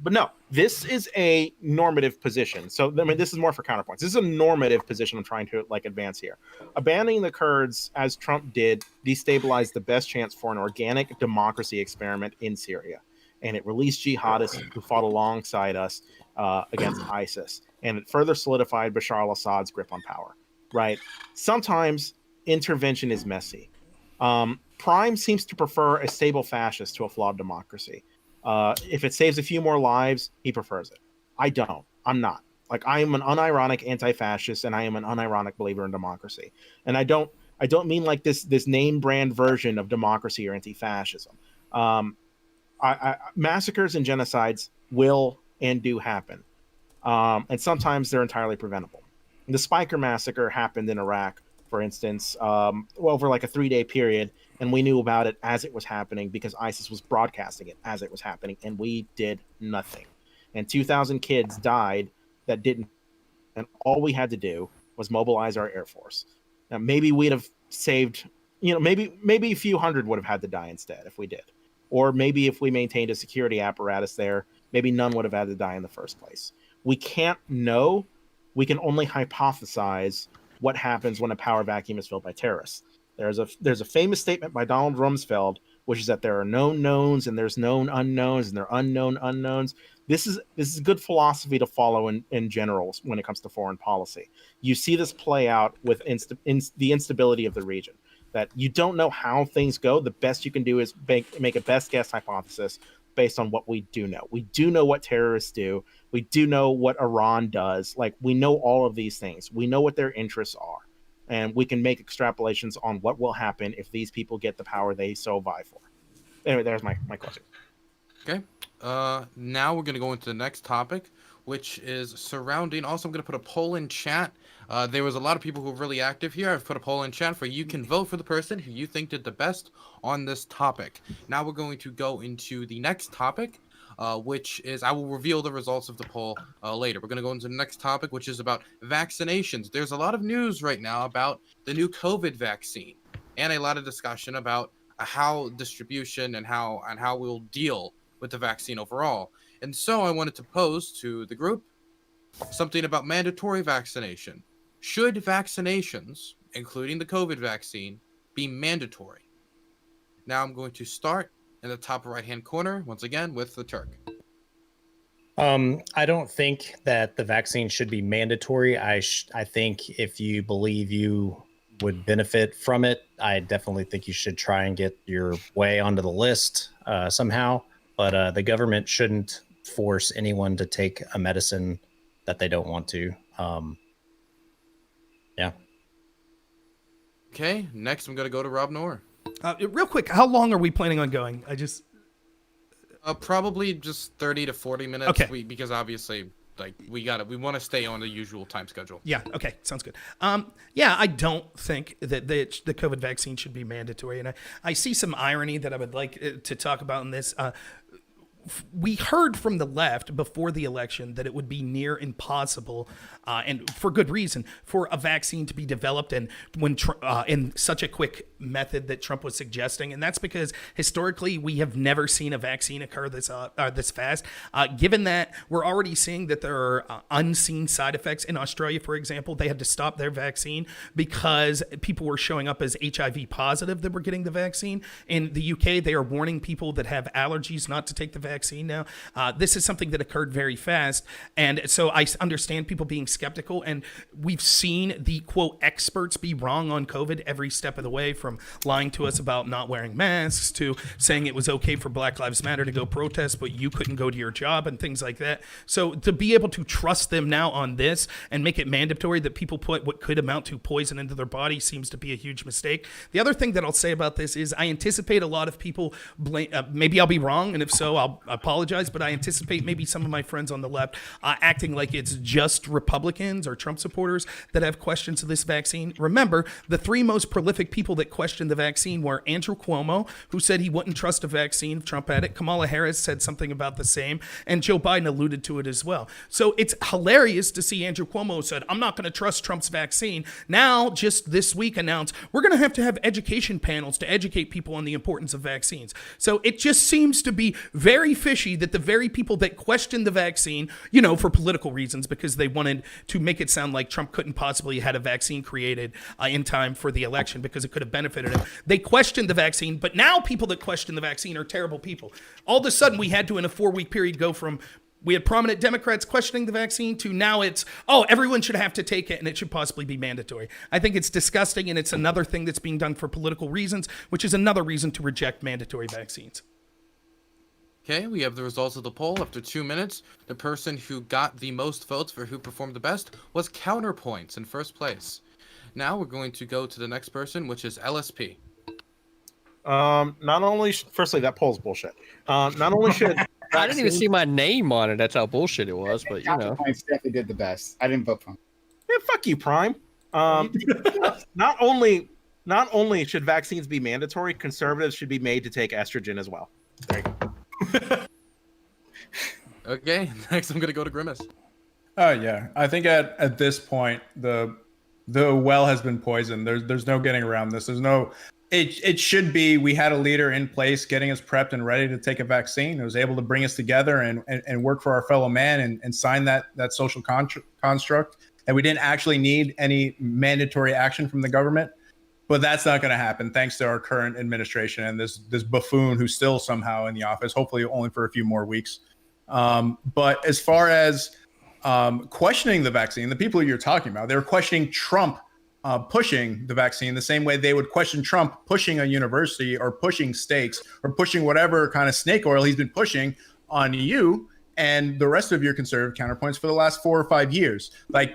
B: But no, this is a normative position. So, I mean, this is more for counterpoints. This is a normative position I'm trying to advance here. Abandoning the Kurds, as Trump did, destabilized the best chance for an organic democracy experiment in Syria. And it released jihadists who fought alongside us against ISIS. And it further solidified Bashar al-Assad's grip on power, right? Sometimes intervention is messy. Prime seems to prefer a stable fascist to a flawed democracy. If it saves a few more lives, he prefers it. I don't. I'm not. Like, I am an unironic anti-fascist, and I am an unironic believer in democracy. And I don't mean like this name brand version of democracy or anti-fascism. Massacres and genocides will and do happen, and sometimes they're entirely preventable. The Spiker massacre happened in Iraq, for instance, over like a 3-day period. And we knew about it as it was happening because ISIS was broadcasting it as it was happening, and we did nothing. And 2,000 kids died that didn't, and all we had to do was mobilize our Air Force. Now, maybe we'd have saved, maybe a few hundred would have had to die instead if we did. Or maybe if we maintained a security apparatus there, maybe none would have had to die in the first place. We can't know. We can only hypothesize what happens when a power vacuum is filled by terrorists. There's a famous statement by Donald Rumsfeld, which is that there are known knowns and there's known unknowns and there are unknown unknowns. This is good philosophy to follow in general when it comes to foreign policy. You see this play out with the instability of the region, that you don't know how things go. The best you can do is make a best guess hypothesis based on what we do know. We do know what terrorists do. We do know what Iran does. Like, we know all of these things. We know what their interests are. And we can make extrapolations on what will happen if these people get the power they so vie for. Anyway, there's my question.
F: Okay. Now we're going to go into the next topic, which is surrounding. Also, I'm going to put a poll in chat. There was a lot of people who were really active here. I've put a poll in chat for you can vote for the person who you think did the best on this topic. Now we're going to go into the next topic, which is, I will reveal the results of the poll later. We're going to go into the next topic, which is about vaccinations. There's a lot of news right now about the new COVID vaccine, and a lot of discussion about how distribution and how we'll deal with the vaccine overall. And so I wanted to pose to the group something about mandatory vaccination. Should vaccinations, including the COVID vaccine, be mandatory? Now I'm going to start in the top right-hand corner, once again, with the Turk.
E: I don't think that the vaccine should be mandatory. I think if you believe you would benefit from it, I definitely think you should try and get your way onto the list somehow. But the government shouldn't force anyone to take a medicine that they don't want to. Yeah.
F: Okay, next I'm going to go to Rob Noor.
A: Real quick, how long are we planning on going?
F: Probably just 30 to 40 minutes.
A: Okay.
F: Because obviously Like we want to stay on the usual time schedule.
A: Yeah. Okay. Sounds good. Yeah, I don't think that the COVID vaccine should be mandatory, and I see some irony that I would like to talk about in this. We heard from the left before the election that it would be near impossible, and for good reason, for a vaccine to be developed and in such a quick method that Trump was suggesting, and that's because historically we have never seen a vaccine occur this fast. Given that we're already seeing that there are unseen side effects in Australia, for example, they had to stop their vaccine because people were showing up as HIV positive that were getting the vaccine. In the UK, they are warning people that have allergies not to take the vaccine now. This is something that occurred very fast. And so I understand people being skeptical. And we've seen the, quote, experts be wrong on COVID every step of the way, from lying to us about not wearing masks to saying it was okay for Black Lives Matter to go protest, but you couldn't go to your job and things like that. So to be able to trust them now on this and make it mandatory that people put what could amount to poison into their body seems to be a huge mistake. The other thing that I'll say about this is I anticipate a lot of people blame, maybe I'll be wrong, and if so, I'll apologize, but I anticipate maybe some of my friends on the left acting like it's just Republicans or Trump supporters that have questions of this vaccine. Remember, the three most prolific people that questioned the vaccine were Andrew Cuomo, who said he wouldn't trust a vaccine if Trump had it. Kamala Harris said something about the same, and Joe Biden alluded to it as well. So it's hilarious to see Andrew Cuomo said, I'm not going to trust Trump's vaccine. Now, just this week announced, we're going to have education panels to educate people on the importance of vaccines. So it just seems to be very fishy that the very people that questioned the vaccine, for political reasons, because they wanted to make it sound like Trump couldn't possibly had a vaccine created in time for the election because it could have benefited him. They questioned the vaccine, but now people that question the vaccine are terrible people. All of a sudden, we had to, in a 4-week period, go from we had prominent Democrats questioning the vaccine to now it's, everyone should have to take it and it should possibly be mandatory. I think it's disgusting, and it's another thing that's being done for political reasons, which is another reason to reject mandatory vaccines.
F: Okay, we have the results of the poll. After 2 minutes, the person who got the most votes for who performed the best was Counterpoints in first place. Now we're going to go to the next person, which is LSP.
B: Not only, firstly, that poll's bullshit. Not only should
I: I didn't even see my name on it. That's how bullshit it was. But
H: Counterpoints definitely did the best. I didn't vote for him.
B: Yeah, fuck you, Prime. Not only should vaccines be mandatory, conservatives should be made to take estrogen as well. There you go.
F: Okay, next I'm gonna go to Grimace.
G: Oh yeah, I think at this point the well has been poisoned. There's no getting around this. There's no. It should be. We had a leader in place getting us prepped and ready to take a vaccine. It was able to bring us together and work for our fellow man and sign that social construct. And we didn't actually need any mandatory action from the government. But that's not going to happen thanks to our current administration and this buffoon who's still somehow in the office, hopefully only for a few more weeks. But as far as questioning the vaccine, the people you're talking about, they were questioning Trump pushing the vaccine the same way they would question Trump pushing a university or pushing stakes or pushing whatever kind of snake oil he's been pushing on you and the rest of your conservative counterpoints for the last 4 or 5 years. Like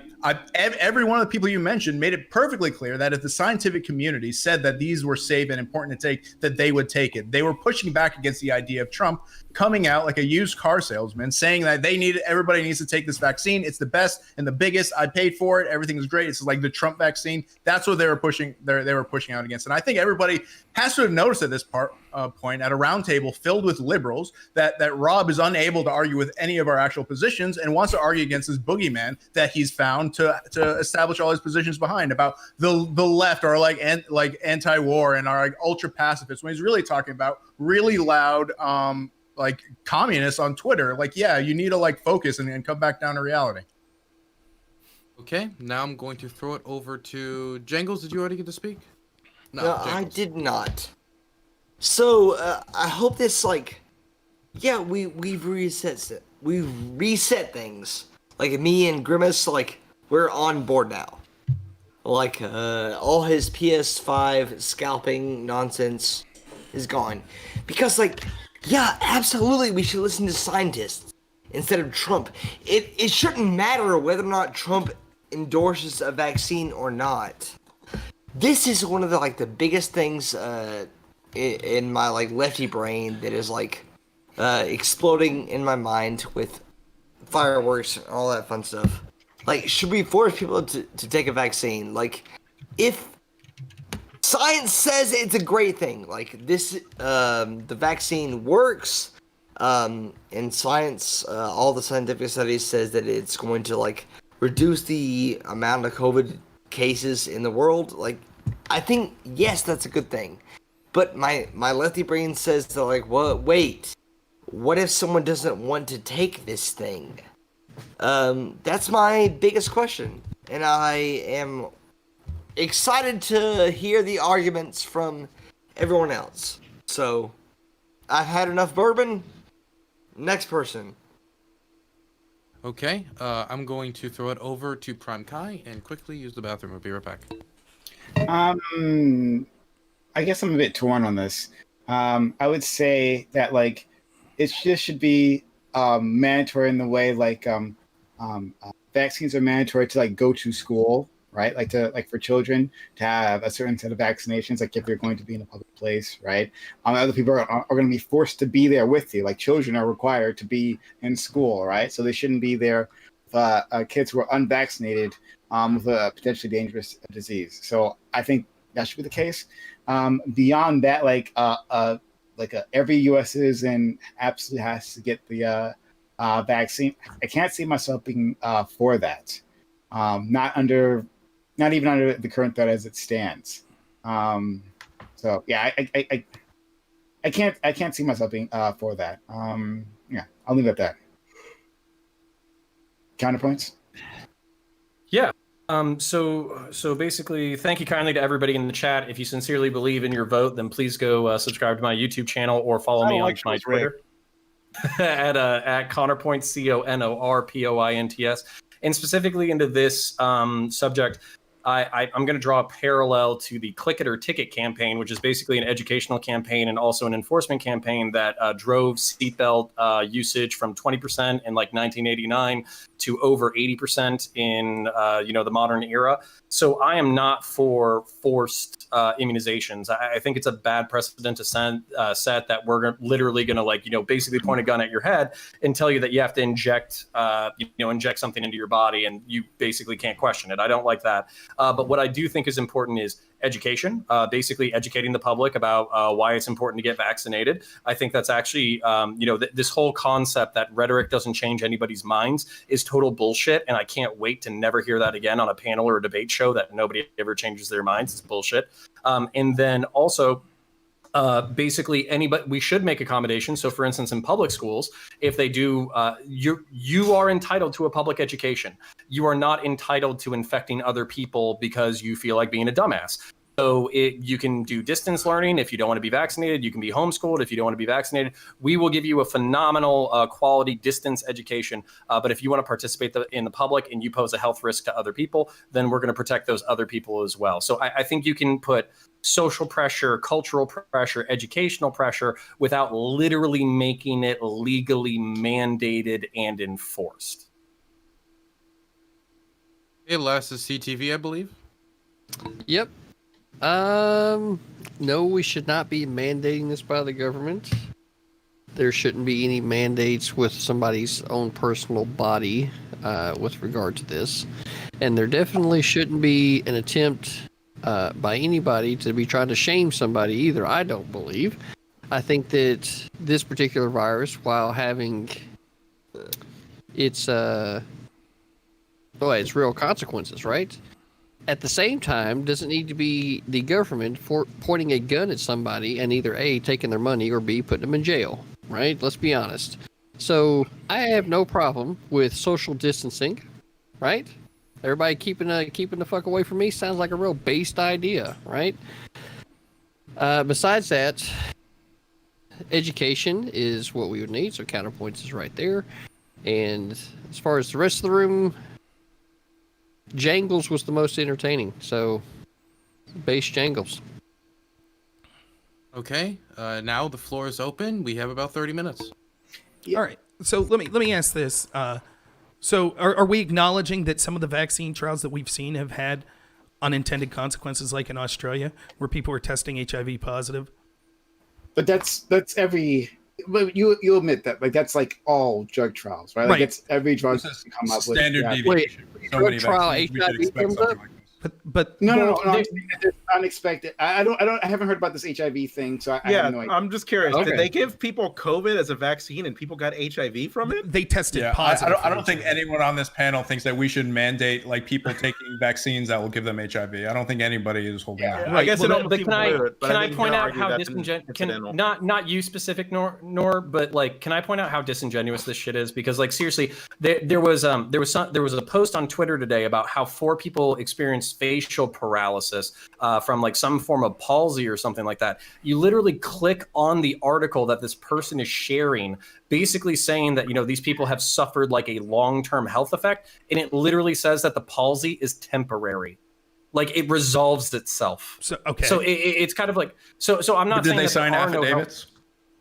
G: every one of the people you mentioned made it perfectly clear that if the scientific community said that these were safe and important to take, that they would take it. They were pushing back against the idea of Trump coming out like a used car salesman saying that everybody needs to take this vaccine. It's the best and the biggest. I paid for it. Everything is great. It's like the Trump vaccine. That's what they were pushing. They were pushing out against. And I think everybody has to have noticed at this point at a roundtable filled with liberals that Rob is unable to argue with any of our actual positions and wants to argue against this boogeyman that he's found to establish all his positions behind about the left or like anti-war and are like ultra pacifists, when he's really talking about really loud like communists on Twitter. Like, yeah, you need to like focus and come back down to reality.
F: Okay, now I'm going to throw it over to Jangles. Did you already get to speak?
J: No, I did not. So I hope this we've reset things. Like me and Grimace, we're on board now. All his PS5 scalping nonsense is gone. Because absolutely we should listen to scientists instead of Trump. It shouldn't matter whether or not Trump endorses a vaccine or not. This is one of the biggest things in my lefty brain that is exploding in my mind with
D: fireworks, and all that fun stuff. Like, should we force people to take a vaccine? Like, if science says it's a great thing, like this, the vaccine works, and science, all the scientific studies says that it's going to like reduce the amount of COVID cases in the world. Like, I think yes, that's a good thing. But my lefty brain says that like, wait, what if someone doesn't want to take this thing? That's my biggest question, and I am excited to hear the arguments from everyone else. So, I've had enough bourbon. Next person.
F: Okay, I'm going to throw it over to Prime Kai and quickly use the bathroom. I'll be right back.
H: I guess I'm a bit torn on this. I would say that like it just should be mandatory in the way like vaccines are mandatory to like go to school, right? Like for children to have a certain set of vaccinations, like if you're going to be in a public place, right? Other people are going to be forced to be there with you. Like children are required to be in school, right? So they shouldn't be there with kids who are unvaccinated with a potentially dangerous disease. So I think that should be the case. Beyond that, every U.S. citizen absolutely has to get the vaccine. I can't see myself being for that. Not even under the current threat as it stands. So yeah, I can't see myself being for that. Yeah, I'll leave it at that. Counterpoints?
C: Yeah. So basically, thank you kindly to everybody in the chat. If you sincerely believe in your vote, then please go subscribe to my YouTube channel or follow me on my Twitter at Counterpoints, CONORPOINTS. And specifically into this subject, I'm going to draw a parallel to the Click It or Ticket campaign, which is basically an educational campaign and also an enforcement campaign that drove seatbelt usage from 20% in like 1989 to over 80% in the modern era. So I am not for forced immunizations. I think it's a bad precedent to set that we're literally going to basically point a gun at your head and tell you that you have to inject something into your body and you basically can't question it. I don't like that. But what I do think is important is education, basically educating the public about why it's important to get vaccinated. I think that's actually, this whole concept that rhetoric doesn't change anybody's minds is total bullshit. And I can't wait to never hear that again on a panel or a debate show that nobody ever changes their minds. It's bullshit. And then also, basically we should make accommodations. So for instance, in public schools, if they do, you are entitled to a public education. You are not entitled to infecting other people because you feel like being a dumbass. So you can do distance learning. If you don't want to be vaccinated, you can be homeschooled. If you don't want to be vaccinated, we will give you a phenomenal quality distance education. But if you want to participate in the public and you pose a health risk to other people, then we're going to protect those other people as well. So I think you can put social pressure, cultural pressure, educational pressure without literally making it legally mandated and enforced.
F: Hey, last is CTV, I believe.
I: Yep. No, we should not be mandating this by the government. There shouldn't be any mandates with somebody's own personal body with regard to this. And there definitely shouldn't be an attempt by anybody to be trying to shame somebody either, I don't believe. I think that this particular virus, while having its real consequences, right? At the same time, doesn't need to be the government for pointing a gun at somebody and either A, taking their money, or B, putting them in jail, right? Let's be honest. So I have no problem with social distancing, right? Everybody keeping the fuck away from me sounds like a real based idea, right? Besides that, education is what we would need, so Counterpoints is right there. And as far as the rest of the room, Jangles was the most entertaining, so base Jangles.
F: Okay, now the floor is open. We have about 30 minutes.
A: Yeah. All right, so let me ask this. So are we acknowledging that some of the vaccine trials that we've seen have had unintended consequences, like in Australia, where people are testing HIV positive?
H: But that's every but you admit that like that's like all drug trials, right? Like
A: Right.
H: it's every drug to come up with
G: Standard
H: yeah.
G: deviation. So
I: drug
G: many
I: trial
G: vaccines, we should
I: HIV
G: expect
I: comes
G: something
I: up?
G: like this.
A: But
H: No. I'm saying that there's unexpected. I haven't heard about this HIV thing, so I
B: Yeah,
H: have no idea.
B: I'm just curious.
H: Okay.
B: Did they give people COVID as a vaccine and people got HIV from it?
A: they tested
G: Yeah,
A: positive.
G: I don't think anyone on this panel thinks that we should mandate like people taking vaccines that will give them HIV. I don't think anybody is holding
H: Yeah.
G: that.
B: I guess
C: Well,
B: it almost
C: but
B: seems
C: can I
B: weird, but
C: can I
B: think you
C: point out
B: argue
C: how
B: that's incidental.
C: not you specific nor but like can I point out how disingenuous this shit is? Because like seriously, there was a post on Twitter today about how 4 people experienced facial paralysis from like some form of palsy or something like that. You literally click on the article that this person is sharing, basically saying that these people have suffered like a long-term health effect, and it literally says that the palsy is temporary. Like it resolves itself.
A: So okay.
C: So it's kind of like so. I'm not.
G: But did
C: saying
G: they
C: that
G: sign
C: there are no
G: affidavits?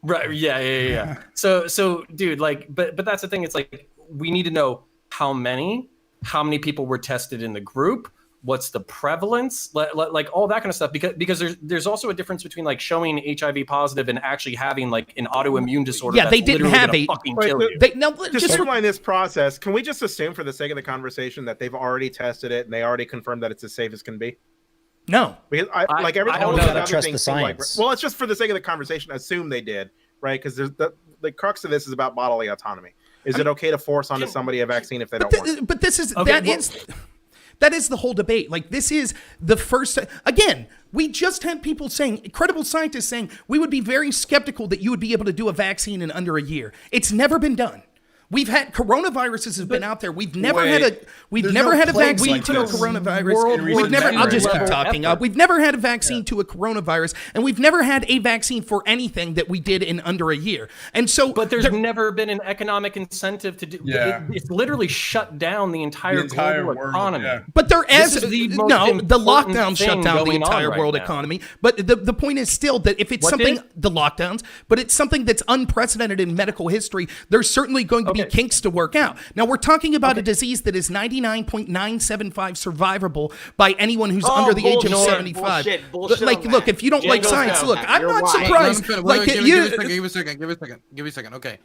C: Right. Yeah. So, dude, like, but that's the thing. It's like we need to know how many people were tested in the group. What's the prevalence, like all that kind of stuff? Because there's also a difference between like showing HIV positive and actually having like an autoimmune disorder.
A: Yeah,
C: that's
A: they didn't
C: literally
A: have
C: gonna
A: a-
C: fucking
B: Wait,
C: kill you.
A: They, no,
B: To
A: just
B: streamline this process, can we just assume for the sake of the conversation that they've already tested it and they already confirmed that it's as safe as can be?
A: no.
B: Because
C: I don't
B: all
C: know.
B: these
C: Gotta
B: other
E: trust
B: things
E: the
B: seem like,
E: science.
B: well, it's just for the sake of the conversation, assume they did, right? Because there's the crux of this is about bodily autonomy. Is it okay to force onto somebody a vaccine if they don't want it?
A: But this is
C: Okay,
A: that is the whole debate. Like this is the first. Again, we just had people saying, credible scientists saying, we would be very skeptical that you would be able to do a vaccine in under a year. It's never been done. We've had coronaviruses have been out there. We've never had a
G: plagues
A: vaccine
G: like
A: to a
G: this.
A: coronavirus. We've never. I'll just keep talking. We've never had a vaccine to a coronavirus, and we've never had a vaccine for anything that we did in under a year. And so,
C: But there's never been an economic incentive to do.
G: Yeah.
C: It's literally shut down the entire global
G: world,
C: economy.
G: yeah.
A: But there
C: This
A: is
C: is the most
A: the
C: important
A: lockdown shut
C: thing
A: down the
C: going on
A: entire
C: right
A: world
C: now.
A: economy. But the point is still that if it's
C: What
A: something
C: did?
A: the lockdowns, but it's something that's unprecedented in medical history, there's certainly going to be
C: Okay.
A: kinks to work out. Now we're talking about a disease that is 99.975 survivable by anyone who's under the age of
J: bullshit,
A: 75.
J: bullshit
A: like,
J: on
A: look,
J: that.
A: if you don't like
J: Jangles
A: science,
J: down
A: look,
J: that.
A: I'm
J: You're
A: not
J: lying.
A: surprised.
F: Give
A: Like
F: me
A: you,
F: a second. Okay.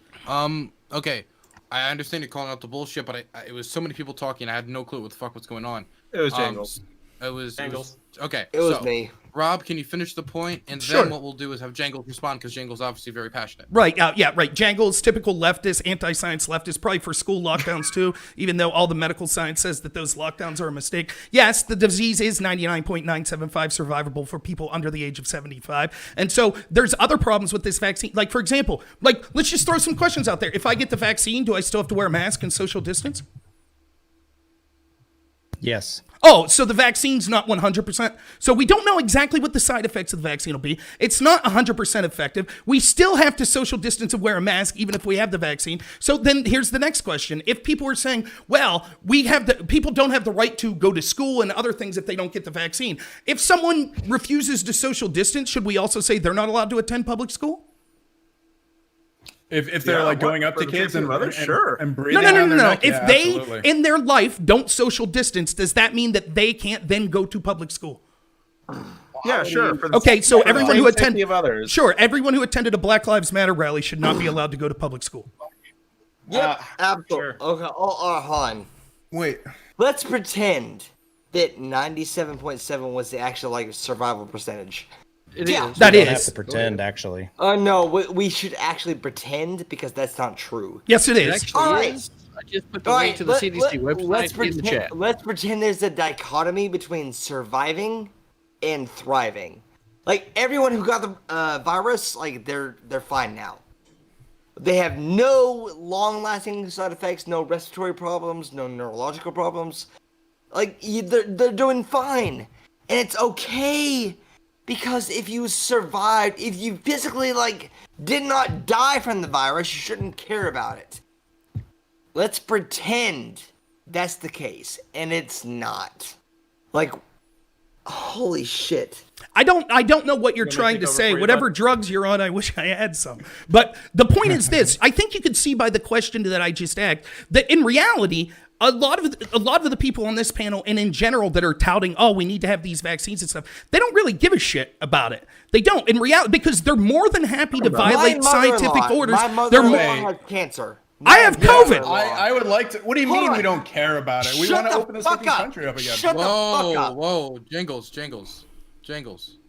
F: Okay. I understand you're calling out the bullshit, but it was so many people talking. I had no clue what the fuck was going on.
B: It was Jangles.
F: It was
C: Jangles.
F: Okay.
J: It was
F: so,
J: me.
F: Rob, can you finish the point? And
A: Sure.
F: then what we'll do is have Jangles respond because Jangles obviously very passionate.
A: Right. Yeah. Right. Jangles, typical leftist, anti-science leftist, probably for school lockdowns too. Even though all the medical science says that those lockdowns are a mistake. Yes, the disease is 99.975 survivable for people under the age of 75. And so there's other problems with this vaccine. Like for example, like let's just throw some questions out there. If I get the vaccine, do I still have to wear a mask and social distance?
E: Yes.
A: Oh, so the vaccine's not 100%. So we don't know exactly what the side effects of the vaccine will be. It's not 100% effective. We still have to social distance and wear a mask even if we have the vaccine. So then here's the next question. If people are saying, well, people don't have the right to go to school and other things if they don't get the vaccine. If someone refuses to social distance, should we also say they're not allowed to attend public school?
G: If they're like going up to kids and
B: sure.
G: and breathing
A: No.
G: on their neck,
A: If
G: yeah,
A: they,
G: absolutely.
A: in their life, don't social distance, does that mean that they can't then go to public school?
B: Yeah, sure.
A: Okay, so everyone who
B: safety
A: attended
B: of others.
A: Sure, everyone who attended a Black Lives Matter rally should not be allowed to go to public school.
J: Yep, absolutely.
B: sure.
J: Okay, hold on.
G: Wait.
J: Let's pretend that 97.7 was the actual like survival percentage. Yeah.
A: That
E: You don't have
A: is.
E: to pretend, actually.
J: No, we should actually pretend because that's not true.
A: Yes, it
I: It
A: is.
I: actually
J: All right.
I: is. I just put the
J: All
I: link
J: right,
I: to the CDC
J: let's
I: website in the chat.
J: Let's pretend there's a dichotomy between surviving and thriving. Like everyone who got the virus, like they're fine now. They have no long-lasting side effects, no respiratory problems, no neurological problems. Like they're doing fine, and it's okay. Because if you survived, if you physically, like, did not die from the virus, you shouldn't care about it. Let's pretend that's the case, and it's not. Like, holy shit.
A: I don't know what you're trying to say. Whatever drugs you're on, I wish I had some. But the point is this. I think you could see by the question that I just asked that in reality, a lot of the people on this panel and in general that are touting, oh, we need to have these vaccines and stuff, they don't really give a shit about it. They don't, in reality, because they're more than happy to violate scientific orders.
J: My mother-in-law has cancer.
A: I have COVID.
G: I would like to. What do you mean we don't care about it? We want to open this fucking country up again.
F: Shut the fuck up. Whoa, Jangles.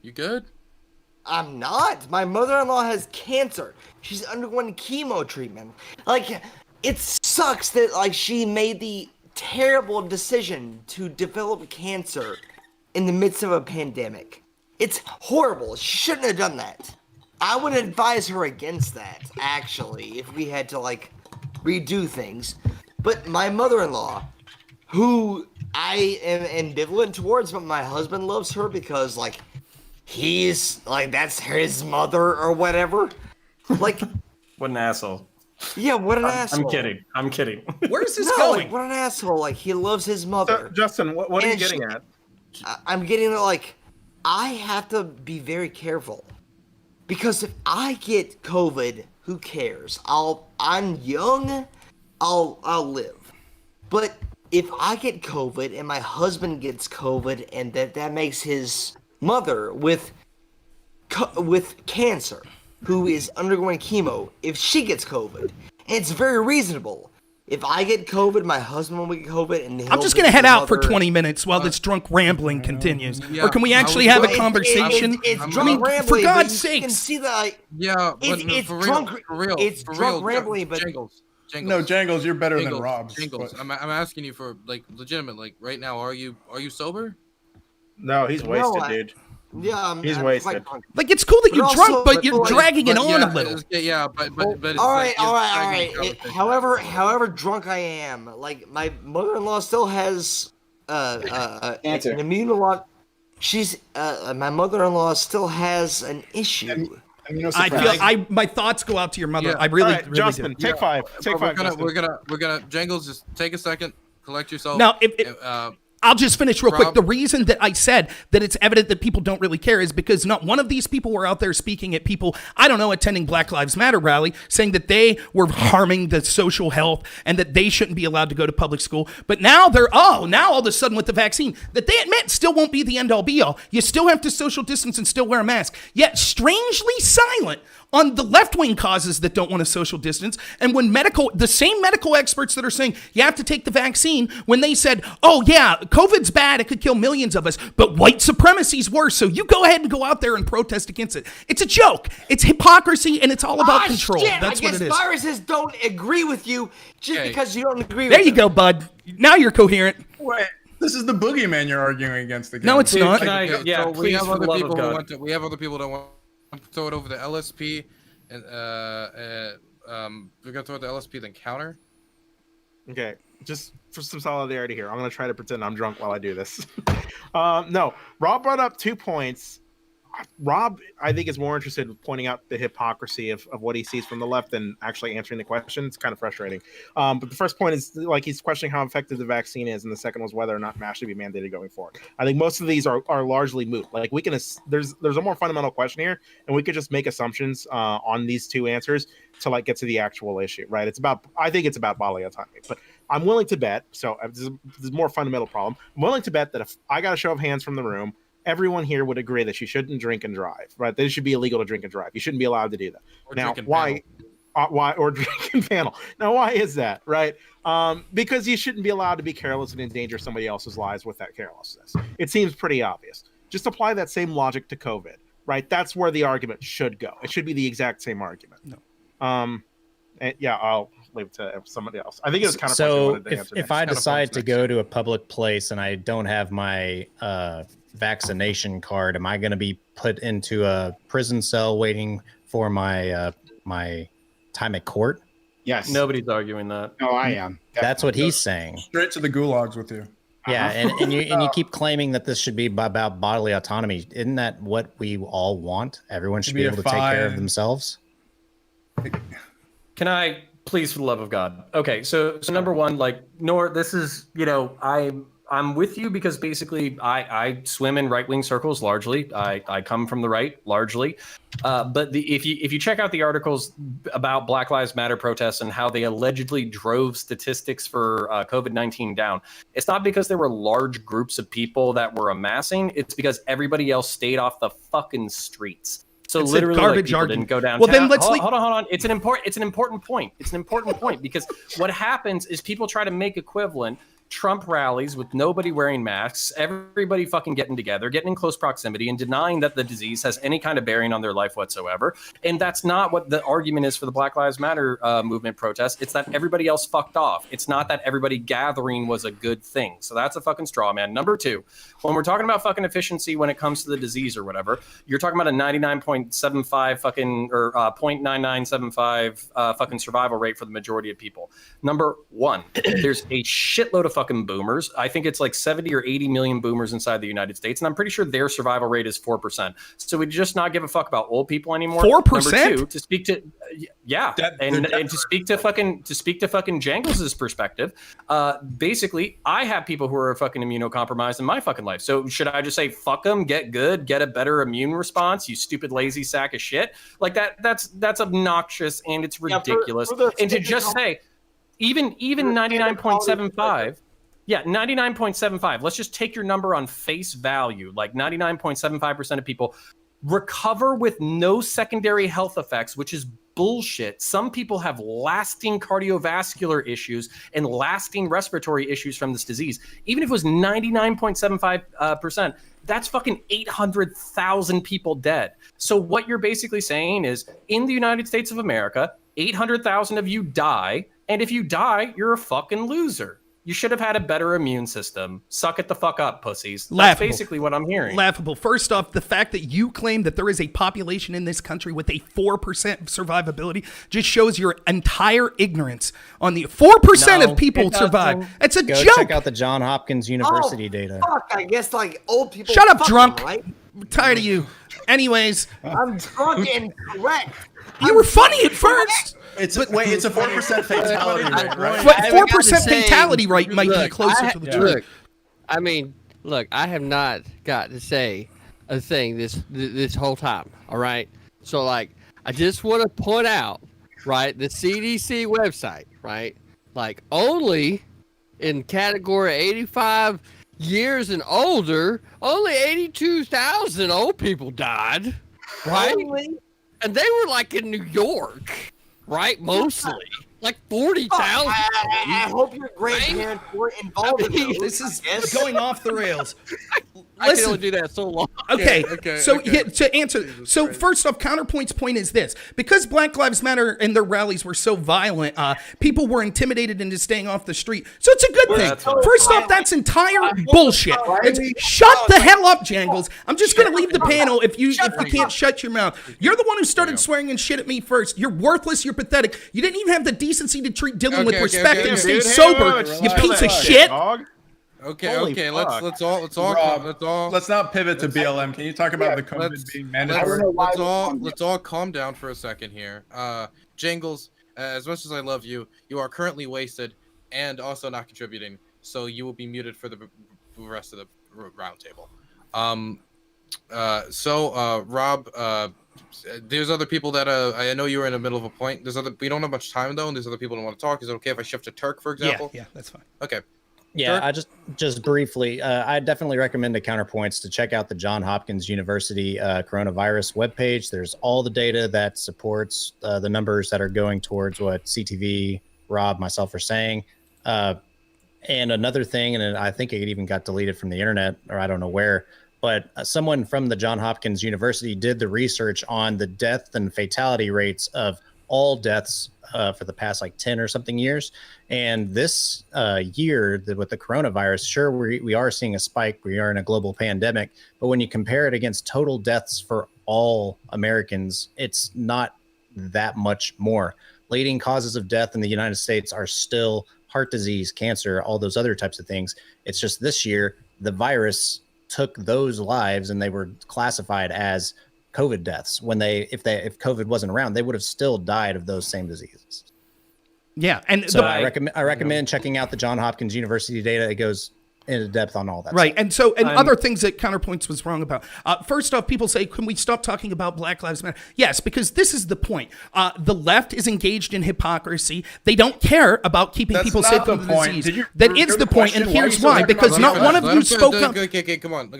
F: You good?
J: I'm not. My mother-in-law has cancer. She's undergoing chemo treatment. Like, it sucks that like she made the terrible decision to develop cancer in the midst of a pandemic. It's horrible. She shouldn't have done that. I would advise her against that, actually, if we had to like redo things. But my mother-in-law, who I am ambivalent towards, but my husband loves her because like he's like that's his mother or whatever. Like,
C: what an asshole.
J: Yeah, what an asshole.
C: I'm kidding.
A: Where's this
J: going?
A: going?
J: What an asshole. Like, he loves his mother.
B: Justin, what are you getting at?
J: I'm getting at, like, I have to be very careful. Because if I get COVID, who cares? I'm young, I'll live. But if I get COVID and my husband gets COVID and that makes his mother with cancer, who is undergoing chemo, if she gets COVID, and it's very reasonable. If I get COVID, my husband will get COVID, and
A: I'm just gonna head out for 20 minutes while this drunk rambling continues. Or can we actually have a conversation?
J: It's drunk rambling.
A: For God's
J: sake! You can see that. It's drunk. It's drunk rambling, but
F: Jangles.
G: No, Jangles, you're better than Rob.
F: Jangles, I'm asking you for like legitimate, like right now. Are you sober?
B: No, he's wasted, dude.
J: Yeah,
B: he's wasted.
A: Like, it's cool that you're drunk, but you're dragging it on a little.
F: But
J: all right. However drunk I am, like my mother-in-law still has an immunological. She's my mother-in-law still has an issue.
A: My thoughts go out to your mother. I really, really
B: Justin,
A: do.
B: Take five.
F: We're gonna Jangles, just take a second, collect yourself.
A: Now, I'll just finish real quick. The reason that I said that it's evident that people don't really care is because not one of these people were out there speaking at people, I don't know, attending Black Lives Matter rally, saying that they were harming the social health and that they shouldn't be allowed to go to public school. But now now all of a sudden with the vaccine, that they admit still won't be the end all be all. You still have to social distance and still wear a mask. Yet strangely silent on the left-wing causes that don't want to social distance. And when the same medical experts that are saying you have to take the vaccine, when they said, oh yeah, COVID's bad, it could kill millions of us, but white supremacy's worse, so you go ahead and go out there and protest against it. It's a joke. It's hypocrisy, and it's all about control.
J: Shit,
A: That's what it is.
J: Viruses don't agree with you just because you don't agree with
A: them. There you go, bud. Now you're coherent.
G: Wait, this is the boogeyman you're arguing against again.
A: No, it's not.
F: We have other people that want to throw it over the LSP, and we're gonna throw it the LSP then counter.
B: Okay, just for some solidarity here, I'm gonna try to pretend I'm drunk while I do this. No, Rob brought up 2 points. Rob, I think, is more interested in pointing out the hypocrisy of what he sees from the left than actually answering the question. It's kind of frustrating. But the first point is like he's questioning how effective the vaccine is, and the second was whether or not masks should be mandated going forward. I think most of these are largely moot. Like there's a more fundamental question here, and we could just make assumptions on these 2 answers to like get to the actual issue, right? I think it's about bodily autonomy, but I'm willing to bet. So this is a more fundamental problem. I'm willing to bet that if I got a show of hands from the room, everyone here would agree that you shouldn't drink and drive, right? That it should be illegal to drink and drive. You shouldn't be allowed to do that. Now, why or drink and panel? Now, why is that, right? Because you shouldn't be allowed to be careless and endanger somebody else's lives with that carelessness. It seems pretty obvious. Just apply that same logic to COVID, right? That's where the argument should go. It should be the exact same argument.
A: No.
B: And yeah, I'll leave it to somebody else. I think it was kind of
E: so. If I decide to go to a public place and I don't have my vaccination card, am I going to be put into a prison cell waiting for my my time at court?
H: Yes.
C: Nobody's arguing that.
H: No, I am.
E: That's what he's saying.
G: Straight to the gulags with you.
E: Yeah, and you keep claiming that this should be about bodily autonomy. Isn't that what we all want? Everyone should be able to take care of themselves.
C: Can I please, for the love of God? Okay, so number one, like, this is, I'm with you because basically I swim in right-wing circles largely. I come from the right largely. But if you check out the articles about Black Lives Matter protests and how they allegedly drove statistics for COVID-19 down, it's not because there were large groups of people that were amassing. It's because everybody else stayed off the fucking streets. So it's literally, like, people didn't go downtown.
A: Well, then let's
C: hold on. It's an important point. It's an important point because what happens is people try to make equivalent Trump rallies with nobody wearing masks, everybody fucking getting together, getting in close proximity, and denying that the disease has any kind of bearing on their life whatsoever. And that's not what the argument is for the Black Lives Matter movement protest. It's that everybody else fucked off. It's not that everybody gathering was a good thing. So that's a fucking straw man. Number two, when we're talking about fucking efficiency when it comes to the disease or whatever, you're talking about a 99.75 fucking or 0.9975 fucking survival rate for the majority of people. Number one, there's a shitload of fucking boomers. I think it's like 70 or 80 million boomers inside the United States, and I'm pretty sure their survival rate is 4%. So we just not give a fuck about old people anymore.
A: 4%.
C: Number two, to speak to and to speak to fucking Jangles' perspective, basically, I have people who are fucking immunocompromised in my fucking life. So should I just say fuck them, get good, get a better immune response? You stupid lazy sack of shit. Like that's obnoxious and it's ridiculous. And to just say even 99.75. Yeah, 99.75. Let's just take your number on face value. Like 99.75% of people recover with no secondary health effects, which is bullshit. Some people have lasting cardiovascular issues and lasting respiratory issues from this disease. Even if it was 99.75%, that's fucking 800,000 people dead. So what you're basically saying is, in the United States of America, 800,000 of you die, and if you die, you're a fucking loser. You should have had a better immune system. Suck it the fuck up, pussies. That's basically what I'm hearing.
A: Laughable. First off, the fact that you claim that there is a population in this country with a 4% survivability just shows your entire ignorance on the 4% of people survive. It's a joke.
E: Check out the Johns Hopkins University data.
J: Fuck, I guess like old people.
A: Shut up, drunk.
J: Right?
A: I'm tired of you. Anyways.
J: I'm drunk and correct.
A: You were funny at first.
G: It's a 4% fatality rate, right?
A: 4% fatality rate might be closer to the truth.
I: Look, I have not got to say a thing this whole time. All right, so like, I just want to point out, right, the CDC website, right, like only in category 85 years and older, only 82,000 old people died, right? And they were like in New York, right? Mostly. Like 40,000.
J: I hope your grandparents weren't involved in
A: this. This is going off the rails.
I: I can only do that so long.
A: Okay. To answer. So first off, Counterpoint's point is this. Because Black Lives Matter and their rallies were so violent, people were intimidated into staying off the street. So it's a good thing. First off, that's entire bullshit. Shut the hell up, Jangles. I'm just going to leave the panel if you can't shut your mouth. You're the one who started swearing and shit at me first. You're worthless. You're pathetic. You didn't even have the decency to treat Dylan with respect and stay sober, you piece of shit.
F: Okay. Let's
G: not pivot to BLM. Can you talk about the COVID being mandatory?
F: Let's all calm down for a second here. Jangles, as much as I love you, you are currently wasted and also not contributing, so you will be muted for the rest of the roundtable. Rob, there's other people that I know you were in the middle of a point. We don't have much time though, and there's other people that want to talk. Is it okay if I shift to Turk, for example?
A: Yeah, that's fine.
F: Okay.
E: Yeah, I just briefly, I definitely recommend to Counterpoints to check out the Johns Hopkins University coronavirus webpage. There's all the data that supports the numbers that are going towards what CTV, Rob, myself are saying. And another thing, and I think it even got deleted from the internet, or I don't know where, but someone from the Johns Hopkins University did the research on the death and fatality rates of all deaths for the past like 10 or something years. And this year with the coronavirus, sure, we are seeing a spike. We are in a global pandemic. But when you compare it against total deaths for all Americans, it's not that much more. Leading causes of death in the United States are still heart disease, cancer, all those other types of things. It's just this year, the virus took those lives and they were classified as COVID deaths when if COVID wasn't around, they would have still died of those same diseases.
A: Yeah, and
E: so I recommend checking out the Johns Hopkins University data. It goes into depth on all that.
A: Right.
E: stuff.
A: And so, and other things that Counterpoints was wrong about. First off, people say, can we stop talking about Black Lives Matter? Yes, because this is the point. The left is engaged in hypocrisy. They don't care about keeping people safe from the disease. That is the point, and here's why. Because not one of you spoke up.
F: Okay, come on.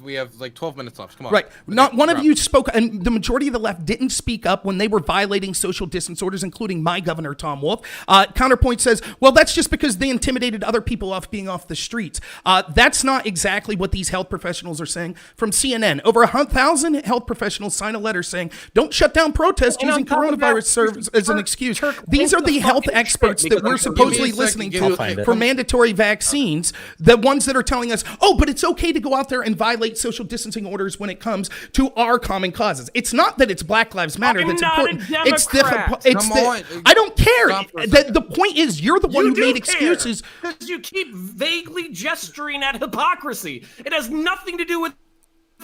F: We have like 12 minutes left. Come on.
A: Right. Not one of you spoke, and the majority of the left didn't speak up when they were violating social distance orders, including my governor, Tom Wolf. Counterpoint says, well, that's just because they intimidated other people off being off the streets. That's not exactly what these health professionals are saying. From CNN, over 1,000 health professionals signed a letter saying, don't shut down protests using coronavirus serves as an excuse. These are the health experts that we're supposedly listening to for mandatory vaccines, the ones that are telling us, oh, but it's okay to go out there and violate social distancing orders when it comes to our common causes. It's not that it's Black Lives Matter that's important. It's I don't care. The point is, you're the one who made excuses.
C: Because you keep vaguely gesturing at hypocrisy. It has nothing to do with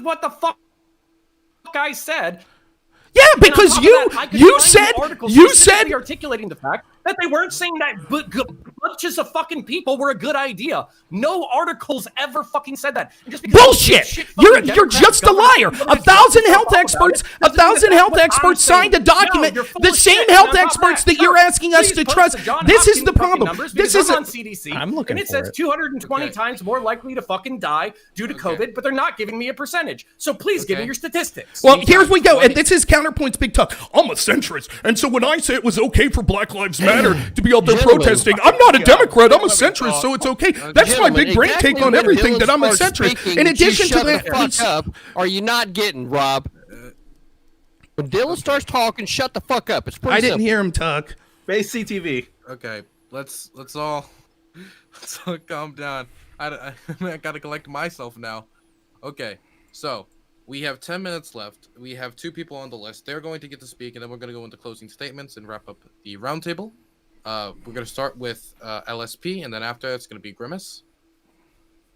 C: what the fuck I said.
A: Yeah, because you said
C: articulating the fact that they weren't saying that bunches of fucking people were a good idea. No articles ever fucking said that.
A: Bullshit! You're just a liar. 1,000 health experts signed a document. The same health experts that you're asking us to trust. This is the problem. This is
C: on CDC. I'm looking. And it says 220 times more likely to fucking die due to COVID, but they're not giving me a percentage. So please give me your statistics.
A: Well, here's we go, and this is Counterpoint's big talk. I'm a centrist, and so when I say it was okay for Black Lives Matter to be out there protesting, I'm not a Democrat, I'm a centrist, so it's okay. That's my big brain take on everything, that I'm a centrist. In addition to that,
I: are you not getting, Rob? When Dylan starts talking, shut the fuck up. It's pretty
A: I didn't hear him talk.
B: Base CTV.
F: Okay, let's all calm down. I gotta collect myself now. Okay, so we have 10 minutes left. We have 2 people on the list. They're going to get to speak, and then we're going to go into closing statements and wrap up the roundtable. We're going to start with LSP, and then after it's going to be Grimace.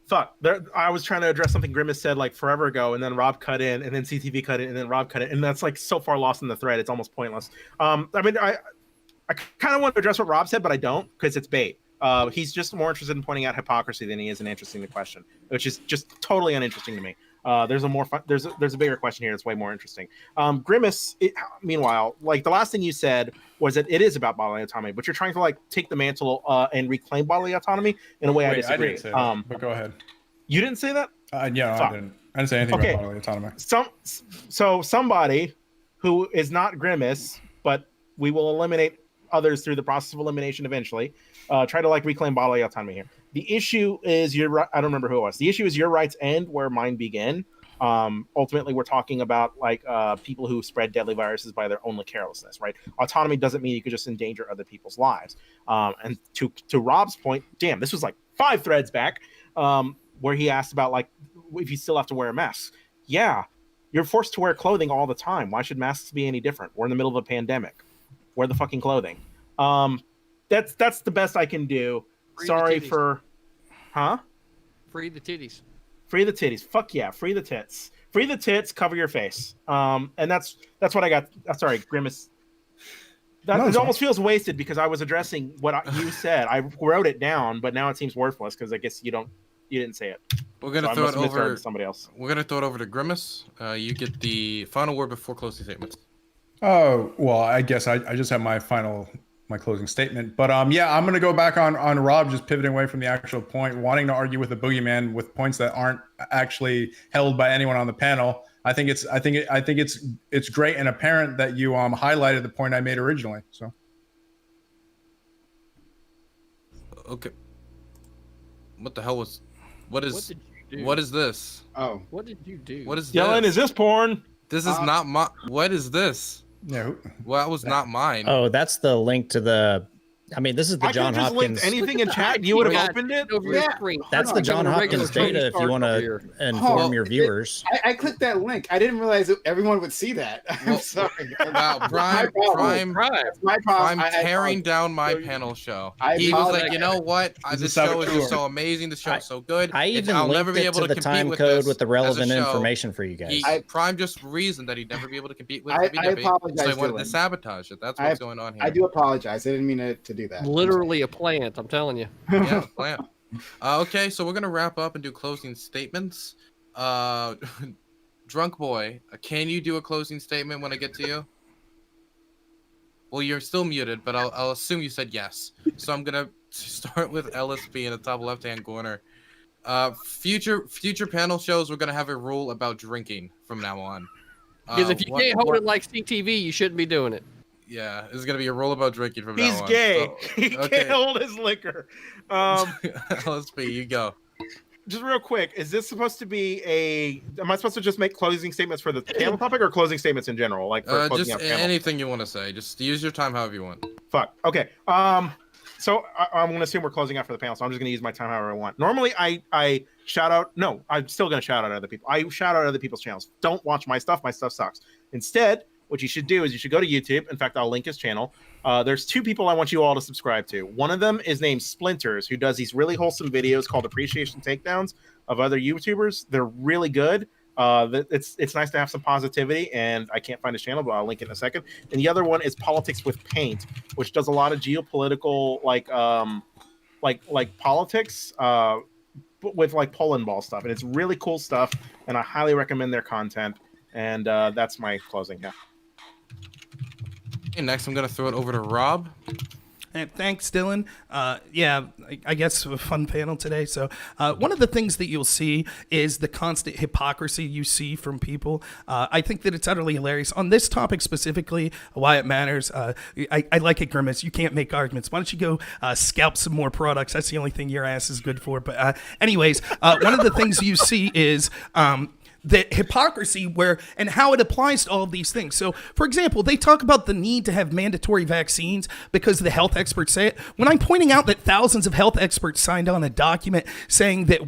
B: Fuck. I was trying to address something Grimace said like forever ago, and then Rob cut in, and then CTV cut in, and then Rob cut in, and that's like so far lost in the thread, it's almost pointless. I mean, I kind of want to address what Rob said, but I don't, because it's bait. He's just more interested in pointing out hypocrisy than he is in answering the question, which is just totally uninteresting to me. There's a bigger question here that's way more interesting. Grimace, meanwhile, like the last thing you said was that it is about bodily autonomy, but you're trying to like take the mantle and reclaim bodily autonomy in a way. I disagree.
G: I didn't say that, but go ahead.
B: You didn't say that?
G: Yeah, I didn't say anything about bodily autonomy.
B: So somebody who is not Grimace, but we will eliminate others through the process of elimination eventually, try to like reclaim bodily autonomy here. The issue is your right. I don't remember who it was. The issue is your rights end where mine begin. Ultimately, we're talking about like people who spread deadly viruses by their own carelessness, right? Autonomy doesn't mean you could just endanger other people's lives. And to Rob's point, damn, this was like 5 threads back, where he asked about like if you still have to wear a mask. Yeah, you're forced to wear clothing all the time. Why should masks be any different? We're in the middle of a pandemic. Wear the fucking clothing. That's the best I can do. Sorry for,
I: Free the titties.
B: Free the titties. Fuck yeah. Free the tits. Free the tits. Cover your face. And that's what I got. Sorry, Grimace. It almost feels wasted because I was addressing what you said. I wrote it down, but now it seems worthless because I guess you didn't say it.
F: We're gonna throw it over
B: to somebody else.
F: We're gonna throw it over to Grimace. You get the final word before closing statements.
G: Oh well, I guess I just have my closing statement. But yeah, I'm gonna go back on Rob, just pivoting away from the actual point, wanting to argue with the boogeyman with points that aren't actually held by anyone on the panel. I think it's great and apparent that you highlighted the point I made originally. So
F: okay, what the hell was what is this?
H: Oh,
I: what did you do?
F: What is
B: Yellen,
F: this?
B: is this porn?
F: This is not my. What is this?
G: No.
F: Well, that was not mine.
E: Oh, that's the link to the. I mean, this is the John Hopkins.
B: Anything in chat, you would have opened it.
E: That's the John Hopkins data. If you want to inform your viewers,
H: I clicked that link. I didn't realize that everyone would see that. I'm sorry.
F: Wow, Prime tearing down my panel show. He was like, you know what? This show is just so amazing. The show is so good.
E: I even linked it to the time code with the relevant information for you guys.
F: Prime just reasoned that he'd never be able to compete with
H: I
F: WWE,
H: apologize,
F: so he wanted to sabotage it. That's what's going on here.
H: I do apologize. I didn't mean to do that.
I: Literally a plant, I'm telling you.
F: Yeah, plant. Okay, so we're gonna wrap up and do closing statements. Drunk boy, can you do a closing statement when I get to you? Well, you're still muted, but I'll assume you said yes. So I'm gonna start with LSP in the top left-hand corner. Future panel shows, we're gonna have a rule about drinking from now on.
I: Because if you can't hold it like CTV, you shouldn't be doing it.
F: Yeah, there's gonna be a rule about drinking from now on.
B: He's gay.
F: So,
B: He can't hold his liquor.
F: LSP, you go.
B: Just real quick, is this supposed to be am I supposed to just make closing statements for the panel topic or closing statements in general? Like for
F: just anything you want to say. Just use your time however you want.
B: Fuck. Okay. So I'm going to assume we're closing out for the panel, so I'm just going to use my time however I want. Normally, I shout out. No, I'm still going to shout out other people. I shout out other people's channels. Don't watch my stuff. My stuff sucks. Instead, what you should do is you should go to YouTube. In fact, I'll link his channel. There's two people I want you all to subscribe to. One of them is named Splinters, who does these really wholesome videos called Appreciation Takedowns of other YouTubers. They're really good. It's nice to have some positivity, and I can't find his channel, but I'll link it in a second. And the other one is Politics with Paint, which does a lot of geopolitical like politics with like Poland ball stuff, and it's really cool stuff. And I highly recommend their content. And that's my closing. Yeah.
F: Okay, next, I'm gonna throw it over to Rob.
A: And thanks, Dylan. I guess a fun panel today. So one of the things that you'll see is the constant hypocrisy you see from people. I think that it's utterly hilarious. On this topic specifically, why it matters, I like it, Grimace. You can't make arguments. Why don't you go scalp some more products? That's the only thing your ass is good for. But anyways, one of the things you see is... the hypocrisy and how it applies to all of these things. So, for example, they talk about the need to have mandatory vaccines because the health experts say it. When I'm pointing out that thousands of health experts signed on a document saying that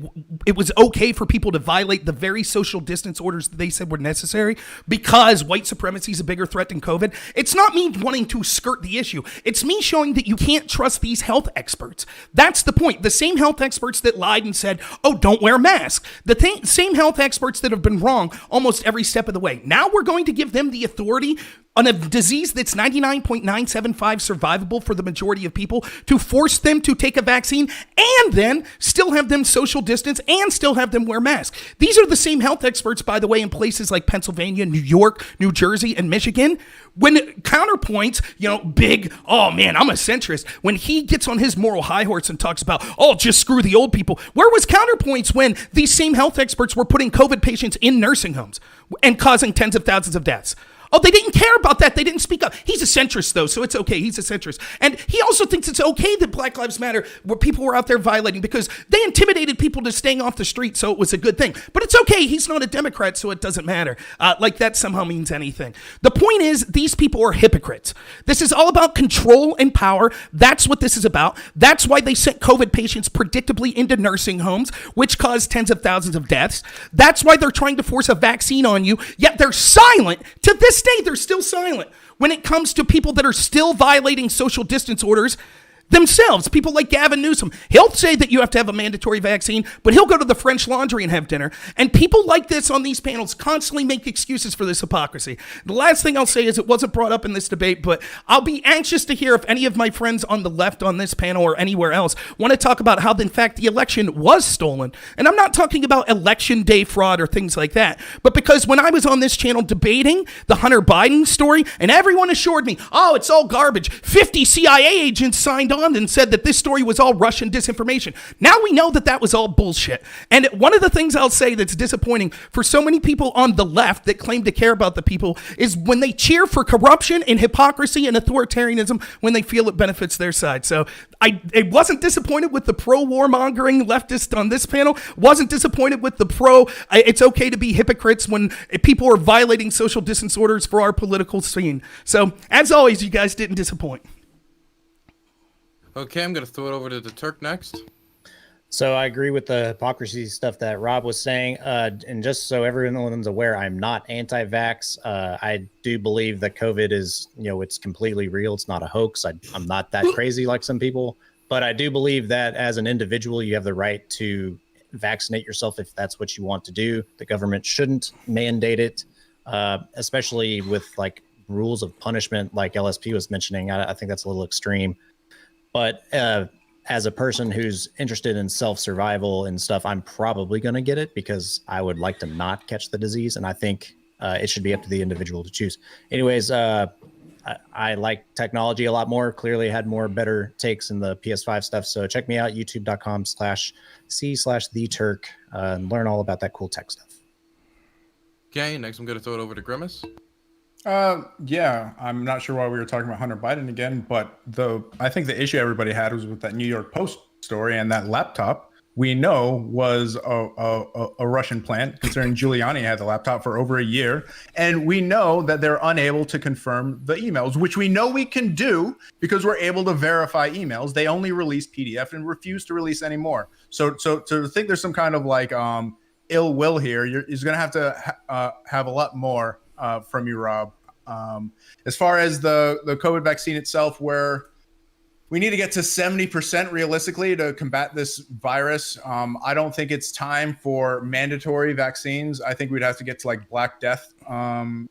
A: it was okay for people to violate the very social distance orders that they said were necessary because white supremacy is a bigger threat than COVID, it's not me wanting to skirt the issue. It's me showing that you can't trust these health experts. That's the point. The same health experts that lied and said, oh, don't wear masks. The same health experts that have been wrong almost every step of the way. Now we're going to give them the authority on a disease that's 99.975 survivable for the majority of people to force them to take a vaccine and then still have them social distance and still have them wear masks. These are the same health experts, by the way, in places like Pennsylvania, New York, New Jersey, and Michigan. When Counterpoints, big, oh man, I'm a centrist. When he gets on his moral high horse and talks about, oh, just screw the old people. Where was Counterpoints when these same health experts were putting COVID patients in nursing homes and causing tens of thousands of deaths? Oh, they didn't care about that. They didn't speak up. He's a centrist, though, so it's okay. He's a centrist. And he also thinks it's okay that Black Lives Matter, where people were out there violating because they intimidated people to staying off the street, so it was a good thing. But it's okay. He's not a Democrat, so it doesn't matter. Like that somehow means anything. The point is, these people are hypocrites. This is all about control and power. That's what this is about. That's why they sent COVID patients predictably into nursing homes, which caused tens of thousands of deaths. That's why they're trying to force a vaccine on you, yet they're silent to this day. They're still silent when it comes to people that are still violating social distance orders themselves. People like Gavin Newsom. He'll say that you have to have a mandatory vaccine, but he'll go to the French Laundry and have dinner. And people like this on these panels constantly make excuses for this hypocrisy. The last thing I'll say is it wasn't brought up in this debate, but I'll be anxious to hear if any of my friends on the left on this panel or anywhere else want to talk about how, in fact, the election was stolen. And I'm not talking about election day fraud or things like that, but because when I was on this channel debating the Hunter Biden story, and everyone assured me, oh, it's all garbage. 50 CIA agents signed on and said that this story was all Russian disinformation. Now we know that that was all bullshit. And one of the things I'll say that's disappointing for so many people on the left that claim to care about the people is when they cheer for corruption and hypocrisy and authoritarianism when they feel it benefits their side. So I wasn't disappointed with the pro-warmongering leftist on this panel. Wasn't disappointed with the it's okay to be hypocrites when people are violating social distance orders for our political scene. So as always, you guys didn't disappoint.
F: Okay, I'm going to throw it over to the Turk next.
E: So I agree with the hypocrisy stuff that Rob was saying. And just so everyone's aware, I'm not anti-vax. I do believe that COVID is, it's completely real. It's not a hoax. I'm not that crazy like some people. But I do believe that as an individual, you have the right to vaccinate yourself if that's what you want to do. The government shouldn't mandate it, especially with like rules of punishment like LSP was mentioning. I think that's a little extreme. But as a person who's interested in self-survival and stuff, I'm probably going to get it because I would like to not catch the disease. And I think it should be up to the individual to choose. Anyways, I like technology a lot more. Clearly had more better takes in the PS5 stuff. So check me out, youtube.com/c/theturk, and learn all about that cool tech stuff.
F: Okay, next I'm going to throw it over to Grimace.
G: Yeah, I'm not sure why we were talking about Hunter Biden again, but I think the issue everybody had was with that New York Post story, and that laptop we know was a Russian plant, considering Giuliani had the laptop for over a year, and we know that they're unable to confirm the emails, which we know we can do because we're able to verify emails. They only release PDF and refuse to release any more. So to think there's some kind of like ill will here, you're going to have to have a lot more from you, Rob. As far as the COVID vaccine itself, where we need to get to 70% realistically to combat this virus. I don't think it's time for mandatory vaccines. I think we'd have to get to like Black Death. Black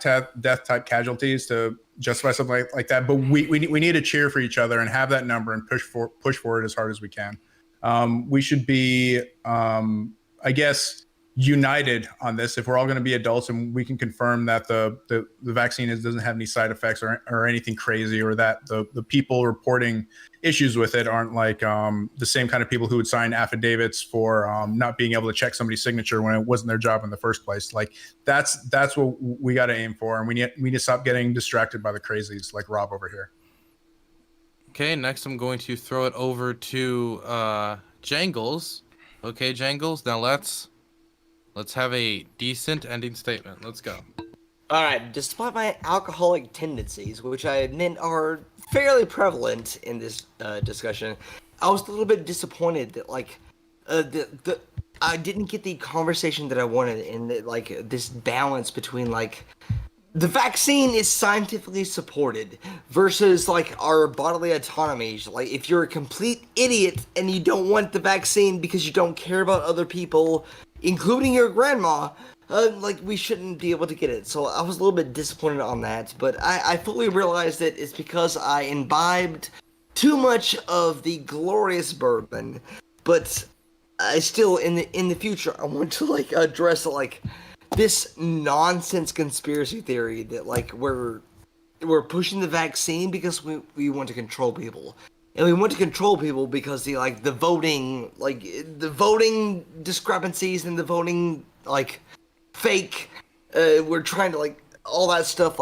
G: Death type casualties to justify something like that. But we need to cheer for each other and have that number and push for it as hard as we can. We should be, I guess, united on this. If we're all going to be adults and we can confirm that the vaccine doesn't have any side effects or anything crazy, or that the people reporting issues with it aren't like the same kind of people who would sign affidavits for not being able to check somebody's signature when it wasn't their job in the first place. Like that's what we got to aim for, and we need to stop getting distracted by the crazies like Rob over here.
F: Okay, next I'm going to throw it over to Jangles. Okay, Jangles, now let's have a decent ending statement. Let's go.
J: All right. Despite my alcoholic tendencies, which I admit are fairly prevalent in this discussion, I was a little bit disappointed that I didn't get the conversation that I wanted, and that, this balance between the vaccine is scientifically supported versus our bodily autonomy. If you're a complete idiot and you don't want the vaccine because you don't care about other people, including your grandma, we shouldn't be able to get it. So I was a little bit disappointed on that, but I fully realized that it's because I imbibed too much of the glorious bourbon. But I still, in the future, I want to address this nonsense conspiracy theory that we're pushing the vaccine because we want to control people. And we want to control people because the voting discrepancies and the voting fake. We're trying to all that stuff.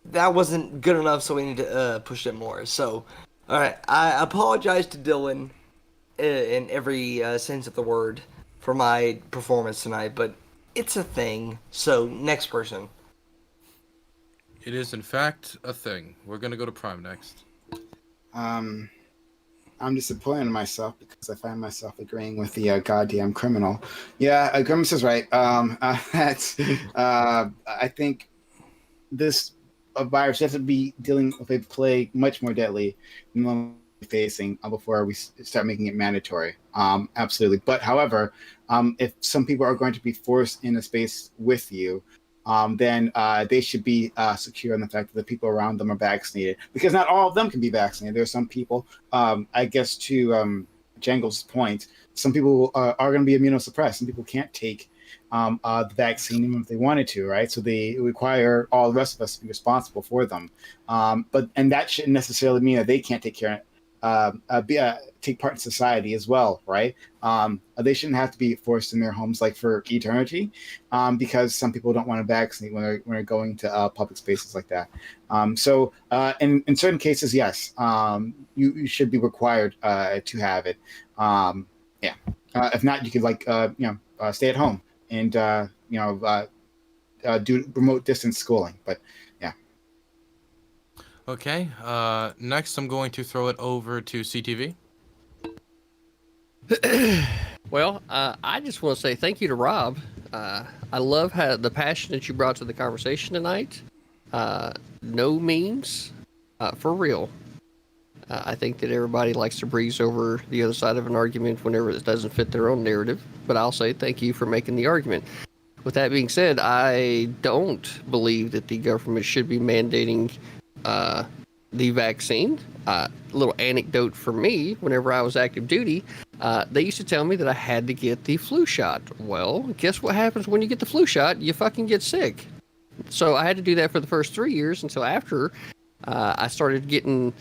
J: That wasn't good enough, so we need to push it more. So, all right, I apologize to Dylan in every sense of the word for my performance tonight, but it's a thing. So next person.
F: It is in fact a thing. We're gonna go to Prime next.
H: I'm disappointed in myself because I find myself agreeing with the goddamn criminal. Yeah, Grimace is right. I think this virus has to be dealing with a plague much more deadly than the one we're facing before we start making it mandatory. Absolutely. But however, if some people are going to be forced in a space with you, then they should be secure in the fact that the people around them are vaccinated, because not all of them can be vaccinated. There are some people, I guess to Jangles' point, some people are going to be immunosuppressed. Some people can't take the vaccine even if they wanted to, right? So they require all the rest of us to be responsible for them. And that shouldn't necessarily mean that they can't take care take part in society as well, right? They shouldn't have to be forced in their homes for eternity, because some people don't want to vaccinate when they're going to public spaces like that. So in certain cases, yes, you should be required to have it. If not, you could stay at home and do remote distance schooling. But yeah.
F: Okay. Next, I'm going to throw it over to CTV.
I: Well, I just want to say thank you to Rob. I love how the passion that you brought to the conversation tonight. No memes, for real. I think that everybody likes to breeze over the other side of an argument whenever it doesn't fit their own narrative. But I'll say thank you for making the argument. With that being said, I don't believe that the government should be mandating the vaccine. A little anecdote for me, whenever I was active duty, they used to tell me that I had to get the flu shot. Well, guess what happens when you get the flu shot? You fucking get sick. So I had to do that for the first 3 years until after I started getting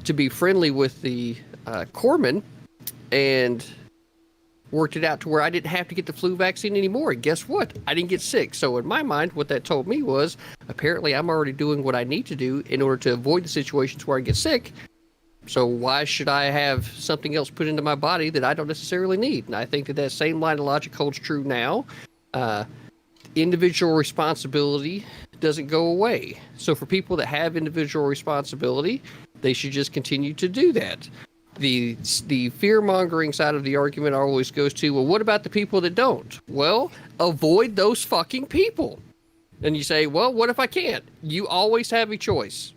I: to be friendly with the corpsmen and worked it out to where I didn't have to get the flu vaccine anymore. And guess what? I didn't get sick. So in my mind, what that told me was apparently I'm already doing what I need to do in order to avoid the situations where I get sick. So why should I have something else put into my body that I don't necessarily need? And I think that same line of logic holds true now. Individual responsibility doesn't go away. So for people that have individual responsibility, they should just continue to do that. The fear-mongering side of the argument always goes to, well, what about the people that don't? Well, avoid those fucking people. And you say, well, what if I can't? You always have a choice.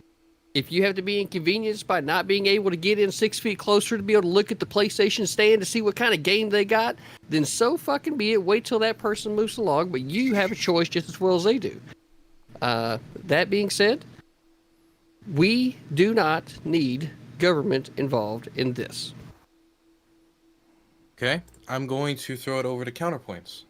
I: If you have to be inconvenienced by not being able to get in 6 feet closer to be able to look at the PlayStation stand to see what kind of game they got, then so fucking be it. Wait till that person moves along, but you have a choice just as well as they do. That being said, we do not need government involved in this.
F: Okay, I'm going to throw it over to counterpoints.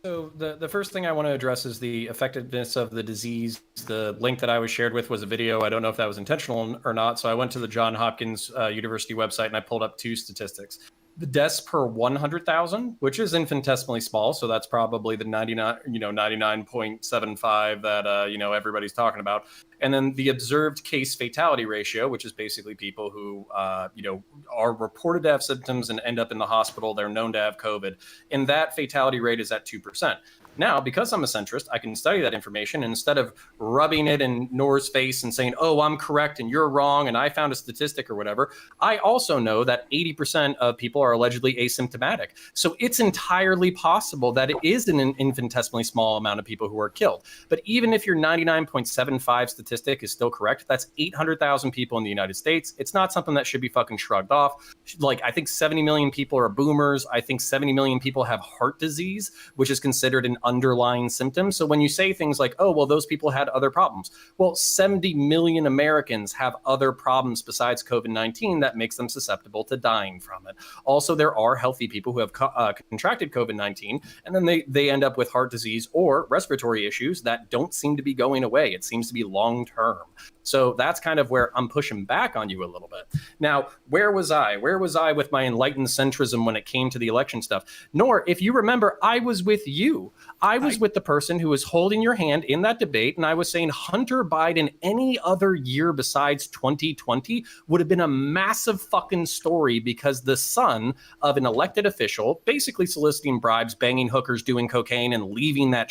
C: So the first thing I want to address is the effectiveness of the disease. The link that I was shared with was a video. I don't know if that was intentional or not. So I went to the Johns Hopkins University website and I pulled up 2 statistics. The deaths per 100,000, which is infinitesimally small, so that's probably the 99.75 that everybody's talking about, and then the observed case fatality ratio, which is basically people who are reported to have symptoms and end up in the hospital. They're known to have COVID, and that fatality rate is at 2%. Now, because I'm a centrist, I can study that information, and instead of rubbing it in Noor's face and saying, oh, I'm correct and you're wrong and I found a statistic or whatever, I also know that 80% of people are allegedly asymptomatic. So it's entirely possible that it is an infinitesimally small amount of people who are killed. But even if your 99.75 statistic is still correct, that's 800,000 people in the United States. It's not something that should be fucking shrugged off. Like, I think 70 million people are boomers. I think 70 million people have heart disease, which is considered an underlying symptom. So when you say things like, oh, well, those people had other problems. Well, 70 million Americans have other problems besides COVID-19 that makes them susceptible to dying from it. Also, there are healthy people who have contracted COVID-19, and then they end up with heart disease or respiratory issues that don't seem to be going away. It seems to be long-term. So that's kind of where I'm pushing back on you a little bit. Now, where was I? Where was I with my enlightened centrism when it came to the election stuff? Nor, if you remember, I was with you. I was with the person who was holding your hand in that debate, and I was saying Hunter Biden any other year besides 2020 would have been a massive fucking story because the son of an elected official basically soliciting bribes, banging hookers, doing cocaine, and leaving that,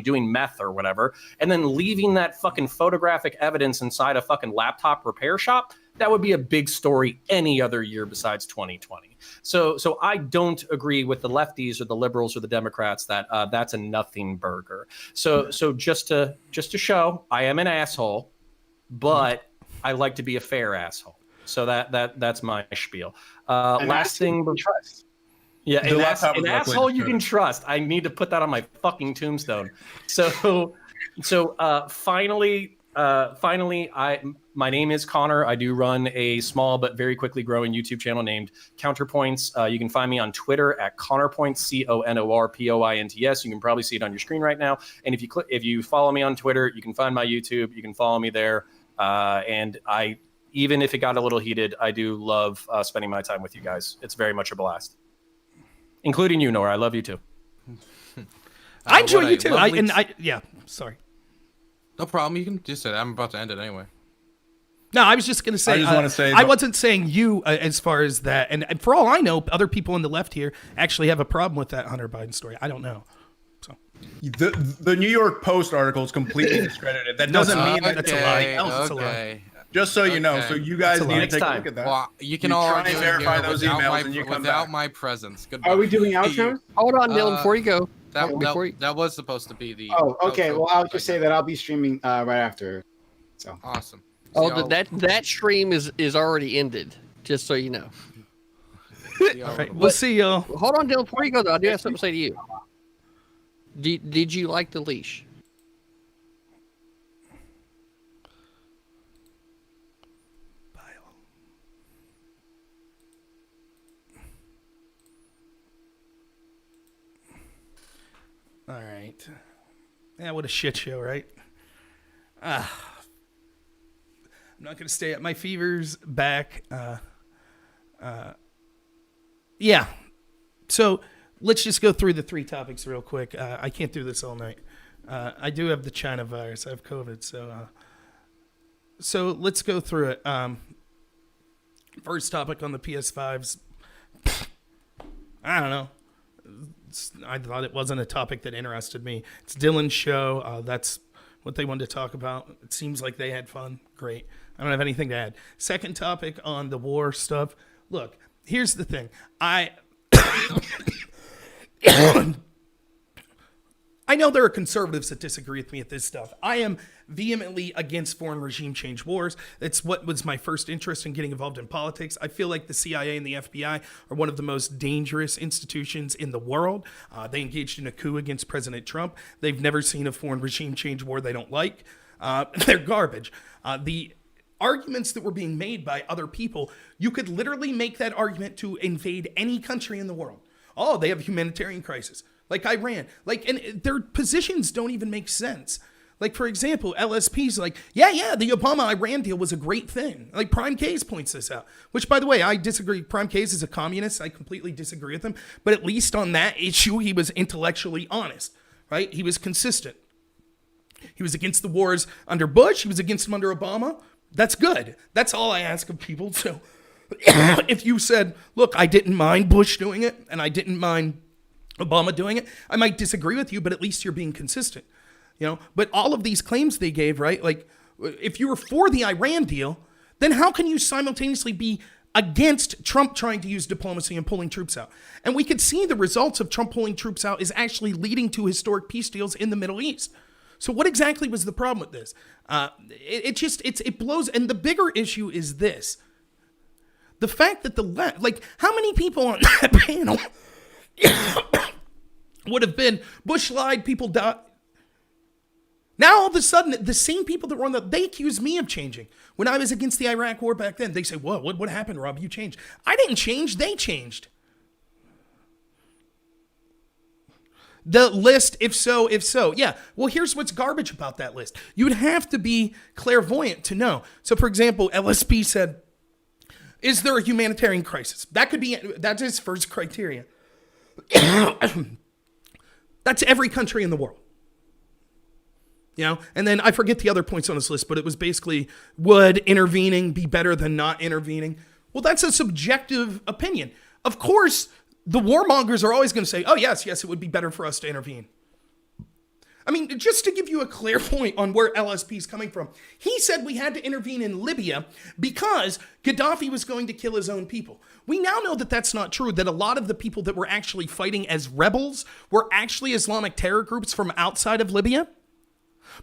C: doing meth or whatever, and then leaving that fucking photographic evidence inside a fucking laptop repair shop. That would be a big story any other year besides 2020. So I don't agree with the lefties or the liberals or the Democrats that that's a nothing burger. So just to show I am an asshole, but I like to be a fair asshole. So that's my spiel. Last thing,
H: trust.
C: Yeah, an asshole you can trust. I need to put that on my fucking tombstone. So finally, my name is Connor. I do run a small but very quickly growing YouTube channel named Counterpoints. You can find me on Twitter at ConnorPoints, CONORPOINTS. You can probably see it on your screen right now. And if you follow me on Twitter, you can find my YouTube. You can follow me there. And even if it got a little heated, I do love spending my time with you guys. It's very much a blast, including you, Nora. I love you too.
A: I enjoy you too. Sorry.
F: No problem. You can just say that. I'm about to end it anyway.
A: No, I was just going to say, I wasn't saying you as far as that. And for all I know, other people on the left here actually have a problem with that Hunter Biden story. I don't know. So
G: The New York Post article is completely discredited. That doesn't mean that's a lie.
A: It's a lie.
G: Just so you know, so you guys need to take a look at that.
F: Well, you can all
G: try and verify those emails and you come
F: without
G: back.
F: my presence. Goodbye.
H: Are we doing outros?
I: Hold on, Dylan, before you go.
F: That was supposed to be the.
H: Oh, okay. Well, I'll just say that I'll be streaming right after. So
F: awesome.
I: That stream is already ended. Just so you know.
A: All right, we'll see y'all.
I: Hold on, Dylan. Before you go, though, I do have something to say to you. Did you like the leash?
A: All right. Yeah, what a shit show, right? I'm not going to stay at my fever's back. Yeah. So let's just go through the 3 topics real quick. I can't do this all night. I do have the China virus. I have COVID. So let's go through it. First topic on the PS5s. I don't know. I thought it wasn't a topic that interested me. It's Dylan's show. That's what they wanted to talk about. It seems like they had fun. Great. I don't have anything to add. Second topic on the war stuff. Look, here's the thing. I know there are conservatives that disagree with me at this stuff. I am vehemently against foreign regime change wars. It's what was my first interest in getting involved in politics. I feel like the CIA and the FBI are one of the most dangerous institutions in the world. They engaged in a coup against President Trump. They've never seen a foreign regime change war they don't like. They're garbage. The arguments that were being made by other people, you could literally make that argument to invade any country in the world. Oh, they have a humanitarian crisis. Like Iran. And their positions don't even make sense. Like, for example, LSP's like, yeah, the Obama-Iran deal was a great thing. Like, Prime Case points this out. Which, by the way, I disagree. Prime Case is a communist. I completely disagree with him. But at least on that issue, he was intellectually honest, right? He was consistent. He was against the wars under Bush. He was against them under Obama. That's good. That's all I ask of people. So if you said, look, I didn't mind Bush doing it, and I didn't mind Obama doing it, I might disagree with you, but at least you're being consistent. But all of these claims they gave, right? Like, if you were for the Iran deal, then how can you simultaneously be against Trump trying to use diplomacy and pulling troops out? And we could see the results of Trump pulling troops out is actually leading to historic peace deals in the Middle East. So what exactly was the problem with this? It blows. And the bigger issue is this. The fact that how many people on that panel would have been Bush lied, people died. Now, all of a sudden, the same people that were on they accuse me of changing. When I was against the Iraq war back then, they say, whoa, what happened, Rob? You changed. I didn't change. They changed. The list, if so. Yeah, well, here's what's garbage about that list. You'd have to be clairvoyant to know. So, for example, LSP said, is there a humanitarian crisis? That's his first criteria. That's every country in the world. And then I forget the other points on this list, but it was basically, would intervening be better than not intervening? Well, that's a subjective opinion. Of course, the warmongers are always going to say, oh, yes, it would be better for us to intervene. I mean, just to give you a clear point on where LSP is coming from, he said we had to intervene in Libya because Gaddafi was going to kill his own people. We now know that that's not true, that a lot of the people that were actually fighting as rebels were actually Islamic terror groups from outside of Libya.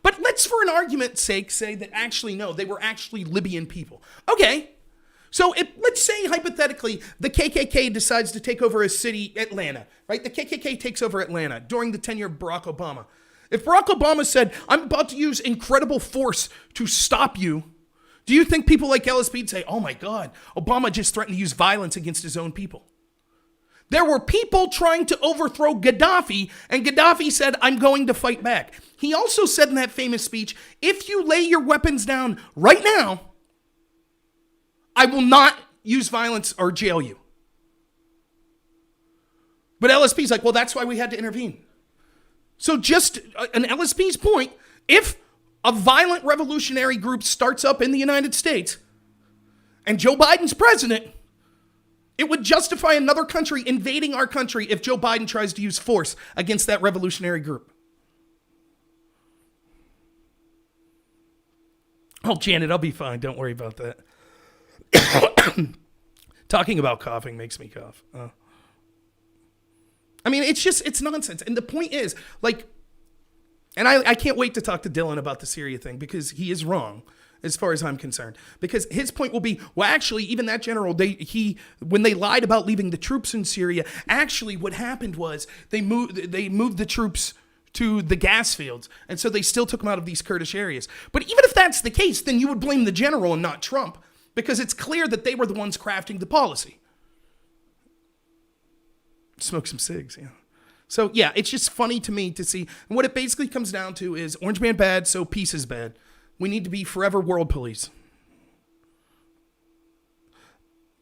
A: But let's, for an argument's sake, say that actually, no, they were actually Libyan people. Okay, so let's say, hypothetically, the KKK decides to take over a city, Atlanta, right? The KKK takes over Atlanta during the tenure of Barack Obama. If Barack Obama said, I'm about to use incredible force to stop you, do you think people like LSP would say, oh my God, Obama just threatened to use violence against his own people? There were people trying to overthrow Gaddafi, and Gaddafi said, I'm going to fight back. He also said in that famous speech, if you lay your weapons down right now, I will not use violence or jail you. But LSP's like, well, that's why we had to intervene. So just an LSP's point, if a violent revolutionary group starts up in the United States and Joe Biden's president, it would justify another country invading our country if Joe Biden tries to use force against that revolutionary group. Oh, Janet, I'll be fine. Don't worry about that. Talking about coughing makes me cough. I mean, it's nonsense. And the point is, and I can't wait to talk to Dylan about the Syria thing because he is wrong as far as I'm concerned. Because his point will be, well, actually, even that general, when they lied about leaving the troops in Syria, actually what happened was they moved the troops to the gas fields, and so they still took them out of these Kurdish areas. But even if that's the case, then you would blame the general and not Trump, because it's clear that they were the ones crafting the policy. Smoke some cigs, yeah. So, yeah, it's just funny to me to see. And what it basically comes down to is Orange Man bad, so peace is bad. We need to be forever world police.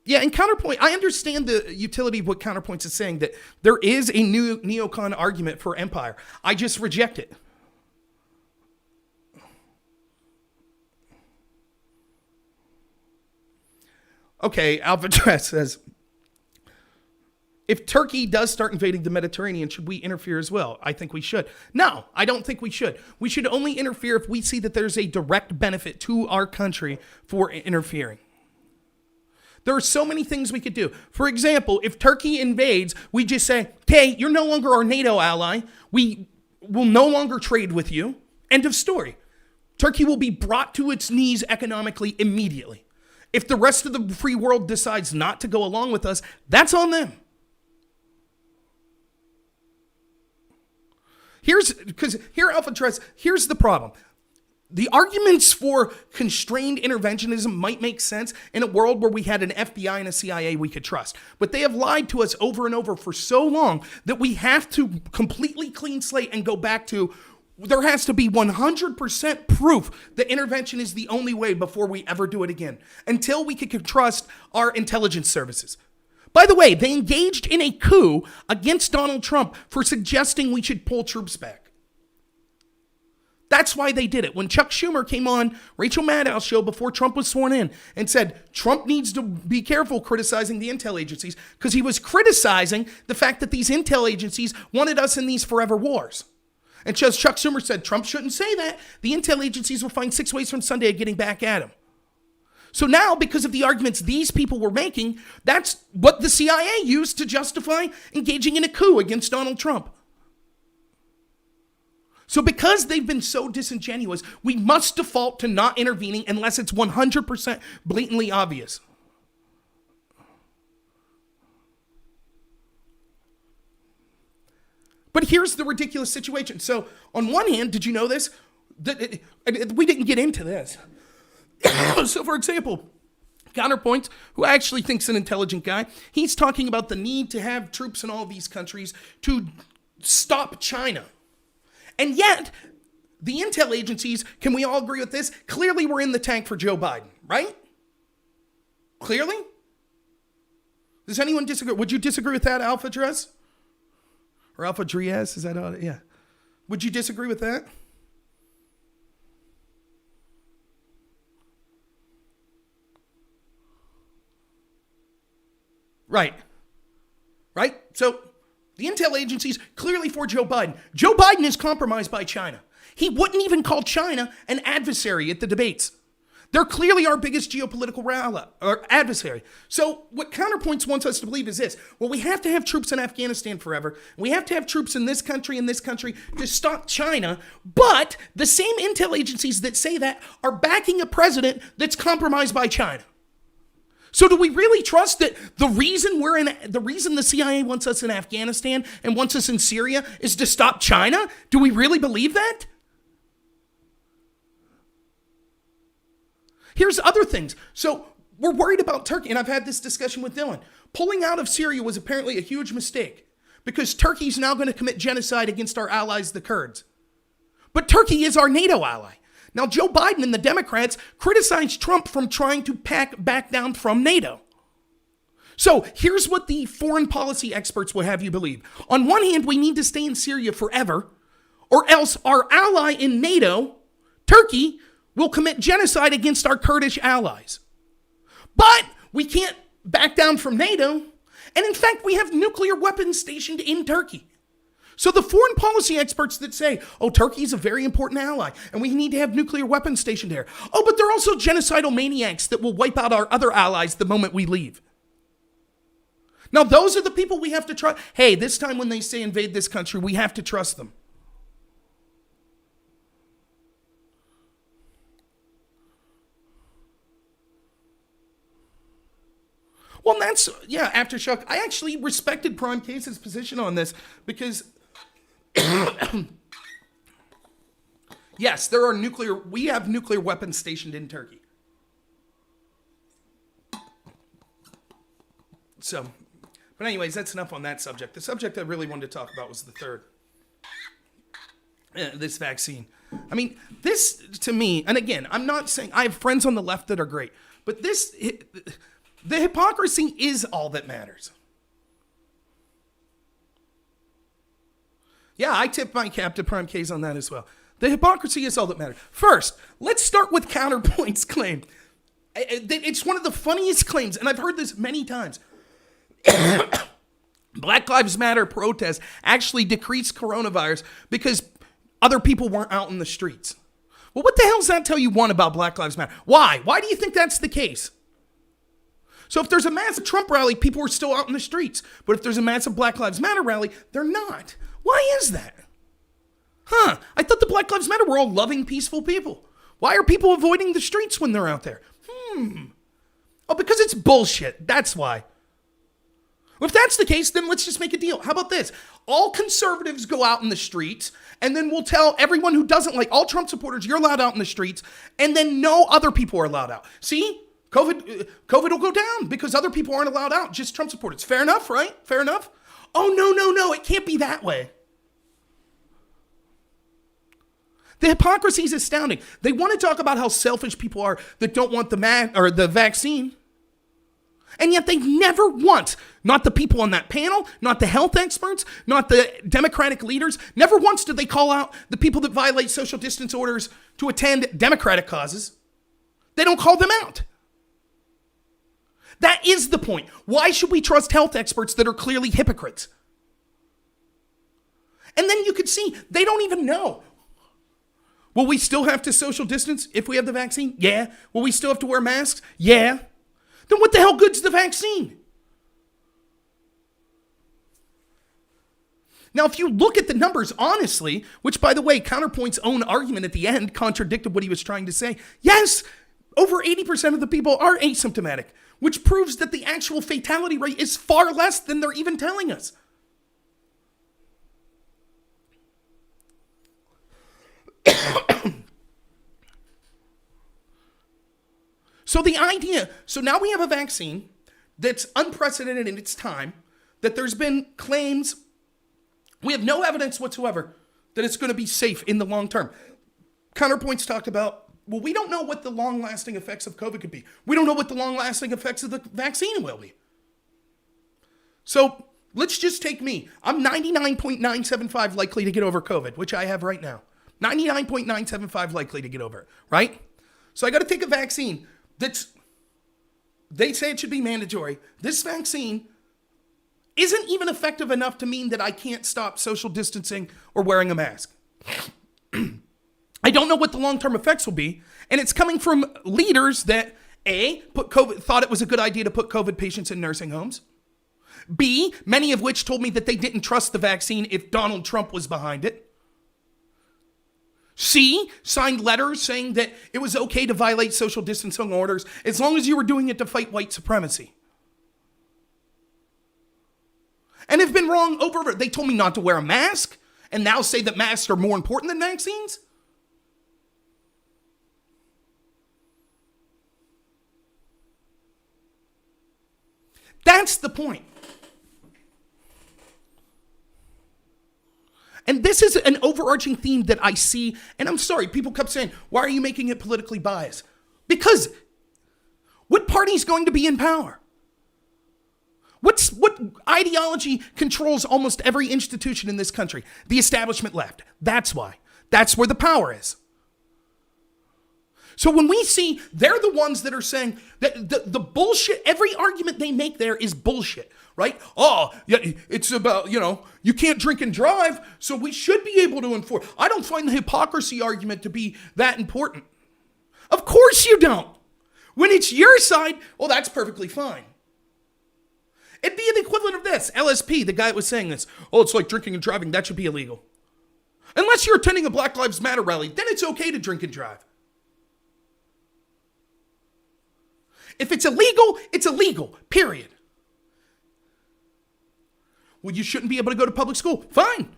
A: Yeah, and Counterpoint, I understand the utility of what Counterpoint is saying, that there is a new neocon argument for empire. I just reject it. Okay, Alpha says, if Turkey does start invading the Mediterranean, should we interfere as well? I think we should. No, I don't think we should. We should only interfere if we see that there's a direct benefit to our country for interfering. There are so many things we could do. For example, if Turkey invades, we just say, hey, you're no longer our NATO ally. We will no longer trade with you. End of story. Turkey will be brought to its knees economically immediately. If the rest of the free world decides not to go along with us, that's on them. Here's the problem. The arguments for constrained interventionism might make sense in a world where we had an FBI and a CIA we could trust. But they have lied to us over and over for so long that we have to completely clean slate and go back to, there has to be 100% proof that intervention is the only way before we ever do it again, until we can trust our intelligence services. By the way, they engaged in a coup against Donald Trump for suggesting we should pull troops back. That's why they did it. When Chuck Schumer came on Rachel Maddow's show before Trump was sworn in and said Trump needs to be careful criticizing the intel agencies, because he was criticizing the fact that these intel agencies wanted us in these forever wars. And Chuck Schumer said Trump shouldn't say that. The intel agencies will find 6 ways from Sunday of getting back at him. So now, because of the arguments these people were making, that's what the CIA used to justify engaging in a coup against Donald Trump. So because they've been so disingenuous, we must default to not intervening unless it's 100% blatantly obvious. But here's the ridiculous situation. So on one hand, did you know this? We didn't get into this. So for example, Counterpoint, who actually thinks an intelligent guy, he's talking about the need to have troops in all these countries to stop China. And yet, the intel agencies, can we all agree with this? Clearly we're in the tank for Joe Biden, right? Clearly? Does anyone disagree? Would you disagree with that, Alpha Dress? Or Alpha Drias? Is that how it? Yeah. Would you disagree with that? Right. So the intel agencies clearly for Joe Biden. Joe Biden is compromised by China. He wouldn't even call China an adversary at the debates. They're clearly our biggest geopolitical adversary. So what Counterpoints wants us to believe is this. Well, we have to have troops in Afghanistan forever. We have to have troops in this country to stop China. But the same intel agencies that say that are backing a president that's compromised by China. So do we really trust that the reason the CIA wants us in Afghanistan and wants us in Syria is to stop China? Do we really believe that? Here's other things. So we're worried about Turkey, and I've had this discussion with Dylan. Pulling out of Syria was apparently a huge mistake because Turkey's now going to commit genocide against our allies, the Kurds. But Turkey is our NATO ally. Now, Joe Biden and the Democrats criticized Trump from trying to back down from NATO. So here's what the foreign policy experts will have you believe. On one hand, we need to stay in Syria forever, or else our ally in NATO, Turkey, will commit genocide against our Kurdish allies. But we can't back down from NATO, and in fact, we have nuclear weapons stationed in Turkey. So the foreign policy experts that say, oh, Turkey is a very important ally, and we need to have nuclear weapons stationed there. Oh, but they're also genocidal maniacs that will wipe out our other allies the moment we leave. Now, those are the people we have to trust. Hey, this time when they say invade this country, we have to trust them. Well, that's, yeah, Aftershock. I actually respected Prime Case's position on this because, yes, we have nuclear weapons stationed in Turkey. So, But anyways, that's enough on that subject. The subject I really wanted to talk about was the third. This vaccine. I mean, this to me, and again, I'm not saying I have friends on the left that are great, but the hypocrisy is all that matters. Yeah, I tip my cap to Prime K's on that as well. The hypocrisy is all that matters. First, let's start with Counterpoint's claim. It's one of the funniest claims, and I've heard this many times. Black Lives Matter protests actually decreased coronavirus because other people weren't out in the streets. Well, what the hell does that tell you, one, about Black Lives Matter? Why? Why do you think that's the case? So if there's a massive Trump rally, people are still out in the streets. But if there's a massive Black Lives Matter rally, they're not. Why is that? I thought the Black Lives Matter were all loving, peaceful people. Why are people avoiding the streets when they're out there? Oh, because it's bullshit. That's why. If that's the case, then let's just make a deal. How about this? All conservatives go out in the streets, and then we'll tell everyone who doesn't like, all Trump supporters, you're allowed out in the streets, and then no other people are allowed out. See? COVID will go down because other people aren't allowed out, just Trump supporters. Fair enough, right? Fair enough? Oh, no. It can't be that way. The hypocrisy is astounding. They want to talk about how selfish people are that don't want the vaccine. And yet they never once, not the people on that panel, not the health experts, not the Democratic leaders, never once did they call out the people that violate social distance orders to attend Democratic causes. They don't call them out. That is the point. Why should we trust health experts that are clearly hypocrites? And then you could see, they don't even know. Will we still have to social distance if we have the vaccine? Yeah. Will we still have to wear masks? Yeah. Then what the hell good's the vaccine? Now, if you look at the numbers honestly, which, by the way, Counterpoint's own argument at the end contradicted what he was trying to say. Yes, over 80% of the people are asymptomatic, which proves that the actual fatality rate is far less than they're even telling us. So now we have a vaccine that's unprecedented in its time, that there's been claims, we have no evidence whatsoever that it's going to be safe in the long term. Counterpoints talked about, well, we don't know what the long-lasting effects of COVID could be. We don't know what the long-lasting effects of the vaccine will be. So let's just take me. I'm 99.975 likely to get over COVID, which I have right now. 99.975 likely to get over it, right? So I got to take a vaccine they say it should be mandatory. This vaccine isn't even effective enough to mean that I can't stop social distancing or wearing a mask. I don't know what the long-term effects will be, and it's coming from leaders that A, thought it was a good idea to put COVID patients in nursing homes. B, many of which told me that they didn't trust the vaccine if Donald Trump was behind it. C, signed letters saying that it was okay to violate social distancing orders as long as you were doing it to fight white supremacy. And have been wrong over. They told me not to wear a mask and now say that masks are more important than vaccines? That's the point. And this is an overarching theme that I see, and I'm sorry, people kept saying, why are you making it politically biased? Because what party is going to be in power? What ideology controls almost every institution in this country? The establishment left. That's why. That's where the power is. So when we see, they're the ones that are saying that the bullshit, every argument they make there is bullshit, right? Oh, yeah, it's about, you can't drink and drive, so we should be able to enforce. I don't find the hypocrisy argument to be that important. Of course you don't. When it's your side, well, that's perfectly fine. It'd be the equivalent of this. LSP, the guy that was saying this. Oh, it's like drinking and driving. That should be illegal. Unless you're attending a Black Lives Matter rally, then it's okay to drink and drive. If it's illegal, period. Well, you shouldn't be able to go to public school. Fine.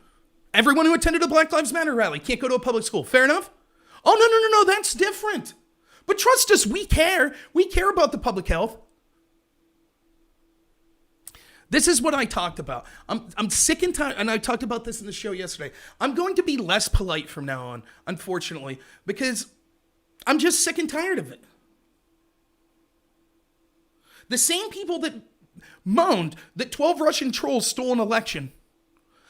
A: Everyone who attended a Black Lives Matter rally can't go to a public school. Fair enough? Oh, no, that's different. But trust us, we care. We care about the public health. This is what I talked about. I'm sick and tired, and I talked about this in the show yesterday. I'm going to be less polite from now on, unfortunately, because I'm just sick and tired of it. The same people that moaned that 12 Russian trolls stole an election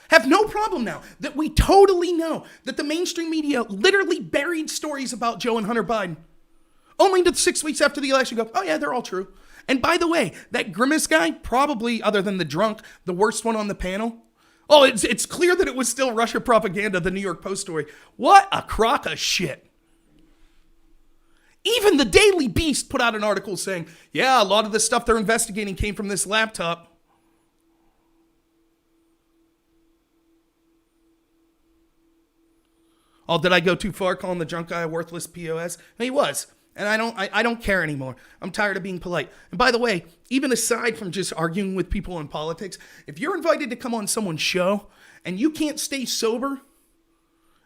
A: have no problem now that we totally know that the mainstream media literally buried stories about Joe and Hunter Biden. Only to 6 weeks after the election go, oh yeah, they're all true. And by the way, that Grimace guy, probably other than the drunk, the worst one on the panel. Oh, it's clear that it was still Russia propaganda, the New York Post story. What a crock of shit. Even the Daily Beast put out an article saying, yeah, a lot of the stuff they're investigating came from this laptop. Oh, did I go too far calling the drunk guy a worthless POS? He was. And I don't care anymore. I'm tired of being polite. And by the way, even aside from just arguing with people in politics, if you're invited to come on someone's show and you can't stay sober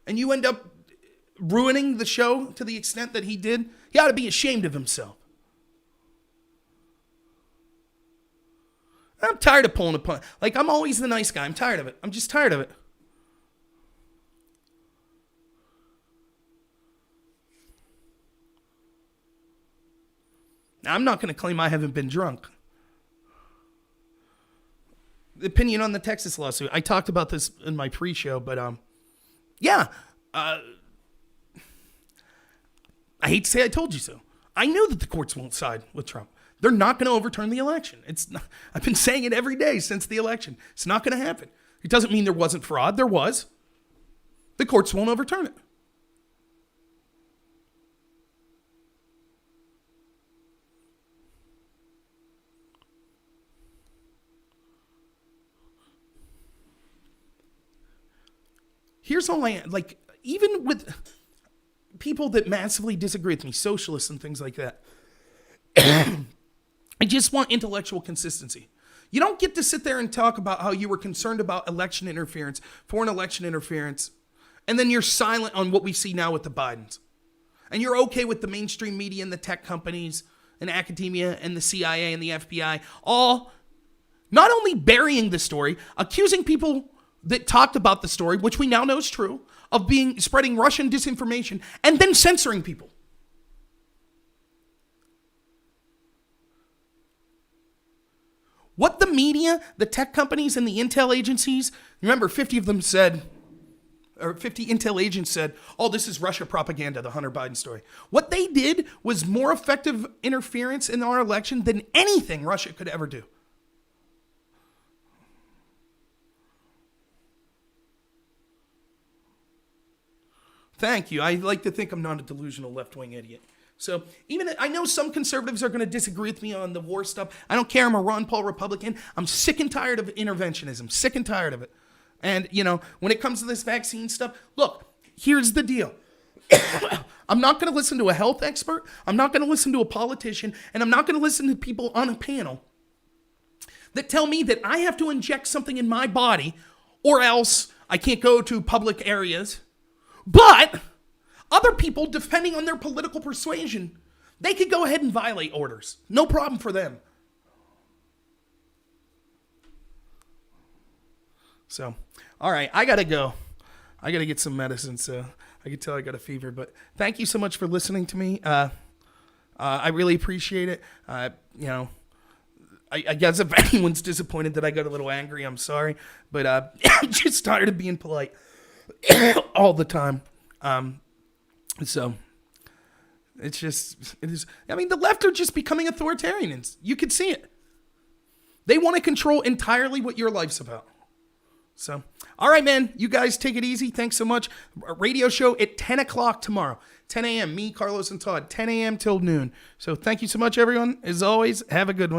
A: and you end up ruining the show to the extent that he did, he ought to be ashamed of himself. I'm tired of pulling a punch. Like, I'm always the nice guy. I'm tired of it. I'm just tired of it. Now, I'm not going to claim I haven't been drunk. The opinion on the Texas lawsuit. I talked about this in my pre-show, but yeah. I hate to say I told you so. I know that the courts won't side with Trump. They're not going to overturn the election. I've been saying it every day since the election. It's not going to happen. It doesn't mean there wasn't fraud. There was. The courts won't overturn it. Here's all like, even with people that massively disagree with me, socialists and things like that, I just want intellectual consistency. You don't get to sit there and talk about how you were concerned about election interference, foreign election interference, and then you're silent on what we see now with the Bidens. And you're okay with the mainstream media and the tech companies and academia and the CIA and the FBI all not only burying the story, accusing people that talked about the story, which we now know is true, of spreading Russian disinformation, and then censoring people. What the media, the tech companies, and the intel agencies, remember 50 of them said, or 50 intel agents said, oh, this is Russia propaganda, the Hunter Biden story. What they did was more effective interference in our election than anything Russia could ever do. Thank you. I like to think I'm not a delusional left-wing idiot. So even I know some conservatives are going to disagree with me on the war stuff. I don't care. I'm a Ron Paul Republican. I'm sick and tired of interventionism. Sick and tired of it. And, when it comes to this vaccine stuff, look, here's the deal. I'm not going to listen to a health expert. I'm not going to listen to a politician. And I'm not going to listen to people on a panel that tell me that I have to inject something in my body or else I can't go to public areas. But other people, depending on their political persuasion, they could go ahead and violate orders. No problem for them. So, all right, I got to go. I got to get some medicine, so I can tell I got a fever. But thank you so much for listening to me. I really appreciate it. I guess if anyone's disappointed that I got a little angry, I'm sorry. But I'm just tired of being polite all the time. So it is. I mean, the left are just becoming authoritarians. You can see it. They want to control entirely what your life's about. So, all right, man, you guys take it easy. Thanks so much. A radio show at 10 o'clock tomorrow, 10 a.m. Me, Carlos, and Todd, 10 a.m. till noon. So thank you so much, everyone. As always, have a good one.